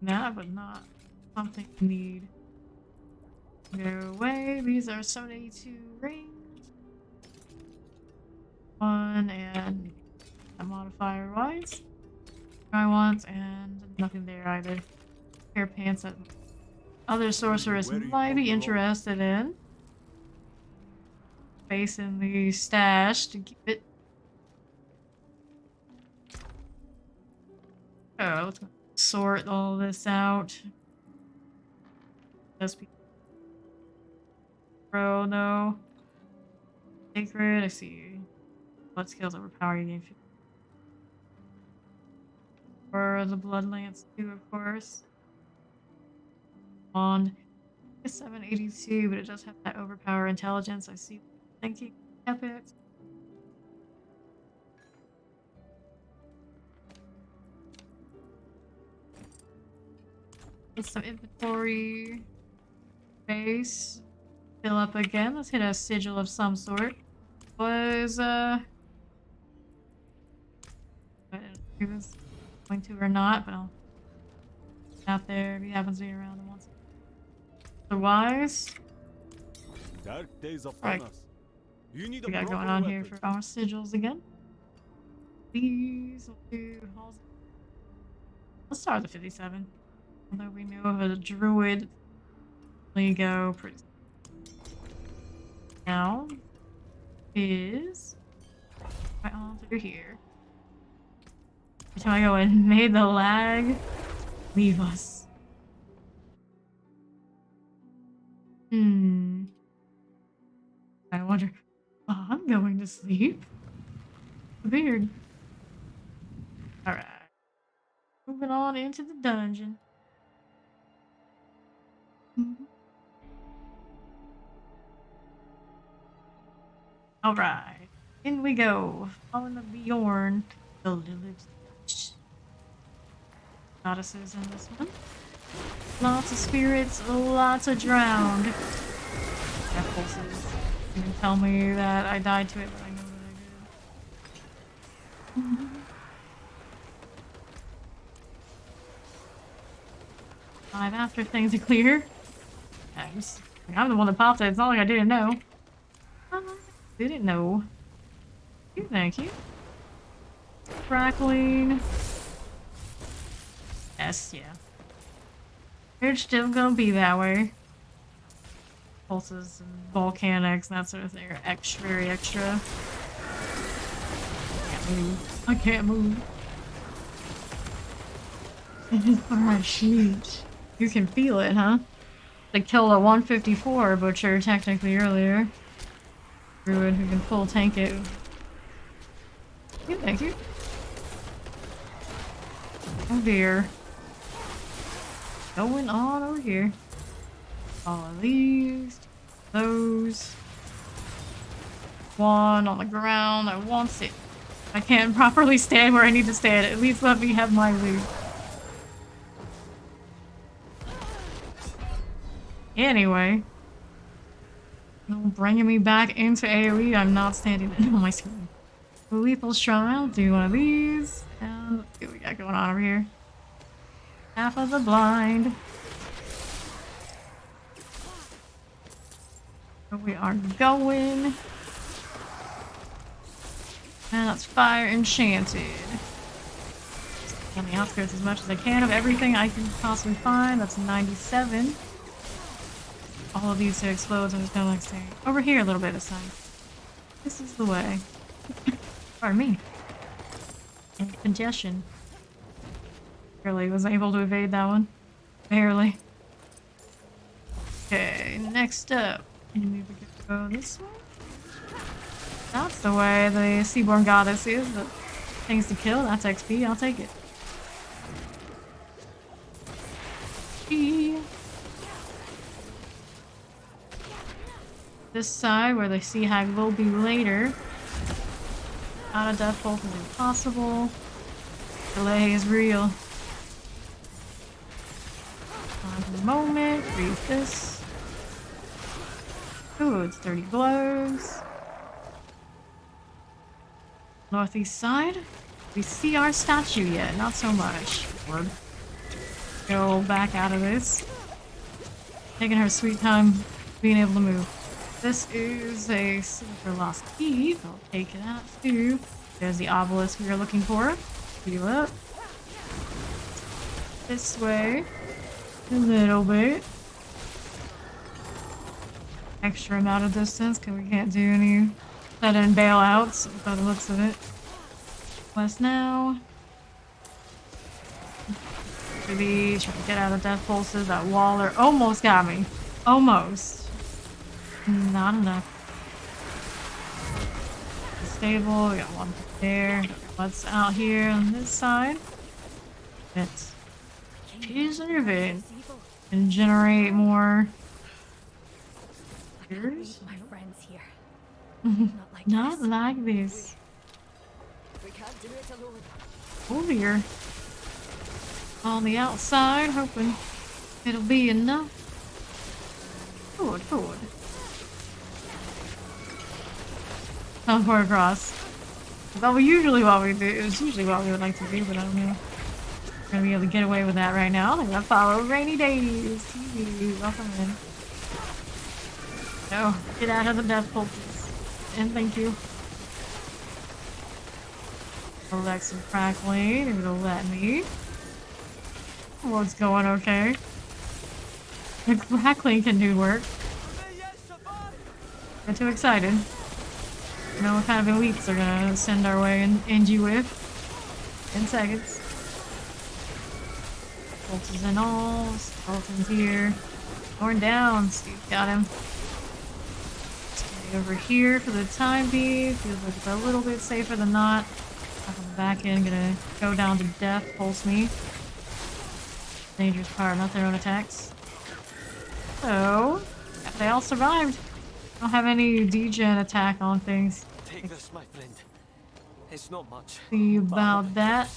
That, but not something you need. Go away. These are 782 rings. One and a modifier wise. Try once and nothing there either. Pair of pants that other sorcerers might be interested in. Space in the stash to keep it. Oh, let's sort all this out. SP. Bro, no. Sacred, I see. Blood skills overpower you gain 50. Or the blood lance too, of course. Wand. It's 782, but it does have that overpower intelligence. I see. Thank you. Epic. Get some inventory space. Fill up again. Let's hit a sigil of some sort. Was I don't know if this going to or not, but I'll out there if he happens to be around and wants it. Otherwise, Dark days upon right. us. You need We a got going proper on here weapon. for our sigils again. These will do. Let's start with the 57. Although we know of a druid. We go pretty. Now is right on through here. Every time I go and made the lag leave us. I wonder. Oh, I'm going to sleep. Weird. Alright. Moving on into the dungeon. Alright. In we go. Following the Bjorn. The Lilith. Goddesses in this one. Lots of spirits, lots of drowned. That pulses. You can tell me that I died to it, but I know that I did. 5 after things are clear. I'm the one that popped it. It's not like I didn't know. Didn't know. Thank you. Crackling. Yes, yeah. It's still gonna be that way. Pulses and volcanics and that sort of thing are extra, very extra. I can't move. Alright, shoot. You can feel it, huh? They killed a 154 butcher technically earlier. Druid who can full tank it. Yeah, thank you. Oh dear. Going on over here. All of these. Those. One on the ground. I want it. I can't properly stand where I need to stand. At least let me have my loot. Anyway. Bringing me back into AoE. I'm not standing on my screen. Lethal Shrine. I'll do one of these. And let's see what we got going on over here. Half of the blind. Where we are going. And that's fire enchanted. On the outskirts as much as I can of everything I can possibly find. That's 97. all of these to explode, so I'm just gonna like stay over here a little bit this time. This is the way. Pardon me. And congestion. Barely was able to evade that one. Barely. Okay, next up. Maybe we could go this way? That's the way the Seaborn Goddess is, but things to kill, that's XP, I'll take it. This side, where the Sea Hag will be later. Out of death bolt is impossible. Delay is real. Time for the moment, read this. Ooh, it's 30 blows. Northeast side. We see our statue yet? Not so much. Word. Go back out of this. Taking her sweet time being able to move. This is a silver lost key. I'll take that too. There's the obelisk we were looking for. Heal up. This way. A little bit. Extra amount of distance because we can't do any sudden bailouts by the looks of it. West now. Maybe try to get out of death pulses. That Waller almost got me. Almost. Not enough. Stable. We got one there. What's out here on this side? It's intervene and generate more. My friends here. Not like this. We can't do it alone. Over here. On the outside, hoping it'll be enough. Forward, forward. Teleport across. That's usually what we do. It's usually what we would like to do, but I don't know. We're gonna be able to get away with that right now. I'm gonna follow Rainy Days TV. Welcome in. No, get out of the death pulses. And thank you. Collect some crackling. It'll let me. What's going okay? The crackling can do work. Get too excited. You know what kind of elites they're gonna send our way and end you with. 10 seconds. Pulses and all. Skeleton's here. Torn down. Steve got him. Stay over here for the time being. Feels like it's a little bit safer than not. Back on the back end. Gonna go down to death. Pulse me. Dangerous part, not their own attacks. So, they all survived. I don't have any degen attack on things. Take this, my friend. It's not much. See about that.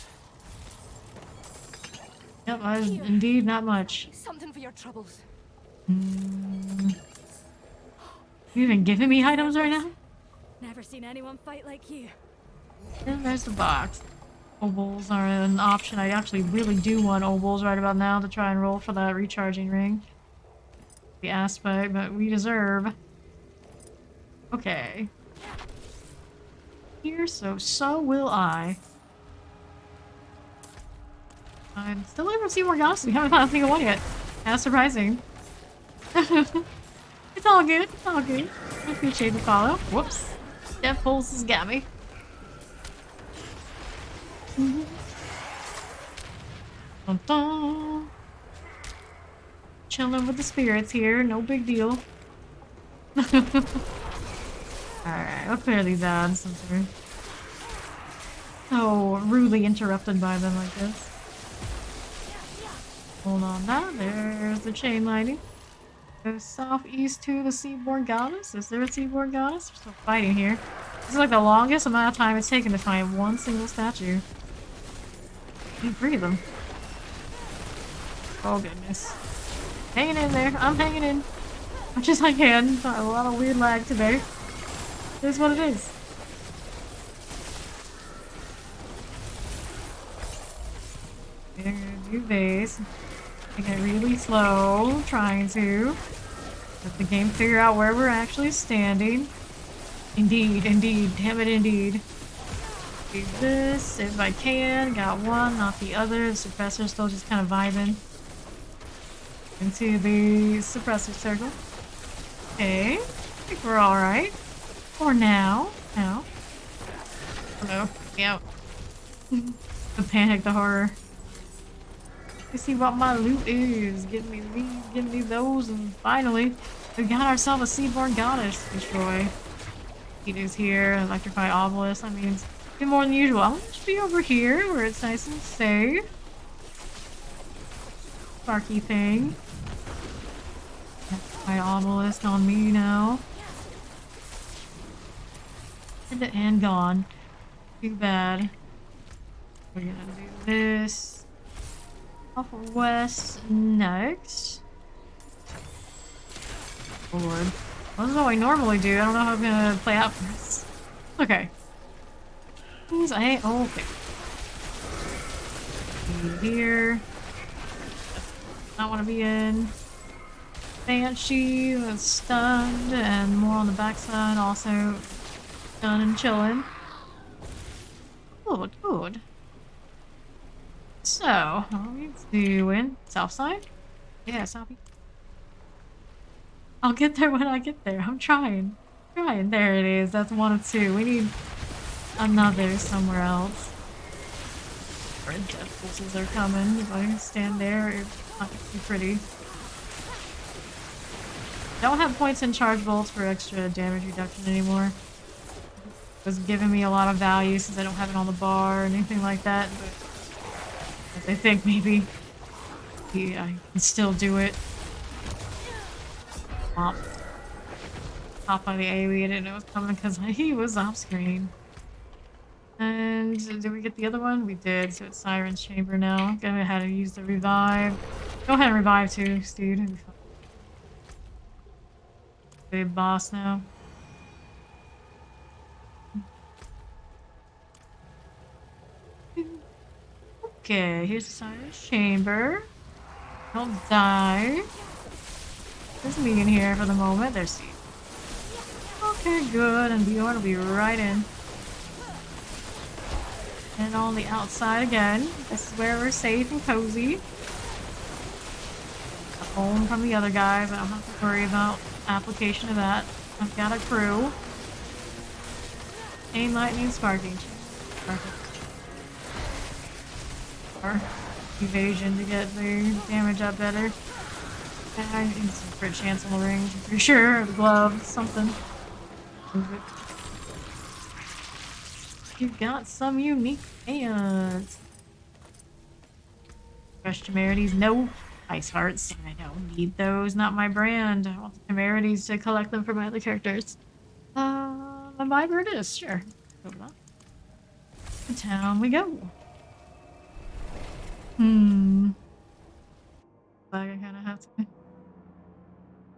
Yep, indeed not much. Something for your troubles. You even giving me items right now? Never seen anyone fight like you. And there's the box. Obols are an option. I actually really do want obols right about now to try and roll for that recharging ring. The aspect that we deserve. Okay. Here, so will I. I'm still able to see more gossip. We haven't found a single one yet. That's surprising. It's all good. It's all good. I appreciate the follow. Whoops. Death Pulse has got me. Dun -dun. Chilling with the spirits here, no big deal. Alright, I'll clear these ads since we're so rudely interrupted by them like this. Hold on that, there's the chain lighting. Go southeast to the Seaborn Goddess. Is there a Seaborn Goddess? We're still fighting here. This is like the longest amount of time it's taken to find one single statue. Need 3 of them. Oh goodness. Hanging in there. I'm hanging in. Much as I can. Got a lot of weird lag today. It is what it is. We're gonna do this. Taking it really slow. Trying to let the game figure out where we're actually standing. Indeed, indeed. Damn it, indeed. Do this if I can. Got one, not the other. The suppressor's still just kind of vibing into the suppressor circle. Okay. I think we're alright. For now. Now. Oh no. Yeah. The panic, the horror. Let's see what my loot is. Give me these, give me those, and finally, we got ourselves a Seaborn Goddess to destroy. It is here, electrify obelisk. I mean, it's a bit more than usual. I'm gonna just be over here where it's nice and safe. Sparky thing. My obelisk on me now. And gone. Too bad. We're gonna do this. Off of west next. Oh lord. This is what we normally do. I don't know how I'm gonna play out for this. Okay. Please, oh, okay. Here. Not want to be in. Banshee was stunned, and more on the backside, also stunned and chilling. Good, good. So, what are we doing? South side? Yeah, south. I'll get there when I get there. I'm trying. There it is. That's 1 of 2. We need another somewhere else. Red death pulses are coming. If I stand there, it's not too pretty. Don't have points in charge bolts for extra damage reduction anymore. It was giving me a lot of value since I don't have it on the bar or anything like that. But I think maybe I can still do it. Pop by the AoE, I didn't know it was coming because he was off screen. And did we get the other one? We did, so it's Siren's Chamber now. Go ahead and use the revive. Go ahead and revive too, Steve. Big boss now. Okay, here's the Siren's Chamber. Don't die. There's me in here for the moment. There's Steve. Okay, good. And Bjorn will be right in. And on the outside again. This is where we're safe and cozy. Home from the other guy, but I don't have to worry about application of that. I've got a crew. Chain lightning, sparking. Perfect. Or evasion to get the damage up better. I need some crit chance on the ring for sure. Or the glove, something. You've got some unique pants. Fresh temerities, no ice hearts. I don't need those, not my brand. I want the temerities to collect them for my other characters. The Viber it is, sure. Go for that. To town we go. Like I kinda have to.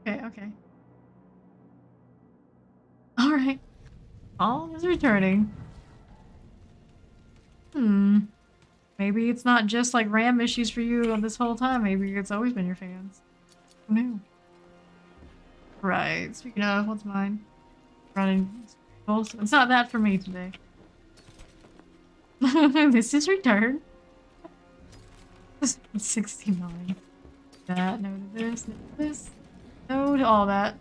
Okay. Alright. All is returning. Maybe it's not just like RAM issues for you this whole time. Maybe it's always been your fans. Who knew? Right. Speaking of, what's mine? Running. It's not that for me today. This is return. 69. That, no to this, no to this. No to all that.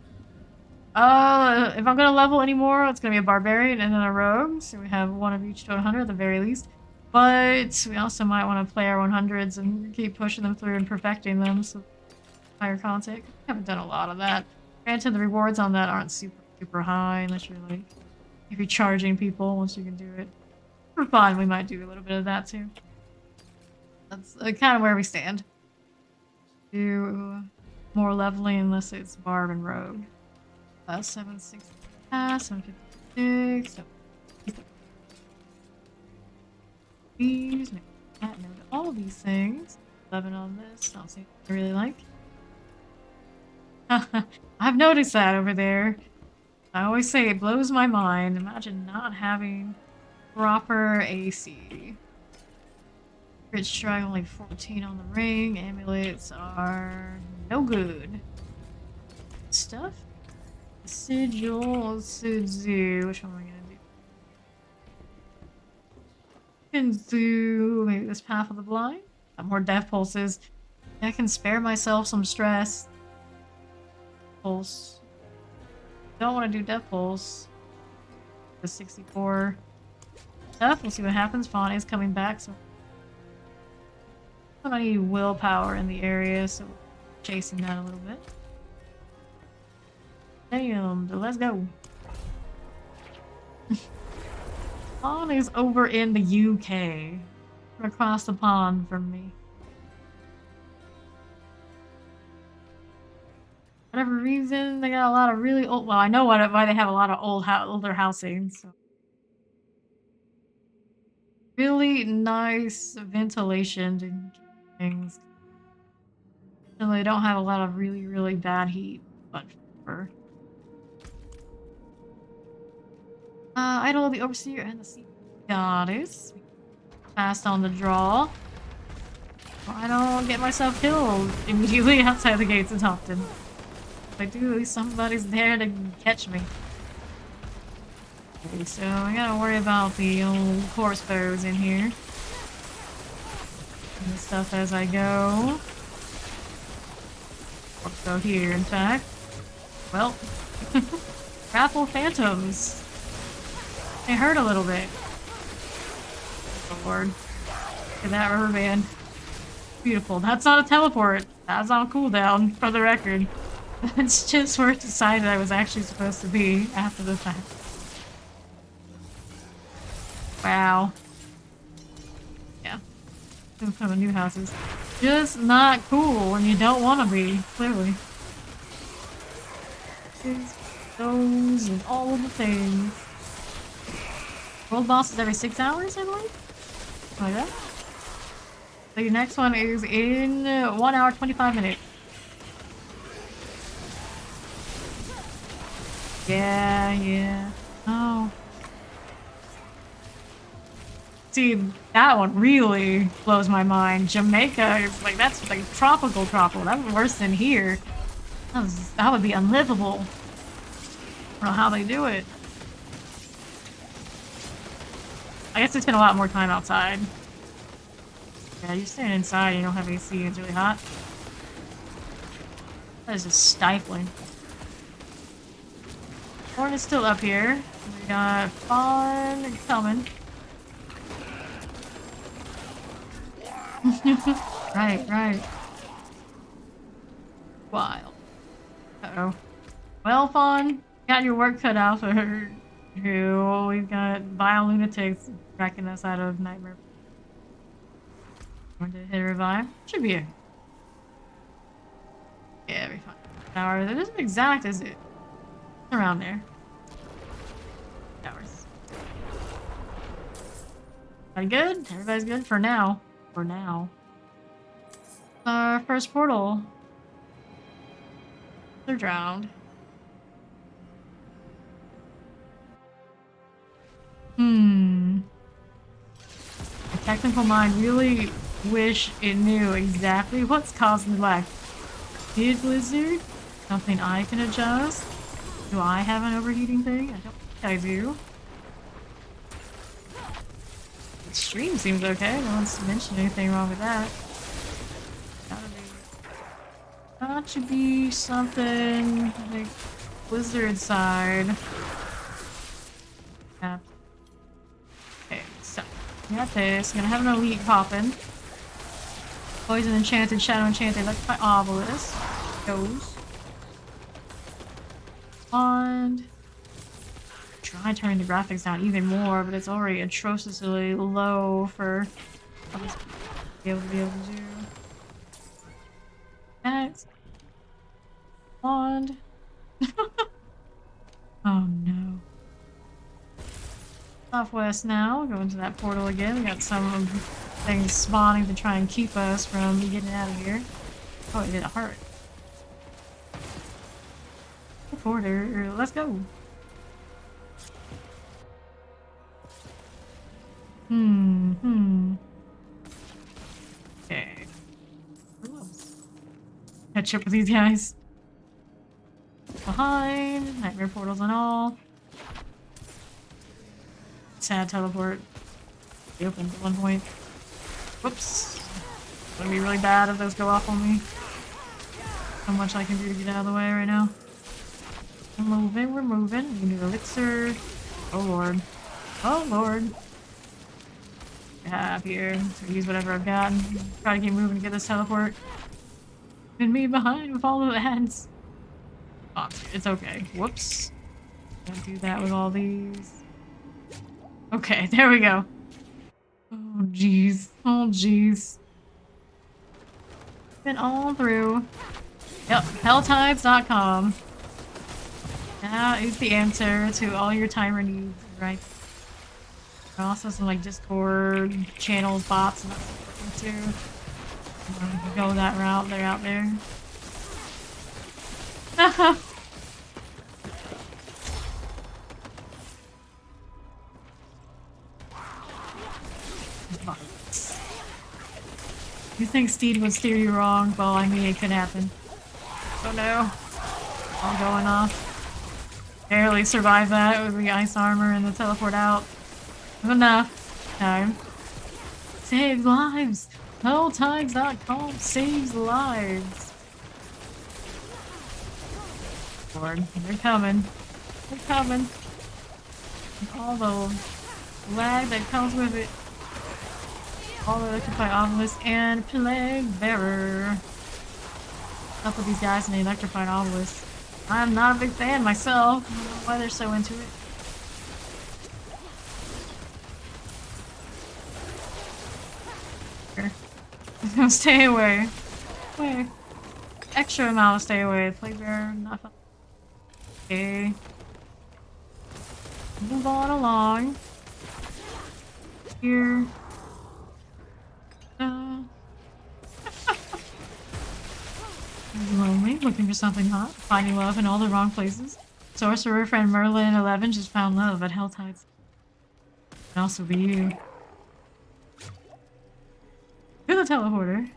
If I'm gonna level anymore, it's gonna be a barbarian and then a rogue. So we have one of each to 100 at the very least. But we also might want to play our 100s and keep pushing them through and perfecting them. So higher content. I haven't done a lot of that. Granted, the rewards on that aren't super high unless you're like, if you're charging people once you can do it. For fun, we might do a little bit of that too. That's kind of where we stand. Do more leveling unless it's Barb and Rogue. 760, 756. These, no that, no to all these things. 11 on this. Not something I really like. I've noticed that over there. I always say it blows my mind. Imagine not having proper AC. Crit strike only 14 on the ring. Amulets are no good. Stuff. Sigil, Suzu. Which one am I gonna do? Can do maybe this Path of the Blind. Got more death pulses. I can spare myself some stress. Pulse. Don't want to do Death Pulse. The 64 stuff. We'll see what happens. Fawn is coming back, so I need willpower in the area, so chasing that a little bit. Damn, let's go. Fawn is over in the UK. Across the pond from me. Whatever reason, they got a lot of really old. Well, I know why they have a lot of older housing. So. Really nice ventilation and things. And they don't have a lot of really bad heat. But for Idol of the Overseer and the Sea Goddess. Fast on the draw. I don't get myself killed immediately outside the gates of Topton. If I do, at least somebody's there to catch me. Okay, so I gotta worry about the old corpse bows in here. And stuff as I go. Corpse bow here, in fact. Well, grapple phantoms. They hurt a little bit. Oh lord. Look at that rubber band. Beautiful. That's not a teleport. That's on cooldown, for the record. It's just where it decided I was actually supposed to be after the fact. Wow. Yeah. Some kind of new houses. Just not cool when you don't want to be, clearly. Those and all of the things. World boss is every 6 hours, I believe? Like that. The next one is in 1 hour 25 minutes. Yeah. Oh. See, that one really blows my mind. Jamaica is like, that's like tropical. That's worse than here. That would be unlivable. I don't know how they do it. I guess they spend a lot more time outside. Yeah, you're staying inside, you don't have AC, it's really hot. That is just stifling. Horn is still up here. We got Fawn coming. Right. Wild. Uh-oh. Well, Fawn, got your work cut out for her. We've got vile lunatics wrecking us out of Nightmare. Going to hit revive. Should be a... Yeah, it'll be fine. Hours. It isn't exact, is it? Around there. Hours. Everybody good? Everybody's good for now. For now. Our first portal. They're drowned. My technical mind really wish it knew exactly what's causing the lag. Did Blizzard? Something I can adjust? Do I have an overheating thing? I don't think I do. The stream seems okay. No one's mentioned anything wrong with that. That should be something like Blizzard side. Yeah. Okay, so we got this. I'm gonna have an elite poppin'. Poison enchanted, shadow enchanted, electrify obelisk. Goes. And try turning the graphics down even more, but it's already atrociously low for us to be able to do. Next. Wand. Oh no. Southwest now. Go into that portal again. We got some things spawning to try and keep us from getting out of here. Oh, it did a heart. Porter, let's go. Okay. Catch up with these guys. Behind. Nightmare portals and all. Sad teleport. They opened at one point. Whoops. It's gonna be really bad if those go off on me. How much I can do to get out of the way right now. We're moving. We need elixir. Oh lord. Oh lord. I have here. So use whatever I've got. Try to keep moving to get this teleport. And me behind with all the ads. Oh, it's okay. Whoops. Can't do that with all these. Okay, there we go. Oh jeez. Oh jeez. Been all through. Yep, helltides.com. That is the answer to all your timer needs, right? Also some like Discord channels, bots, and that sort of thing too. You can go that route, they're out there. You think Steed would steer you wrong? Well, I mean, it could happen. Oh no. All going off. Barely survived that with the ice armor and the teleport out. Enough time. Saves lives! Helltides.com saves lives! Lord, they're coming. They're coming. And all the lag that comes with it. All the electrified obelisk and plague bearer. Up with these guys in the electrified obelisk. I'm not a big fan myself. I don't know why they're so into it. Here. Stay away. Wait. Extra amount of stay away. Plague bearer, not fun. Okay. Move on along. Here. Lonely, looking for something hot, finding love in all the wrong places. Sorcerer friend Merlin11 just found love at Helltides. Can also be you. To the teleporter.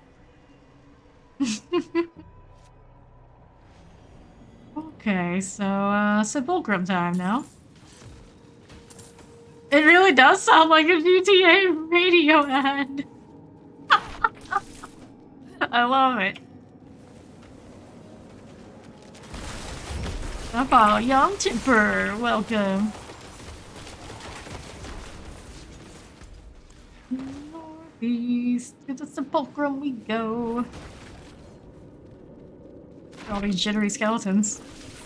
Okay, so Sepulchrum time now. It really does sound like a GTA radio ad. I love it. Hello, young Tipper. Welcome. Northeast to the Sepulchrum we go. All these jittery skeletons.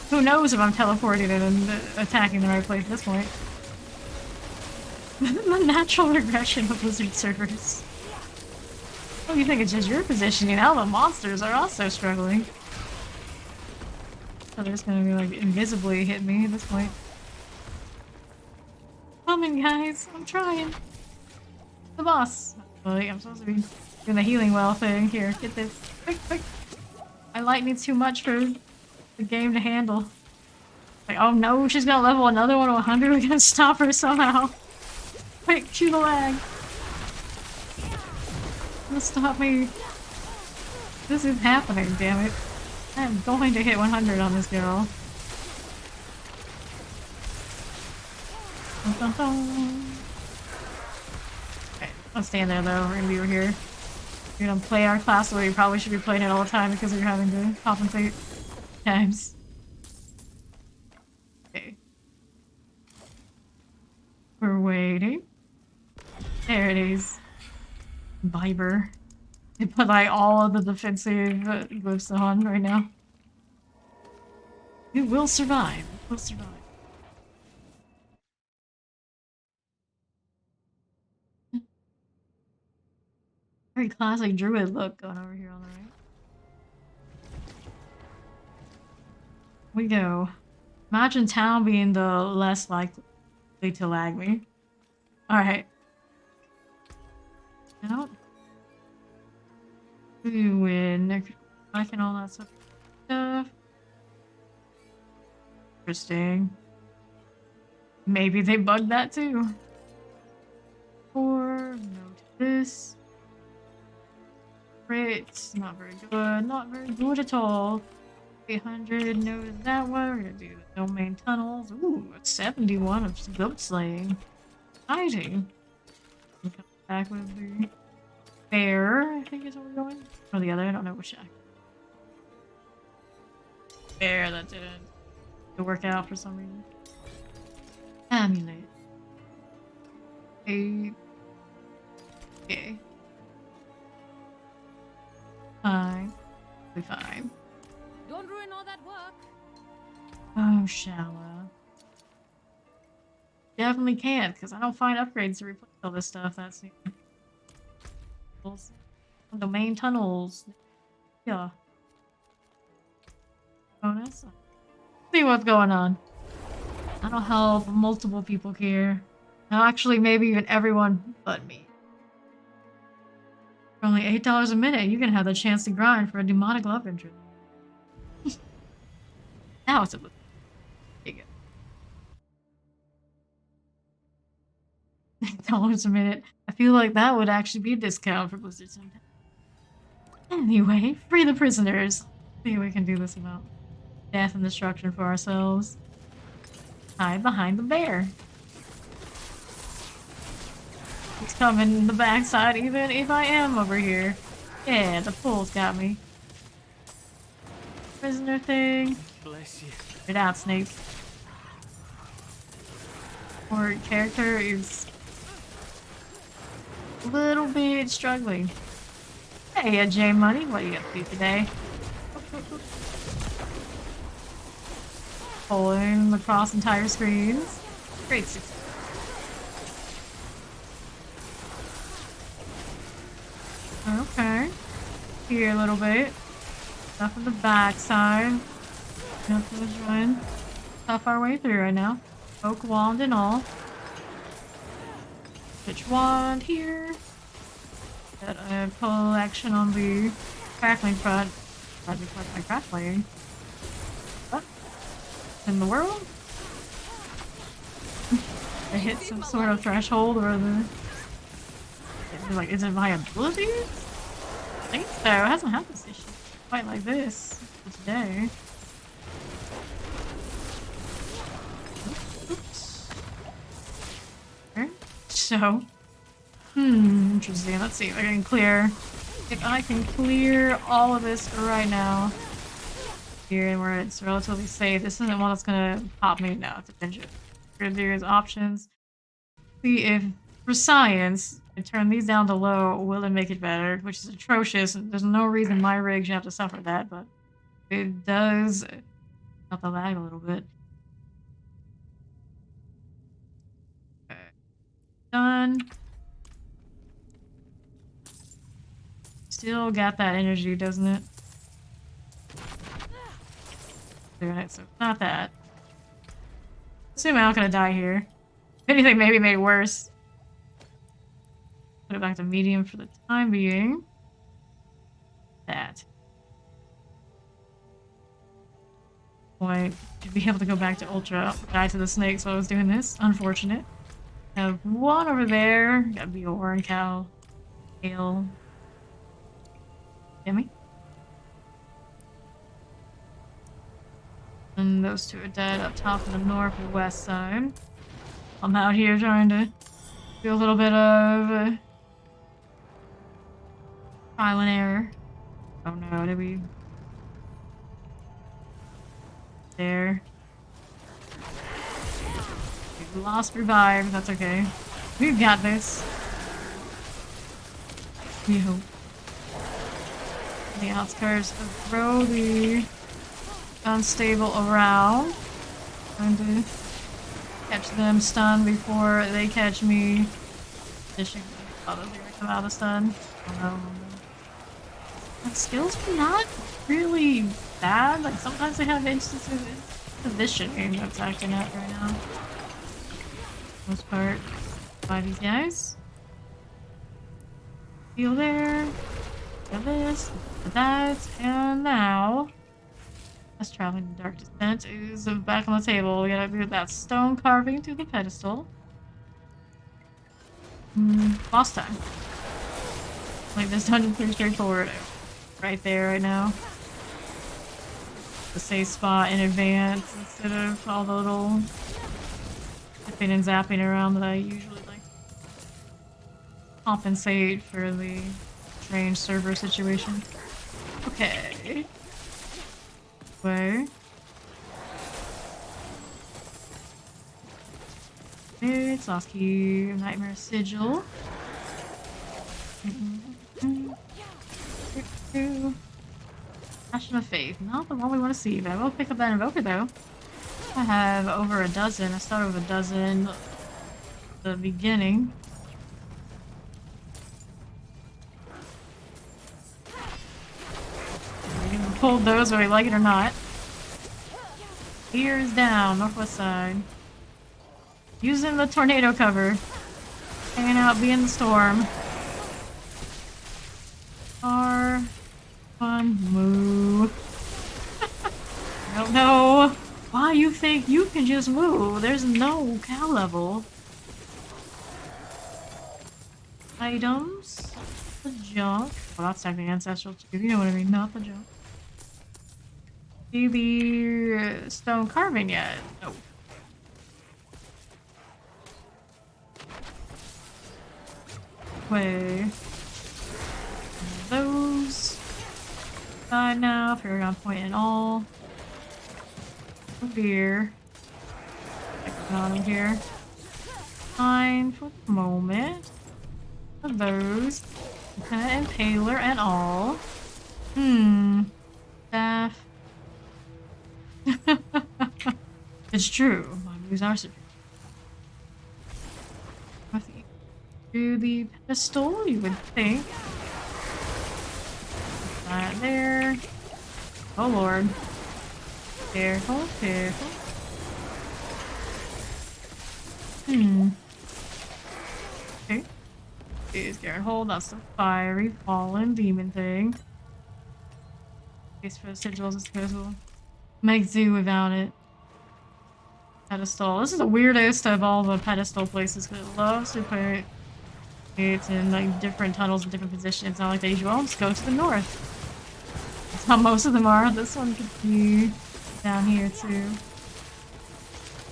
Who knows if I'm teleporting and attacking the right place at this point. The natural regression of Blizzard servers. Oh, you think it's just your positioning? Now the monsters are also struggling. So they're just gonna be like invisibly hit me at this point. Coming, guys. I'm trying. The boss. Like, I'm supposed to be doing the healing well thing. Here, get this. Quick, quick. My lightning's too much for the game to handle. Like, oh no, she's gonna level another one to 100. We're gonna stop her somehow. Quick, shoot the lag. Don't stop me. This is happening, damn it. I'm going to hit 100 on this girl. Dun, dun, dun. Okay, I'll stand there though. We're gonna be over here. We're gonna play our class the way we probably should be playing it all the time because we're having to compensate times. Okay. We're waiting. There it is. Viber. They put like all of the defensive glyphs on right now. It will survive. It will survive. Very classic druid look going over here on the right. We go. Imagine town being the less likely to lag me. Alright. Out. We win. Liking all that stuff. Interesting. Maybe they bugged that too. Or no to this. Crit, not very good. Not very good at all. 800, no to that one. We're gonna do the domain tunnels. Ooh, 71 of goat slaying. Exciting. Come back with the bear, I think is where we're going. Or the other, I don't know which side. Bear, that's it. to work out for some reason. Amulet. Okay. Fine. Be fine. Don't ruin all that work. Oh, Shala. Definitely can't, because I don't find upgrades to replace all this stuff that's new. Domain tunnels. Yeah. Bonus. See what's going on. That'll help multiple people here. Now, actually, maybe even everyone but me. For only $8 a minute, you can have the chance to grind for a demonic love interest. Now it's a book. There you go. $8 a minute. I feel like that would actually be a discount for Blizzard sometimes. Anyway, free the prisoners. See if we can do this without death and destruction for ourselves. Hide behind the bear. He's coming in the backside even if I am over here. Yeah, the pool's got me. Prisoner thing. Bless you. Get out, Snake. Our character is a little bit struggling. Hey, J Money, what do you got to do today? Pulling across entire screens. Great success. Okay. Here a little bit. Stuff in the backside. Nothing to join. Stuff our way through right now. Oak wand and all. Switch wand here. Got a collection on the crackling front. Glad we collect my crackling. What in the world? I hit some sort of threshold or the. Like, is it my abilities? I think so. It hasn't had this issue quite like this today. Oops. Okay. So, interesting. Let's see if I can clear. If I can clear all of this right now. Here and where it's relatively safe. This isn't one that's gonna pop me now to pinch it. There's options. See if for science, I turn these down to low, will it make it better? Which is atrocious. There's no reason my rig should have to suffer that, but it does got the lag a little bit. Okay. Done. Still got that energy, doesn't it? Doing it, so not that. Assuming I'm not gonna die here. If anything, maybe made worse. Put it back to medium for the time being. That. Boy, to be able to go back to Ultra, die to the snakes while I was doing this. Unfortunate. Have one over there. Got Bior and Cow. Ale. Gimme. And those two are dead up top in the north and west side. I'm out here trying to do a little bit of trial and error. Oh no, did we? There. We lost revive, that's okay. We've got this. We hope. The outskirts of throw the unstable around. Trying to catch them stunned before they catch me. Fishing. Oh, they're gonna come out of stun. Oh no. My skills are not really bad. Like sometimes they have instances of positioning that's acting out right now. Most part by these guys. Heal there. Got this. Got that. And now us traveling in dark descent is back on the table. We gotta do that stone carving to the pedestal. Boss time. Like this dungeon's pretty straightforward. Right there, right now. The safe spot in advance instead of all the little zipping and zapping around that I usually like to compensate for the strange server situation. Okay. Way. It's lost key. Nightmare sigil. Passion of Faith. Not the one we want to see, but I will pick up that invoker though. I have over a dozen. I started with a dozen at the beginning. We even pulled those whether we like it or not. Ears down, northwest side. Using the tornado cover. Hanging out, being the storm. Our fun moo. I don't know why you think you can just move. There's no cow level. Items. The junk. Well, that's technically ancestral too. You know what I mean? Not the junk. Maybe stone carving yet? No. Way. Those. Side now. Paragon point and all. Beer. On in here. Fine for the moment. Of those. And Paler and all. Staff. It's true. My moves are superior. To the pedestal, you would think. Put that there. Oh lord. Careful, careful. Okay. Is Garen hold? That's the fiery fallen demon thing. Case for the sigils is possible. Make do without it. Pedestal. This is the weirdest of all the pedestal places because it loves to put it in like different tunnels in different positions. It's not like they usually just go to the north. That's how most of them are. This one could be down here too.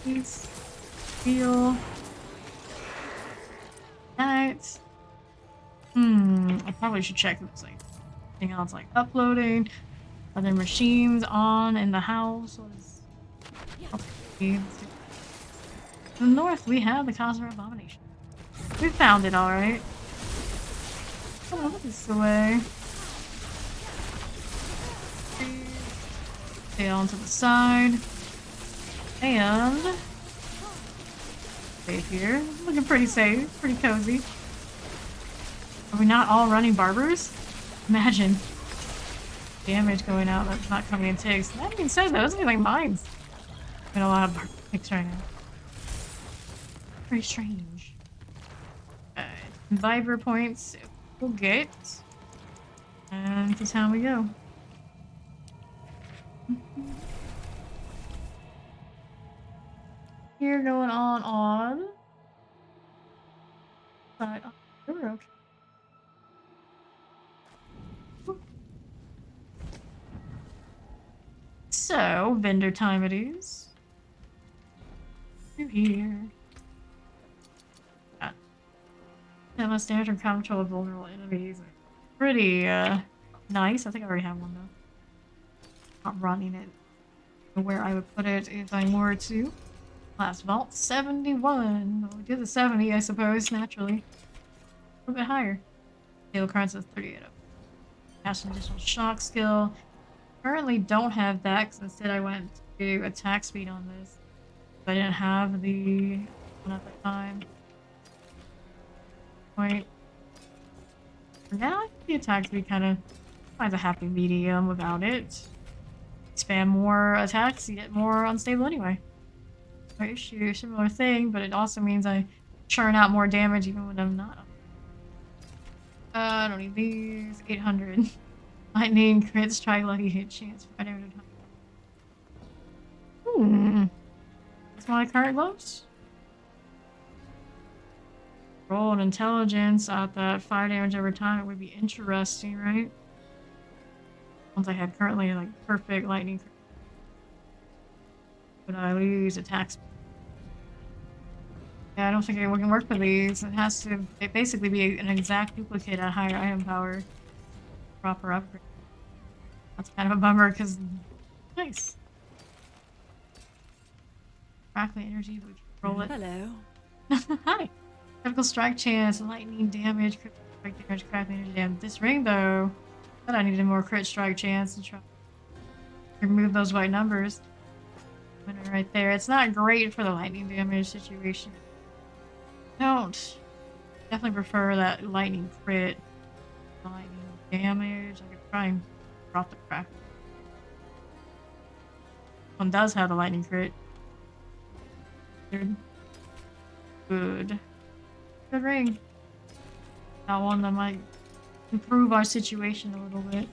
Peace. Feel. That. I probably should check if there's like anything else like uploading. Other machines on in the house. Okay. To the north, we have the Cosmere Abomination. We found it, alright. Come on, this way. Stay on to the side. And stay here. Looking pretty safe, pretty cozy. Are we not all running barbers? Imagine. Damage going out that's not coming in ticks. That being said, those are like mines. I'm in a lot of ticks right now. Very strange. Viber points we'll get. And this is how we go. Here going on. Side on. We're okay. So, vendor time it is. Through here. Demo standard control of vulnerable enemies. Pretty, nice. I think I already have one though. Not running it. Where I would put it if I were to. Last vault, 71. Well, we did the 70, I suppose, naturally. A little bit higher. Hail cards with 38 up. Cast an additional shock skill. Currently don't have that because instead I went to attack speed on this. I didn't have the one at the time. Point. For now, the attack speed kind of finds a happy medium without it. Expand more attacks, you get more unstable anyway. No issue, similar thing, but it also means I churn out more damage even when I'm not. I don't need these. 800. Lightning, crits, try lucky hit chance. That's my current gloves. Roll an intelligence at that 5 damage over time. It would be interesting, right? Once I had currently like perfect lightning. But I lose attack speed. Yeah, I don't think it can work for these. It has to basically be an exact duplicate at higher item power. Proper upgrade. That's kind of a bummer because nice. Crackling energy, we can roll it. Hello. Hi. Critical strike chance, lightning damage, critical strike damage, craft energy damage. This ring though, I thought I needed more crit strike chance to try to remove those white numbers. Winner right there. It's not great for the lightning damage situation. Don't. Definitely prefer that lightning crit. Lightning damage. I could try and drop the craft. One does have the lightning crit. Good. Good. Good ring. That one that might improve our situation a little bit.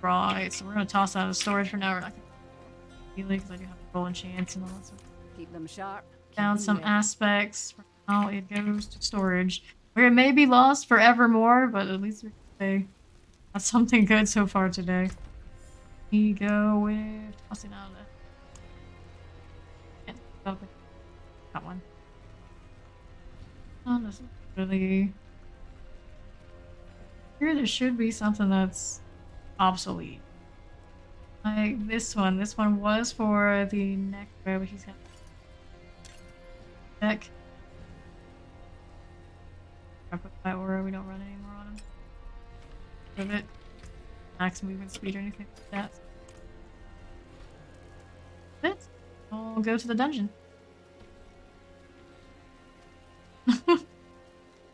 Right. So we're gonna toss out of storage for now. We're not gonna because I do have to roll enchants and all that stuff. Keep them sharp. Keep Down them some ready. aspects. For now, it goes to storage, where it may be lost forevermore, but at least we can say that's something good so far today. We go with tossing out the. That one. Oh, this is really. Here, there should be something that's obsolete. Like this one. This one was for the neck but he's got deck. I put that aura, we don't run anymore on him. Give it max movement speed or anything like that. That's it. We'll go to the dungeon.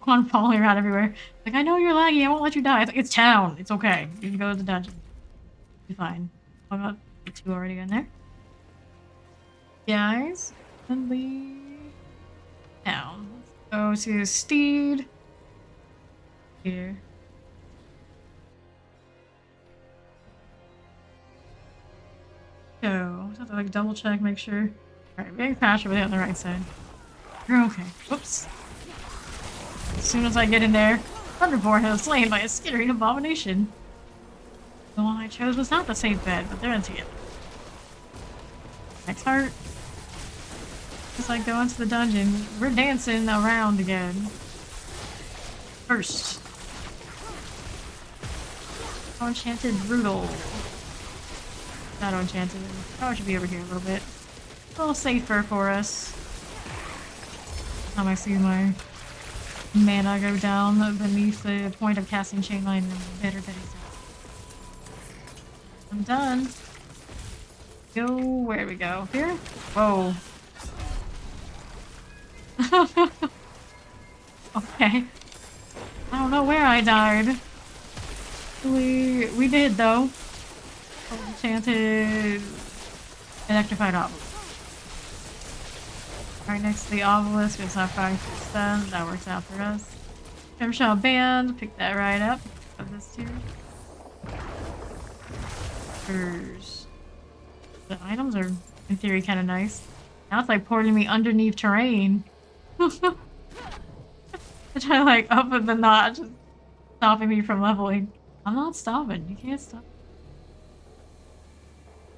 On falling around everywhere. Like, I know you're laggy, I won't let you die. It's like, it's town. It's okay. You can go to the dungeon. You're fine. I got the 2 already in there. Guys, and leave down. Let's go to Steed. Here. So, I just have to like double check, make sure. Alright, getting faster with it on the right side. You're okay. Whoops. As soon as I get in there, Thunderborn is slain by a skittering abomination. The one I chose was not the safe bet, but they're into it. Next heart. Just like going to the dungeon, we're dancing around again. First. Enchanted Brutal. Shadow Enchanted. Probably should be over here a little bit. A little safer for us. Time I see my mana go down beneath the point of casting Chainline, the better that he's at. I'm done. Go, where do we go? Here? Whoa. Okay. I don't know where I died. We did though. Enchanted electrified obelisk. Right next to the obelisk, it's not 5%. That works out for us. Gemshell Band, pick that right up. Of this tier. The items are, in theory, kind of nice. Now it's like porting me underneath terrain. I try to like up at the notch, just stopping me from leveling. I'm not stopping. You can't stop.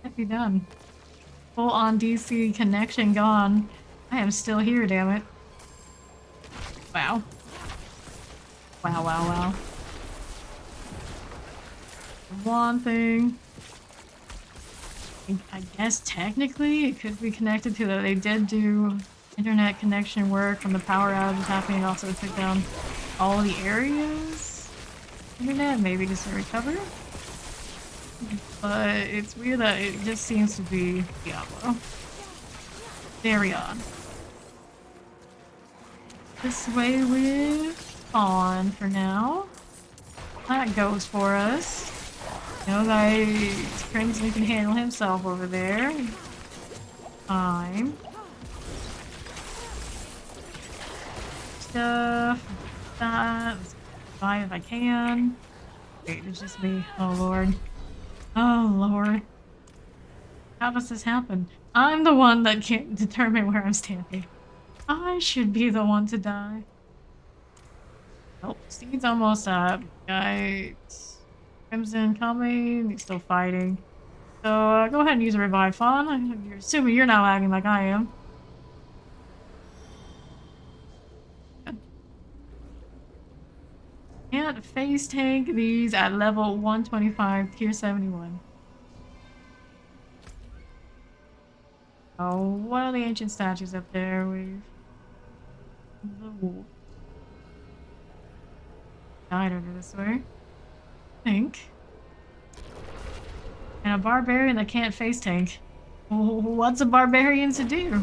Can't be done. Full on DC connection gone. I am still here, damn it. Wow. Wow, wow, wow. One thing. I guess technically it could be connected to that. They did do internet connection work from the power outage happening. Also took down all the areas. Internet, maybe just to recover. But it's weird that it just seems to be Diablo. Very odd. This way with on for now. That goes for us. You know, Crimson can handle himself over there. Time. Stuff. That. Let's survive if I can. Wait, it's just me. Oh lord. Oh lord. How does this happen? I'm the one that can't determine where I'm standing. I should be the one to die. Nope, Steed's almost up. Right. Crimson coming. He's still fighting. So go ahead and use a revive fawn. You're assuming you're not lagging like I am. Can't face tank these at level 125, tier 71. Oh, what are the ancient statues up there? We've the wolf. Died over this way. I think. And a barbarian that can't face tank. What's a barbarian to do?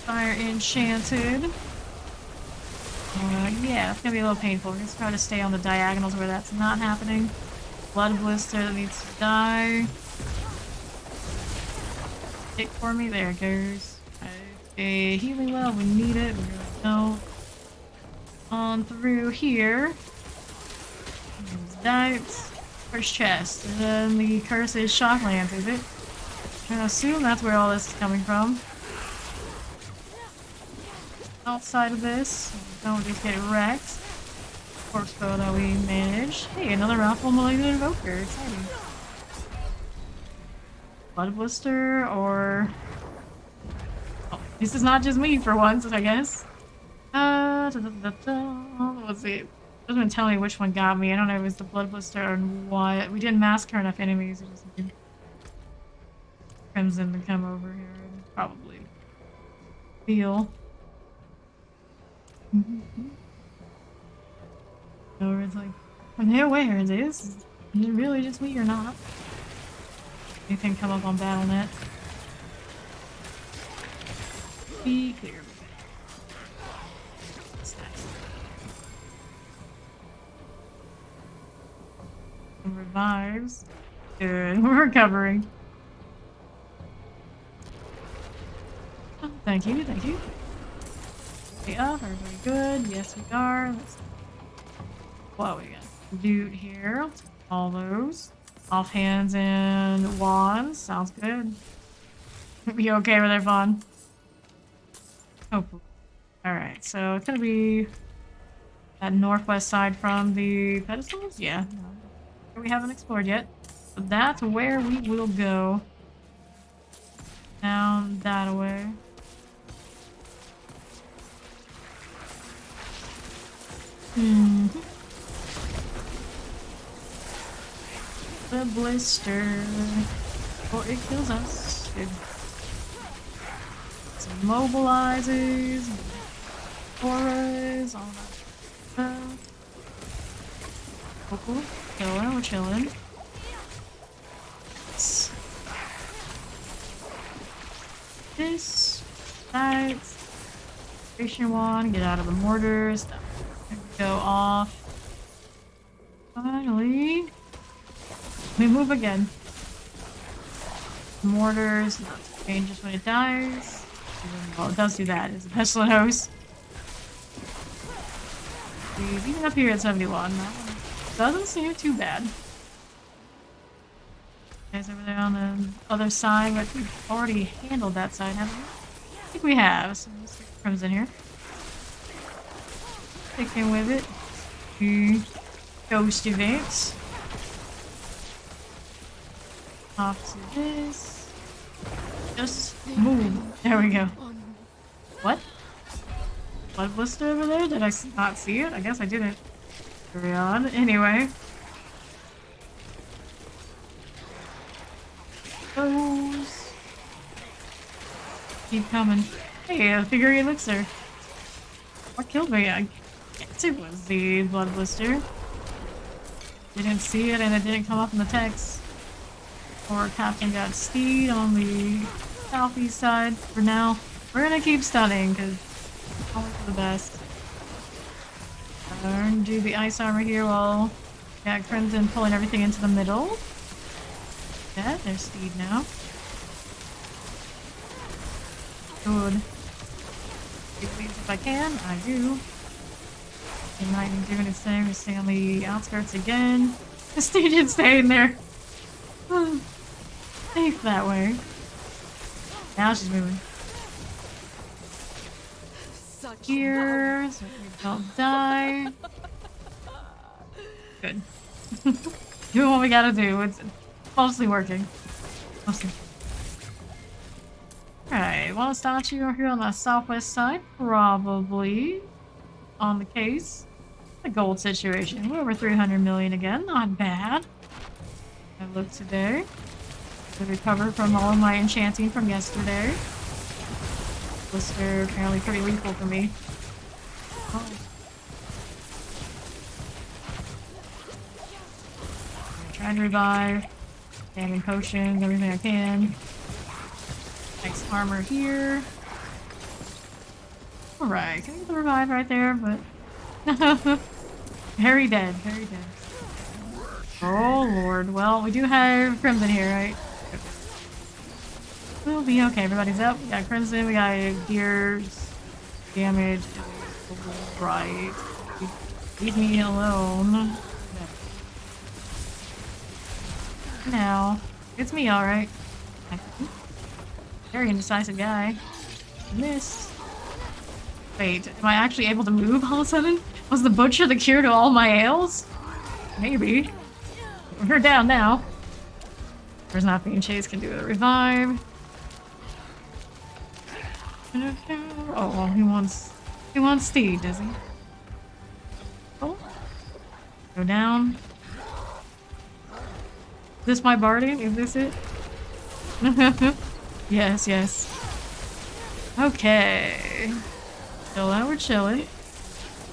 Fire enchanted. Yeah, it's gonna be a little painful. We're just trying to stay on the diagonals where that's not happening. Blood blister that needs to die. Hit for me. There it goes. A healing well. We need it. We really don't. On through here. Dice. First chest. And then the curse is Shocklands, is it? I'm gonna assume that's where all this is coming from. Outside of this, don't just get wrecked. Corksbow that we managed. Hey, another Raffle Malignant Invoker. Exciting. Blood Blister or... Oh, this is not just me for once, I guess. Let's see. It doesn't even tell me which one got me. I don't know if it was the Blood Blister or what. We didn't massacre enough enemies. We just need Crimson to come over here and probably heal. Or it's like, are they aware of this? Is it really just me or not? Anything come up on BattleNet? Be clear. That's nice. Some revives. Good, we're recovering. Oh, thank you, thank you. Up, everybody good? Yes, we are. Let's see what we got. Loot here. Let's take all those. Offhands and wands. Sounds good. You okay with that, Vaughn? Oh, alright, so it's gonna be that northwest side from the pedestals? Yeah. We haven't explored yet. So that's where we will go. Down that way. The blister. Oh, it kills us. Good. Some mobilizers, auras, all that stuff. Cool. Chilling, we're chilling. This, that, station one, get out of the mortars. Go off. Finally. We move again. Mortars, not changes when it dies. Well, it does do that. It's a pestilent host. Even up here at 71. That one doesn't seem too bad. Guys over there on the other side, but we've already handled that side, haven't we? I think we have. So let's stick Crimson in here. Sticking with it. Ghost events. Off to this. Just move. There we go. What? Blood blister over there? Did I not see it? I guess I didn't. Carry on. Anyway. Those. Keep coming. Hey, a figure elixir. What killed me? I guess it was the blood blister. Didn't see it and it didn't come up in the text. Or Captain got Steed on the southeast side. For now, we're gonna keep stunning because it's always for the best. Do the ice armor here while got Crimson pulling everything into the middle. Yeah, there's Steed now. Good. If I can, I do. He might be doing his thing. We're staying on the outskirts again. The Steed is staying there. Safe that way. Now she's moving. Here, so we don't die. Good. Doing what we gotta do. It's mostly working. Mostly. Alright, want a statue over here on the southwest side? Probably. On the case. A gold situation. We're over 300 million again. Not bad. I looked today. To recover from all of my enchanting from yesterday. Blister, apparently pretty lethal for me. Oh. I'm trying to revive. Damning potions, everything I can. Nice armor here. Alright, can I get the revive right there? But very dead, very dead. Oh lord. Well, we do have Crimson here, right? We'll be okay. Everybody's up. We got Crimson, we got Gears, damage. Right. Leave me alone. Now, it's me, alright. Very indecisive guy. Missed. Wait, am I actually able to move all of a sudden? Was the butcher the cure to all my ails? Maybe. We're down now. There's not being chased, can do the revive. Oh, well, he wants Steed, does he? Oh. Go down. Is this my barding? Is this it? Yes, yes. Okay. Chill out, we're chilling.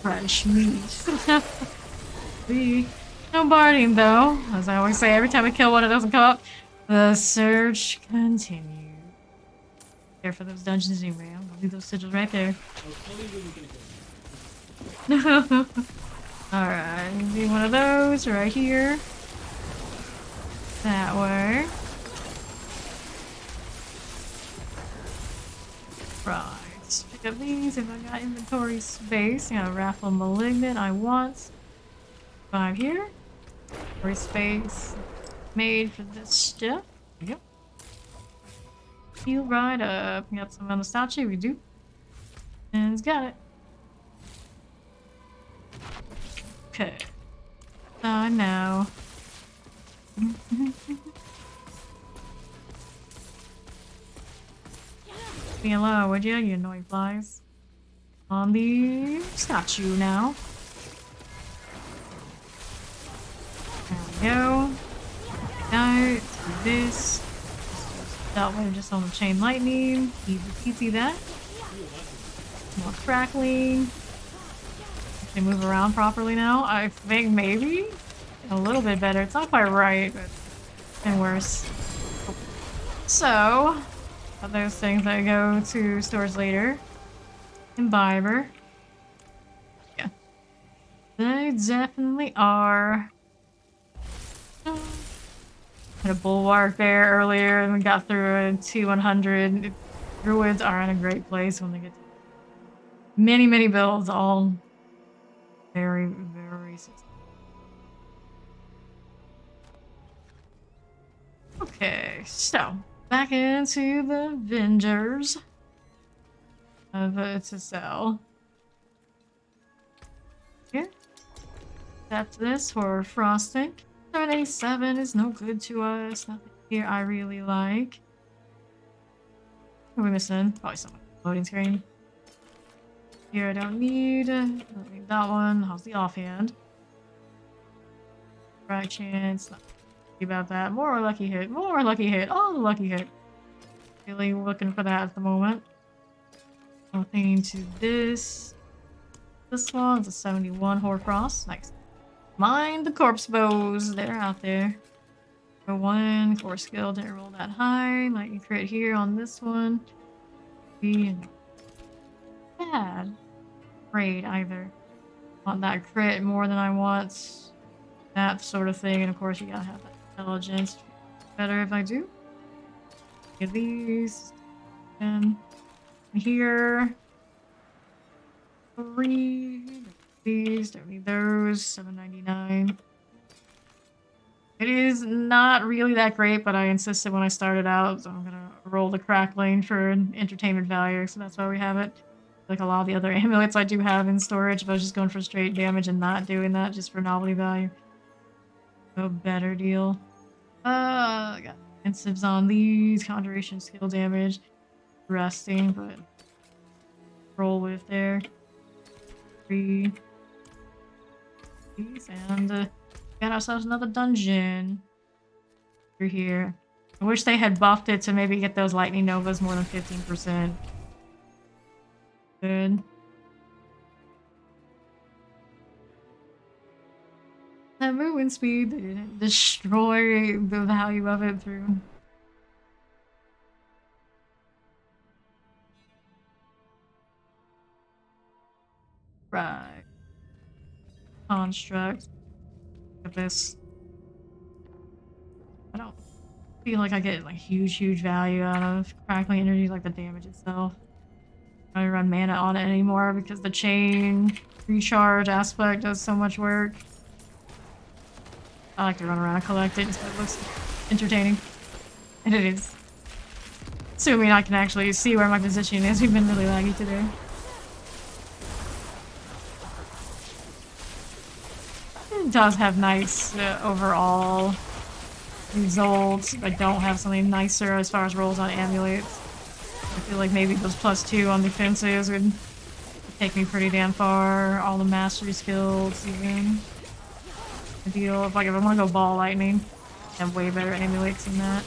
Fresh meat. No barding though. As I always say, every time I kill one, it doesn't come up. The search continues. Care for those dungeons anyway. I'm gonna leave those sigils right there. Alright, be one of those right here. That way. Right. Pick up these if I got inventory space. Yeah, Raffle Malignant I want. 5 here. Inventory space made for this stuff. Yep. Heal right up. We got some on the statue, we do. And it's got it. Okay. Now. Me alone, would you annoying flies? On the statue now. There we go. Now, this. That one just on the chain lightning. Easy peasy that. More crackling. Can move around properly now. I think maybe a little bit better. It's not quite right, but and worse. So, those things that go to stores later. Imbiber. Yeah. They definitely are. Had a bulwark there earlier and we got through a T100. Druids are in a great place when they get to many, many builds, all very, very successful. Okay, so back into the Avengers to sell. Here. That's this for frosting. 787 is no good to us. Nothing here I really like. What are we missing? Probably some loading screen. Here I don't need that one. How's the offhand? Right chance. Not about that. More lucky hit. More lucky hit. Oh, the lucky hit. Really looking for that at the moment. Nothing to this. This one's a 71 Horcross. Nice. Mind the corpse bows. They're out there. For 1 core skill. Didn't roll that high. Lightning crit here on this one. Be bad. Great either. Want that crit more than I want that sort of thing. And of course you gotta have that intelligence. Better if I do. Get these. And here. 3. These, don't need those. 7.99. It is not really that great, but I insisted when I started out, so I'm gonna roll the crackling for entertainment value, so that's why we have it. Like a lot of the other amulets I do have in storage, if I was just going for straight damage and not doing that just for novelty value. No better deal. I got incentives on these, conjuration skill damage, resting, but roll with there. 3. And got ourselves another dungeon through here. I wish they had buffed it to maybe get those lightning novas more than 15%. Good. That movement speed, they didn't destroy the value of it through. Right. Construct. Look at this. I don't feel like I get like huge value out of crackling energy, like the damage itself. I don't run mana on it anymore because the chain recharge aspect does so much work. I like to run around and collect it just because it looks entertaining. And it is. Assuming I can actually see where my position is. We've been really laggy today. It does have nice overall results. I don't have something nicer as far as rolls on amulets. I feel like maybe those +2 on defenses would take me pretty damn far. All the mastery skills, even. The deal. If I want to go ball lightning, I have way better amulets than that.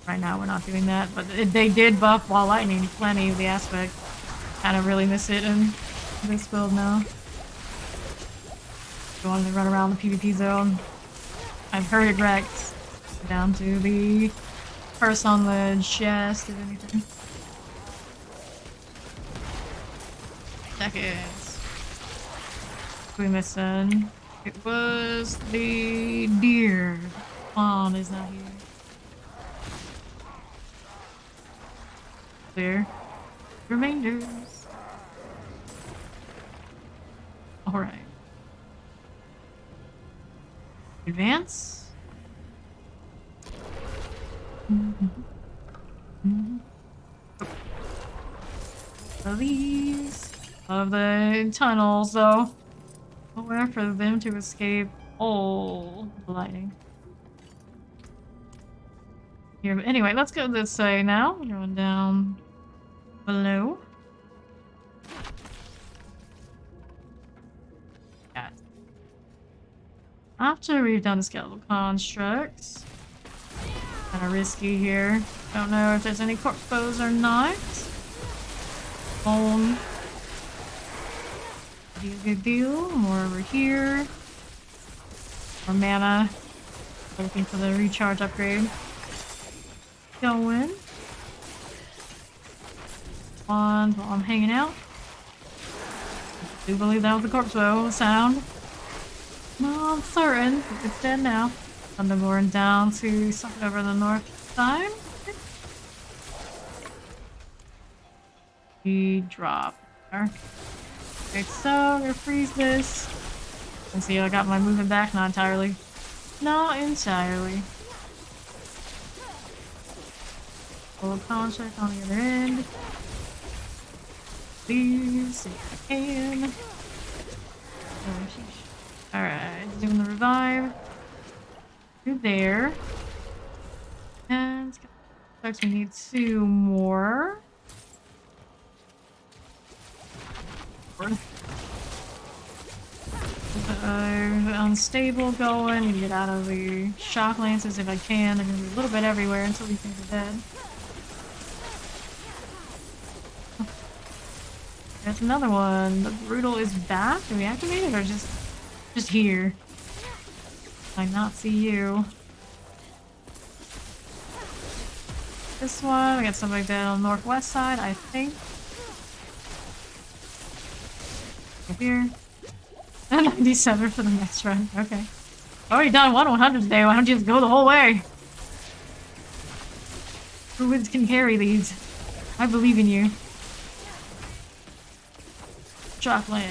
Right now, we're not doing that, but they did buff ball lightning plenty of the aspect. Kind of really miss it in this build now. Going to run around the PvP zone. I've heard it wrecked down to the purse on the chest, if anything. Seconds. We missing? It was the deer. Fawn is not here. There. Remainders. Alright. Advance. These of the tunnels, though. Nowhere for them to escape. Oh, the lightning. Here, but anyway, let's go this way now. We're going down below. Got. After we've done the skeletal constructs, kind of risky here. Don't know if there's any corpse bows or not. Bone. Be a good deal. More over here. More mana. Looking for the recharge upgrade. Going. One while I'm hanging out. I do believe that was the corpse bow sound. No, I'm certain. It's dead now. Thunderborn down to something over the north side. We drop there. Okay, so I'm gonna freeze this. And see, I got my movement back. Not entirely. Not entirely. Full contract on the other end. Please, if I can. Oh, sheesh. Alright, doing the revive. Through there. And we need 2 more. Unstable going. Need to get out of the shock lances if I can. They're gonna be a little bit everywhere until these things are dead. There's another one. The brutal is back. Do we activate it or just here? I not see you. This one, we got somebody dead on the northwest side, I think. Up here. 97 for the next run. Okay. Already done 100 today. Why don't you just go the whole way? Druids can carry these. I believe in you. Chocolate.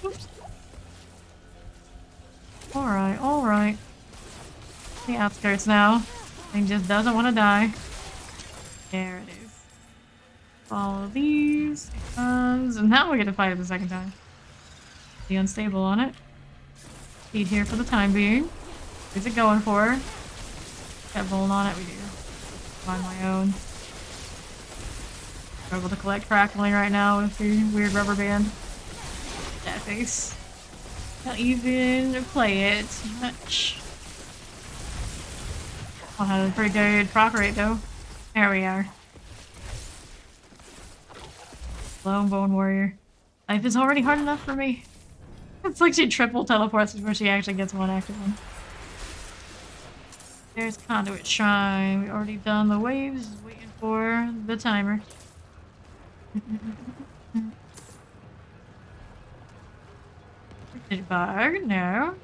Oops. Alright, alright. The outskirts now. Thing just doesn't want to die. There it is. Follow these. And now we get to fight it the second time. Be unstable on it. Speed here for the time being. Who's it going for? Got bowling on it, we do. Find my own. Able to collect crackling right now with the weird rubber band. That face. Not even play it much. I'll have a pretty good proc rate though. There we are. Lone Bone Warrior. Life is already hard enough for me. It's like she triple teleports before she actually gets one active one. There's Conduit Shrine. We already done the waves. Just waiting for the timer. Did it bug? No. I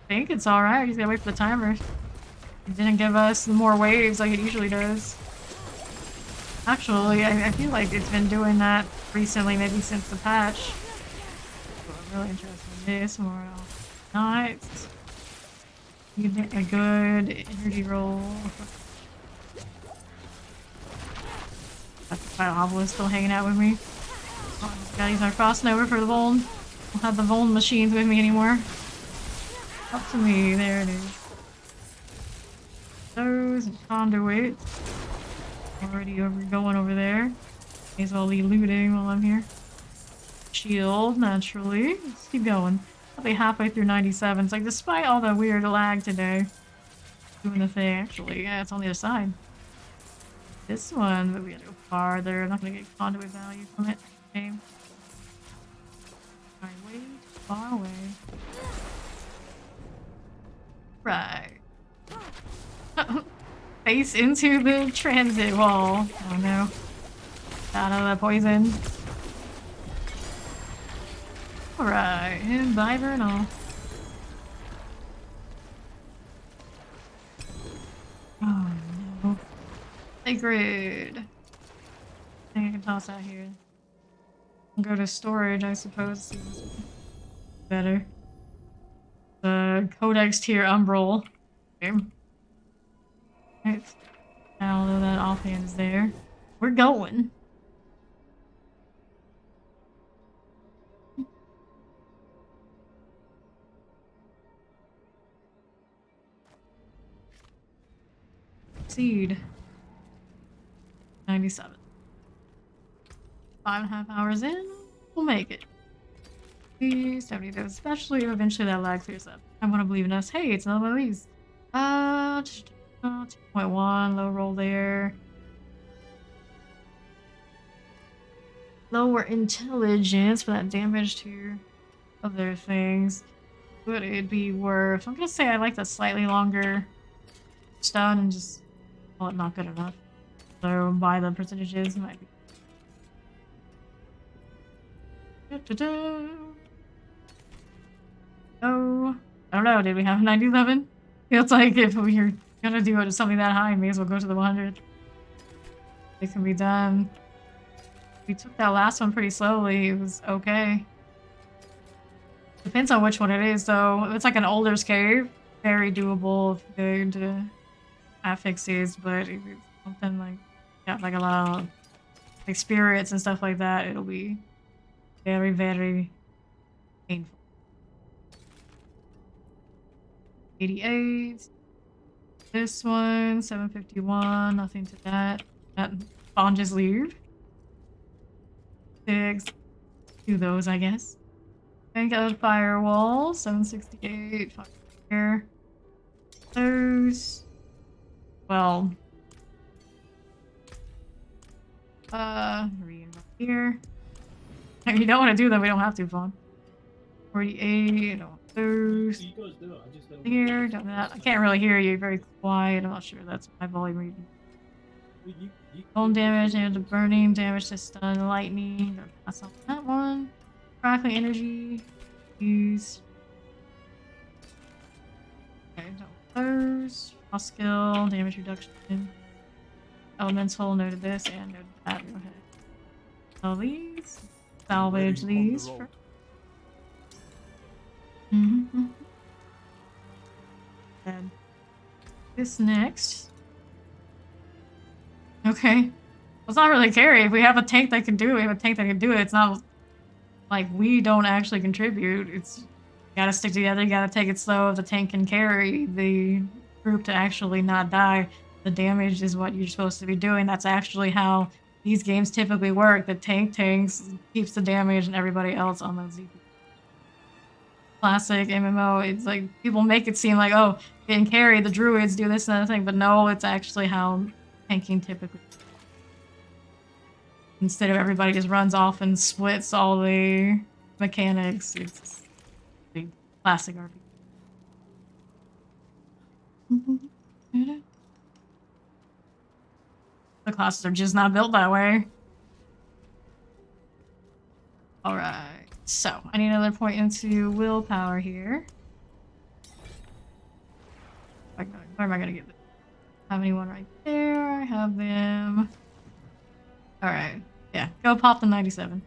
think it's alright. Just gotta wait for the timer. It didn't give us more waves like it usually does. Actually, I feel like it's been doing that recently, maybe since the patch. So I'm really interested in this more. Nice. You get a good energy roll. That's the Fire Obelisk still hanging out with me. Oh, gotta use our crossing over for the Voln. Don't have the Voln machines with me anymore. Up to me, there it is. Those and conduit. Already going over there. May as well be looting while I'm here. Shield, naturally. Let's keep going. Probably halfway through 97. It's like, despite all the weird lag today, doing the thing. Actually, yeah, it's on the other side. This one, but we gotta go farther. I'm not gonna get conduit value from it. Okay. Alright, way too far away. Right. Face into the transit wall. Oh no. Out of the poison. Alright, and Viber and all. Oh no. Sacred. I think I can toss out here. Go to storage, I suppose. Better. The Codex tier Umbral. Okay. Right. Although that offhand is there. We're going. Seed. 97. 5.5 hours in, we'll make it. Please, 70 days, especially if eventually that lag clears up. I want to believe in us. Hey, it's another one of these. 2.1, low roll there. Lower intelligence for that damage to other things. Would it be worth? I'm gonna say I like the slightly longer stun and just call it not good enough. So by the percentages, might be. Oh, I don't know. Did we have 97? Feels like if we're gonna do it something that high, may as well go to the 100. It can be done. We took that last one pretty slowly. It was okay. Depends on which one it is, though. If it's like an Older's Cave, very doable if good affixes, but if it's something like got like a lot of like spirits and stuff like that, it'll be very, very painful. 88. This one, 751, nothing to that. That Bond just leave. 6. Do those, I guess. Bank out firewall, 768. Fire. Those. Well. Read right here. If you don't want to do them, we don't have to, Vaughn. 48. Those. You guys do it, I just don't. Here, don't that. I can't really hear you. You're very quiet. I'm not sure that's my volume reading. Bone damage and the burning damage to stun, lightning. That's on that one. Crackling energy. Use. Okay, those. Cross skill, damage reduction. Elemental, noted this and noted that. Go ahead. Sell these. Salvage these. Then this next. Okay. Well, it's not really carry. If we have a tank that can do it, we have a tank that can do it. It's not like we don't actually contribute. It's you gotta stick together, you gotta take it slow. If the tank can carry the group to actually not die, the damage is what you're supposed to be doing. That's actually how these games typically work. The tank tanks keeps the damage and everybody else on the ZP. Classic MMO, it's like people make it seem like, oh, getting carried, the druids do this and that thing, but no, it's actually how tanking typically. Instead of everybody just runs off and splits all the mechanics, it's the classic RPG. The classes are just not built that way. Alright, so I need another point into willpower here. Where am I gonna get this? I have anyone right there? I have them. Alright, yeah, go pop the 97.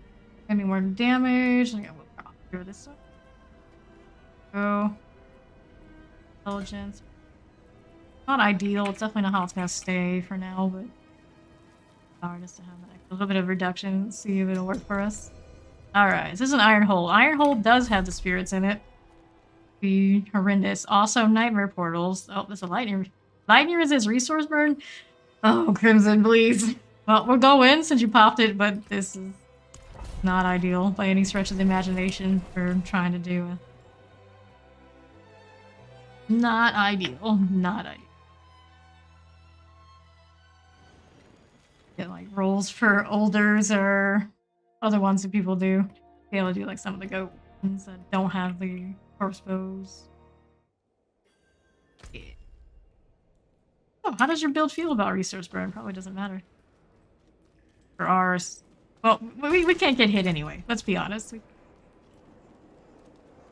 Any more damage? I got willpower through this one. Go. Intelligence. Not ideal, it's definitely not how it's gonna stay for now, but power just to have that a little bit of reduction, see if it'll work for us. Alright, this is an Iron Hole. Iron Hole does have the spirits in it. Be horrendous. Also, nightmare portals. Oh, there's a lightning. Lightning resist resource burn? Oh, Crimson, please. Well, we'll go in since you popped it, but this is not ideal by any stretch of the imagination for trying to do it. Not ideal. Not ideal. Get like rolls for olders or other ones that people do. Be able to do like some of the goat ones that don't have the corpse bows. Yeah. Oh, how does your build feel about resource burn? Probably doesn't matter. For ours. Well, we can't get hit anyway. Let's be honest.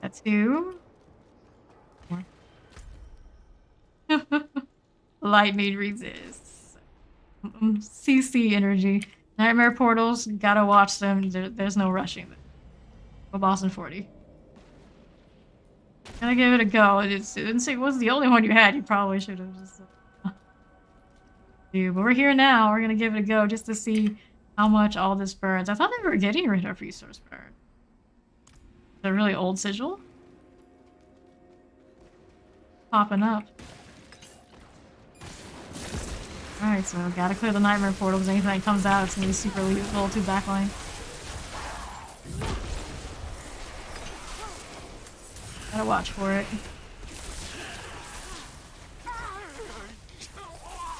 That's 2. Lightning resists. CC energy. Nightmare portals, gotta watch them. There's no rushing them. Go boss in 40. Gonna give it a go. It didn't say it was the only one you had. You probably should have just. But we're here now. We're gonna give it a go just to see how much all this burns. I thought they were getting rid of resource burn. The really old sigil popping up. Alright, so gotta clear the nightmare portal because anything that comes out, it's gonna be super lethal to backline. Gotta watch for it.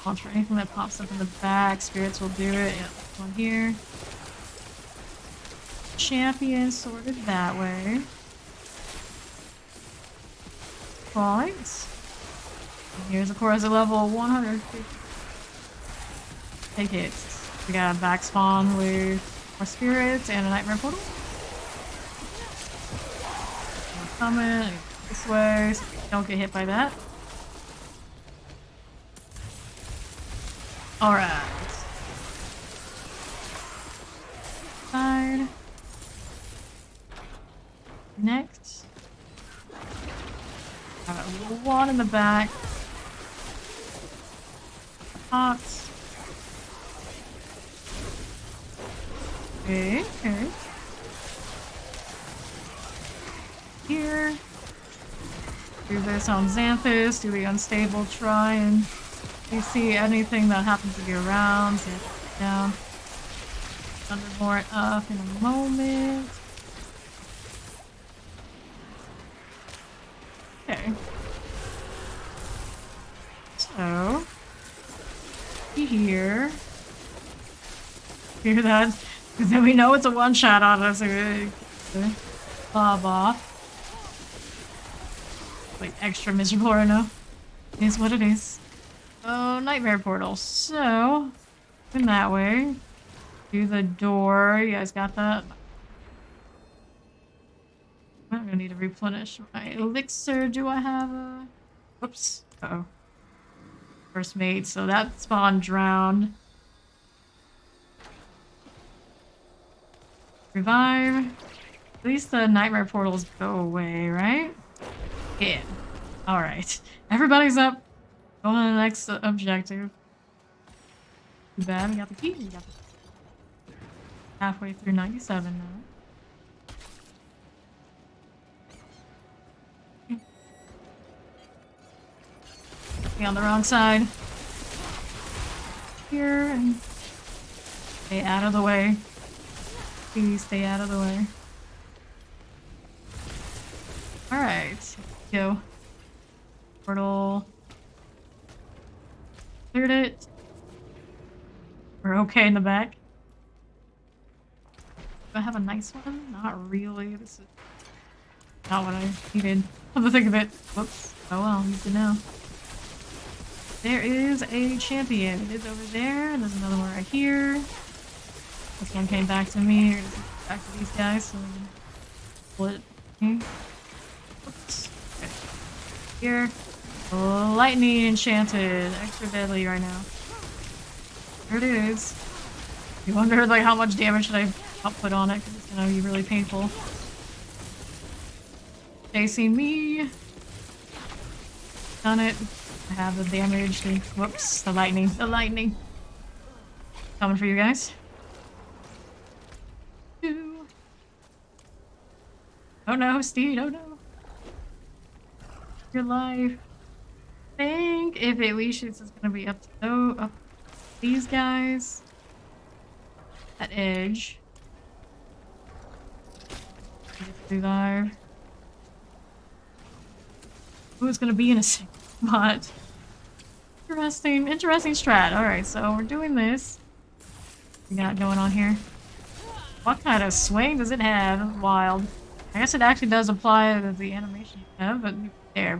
Watch for anything that pops up in the back. Spirits will do it. Yep, one here. Champion sorted that way. Right. And here's of course a level 150. Take it. We got a back spawn with more spirits and a nightmare portal. We're coming this way, so we don't get hit by that. Alright. Side. Next. Got a little one in the back. Pots. Okay, okay. Here. Do this on Xanthus, do the unstable, try and you see anything that happens to be around, so down. Thunderbolt up in a moment. Okay. So here. Hear that? Because then we know it's a one-shot on us. Bob off. Like extra miserable right now. It is what it is. Oh, nightmare portal. So, in that way. Do the door. You guys got that? I'm gonna need to replenish my elixir. Do I have a... Whoops. Uh-oh. First mate. So that spawned drowned. Revive. At least the nightmare portals go away, right? Yeah. Alright. Everybody's up. Going to the next objective. Too bad. We got the key. We got the halfway through 97 now. Be on the wrong side. Here and stay out of the way. Please stay out of the way. Alright. Go. Portal. Cleared it. We're okay in the back. Do I have a nice one? Not really. This is not what I needed. Come to think of it. Whoops. Oh well, you can know. There is a champion. It is over there. And there's another one right here. This one came back to me. Or back to these guys. So we can split. Okay. Oops. Okay. Here. Lightning enchanted. Extra deadly right now. There it is. You wonder like how much damage should I put on it because it's gonna be really painful. Chasing me. Done it. I have the damage. Whoops. The lightning. The lightning. Coming for you guys. Ooh. Oh no, Steed. Oh no. Your life. I think if it leashes, it's gonna be up these guys. That edge. Revive. Who's gonna be in a spot? Interesting strat. Alright, so we're doing this. We got going on here. What kind of swing does it have? That's wild. I guess it actually does apply to the animation you have, but there.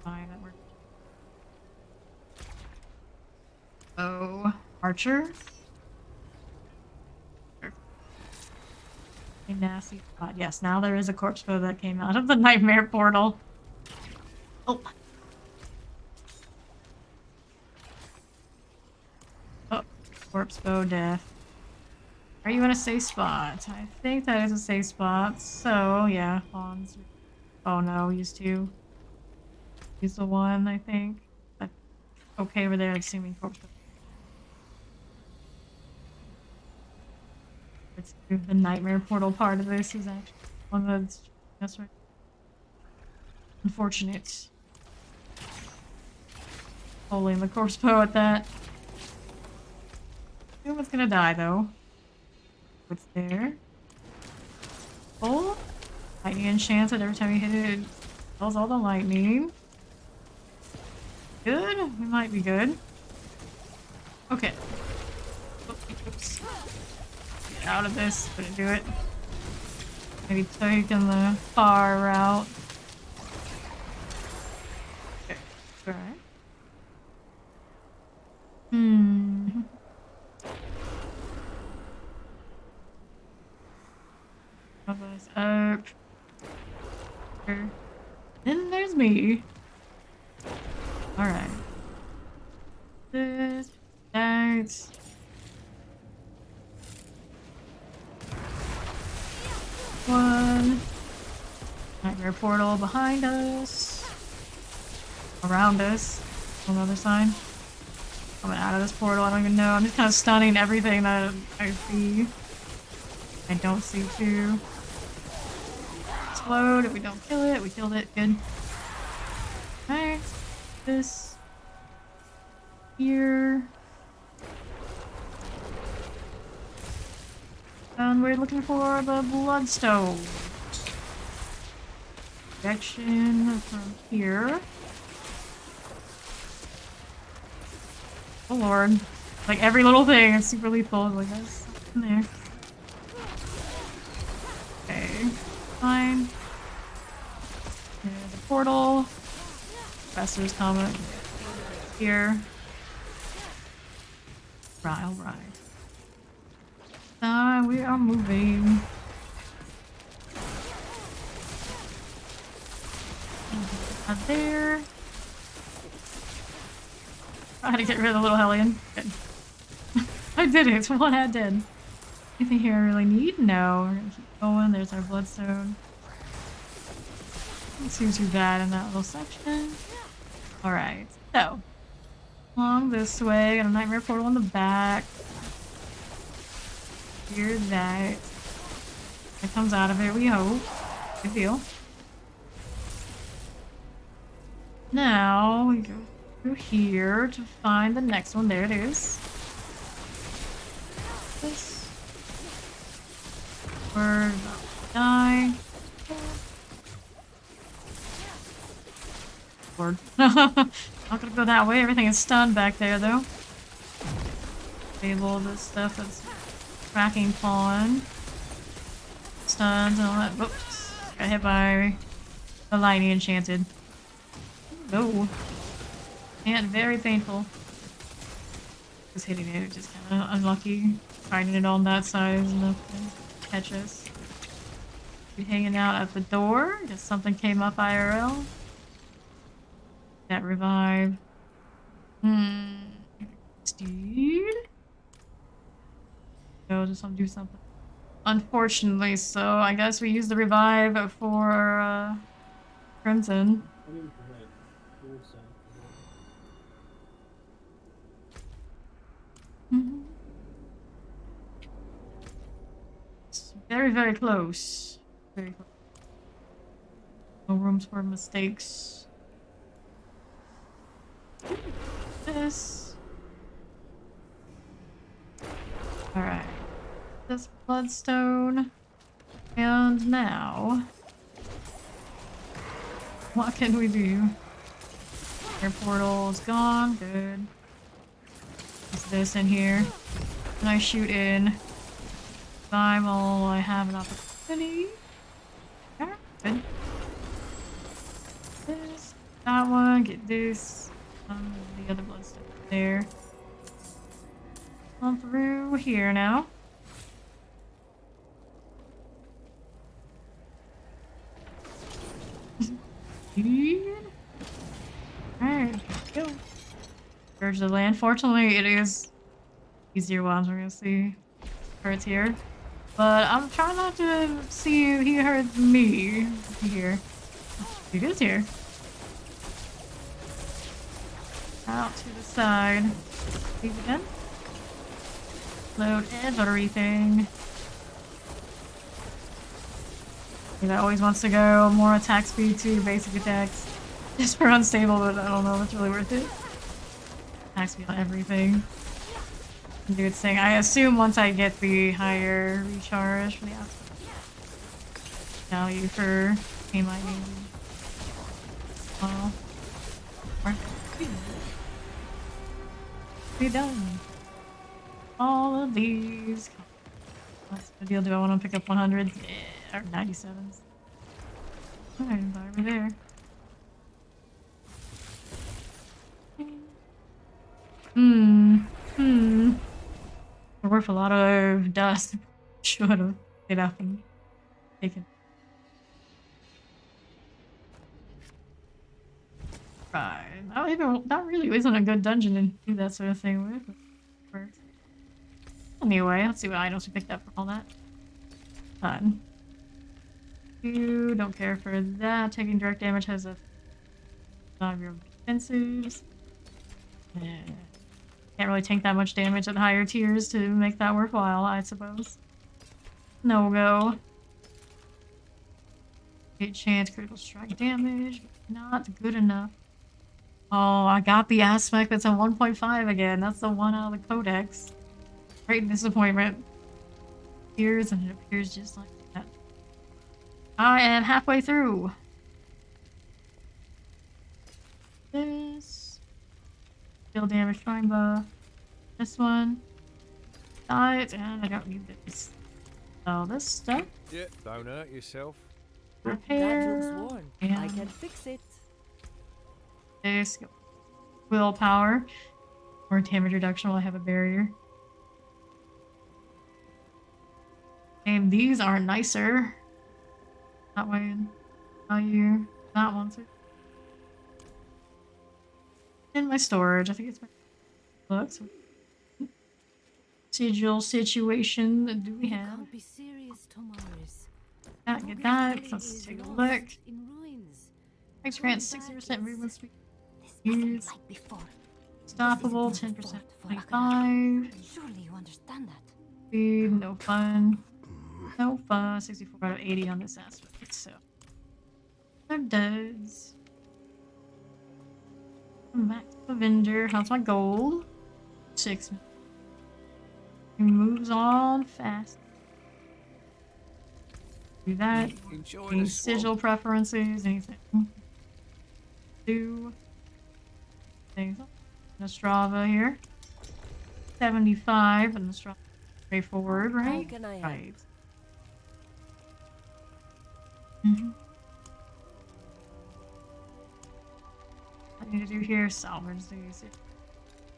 Fine, that works. Oh, Archer. A nasty spot. Yes, now there is a corpse bow that came out of the nightmare portal. Oh. Oh, corpse bow death. Are you in a safe spot? I think that is a safe spot. So, yeah, Hans. Oh no, use two. Use the one, I think. But okay over there, assuming corpse bow. It's the nightmare portal part of this is actually one that's right. Unfortunate. Holding the corpse bow at that. Human's gonna die though. What's there? Oh, lightning enchanted every time you hit it. It kills all the lightning. Good. We might be good. Okay. Oops. Out of this, couldn't do it. Maybe taking the far route. Okay, alright. Move us up. Here. Then there's me. Alright. This, that. One. Nightmare portal behind us. Around us. On the other side. Coming out of this portal, I don't even know. I'm just kind of stunning everything that I see. I don't see too. Explode. If we don't kill it, we killed it. Good. Alright. This. Here. And we're looking for the bloodstone. Projection from here. Oh lord. Like every little thing is super lethal. Like there's something there. Okay. Fine. There's a portal. Professor's comment. Here. Right, alright. We are moving. Out there. I had to get rid of the little hellion. Good. I did it. One ad did. Anything here I really need? No. We're gonna keep going. There's our bloodstone. Doesn't seem too bad in that little section. Alright. So. Along this way. Got a nightmare portal in the back. Hear that. It comes out of it, we hope. Good deal. Now we go through here to find the next one. There it is. This. We're about to die. Lord. Not gonna go that way. Everything is stunned back there, though. Disable this stuff that's tracking pawn. Stuns and all that. Whoops. Got hit by the lightning enchanted. No. And very painful. Just hitting it, just kind of unlucky. Finding it on that side is enough to catch us. Be hanging out at the door. Guess something came up IRL. That revive. Steed? No, just want to do something. Unfortunately, so I guess we use the revive for Crimson. It's very, very close. Very close. No rooms for mistakes. This. Alright. This bloodstone. And now. What can we do? Air portal is gone. Good. Is this in here? Can I shoot in? Survival. I have an opportunity. Yeah, good. This. That one. Get this. The other bloodstone there. On through here now. Alright, go. Urge the land. Fortunately, it is easier ones we're gonna see. Hurts here. But I'm trying not to see he hurts me here. He is here. Out to the side. Leave again. Load everything. That always wants to go more attack speed to basic attacks. Just for unstable, but I don't know if it's really worth it. Attack speed on everything. Do its thing. I assume once I get the higher recharge for the value for aim lightning. Well, be done. All of these. What's the deal? Do I want to pick up 100s? Yeah, or 97s. Alright, over there. We're worth a lot of dust. Should have get up and taken. Right. That really isn't a good dungeon to do that sort of thing with. Works. Anyway, let's see what items we picked up from all that. Fun. You don't care for that. Taking direct damage has a lot of your defenses. Yeah. Can't really take that much damage at higher tiers to make that worthwhile, I suppose. No go. 8 chance critical strike damage, but not good enough. Oh, I got the aspect that's a 1.5 again. That's the one out of the codex. Great disappointment. Appears and it appears just like that. I am halfway through. This. Deal damage, shrine buff. This one. Diet, and I don't need this. All this stuff. Yeah, don't hurt yourself. Repair. That looks worn. I And can fix it. this. Willpower. Or damage reduction while I have a barrier. And these are nicer. That way, value. That one's in my storage. I think it's my books. Sigil situation. Do we have? Can't be serious, Tomaris. That, get that. Let's take a look. In ruins. X grants 60% movement speed. There's nothing Use. like before. Stoppable. 10%. 25. Surely you understand that. Speed. No fun. No fun. 64 out of 80 on this aspect. So. They're duds. Back to the vendor. How's my gold? 6. He moves on fast. Do that. Enjoy Any the sigil preferences? Anything? Do things. Strava here. 75, and the strong straightforward, right? can I help? Right. Mm-hmm. What I need to do here, salvage these.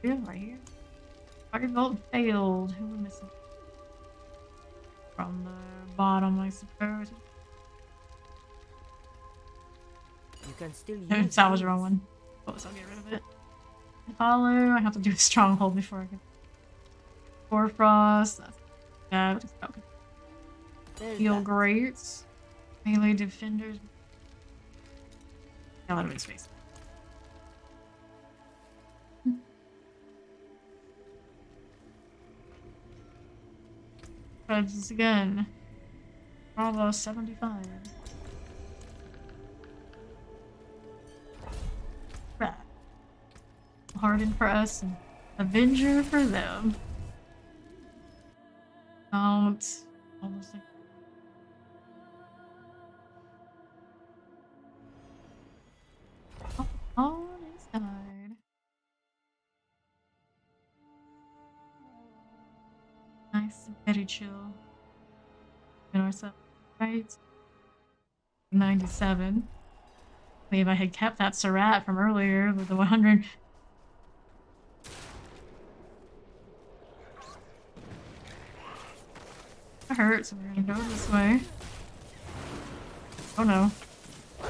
Yeah, right here. Fire bolt failed. Who we missing? From the bottom, I suppose. You can still use Salvage the these. wrong one. Oh, so I'll get rid of it. Follow. I have to do a stronghold before I can. Frost. That's okay. There's Heal that. greats. Melee defenders. Hell out of his face. Try this again. Bravo 75. Right. Harden for us and Avenger for them. Almost like on his side. Nice, very chill. In ourselves, right? 97. Maybe I had kept that Surratt from earlier with the 100. That hurts, so we're gonna go this way. Oh no. I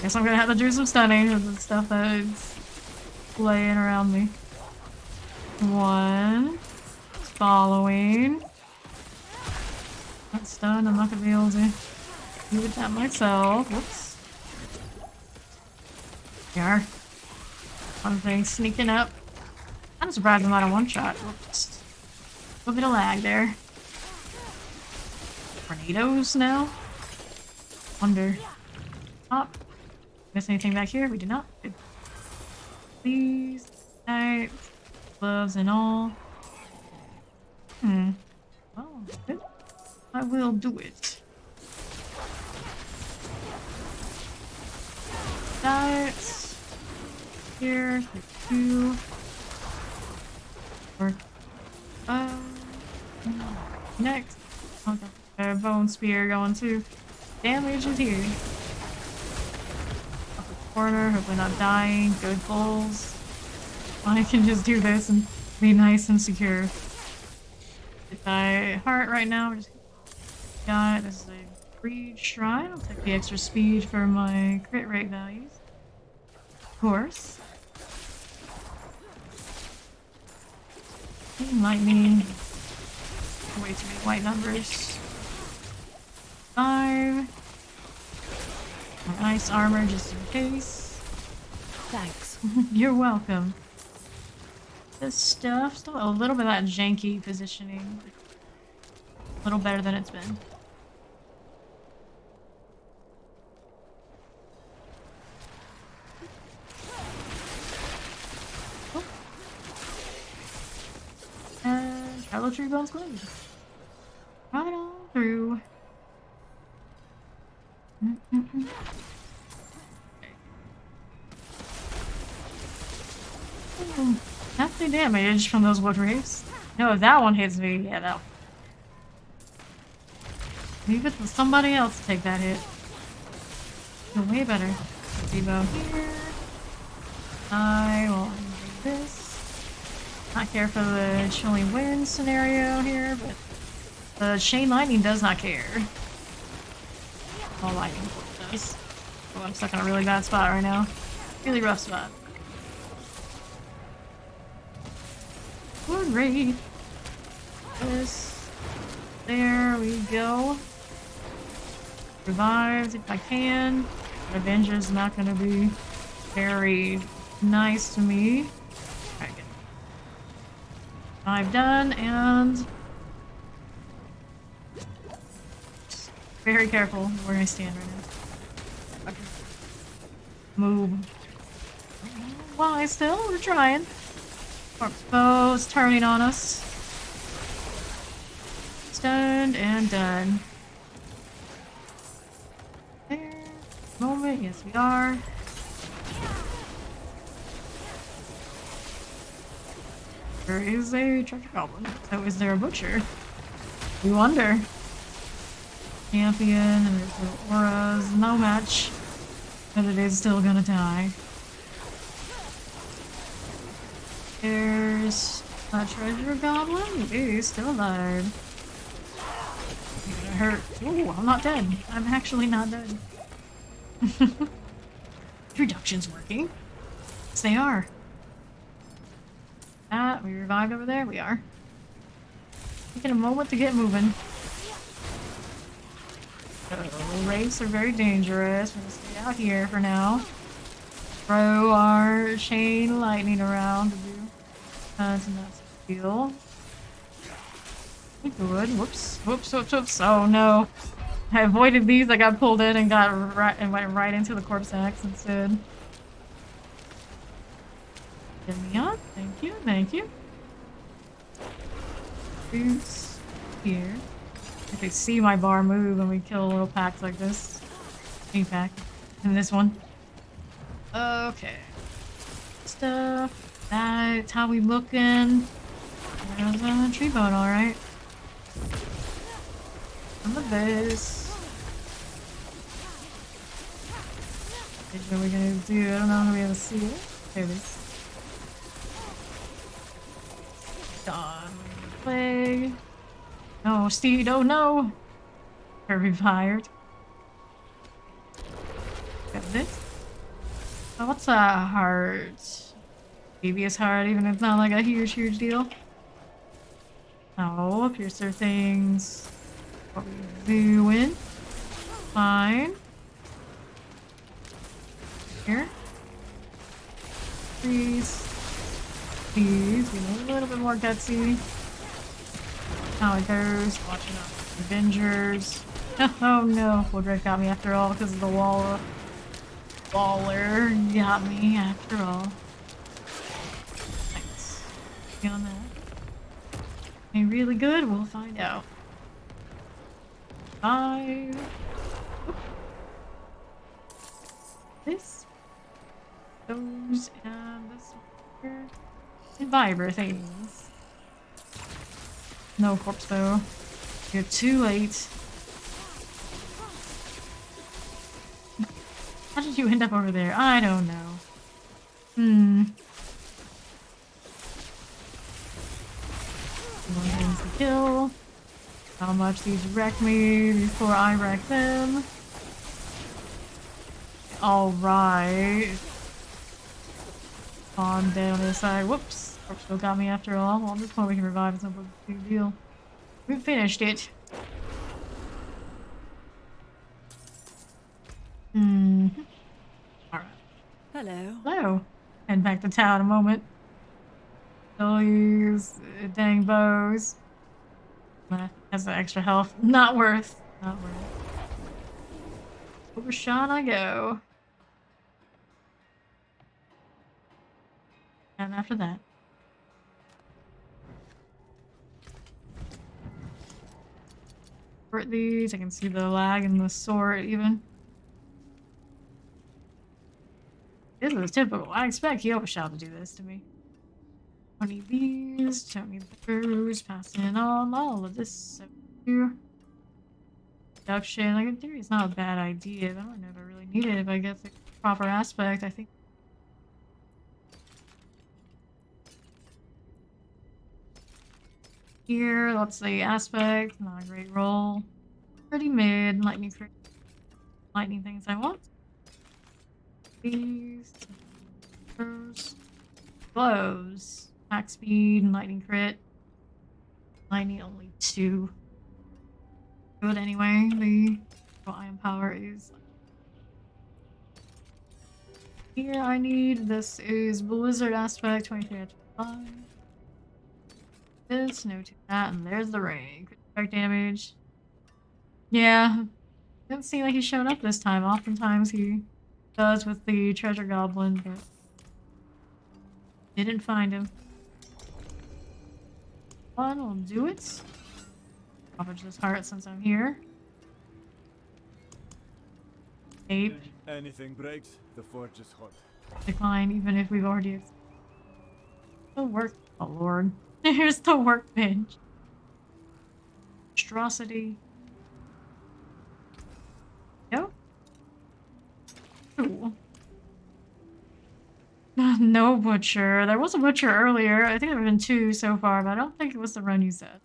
guess I'm gonna have to do some stunning with the stuff that's laying around me. One. Following. Not stunned, I'm not gonna be able to do it that myself. Whoops. There. One thing sneaking up. I'm surprised I'm not a one shot. Whoops. A little bit of lag there. Tornadoes now? Wonder. Top. Miss anything back here? We did not. Good. Please. Alright. Gloves and all. Oh, good. I will do it. That. Here. 2. 4. Next. Okay. Bone spear going to damage is here. Up the corner, hopefully not dying. Good pulls. I can just do this and be nice and secure. If I heart right now, we're just got this is a breed shrine. I'll take the extra speed for my crit rate values. Of course. Might mean way too many white numbers. 5. My ice armor just in case. Thanks. You're welcome. This stuff, still a little bit of that janky positioning. A little better than it's been. Oh. And Shallow Tree Bones Glade. Right on through. Half the damage from those wood wraiths. No, if that one hits me, yeah, that one. Leave it for somebody else to take that hit. Feel way better. Debo here. I will do this. Not care for the chilling wind scenario here, but the chain lightning does not care. All lightning does. Oh, I'm stuck in a really bad spot right now. Really rough spot. Wood wraith. This. There we go. Revived if I can. Avenger's not gonna be very nice to me. Alright, good. 5 done, and very careful where I stand right now. Okay. Move. Why still? We're trying. Corpse foes turning on us. Stunned and done. There. Moment. Yes, we are. There is a treasure goblin. So is there a butcher? We wonder. Champion and there's no auras, no match. But it is still gonna die. There's a treasure goblin. He's still alive. He's gonna hurt. Ooh, I'm not dead. I'm actually not dead. Reduction's working. Yes, they are. We revived over there? We are. Taking a moment to get moving. Wraiths are very dangerous. We're gonna stay out here for now. Throw our chain lightning around to do tons and that's a deal. Good. Whoops. Whoops, whoops, whoops. Oh no. I avoided these. I got pulled in and went right into the corpse axe instead. Get me up. Thank you. Thank you. Boots here. If they see my bar move and we kill little packs like this. Mini pack. And this one. Okay. Stuff. That's how we looking. There's a tree bone, alright. Some of this. What are we gonna do? I don't know if we'll be able to see it. There it is. Dawn. Plague. No, Steed, oh no! We're revived. Got this. Oh, what's a heart? Previous heart, even if it's not like a huge deal. Oh, piercer things. What we doing? Fine. Here. Please. Please. We need a little bit more gutsy. How it goes. Watching out. Avengers. Oh no. Woodred got me after all because of the wall. Waller got me after all. Thanks. On that. Ain't really good? We'll find out. 5. This. Those and this here. And Viber things. No corpse bow. You're too late. How did you end up over there? I don't know. More things to kill. How much these wreck me before I wreck them. Alright. On down this side. Whoops. Corpse still got me after all. Well, at this point we can revive. It's no big deal. We finished it. Alright. Hello. Hello. Head back to town a moment. Still use dang bows. Has the extra health. Not worth. Not worth. Overshot I go. And after that. Sort these. I can see the lag in the sort even. This is typical. I expect he overshot to do this to me. 20 these, 20 those, passing on all of this. Reduction, like in theory, it's not a bad idea, but I don't know if I really need it if I get the proper aspect, I think. Here, let's say aspect, not a great roll. Pretty mid, lightning things I want. These, those, glows. Attack speed and lightning crit. Lightning only 2. Good anyway. The iron power is. Here I need. This is Blizzard aspect 23 out of 25. This, no to that, and there's the ring. Crit damage. Yeah. Didn't seem like he showed up this time. Oftentimes he does with the treasure goblin, but didn't find him. One will do it. Salvage this heart since I'm here. Ape. Anything breaks, the forge is hot. Decline even if we've already. It'll work. Oh lord. Here's the workbench. Monstrosity. Yep. Ooh. No butcher. There was a butcher earlier. I think there have been 2 so far, but I don't think it was the run you said.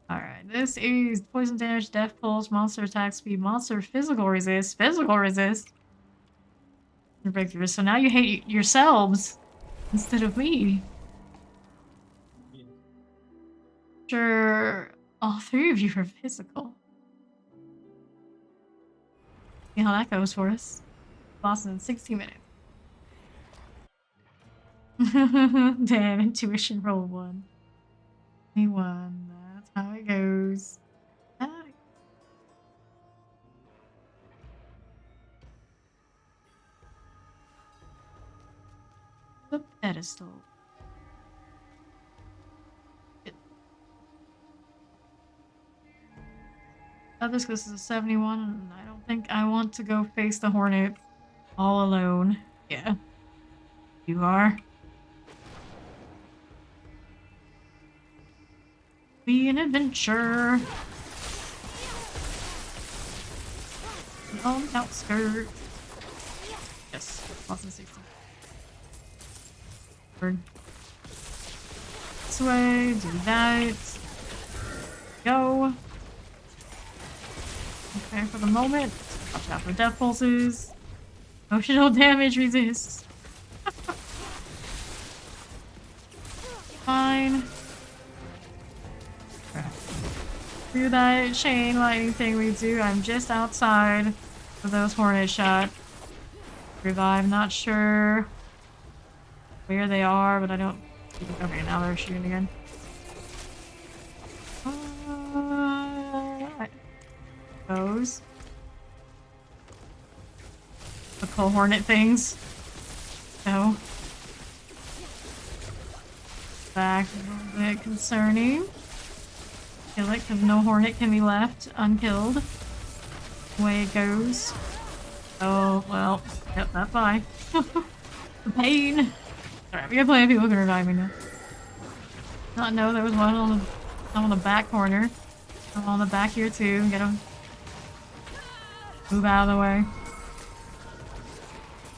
Alright, this is poison damage, death pulse, monster attack speed, monster physical resist. Physical resist? Breakthrough. So now you hate yourselves instead of me. Sure, all 3 of you are physical. See how that goes for us. Boss in 60 minutes. Damn, intuition roll 1. 21. That's how it goes. Ah. The pedestal. This is a 71, and I don't think I want to go face the Hornet all alone. Yeah. You are. Be an adventure. On the outskirts. Yes, awesome 60. Bird. This way, do that. Go. Okay, for the moment, watch out for death pulses. Emotional damage resists. Fine. Do that chain lightning thing we do. I'm just outside of those hornet shot. Revive, not sure where they are, but I don't. Okay, now they're shooting again. Those. The coal hornet things. So. Back a little bit concerning. Kill it, because no hornet can be left unkilled. Away it goes. Oh, well. Yep, that's fine. The pain! Alright, we got plenty of people who can revive me now. Not know there was one on the back corner. I'm on the back here too. Get him. Move out of the way.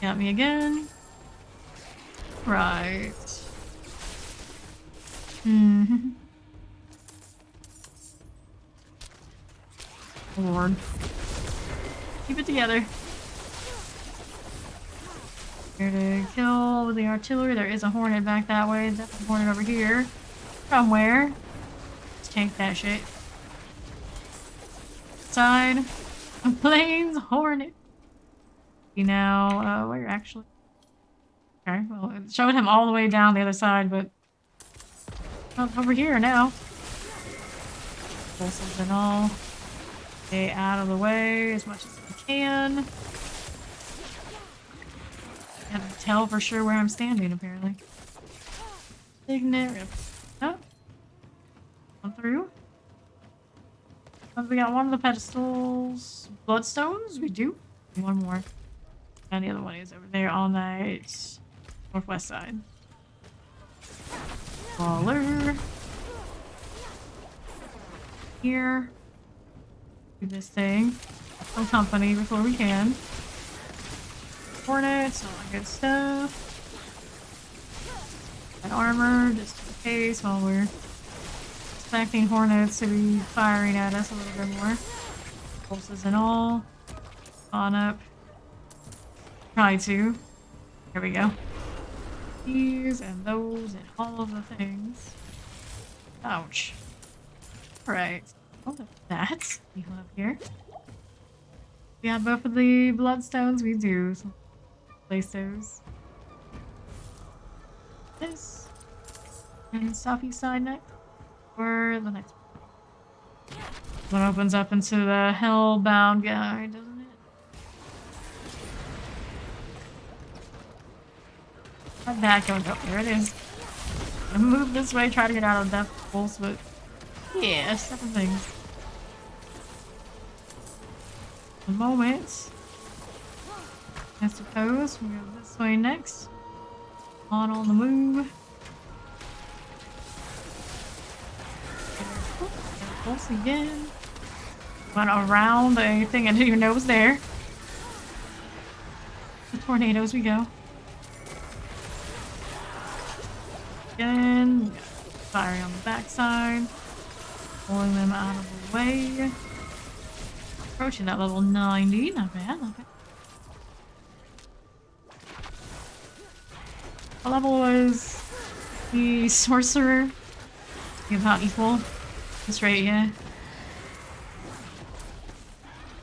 Got me again. Right. Lord. Keep it together. Here to kill with the artillery. There is a hornet back that way. There's a hornet over here. Somewhere. Let's tank that shit. Side. A plains hornet. You know, where actually. Okay, well, it showed him all the way down the other side, but. Oh, over here now. Pulses and all. Stay out of the way as much as I can. I have to tell for sure where I'm standing, apparently. Signet. Oh. One through. We got one of the pedestals. Bloodstones? We do. One more. And the other one is over there on that northwest side. Baller. Here. Do this thing. Some company before we can. Hornets, all that good stuff. And armor, just in case while we're expecting hornets to be firing at us a little bit more. Pulses and all. On up. Try to. Here we go. These and those and all of the things. Ouch. Alright. Oh, that we have here. We have both of the bloodstones. We do. So place those. This. And southeast side next. Or the next one. One opens up into the hellbound guy, doesn't it? How'd that go? Oh, there it is. I'm gonna move this way, try to get out of death pulse, but yeah, seven things. A moment. I suppose we go this way next. On the move. Pulse again. Went around the thing I didn't even know was there. The tornadoes we go. Again. Firing on the backside. Pulling them out of the way. Approaching that level 90. Not bad, not bad. What level was the sorcerer? About equal. That's right, yeah.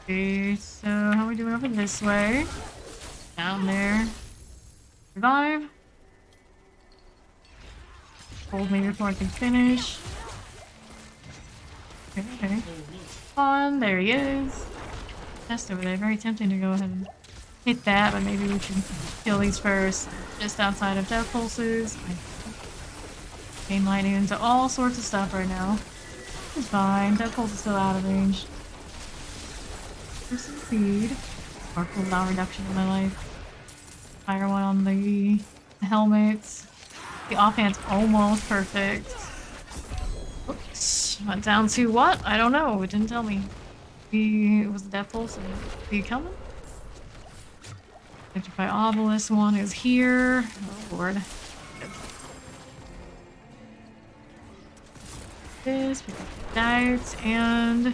Okay, so how are we doing over this way? Down there. Revive. Hold me before I can finish. Okay. On, there he is. Chest over there. Very tempting to go ahead and hit that, but maybe we should kill these first. Just outside of death pulses. Game lightning into all sorts of stuff right now. It's fine. Death pulse is still out of range. First speed. Or cooldown reduction in my life. Fire one on the helmets. The offhand's almost perfect. Oops. Went down to what? I don't know. It didn't tell me. It was the death pulse. Be coming? Electrify obelisk one is here. Oh lord. This, pick up the darts, and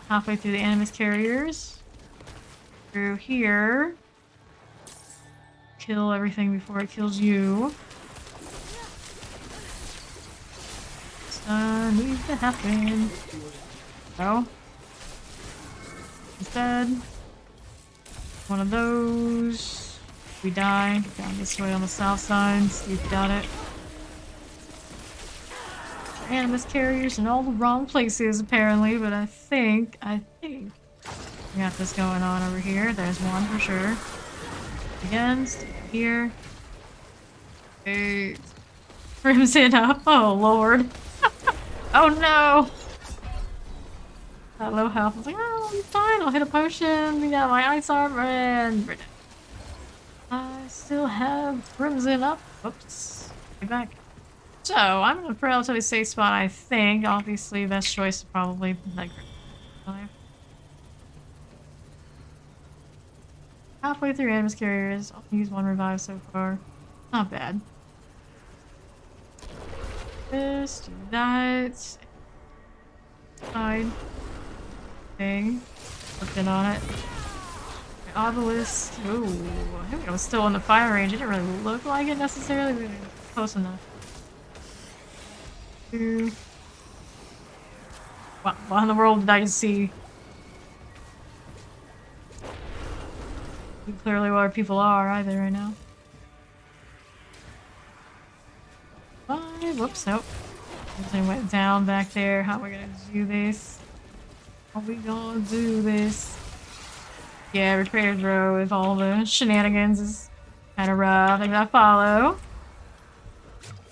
halfway through the animus carriers. Through here. Kill everything before it kills you. Needs to happen. No. Instead, one of those. We die. Down this way on the south side. Steve got it. Animus carriers in all the wrong places apparently, but I think we got this going on over here. There's one for sure. Again, stay here. Eight. Crimson up. Oh lord. Oh no! That low health. I was like, oh, I'm fine. I'll hit a potion. We got my ice armor and we're dead. I still have Crimson up. Oops. Get back. So, I'm in a relatively safe spot, I think. Obviously, best choice is probably like halfway through animus carriers. I'll use one revive so far. Not bad. This, do that. Side thing. Working on it. The obelisk. Ooh, I think I was still in the fire range. It didn't really look like it necessarily, but it was close enough. What in the world did I just see? Clearly where people are either right now. Bye. Whoops, nope. Something went down back there. How are we gonna do this? How are we gonna do this? Yeah, Betrayer's Row with all the shenanigans is kind of rough. I gotta follow.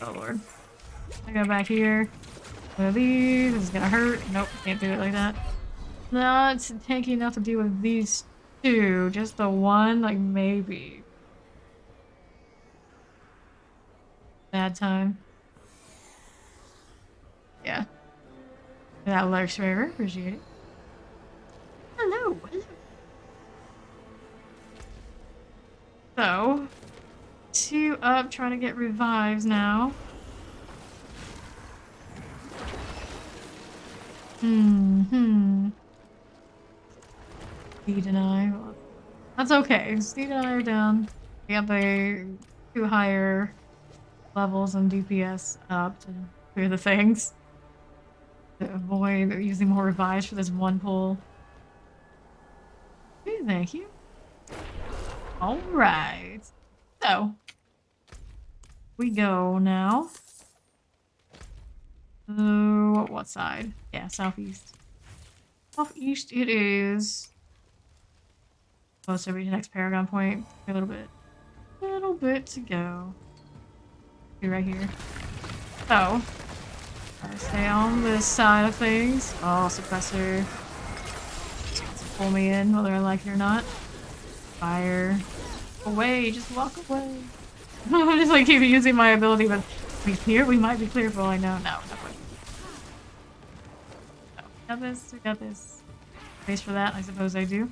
Oh lord. I go back here. One of these. This is gonna hurt. Nope, can't do it like that. Not tanky enough to deal with these two. Just the one, like maybe. Bad time. Yeah. That lurks forever. Appreciate it. Hello. So, 2 up, trying to get revives now. Speed and I. That's okay. Speed and I are down. We got the 2 higher levels and DPS up to clear the things. To avoid using more revives for this one pull. Okay, thank you. Alright. So, we go now. What side? Yeah, southeast. Southeast it is. Close to reach the next Paragon point. A little bit to go. Be right here. So, gotta stay on this side of things. Oh, suppressor. Pull me in, whether I like it or not. Fire. Away, just walk away. I'm just like keep using my ability, but we clear? We might be clear for all I know. No, not quite. Got this. We got this. Space for that, I suppose I do.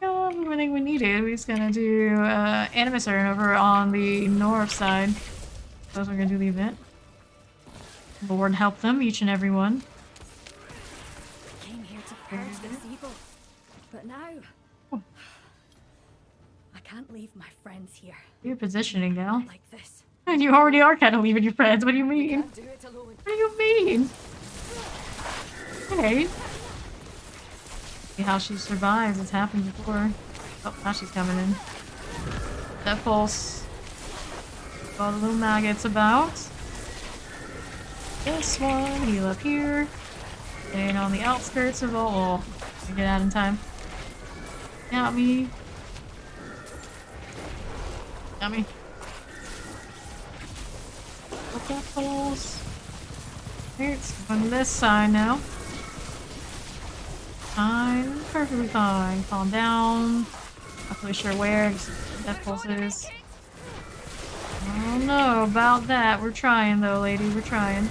Got everything we needed. We're just gonna do Animus Urn over on the north side. Suppose we're gonna do the event. Lord help them, each and every one. Came here to purge this evil. But now... Oh. I can't leave my friends here. Your positioning, gal. Like this. And you already are kind of leaving your friends. What do you We mean? can't do it alone. What do you mean? Hey. See how she survives. It's happened before. Oh, now she's coming in. That pulse. All the little maggots about. This one, heal up here. And on the outskirts of all. Oh, get out in time. Got me. Got me. Look that pulse. Here, it's on this side now. Fine. Perfectly fine. Calm down. Not really sure where that pulse is. I don't know about that. We're trying though, lady. We're trying.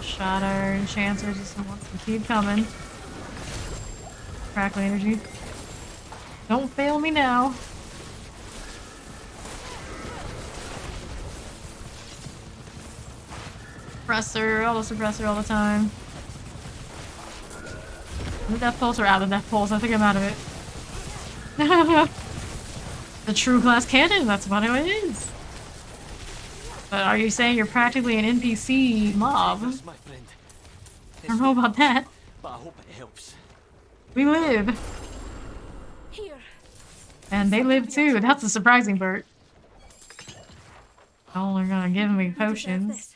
Shot our enchanter just wants to keep coming. Crackle energy. Don't fail me now. Suppressor, auto suppressor all the time. In the death pulse or out of the death pulse? I think I'm out of it. The true glass cannon, that's what it is. But are you saying you're practically an NPC mob? This, my friend. I don't know about that. But I hope it helps. We live. Here. And they live too. That's the surprising part. Oh, they're gonna give me You deserve potions. this.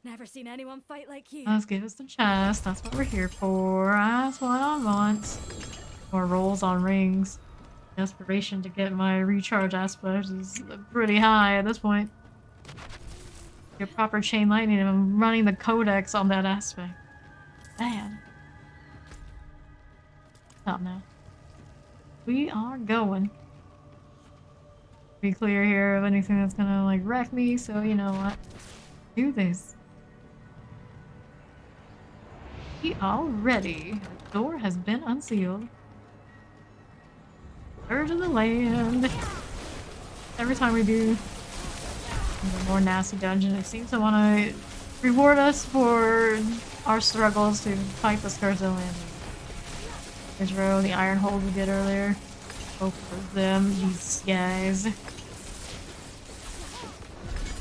Never seen anyone fight like you. Let's give us the chest. That's what we're here for. That's what I want. More rolls on rings. Desperation to get my recharge aspect is pretty high at this point. Get proper chain lightning and I'm running the codex on that aspect. Man. Stop now. We are going. Be clear here of anything that's gonna like wreck me, so you know what? Do this. We are ready. The door has been unsealed. Urge of the land. Every time we do a more nasty dungeon, it seems to want to reward us for our struggles to fight the Scourge of the Land. Israel, the iron hold we did earlier. Both of them, these guys.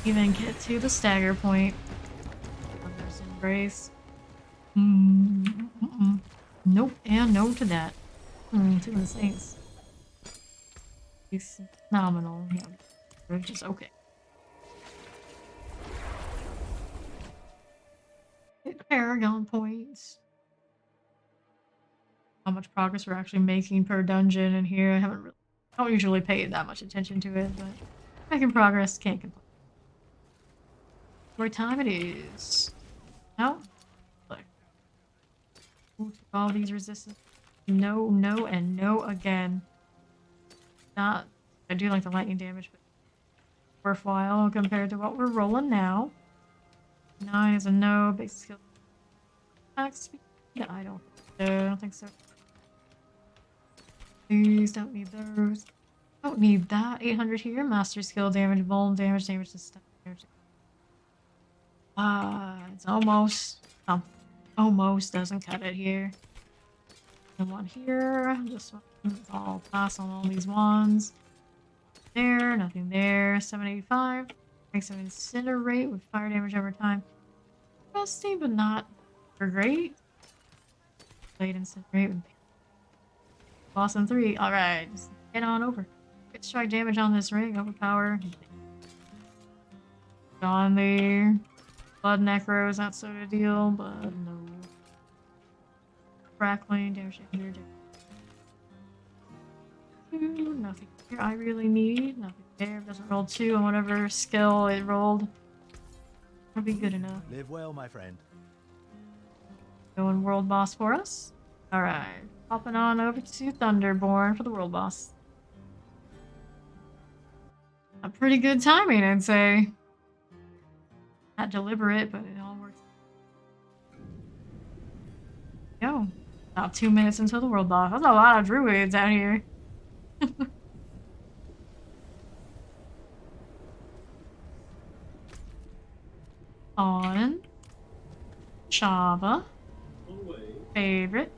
Even get to the stagger point. Mother's embrace. Nope, and no to that. Two of the saints. He's phenomenal. Yeah, they're just okay. Get Paragon points. How much progress we're actually making per dungeon in here. I don't usually pay that much attention to it, but making progress, can't complain. What time it is? No? Look. All these resistance. No, no, and no again. Not. I do like the lightning damage, but worthwhile compared to what we're rolling now. 9 is a no. Basic skill. Attack speed. Yeah, I don't think so. Please don't need those. Don't need that. 800 here. Master skill damage, vuln damage, damage to stuff. It's almost. Almost doesn't cut it here. And one here. This one. I'll pass on all these ones. There. Nothing there. 785. Makes them incinerate with fire damage over time. Rusty, but not for great. Blade incinerate with boss in 3. Alright, just get on over. Get strike damage on this ring, overpower. On the blood necro is not so a deal, but no. Crackling, damage here, nothing here I really need. Nothing there. Doesn't roll 2 on whatever skill it rolled. That'll be good enough. Live well, my friend. Going world boss for us. Alright. Hopping on over to Thunderborn for the world boss. A pretty good timing, I'd say. Not deliberate, but it all works. Go. About 2 minutes until the world boss. That's a lot of druids out here. On. Shava. Favorite.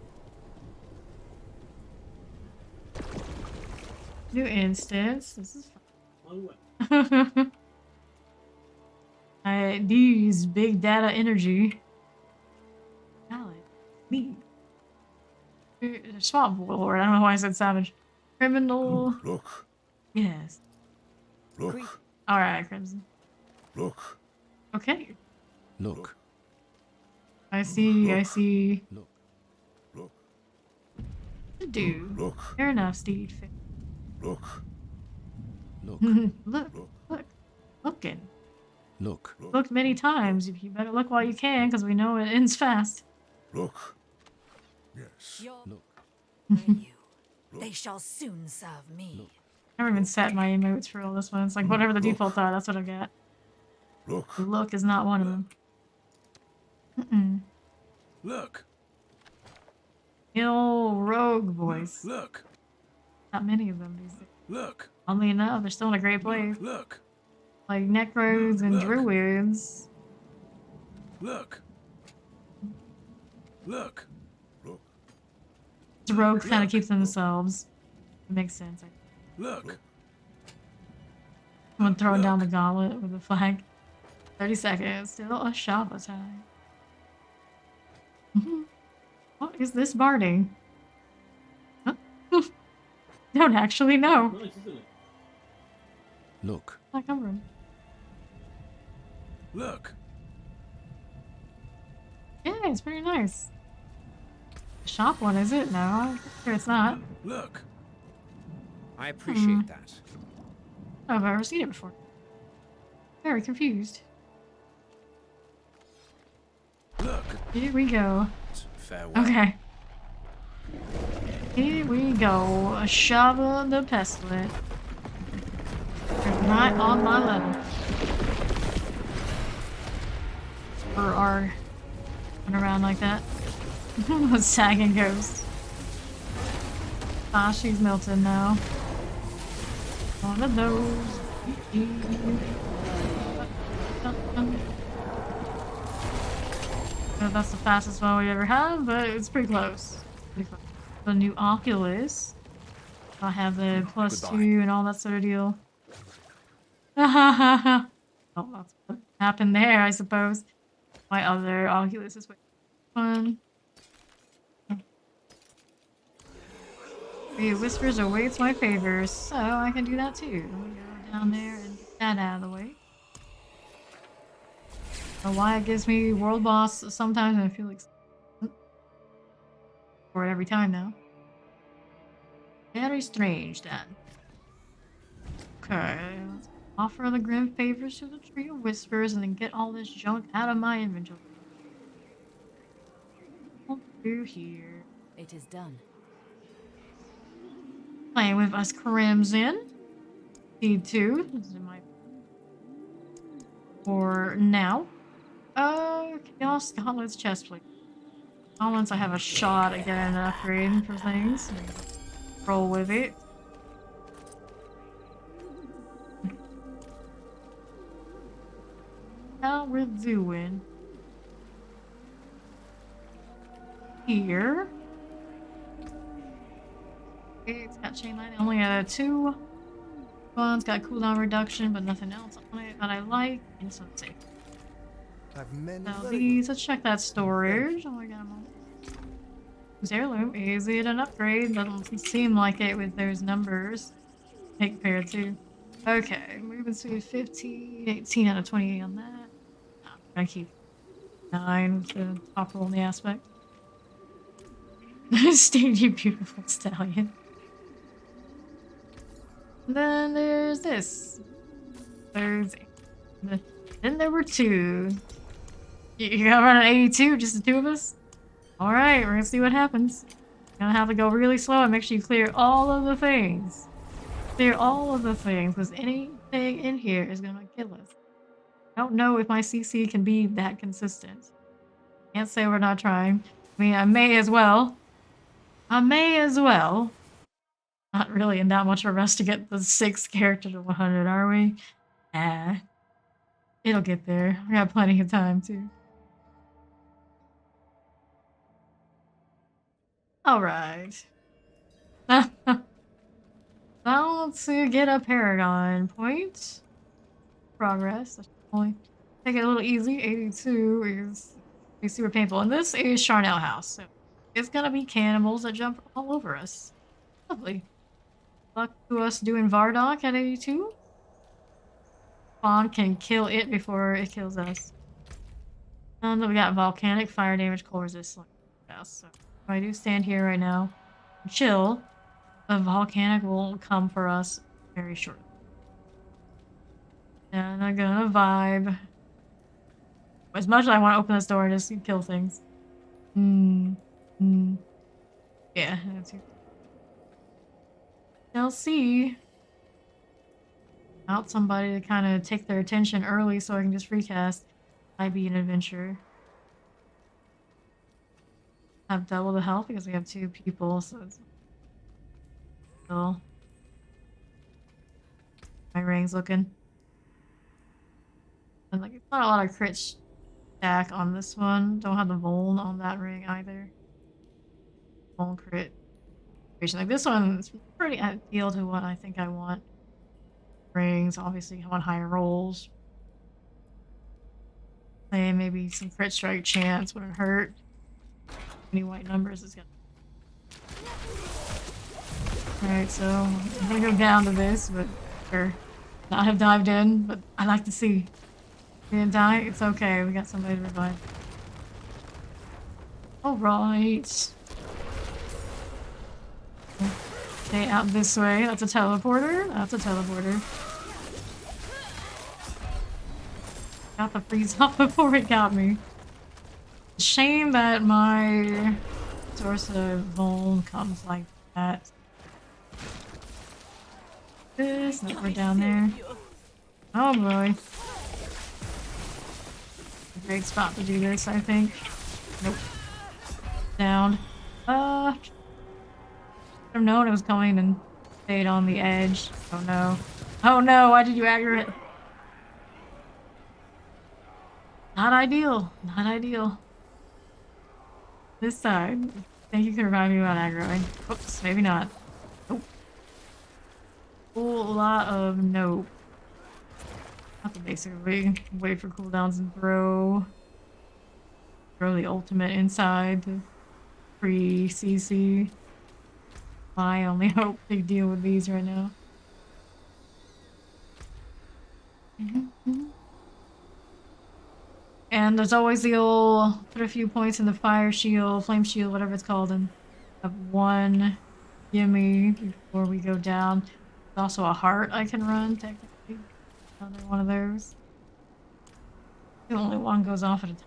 New instance. This is fun. These big data energy. Valid. Me. Swamp warlord. I don't know why I said savage. Criminal. Look, Yes. look, Alright, Crimson. look, Okay. Look. I see, I see. Look. look, To do. look, Fair enough, Steed. look, Look. Look, look. Looking. Look. Looked many times. You better look while you can, because we know it ends fast. look. Yes. Your Look. you. They shall soon serve me. I haven't even set my emotes for all this one. It's like whatever the default are, that's what I got. Look, Look is not one of them. Mm-mm. Look. Ill rogue voice. Look. Not many of them these days. Look. Oddly enough, they're still in a great place. Look. Like necros and Look. druids. Look. Look. The rogues kind of Look. keep themselves. It makes sense. Look. Someone throwing down the Look. gauntlet with the flag. 30 seconds. Still a Shava time. What is this barding? Huh? Don't actually know. Nice, isn't it? Look. I come from. Look. Yeah, it's pretty nice. The shop one, is it? No, I'm sure it's not. Look. I appreciate that. I don't know if I've ever seen it before. Very confused. Look. Here we go. Farewell. Okay. Here we go. A Shava the Pestilent. Right on my level. Or are run around like that. Sagging ghost. Ah, she's melted now. One of those. That's the fastest one we ever had, but it's pretty close. Pretty close. The new Oculus. I have the +2 and all that sort of deal. Oh, that's what happened there, I suppose. My other Oculus is way fun. The Whispers awaits my favors, so I can do that too. Let me go down there and get that out of the way. I don't know why it gives me World Boss sometimes, and I feel like for it every time now. Very strange, then. Okay, let's offer the grim favors to the Tree of Whispers and then get all this junk out of my inventory. What do here? It is done. Playing with us Crimson. Seed 2. This is my for now. Chaos Gauntlet's chestplate. Gauntlets, I have a shot at getting an upgrade for things. Roll with it. How we're doing here. Okay, it's got chain lightning. Only had 2 ones. Got cooldown reduction, but nothing else on it that I like. And so it's safe. I've many. Now these, let's check that storage. Oh my god, whose heirloom? Is it an upgrade? Doesn't seem like it with those numbers. Compared to. Okay, moving speed 15, 18 out of 28 on that. I'm gonna keep 9 with the top roll in the aspect. Stay, you beautiful stallion. Then there's this. Then there were 2. You gotta run an 82, just the 2 of us? Alright, we're gonna see what happens. You're gonna have to go really slow and make sure you clear all of the things. Clear all of the things, because anything in here is gonna kill us. I don't know if my CC can be that consistent. Can't say we're not trying. I mean, I may as well. I may as well. Not really in that much of a rush to get the 6th character to 100, are we? It'll get there. We got plenty of time, too. Alright. Now to get a Paragon point. Progress. That should only take it a little easy. 82 is super painful. And this is Charnel House, so it's gonna be cannibals that jump all over us. Lovely. Luck to us doing Vardock at 82. Spawn can kill it before it kills us. And then we got volcanic, fire damage, cold resistance. So if I do stand here right now and chill, the volcanic will come for us very shortly. And I'm gonna vibe. As much as I want to open this door and just kill things. Yeah, that's it. They'll see. Out somebody to kind of take their attention early so I can just recast. Might be an adventure. Have double the health because we have 2 people, so it's still. My ring's looking. And like, it's not a lot of crit stack on this one. Don't have the Voln on that ring either. Voln crit. Like this one's pretty ideal to what I think I want. Rings, obviously I want higher rolls. And maybe some crit strike chance wouldn't hurt. Any white numbers is gonna. Alright, so I'm gonna go down to this, but sure. Not have dived in, but I like to see. We didn't die, it's okay, we got somebody to revive. Alright. Okay, out this way. That's a teleporter. That's a teleporter. Got the freeze off before it got me. Shame that my source of Voln comes like that. This, no, we're down there. Oh boy. A great spot to do this, I think. Nope. Down. I've known it was coming and stayed on the edge. Oh no. Oh no, why did you aggro it? Not ideal. Not ideal. This side. I think you can revive me without aggroing. Oops, maybe not. Nope. Whole lot of nope. Not the basic way. Wait for cooldowns and throw. Throw the ultimate inside to pre-CC. My only hope to deal with these right now. And there's always the old put a few points in the fire shield, flame shield, whatever it's called, and have 1 gimme before we go down. There's also a heart I can run, technically. Another one of those. The only one goes off at a time.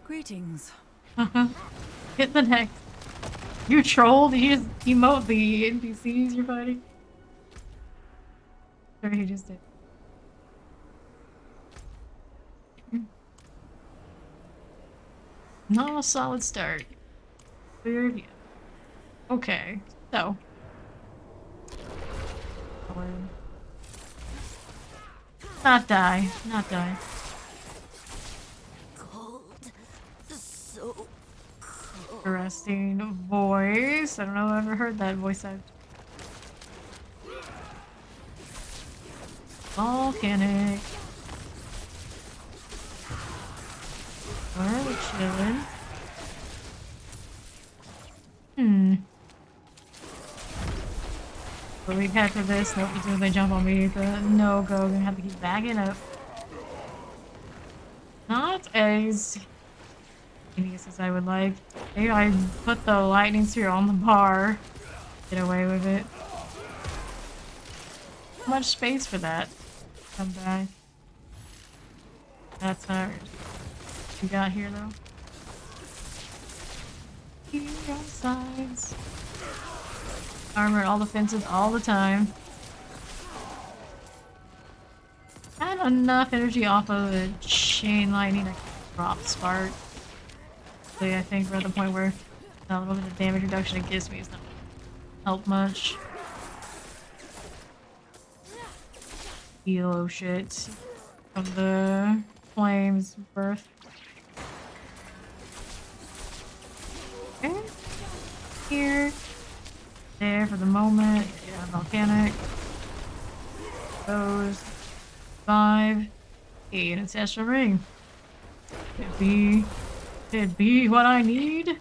Greetings. Hit the next. You trolled? You just emote the NPCs you're fighting? Sure, he just did. Not a solid start. Weird. Yeah. Okay, so. Not die. Not die. Cold. So Interesting voice. I don't know if I've ever heard that voice out. Volcanic. We're chilling. But we head for this. Nope, as soon as they jump on me, the no-go. Gonna have to keep backing up. Not as genius as I would like. Maybe I put the lightning sphere on the bar. Get away with it. Too much space for that. Come back. That's hard. You got here though? Here on sides. Armor all the fences all the time. Had enough energy off of the chain lightning to drop spark. I think we're at the point where a little bit of damage reduction it gives me is not gonna help much. Elo shit of the flames birth. Okay. Here. There for the moment. Yeah, volcanic. Those. 5. 8 ancestral ring. Could it be what I need?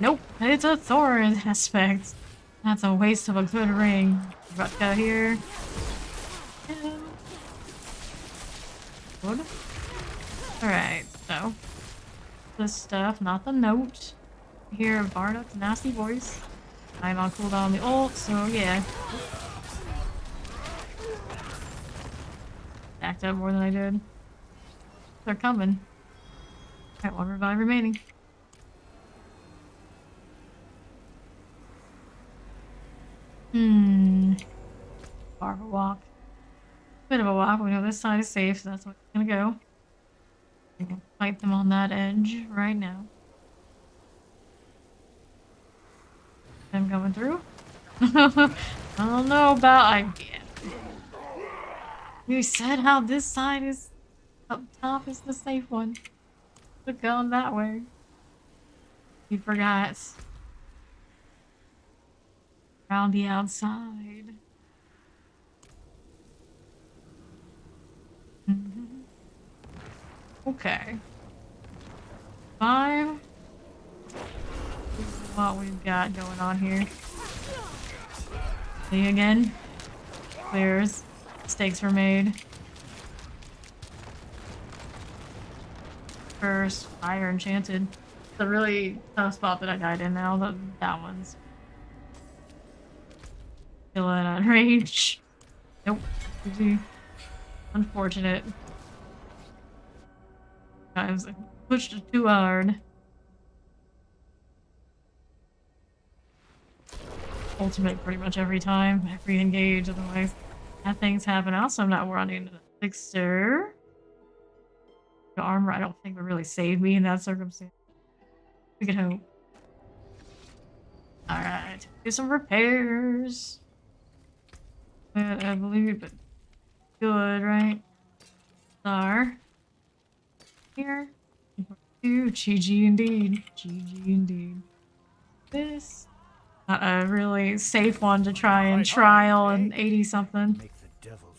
Nope, it's a thorn aspect. That's a waste of a good ring. Rutka here. Good. Alright, so. This stuff, not the note. Hear Bardock's nasty voice. I'm on cooldown on the ult, so yeah. Backed up more than I did. They're coming. Alright, 1 revive remaining. Far of a walk. Bit of a walk. We know this side is safe, so that's where it's gonna go. We can fight them on that edge right now. Them coming through. I don't know about You said how this side is up top is the safe one. Could've gone that way. You forgot. Around the outside. Okay. 5. This is what we've got going on here. See again? Clears. Mistakes were made. First, fire enchanted. It's a really tough spot that I died in now. That one's still at range. Nope. Easy. Unfortunate. Guys, I pushed it too hard. Ultimate pretty much every time. Every engage, otherwise bad things happen. Also, I'm not running an elixir. The armor, I don't think would really save me in that circumstance. We could hope. Alright, do some repairs. I believe it. Good, right? Star. Here. 2. GG indeed. GG indeed. This. Not a really safe one to try and trial an 80 something.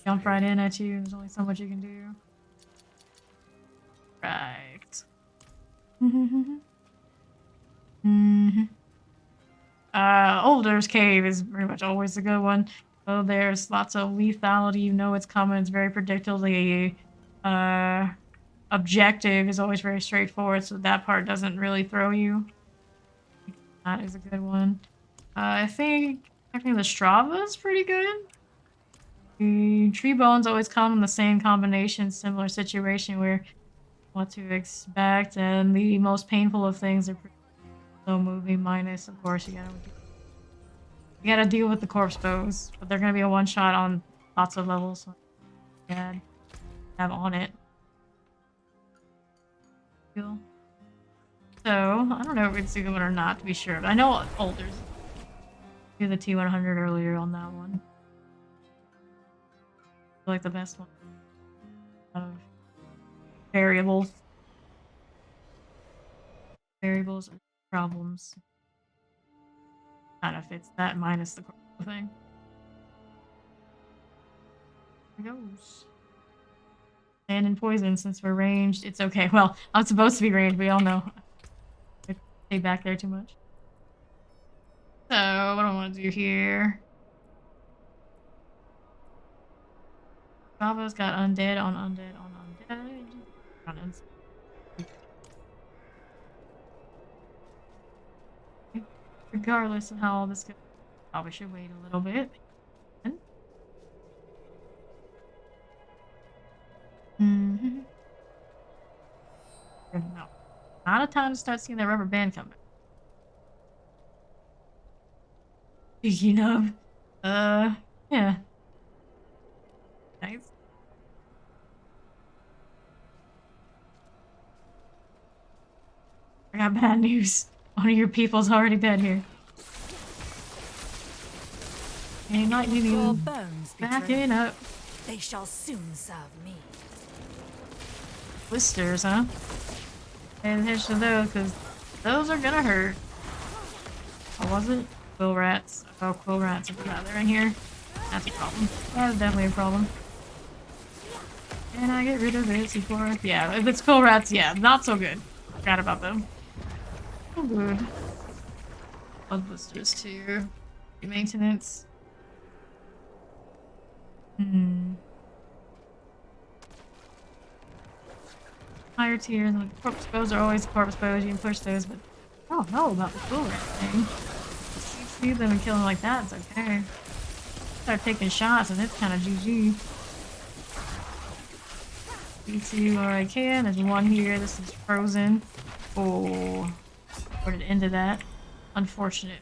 Jump right in at you. There's only so much you can do. Right. Older's Cave is pretty much always a good one. So there's lots of lethality. You know it's coming. It's very predictable. The objective is always very straightforward, so that part doesn't really throw you. That is a good one. I think the Strava is pretty good. The tree bones always come in the same combination, similar situation where what to expect, and the most painful of things are pretty slow moving. Minus, of course, you gotta deal with the corpse bows, but they're gonna be a one shot on lots of levels. So yeah, have on it. Cool. So I don't know if it's a good one or not, to be sure, but I know Older's. Do the T100 earlier on that one. I feel like the best one out of variables. Variables are problems. Kind of fits that minus the thing. There goes. And in poison, since we're ranged, it's okay. Well, I'm supposed to be ranged, we all know. I stay back there too much. So, what do I want to do here? Bravo's got undead on undead on undead. Regardless of how all this goes, probably should wait a little bit. No. Not a time to start seeing that rubber band come back. Speaking of, yeah. Nice. I got bad news. One of your people's already dead here. And not Your even bones betray. backing up. They shall soon serve me. Blisters, huh? Pay attention to those, because those are gonna hurt. Or was it? Quill rats. Oh, quill rats. I forgot they're in here. That's a problem. That's definitely a problem. Can I get rid of this before? Yeah, if it's quill rats, yeah, not so good. Forgot about them. Oh, good. Blood blisters too. Maintenance. Higher tiers, and corpse bows are always corpse bows. You can push those, but I don't know about the quill rat thing. See them and kill them like that, it's okay. Start taking shots, and it's kind of GG. See where I can. There's one here. This is frozen. Oh, put it into that. Unfortunate.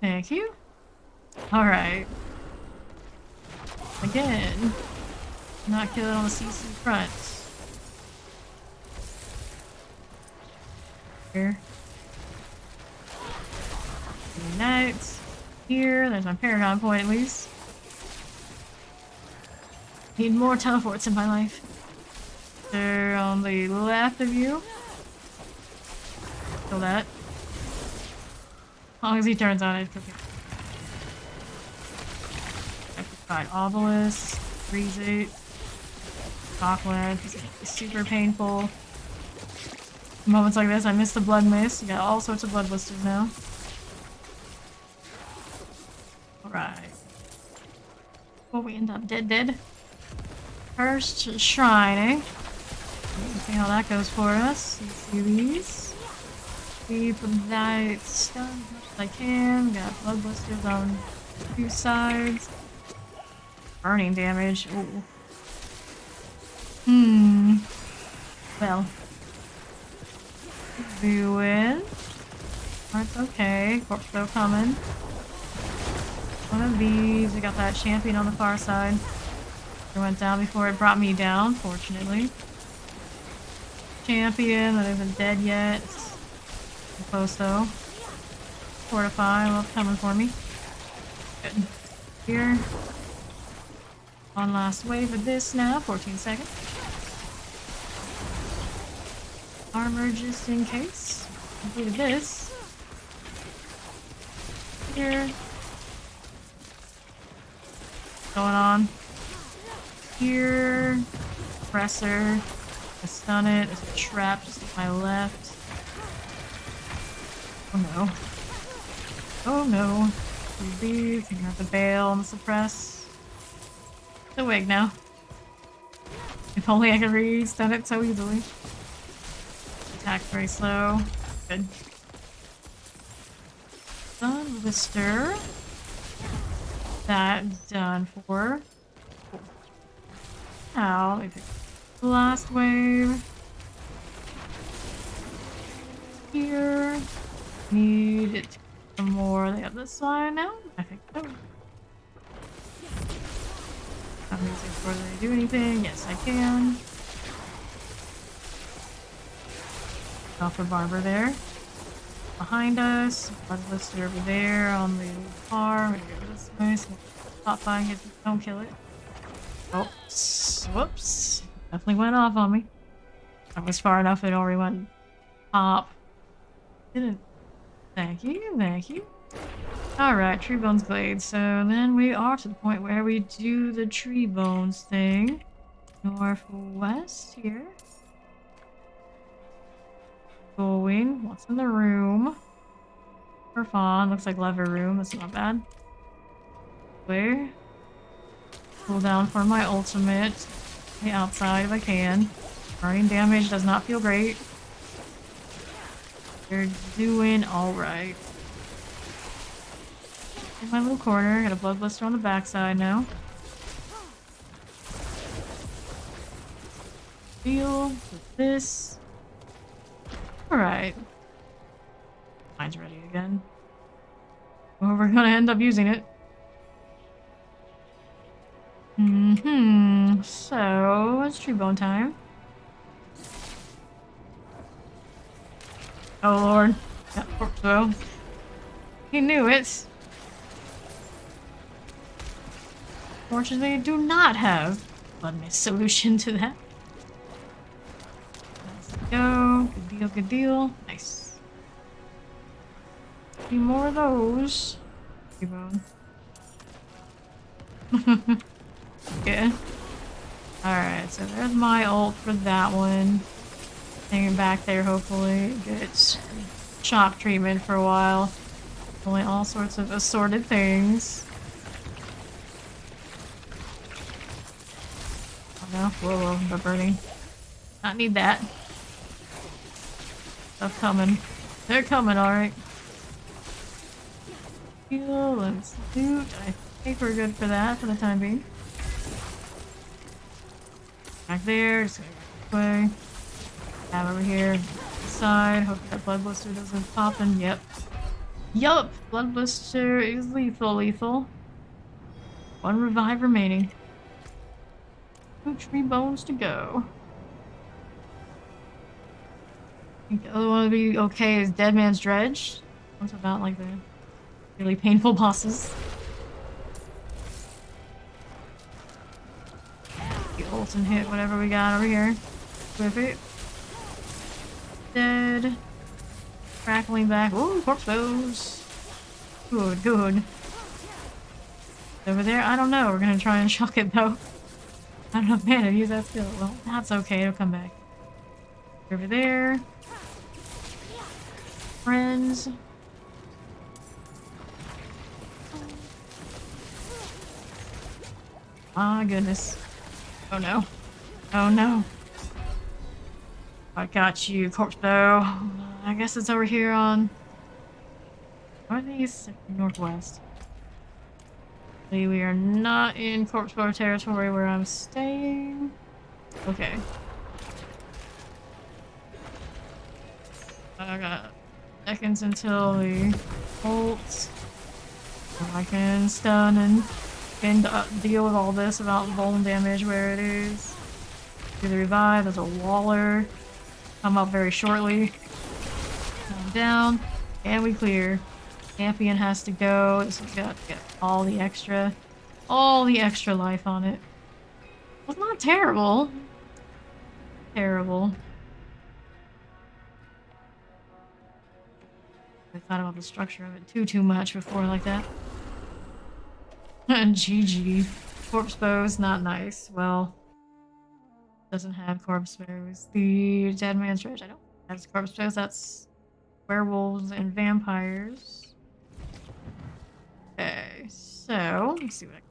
Thank you. Alright. Again. Not killing on the CC front. Here. Knights. Here. There's my Paragon point at least. Need more teleports in my life. They're on the left of you. Kill that. As long as he turns on it, okay. Electrified Obelisk. Freeze it. Chocolate. It's super painful. Moments like this, I miss the blood mist. You got all sorts of blood blisters now. Alright. Before we end up dead. First shrine, eh? Let's see how that goes for us. Let's see these. Keep that stuff as much as I can. Got blood blisters on two sides. Burning damage. Ooh. Well. Doing. That's okay. Corpse though coming. One of these. We got that champion on the far side. It went down before it brought me down, fortunately. Champion that isn't dead yet. Close though. Fortify, well, it's coming for me. Good. Here. One last wave of this now, 14 seconds. Armor just in case. Completed this. Here. Going on. Here. Presser. I stun it. There's a trap just to my left. Oh no. Oh no. These. You have to bail and suppress. The wig now. If only I could re-stun it so easily. Attack very slow. Good. Stun blister. That done for. Cool. Now, let me pick the last wave. Here. Need it to some more the other side now? I think so. I'm using before they do anything. Yes, I can. Alpha Barber there. Behind us. Blood blister over there on the car. Maybe go this way. So pop by and don't kill it. Oops. Whoops. Definitely went off on me. I was far enough it already went pop. Didn't. Thank you, thank you. Alright, Tree Bones Glade. So then we are to the point where we do the Tree Bones thing. Northwest here. Going. What's in the room? For fun. Looks like lever room. That's not bad. Where? Cool down for my ultimate. The outside if I can. Burning damage does not feel great. You're doing alright. In my little corner, got a blood blister on the backside now. Deal with this. Alright. Mine's ready again. Well, we're gonna end up using it. So, it's tree bone time. Oh lord. Yeah, so. He knew it. Fortunately, I do not have a solution to that. Let's go. Good deal, good deal. Nice. Need more of those. Tree bone. Yeah. Alright, so there's my ult for that one. Hanging back there, hopefully. Get shock treatment for a while. Only all sorts of assorted things. Oh no. Whoa, whoa, the burning. Not need that. Stuff coming. They're coming, alright. Heal and salute. I think we're good for that for the time being. Back there, just gonna go this way. Have over here. This side. Hope that blood blister doesn't pop in. Yep. Yup! Blood blister is lethal. One revive remaining. 2 tree bones to go. I think the other one would be okay is Dead Man's Dredge. One's about like the really painful bosses. The ult and hit whatever we got over here. With it. Dead. Crackling back. Ooh, corpse bows. Good, good. Over there? I don't know. We're gonna try and shock it though. I don't know, man, I've used that skill. Well, that's okay. It'll come back. Over there. Friends. My goodness. Oh no. Oh no. I got you, corpse bow. I guess it's over here on northeast, northwest. We are not in corpse bow territory where I'm staying. Okay. I got seconds until the ult. I can stun and deal with all this about vuln damage where it is. Do the revive. There's a waller. Come up very shortly. Come down. And we clear. Champion has to go. This has got to get all the extra life on it. Well, not terrible. Terrible. I thought about the structure of it too much before like that. GG. Corpse bows, not nice. Well, doesn't have corpse bows. The Dead Man's Dredge, I don't have corpse bows. That's werewolves and vampires. Okay, so let's see what I can.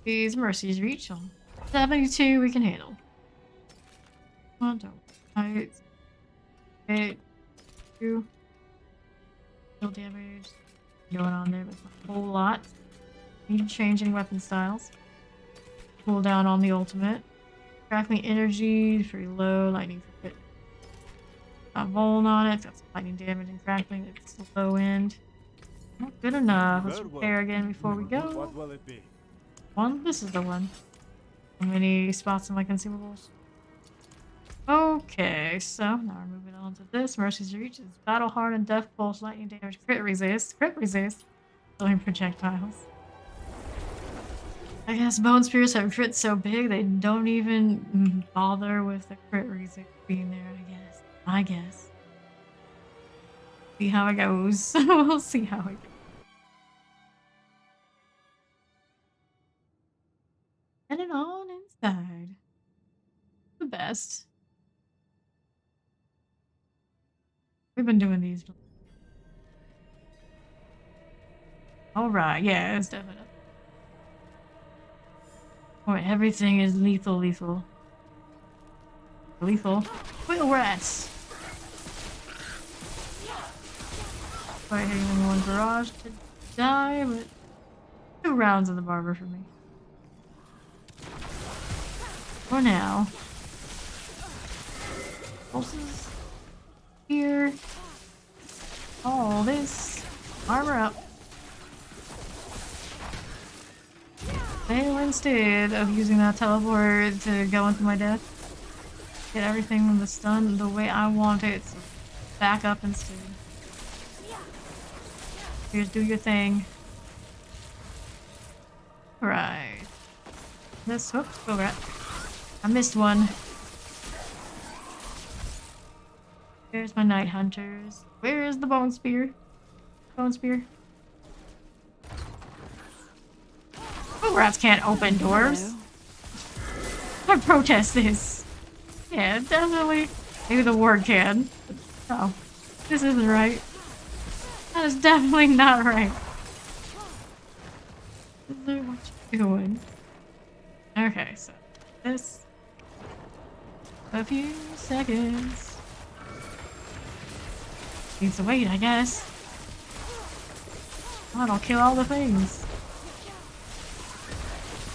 These mercies reach on 72 we can handle. One, don't. Right. 8, 2. Kill damage. Going on there, but not a whole lot. Need to change any weapon styles. Cool down on the ultimate. Crackling energy, pretty low. Lightning for crit. Got Vuln on it. Got some lightning damage and crackling. It's the low end. Not good enough. Let's repair again before we go. What will it be? One? This is the one. How many spots in my consumables? Okay, so now we're moving on to this. Mercy's Reach is Battle Hardened, Death Pulse, Lightning Damage, Crit Resist, Killing Projectiles. I guess Bone Spears have crits so big they don't even bother with the crit resist being there, I guess. See how it goes. We'll see how it goes. Heading on inside. The best. We've been doing these. Alright, yeah, it's definitely. Alright, everything is lethal. Lethal. Wheel rats! Probably hitting one barrage to die, but 2 rounds of the barber for me. For now. Pulses. Here. All this. Armor up. Fail instead of using that teleport to go into my death. Get everything in the stun the way I want it. So back up instead. Here's do your thing. Right. This whoops, go rat. I missed one. There's my night hunters. Where is the bone spear? Bone spear. Oh, rats can't open doors. I protest this. Yeah, definitely. Maybe the ward can. Oh, this isn't right. That is definitely not right. What you doing? Okay, so this. A few seconds. Needs to wait, I guess. Oh, I'll kill all the things.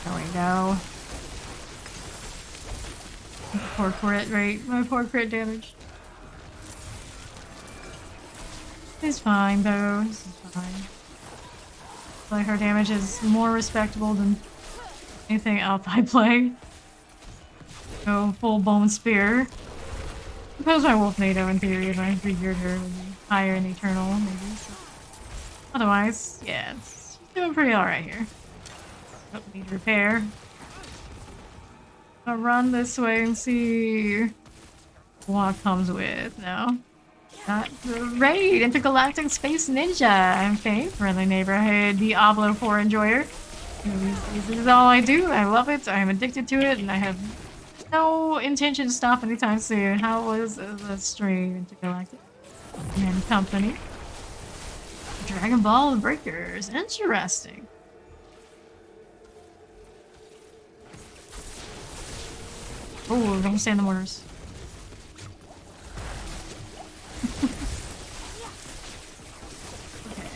There we go. Poor crit rate. My poor crit damage. It's fine though. This is fine. Like her damage is more respectable than anything else I play. Go full bone spear. Suppose my wolf NATO in theory if I figured her would be higher in eternal maybe. So. Otherwise, yeah, it's doing pretty alright here. Don't need repair. I'll run this way and see what comes with now. Got the raid Intergalactic Space Ninja. I'm Faye, friendly neighborhood Diablo 4 enjoyer. This is all I do. I love it. I am addicted to it, and I have no intention to stop anytime soon. How was the stream Intergalactic and Company? Dragon Ball Breakers. Interesting. Oh, don't stand the mortars. Okay.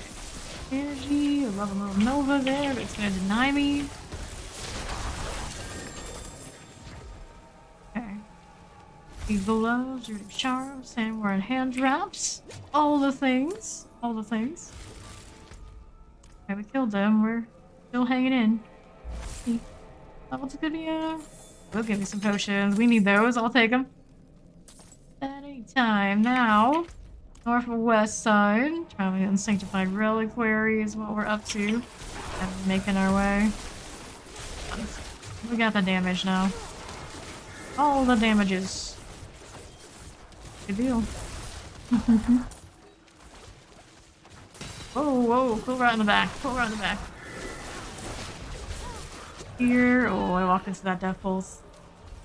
Energy, I love a little Nova there, but it's gonna deny me. Okay. Evil Love, Dirty Charms, and we're in hand drops. All the things. All the things. Okay, we killed them. We're still hanging in. Oh, what's a good We'll give me some potions. We need those. I'll take them. At any time. Now, north or west side. Traveling unsanctified reliquary is what we're up to. And making our way. We got the damage now. All the damages. Good deal. Whoa, whoa, pull right in the back. Pull right in the back. Here. Oh, I walked into that death pulse.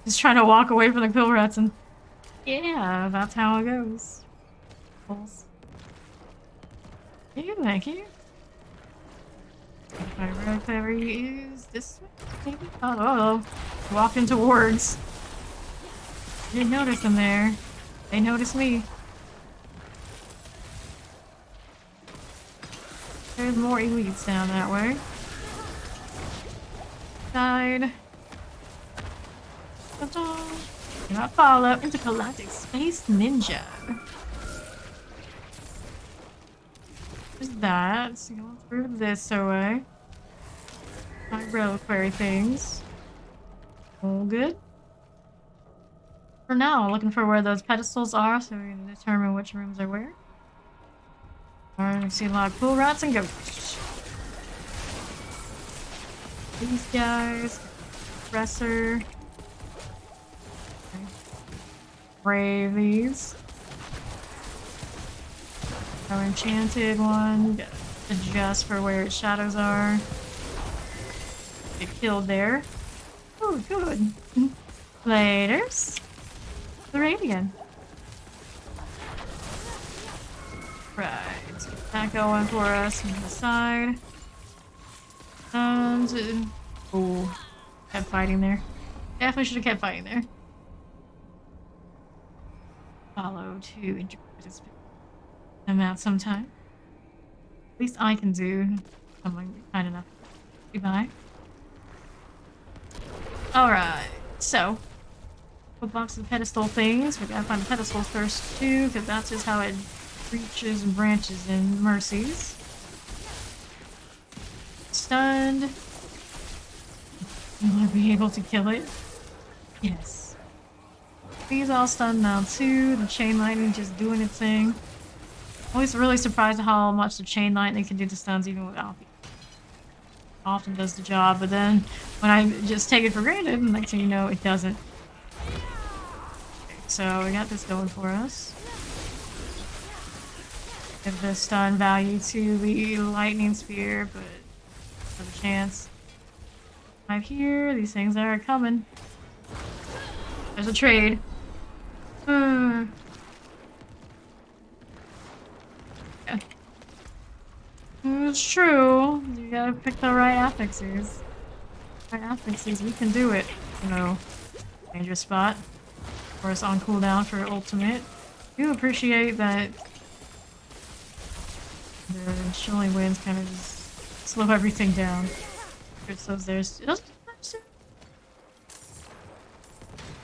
Just trying to walk away from the kill rats and yeah, that's how it goes. Pulse. Thank you. If I ever use this way, maybe? Oh, walking towards. Didn't notice them there. They noticed me. There's more elites down that way. Side. Do not follow Intergalactic Space Ninja. There's that. So going through this away. My reliquary things. All good. For now, looking for where those pedestals are so we can determine which rooms are where. Alright, I see a lot of cool rats and ghosts. These guys. Compressor. Brave these. Our enchanted one. Adjust for where its shadows are. Get killed there. Oh, good. Laters. The Radiant. Right. Let's get that going for us on the side. And oh, kept fighting there. Definitely should have kept fighting there. Follow to integrate them out sometime. At least I can do something kind enough. Goodbye. Alright, so a box of pedestal things. We gotta find the pedestals first too, because that's just how it reaches and branches in Mercies. Stunned. Will I be able to kill it? Yes. He's all stunned now too. The chain lightning just doing its thing. Always really surprised at how much the chain lightning can do to stuns even without it. Often does the job, but then when I just take it for granted, next thing you know, it doesn't. Okay, so we got this going for us. Give the stun value to the lightning spear, but have a chance. I'm here. These things are coming. There's a trade. Yeah. It's true. You gotta pick the right affixes. Right affixes, we can do it. You know, dangerous spot. Of course, on cooldown for ultimate. I do appreciate that the chilling winds kind of just slow everything down. So there's.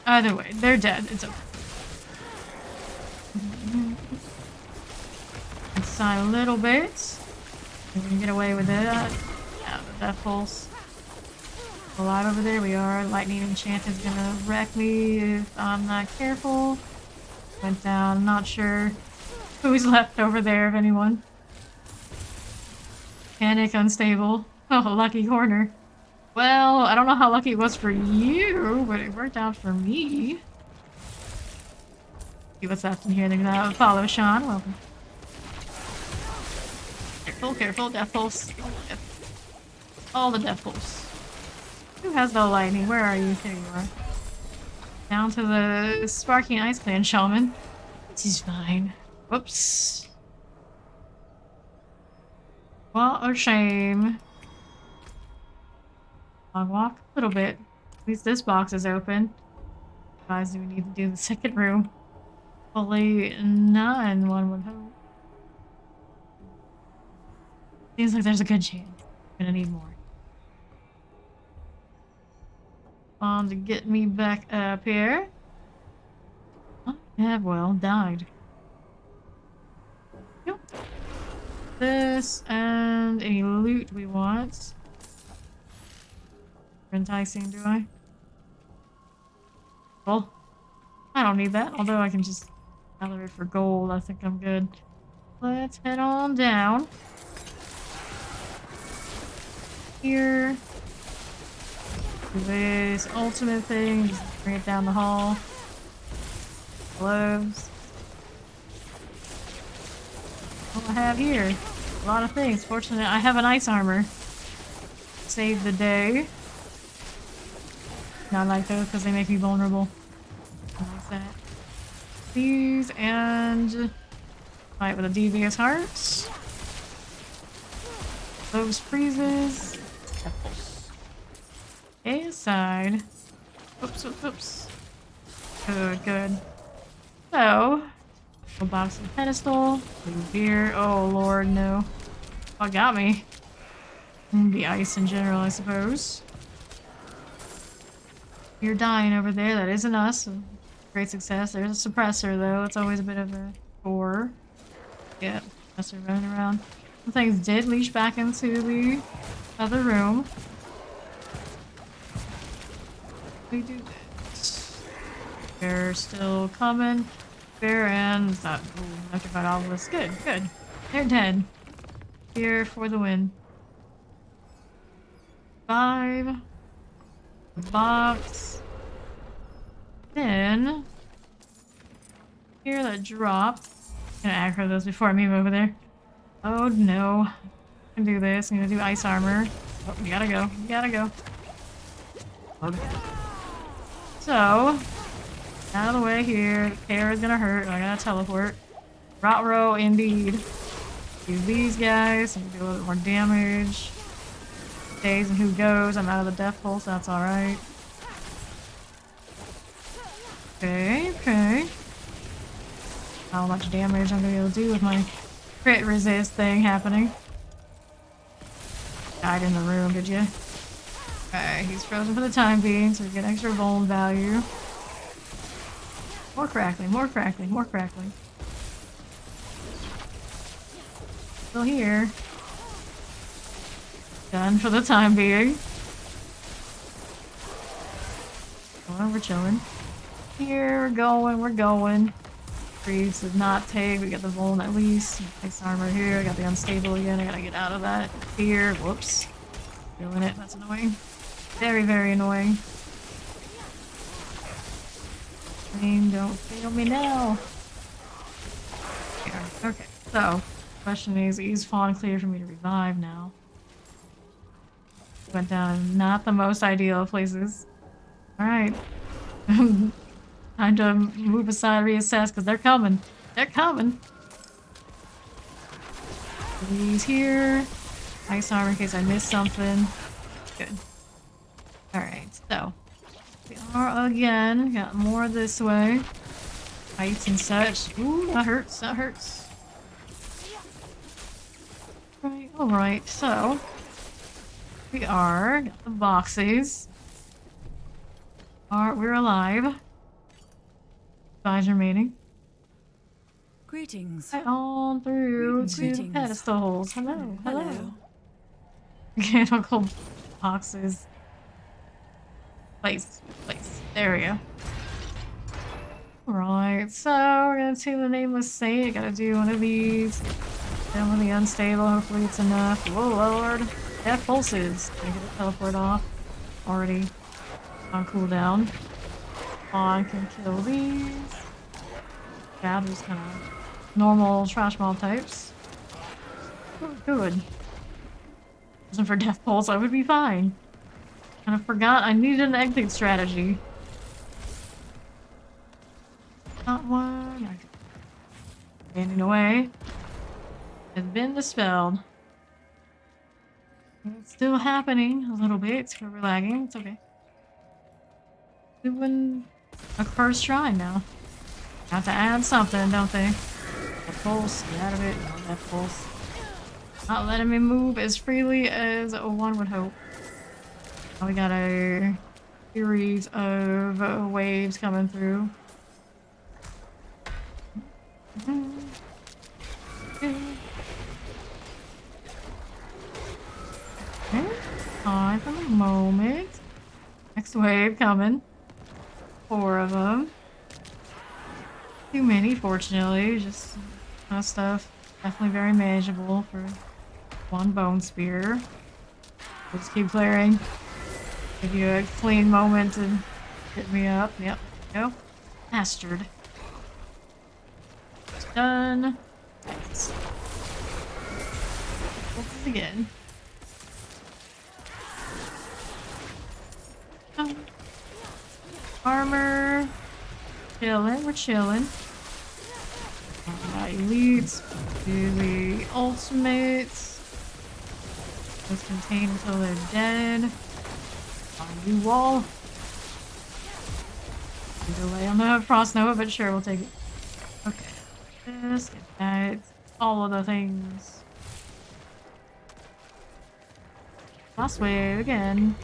Either way, they're dead. It's okay. Inside a little bit. We can get away with it. Yeah, the death pulse. A lot over there we are. Lightning enchant is gonna wreck me if I'm not careful. Went down. Not sure who's left over there, if anyone. Panic, unstable. Oh, lucky corner. Well, I don't know how lucky it was for you, but it worked out for me. See what's left in here. They're gonna follow Sean. Welcome. Careful, careful. Death pulse. All the death pulse. Who has no lightning? Where are you? There you are. Down to the Sparking Ice Clan Shaman. This is fine. Whoops. What a shame. Log walk a little bit. At least this box is open. Otherwise, we need to do the second room. Fully none, one would hope. Seems like there's a good chance. I'm gonna need more. To get me back up here. I have well died. Yep. This and any loot we want. Enticing, do I? Well, I don't need that, although I can just gather it for gold. I think I'm good. Let's head on down. Here. Do this ultimate thing, just bring it down the hall. Gloves. What do I have here? A lot of things. Fortunately, I have an ice armor. Save the day. Not like those because they make me vulnerable. I like that. These and fight with a devious heart. Those freezes. A side. Oops, oops, oops. Good, good. So, a box and pedestal. Blue beer. Oh lord, no. What got me? The ice in general, I suppose. You're dying over there. That isn't us. Great success. There's a suppressor, though. It's always a bit of a chore. Yeah, suppressor running around. Some things did leash back into the other room. We do this. They're still coming. Bear and that electrified obelisk. Good, good. They're dead. Here for the win. 5. Box. Then here that dropped. I'm gonna aggro those before I move over there. Oh no. I can do this. I'm gonna do ice armor. Oh, we gotta go. We gotta go. Okay. So, out of the way here. Care is gonna hurt. I gotta teleport. Rot row indeed. Use these guys. I'm gonna do a little bit more damage. Stays and who goes. I'm out of the death pulse. That's alright. Okay, okay. How much damage I'm gonna be able to do with my crit resist thing happening. Died in the room, did you? Alright, he's frozen for the time being, so we get extra vuln value. More crackling, more crackling, more crackling. Still here. Done for the time being. Oh, we're chilling. Here, we're going. Freeze did not take. We got the Vuln at least. Ice armor here. I got the unstable again. I gotta get out of that. Here. Whoops. Feeling it. That's annoying. Very, very annoying. Flame, don't fail me now. Here. Okay, so question is Fawn clear for me to revive now? Went down not the most ideal of places. Alright. Time to move aside, reassess, because they're coming. They're coming. These here. Ice armor in case I missed something. Good. Alright, so. We are again. Got more this way. Heights and such. Ooh, that hurts. That hurts. Right, alright, so. We are. Got the boxes. We're alive. 5 remaining. Greetings. Right on through to the Greetings. pedestals. Hello, hello. Hello. Mechanical boxes. Place. There we go. Alright, so we're gonna take the Nameless Saint. Gotta do one of these. Then with the unstable, hopefully it's enough. Whoa, lord. Death pulses. Can I get a teleport off? Already on cooldown. On can kill these. Yeah, just kind of normal trash mob types. Oh, good. Wasn't for death pulse, I would be fine. Kind of forgot I needed an exit strategy. Not one. Standing away has been dispelled. It's still happening a little bit. It's lagging. It's okay. Doing a first try now. Have to add something, don't they? That pulse, get out of it. No, that pulse. Not letting me move as freely as one would hope. Now we got a series of waves coming through. Okay. Time for the moment. Next wave coming. 4 of them. Too many, fortunately. Just kind of stuff. Definitely very manageable for one bone spear. Just keep clearing. Give you a clean moment to hit me up. Yep. There we go. Bastard. Done. Nice. This again. Armor. Chilling. We're chilling. Elites. Do the ultimates. Let's contain until they're dead. On you wall. Delay on the Frost Nova, but sure, we'll take it. Okay. This, get that. All of the things. Last wave again.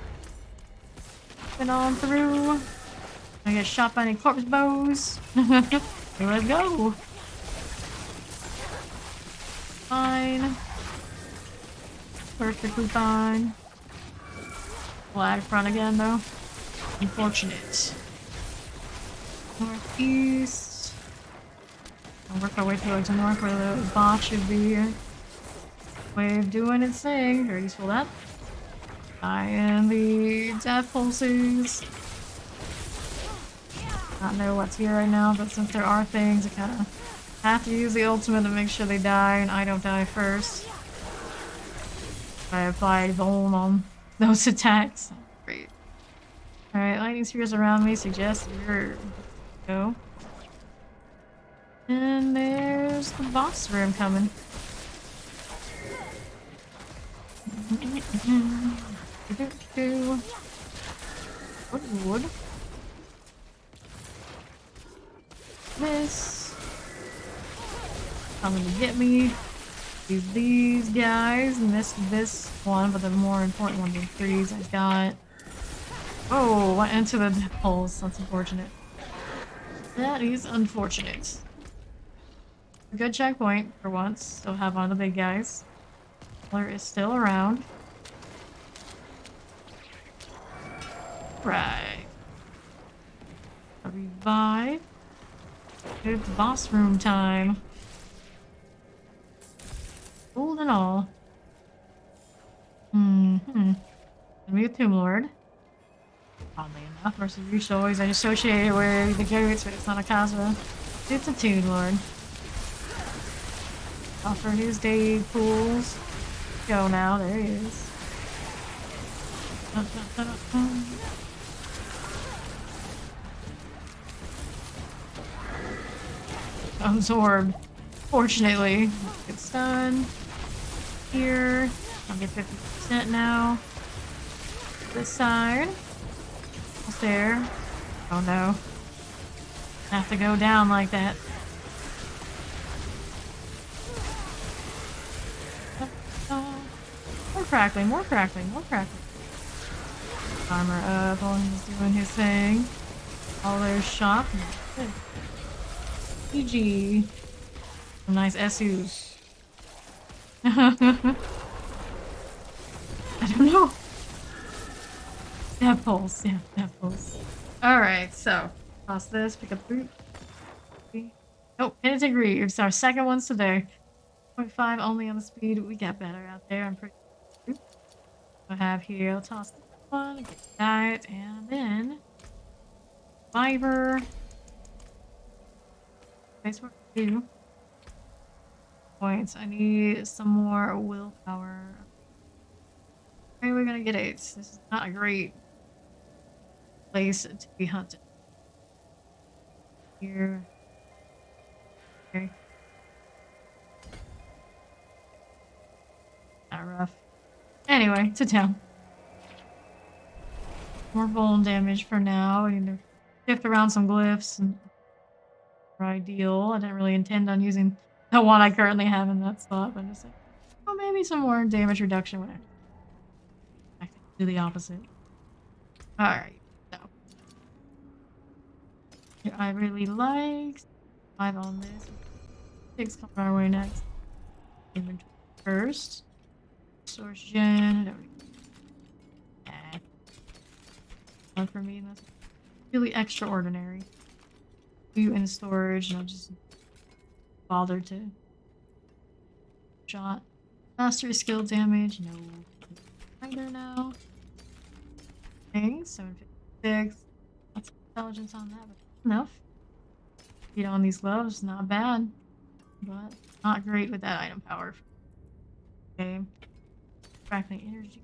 Been on through. I get shot by any corpse bows. Let's go. Fine. Perfectly fine. Flag front again though. Unfortunate. Northeast. I'll work our way towards the north where the bot should be. Wave doing its thing. Very useful that. And the death pulses. Not know what's here right now, but since there are things, I kind of have to use the ultimate to make sure they die and I don't die first. I apply Vuln on those attacks. Great. Alright, lightning spheres around me suggest you're go. And there's the boss room coming. Wood. This. Coming to get me. These guys. Missed this one, but the more important one, the 3s I got. Oh, went into the holes. That's unfortunate. That is unfortunate. A good checkpoint for once. Still have one of the big guys. Miller is still around. Right. Revive. It's boss room time. Gold and all. Gonna be a Tomb Lord. Oddly enough, versus usually always associated with the goats, but it's not a Casba. It's a Tomb Lord. Offer his day pools. Go now, there he is. Absorbed. Fortunately. Good stun. Here. I'll get 50% now. This side. Almost there. Oh no. Have to go down like that. More crackling, more crackling, more crackling. Armor up while he's doing his thing. All their shop. GG. Some nice SUs. I don't know. That pulse, yeah, that pulse. Alright, so toss this, pick up boot. Oh, penitent greed. It's our second one today. 0.5 only on the speed. We got better out there. I'm pretty good. I have here. I'll toss this one, get that, and then fiber. Nice work too. Points. I need some more willpower. Okay, we're gonna get 8. This is not a great place to be hunted. Here. Okay. Not rough. Anyway, to town. More bone damage for now. I need to shift around some glyphs and ideal. I didn't really intend on using the one I currently have in that slot, but I'm just like, oh, maybe some more damage reduction, whatever. I can do the opposite. Alright, so. Here, I really like 5 on this. 6 coming our way next. Inventory first. Source gen. One for me, that's really extraordinary. You in storage, and I'll just bother to shot. Mastery skill damage, no. Either now. Things, 756. Lots of intelligence on that, but enough. Feet on these gloves, not bad. But not great with that item power. Okay. Crackling energy.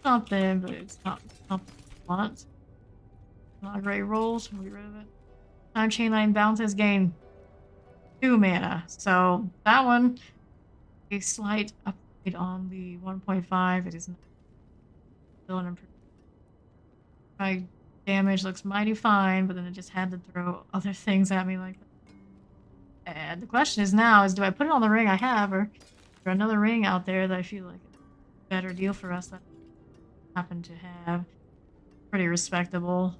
Something, but it's not something I want. Not great rolls, we'll get rid of it. Time chain line bounces gain 2 mana. So that one, a slight upgrade on the 1.5. It is not still an improvement. My damage looks mighty fine, but then it just had to throw other things at me like that. And the question is now is do I put it on the ring I have, or is there another ring out there that I feel like is a better deal for us that I happen to have? Pretty respectable.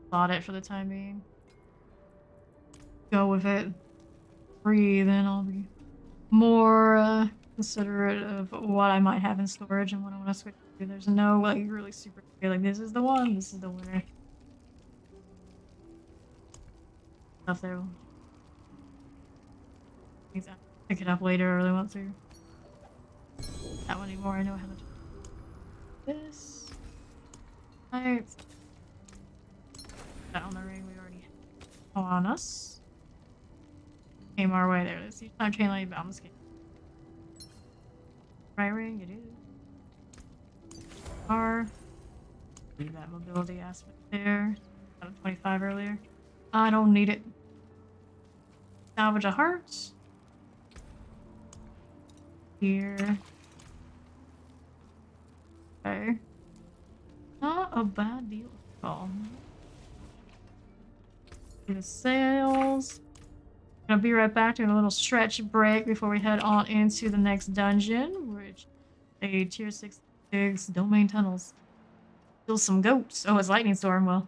Bought it for the time being. Go with it. Breathe, and I'll be more considerate of what I might have in storage and what I want to switch to. There's no like really super clear, like this is the one, this is the winner. Stuff there. I'll pick it up later, I really want to. That one anymore, I know how to do this. Alright. That on the ring we already have on us. Came our way there. Let's see. Time chain line bounce game. Right ring, it is. R. Leave that mobility aspect there. Got a 25 earlier. I don't need it. Salvage a heart. Here. Okay. Not a bad deal at all. The sails. Gonna be right back, doing a little stretch break before we head on into the next dungeon, which a tier 6 domain tunnels. Kill some goats. Oh, it's lightning storm. Well,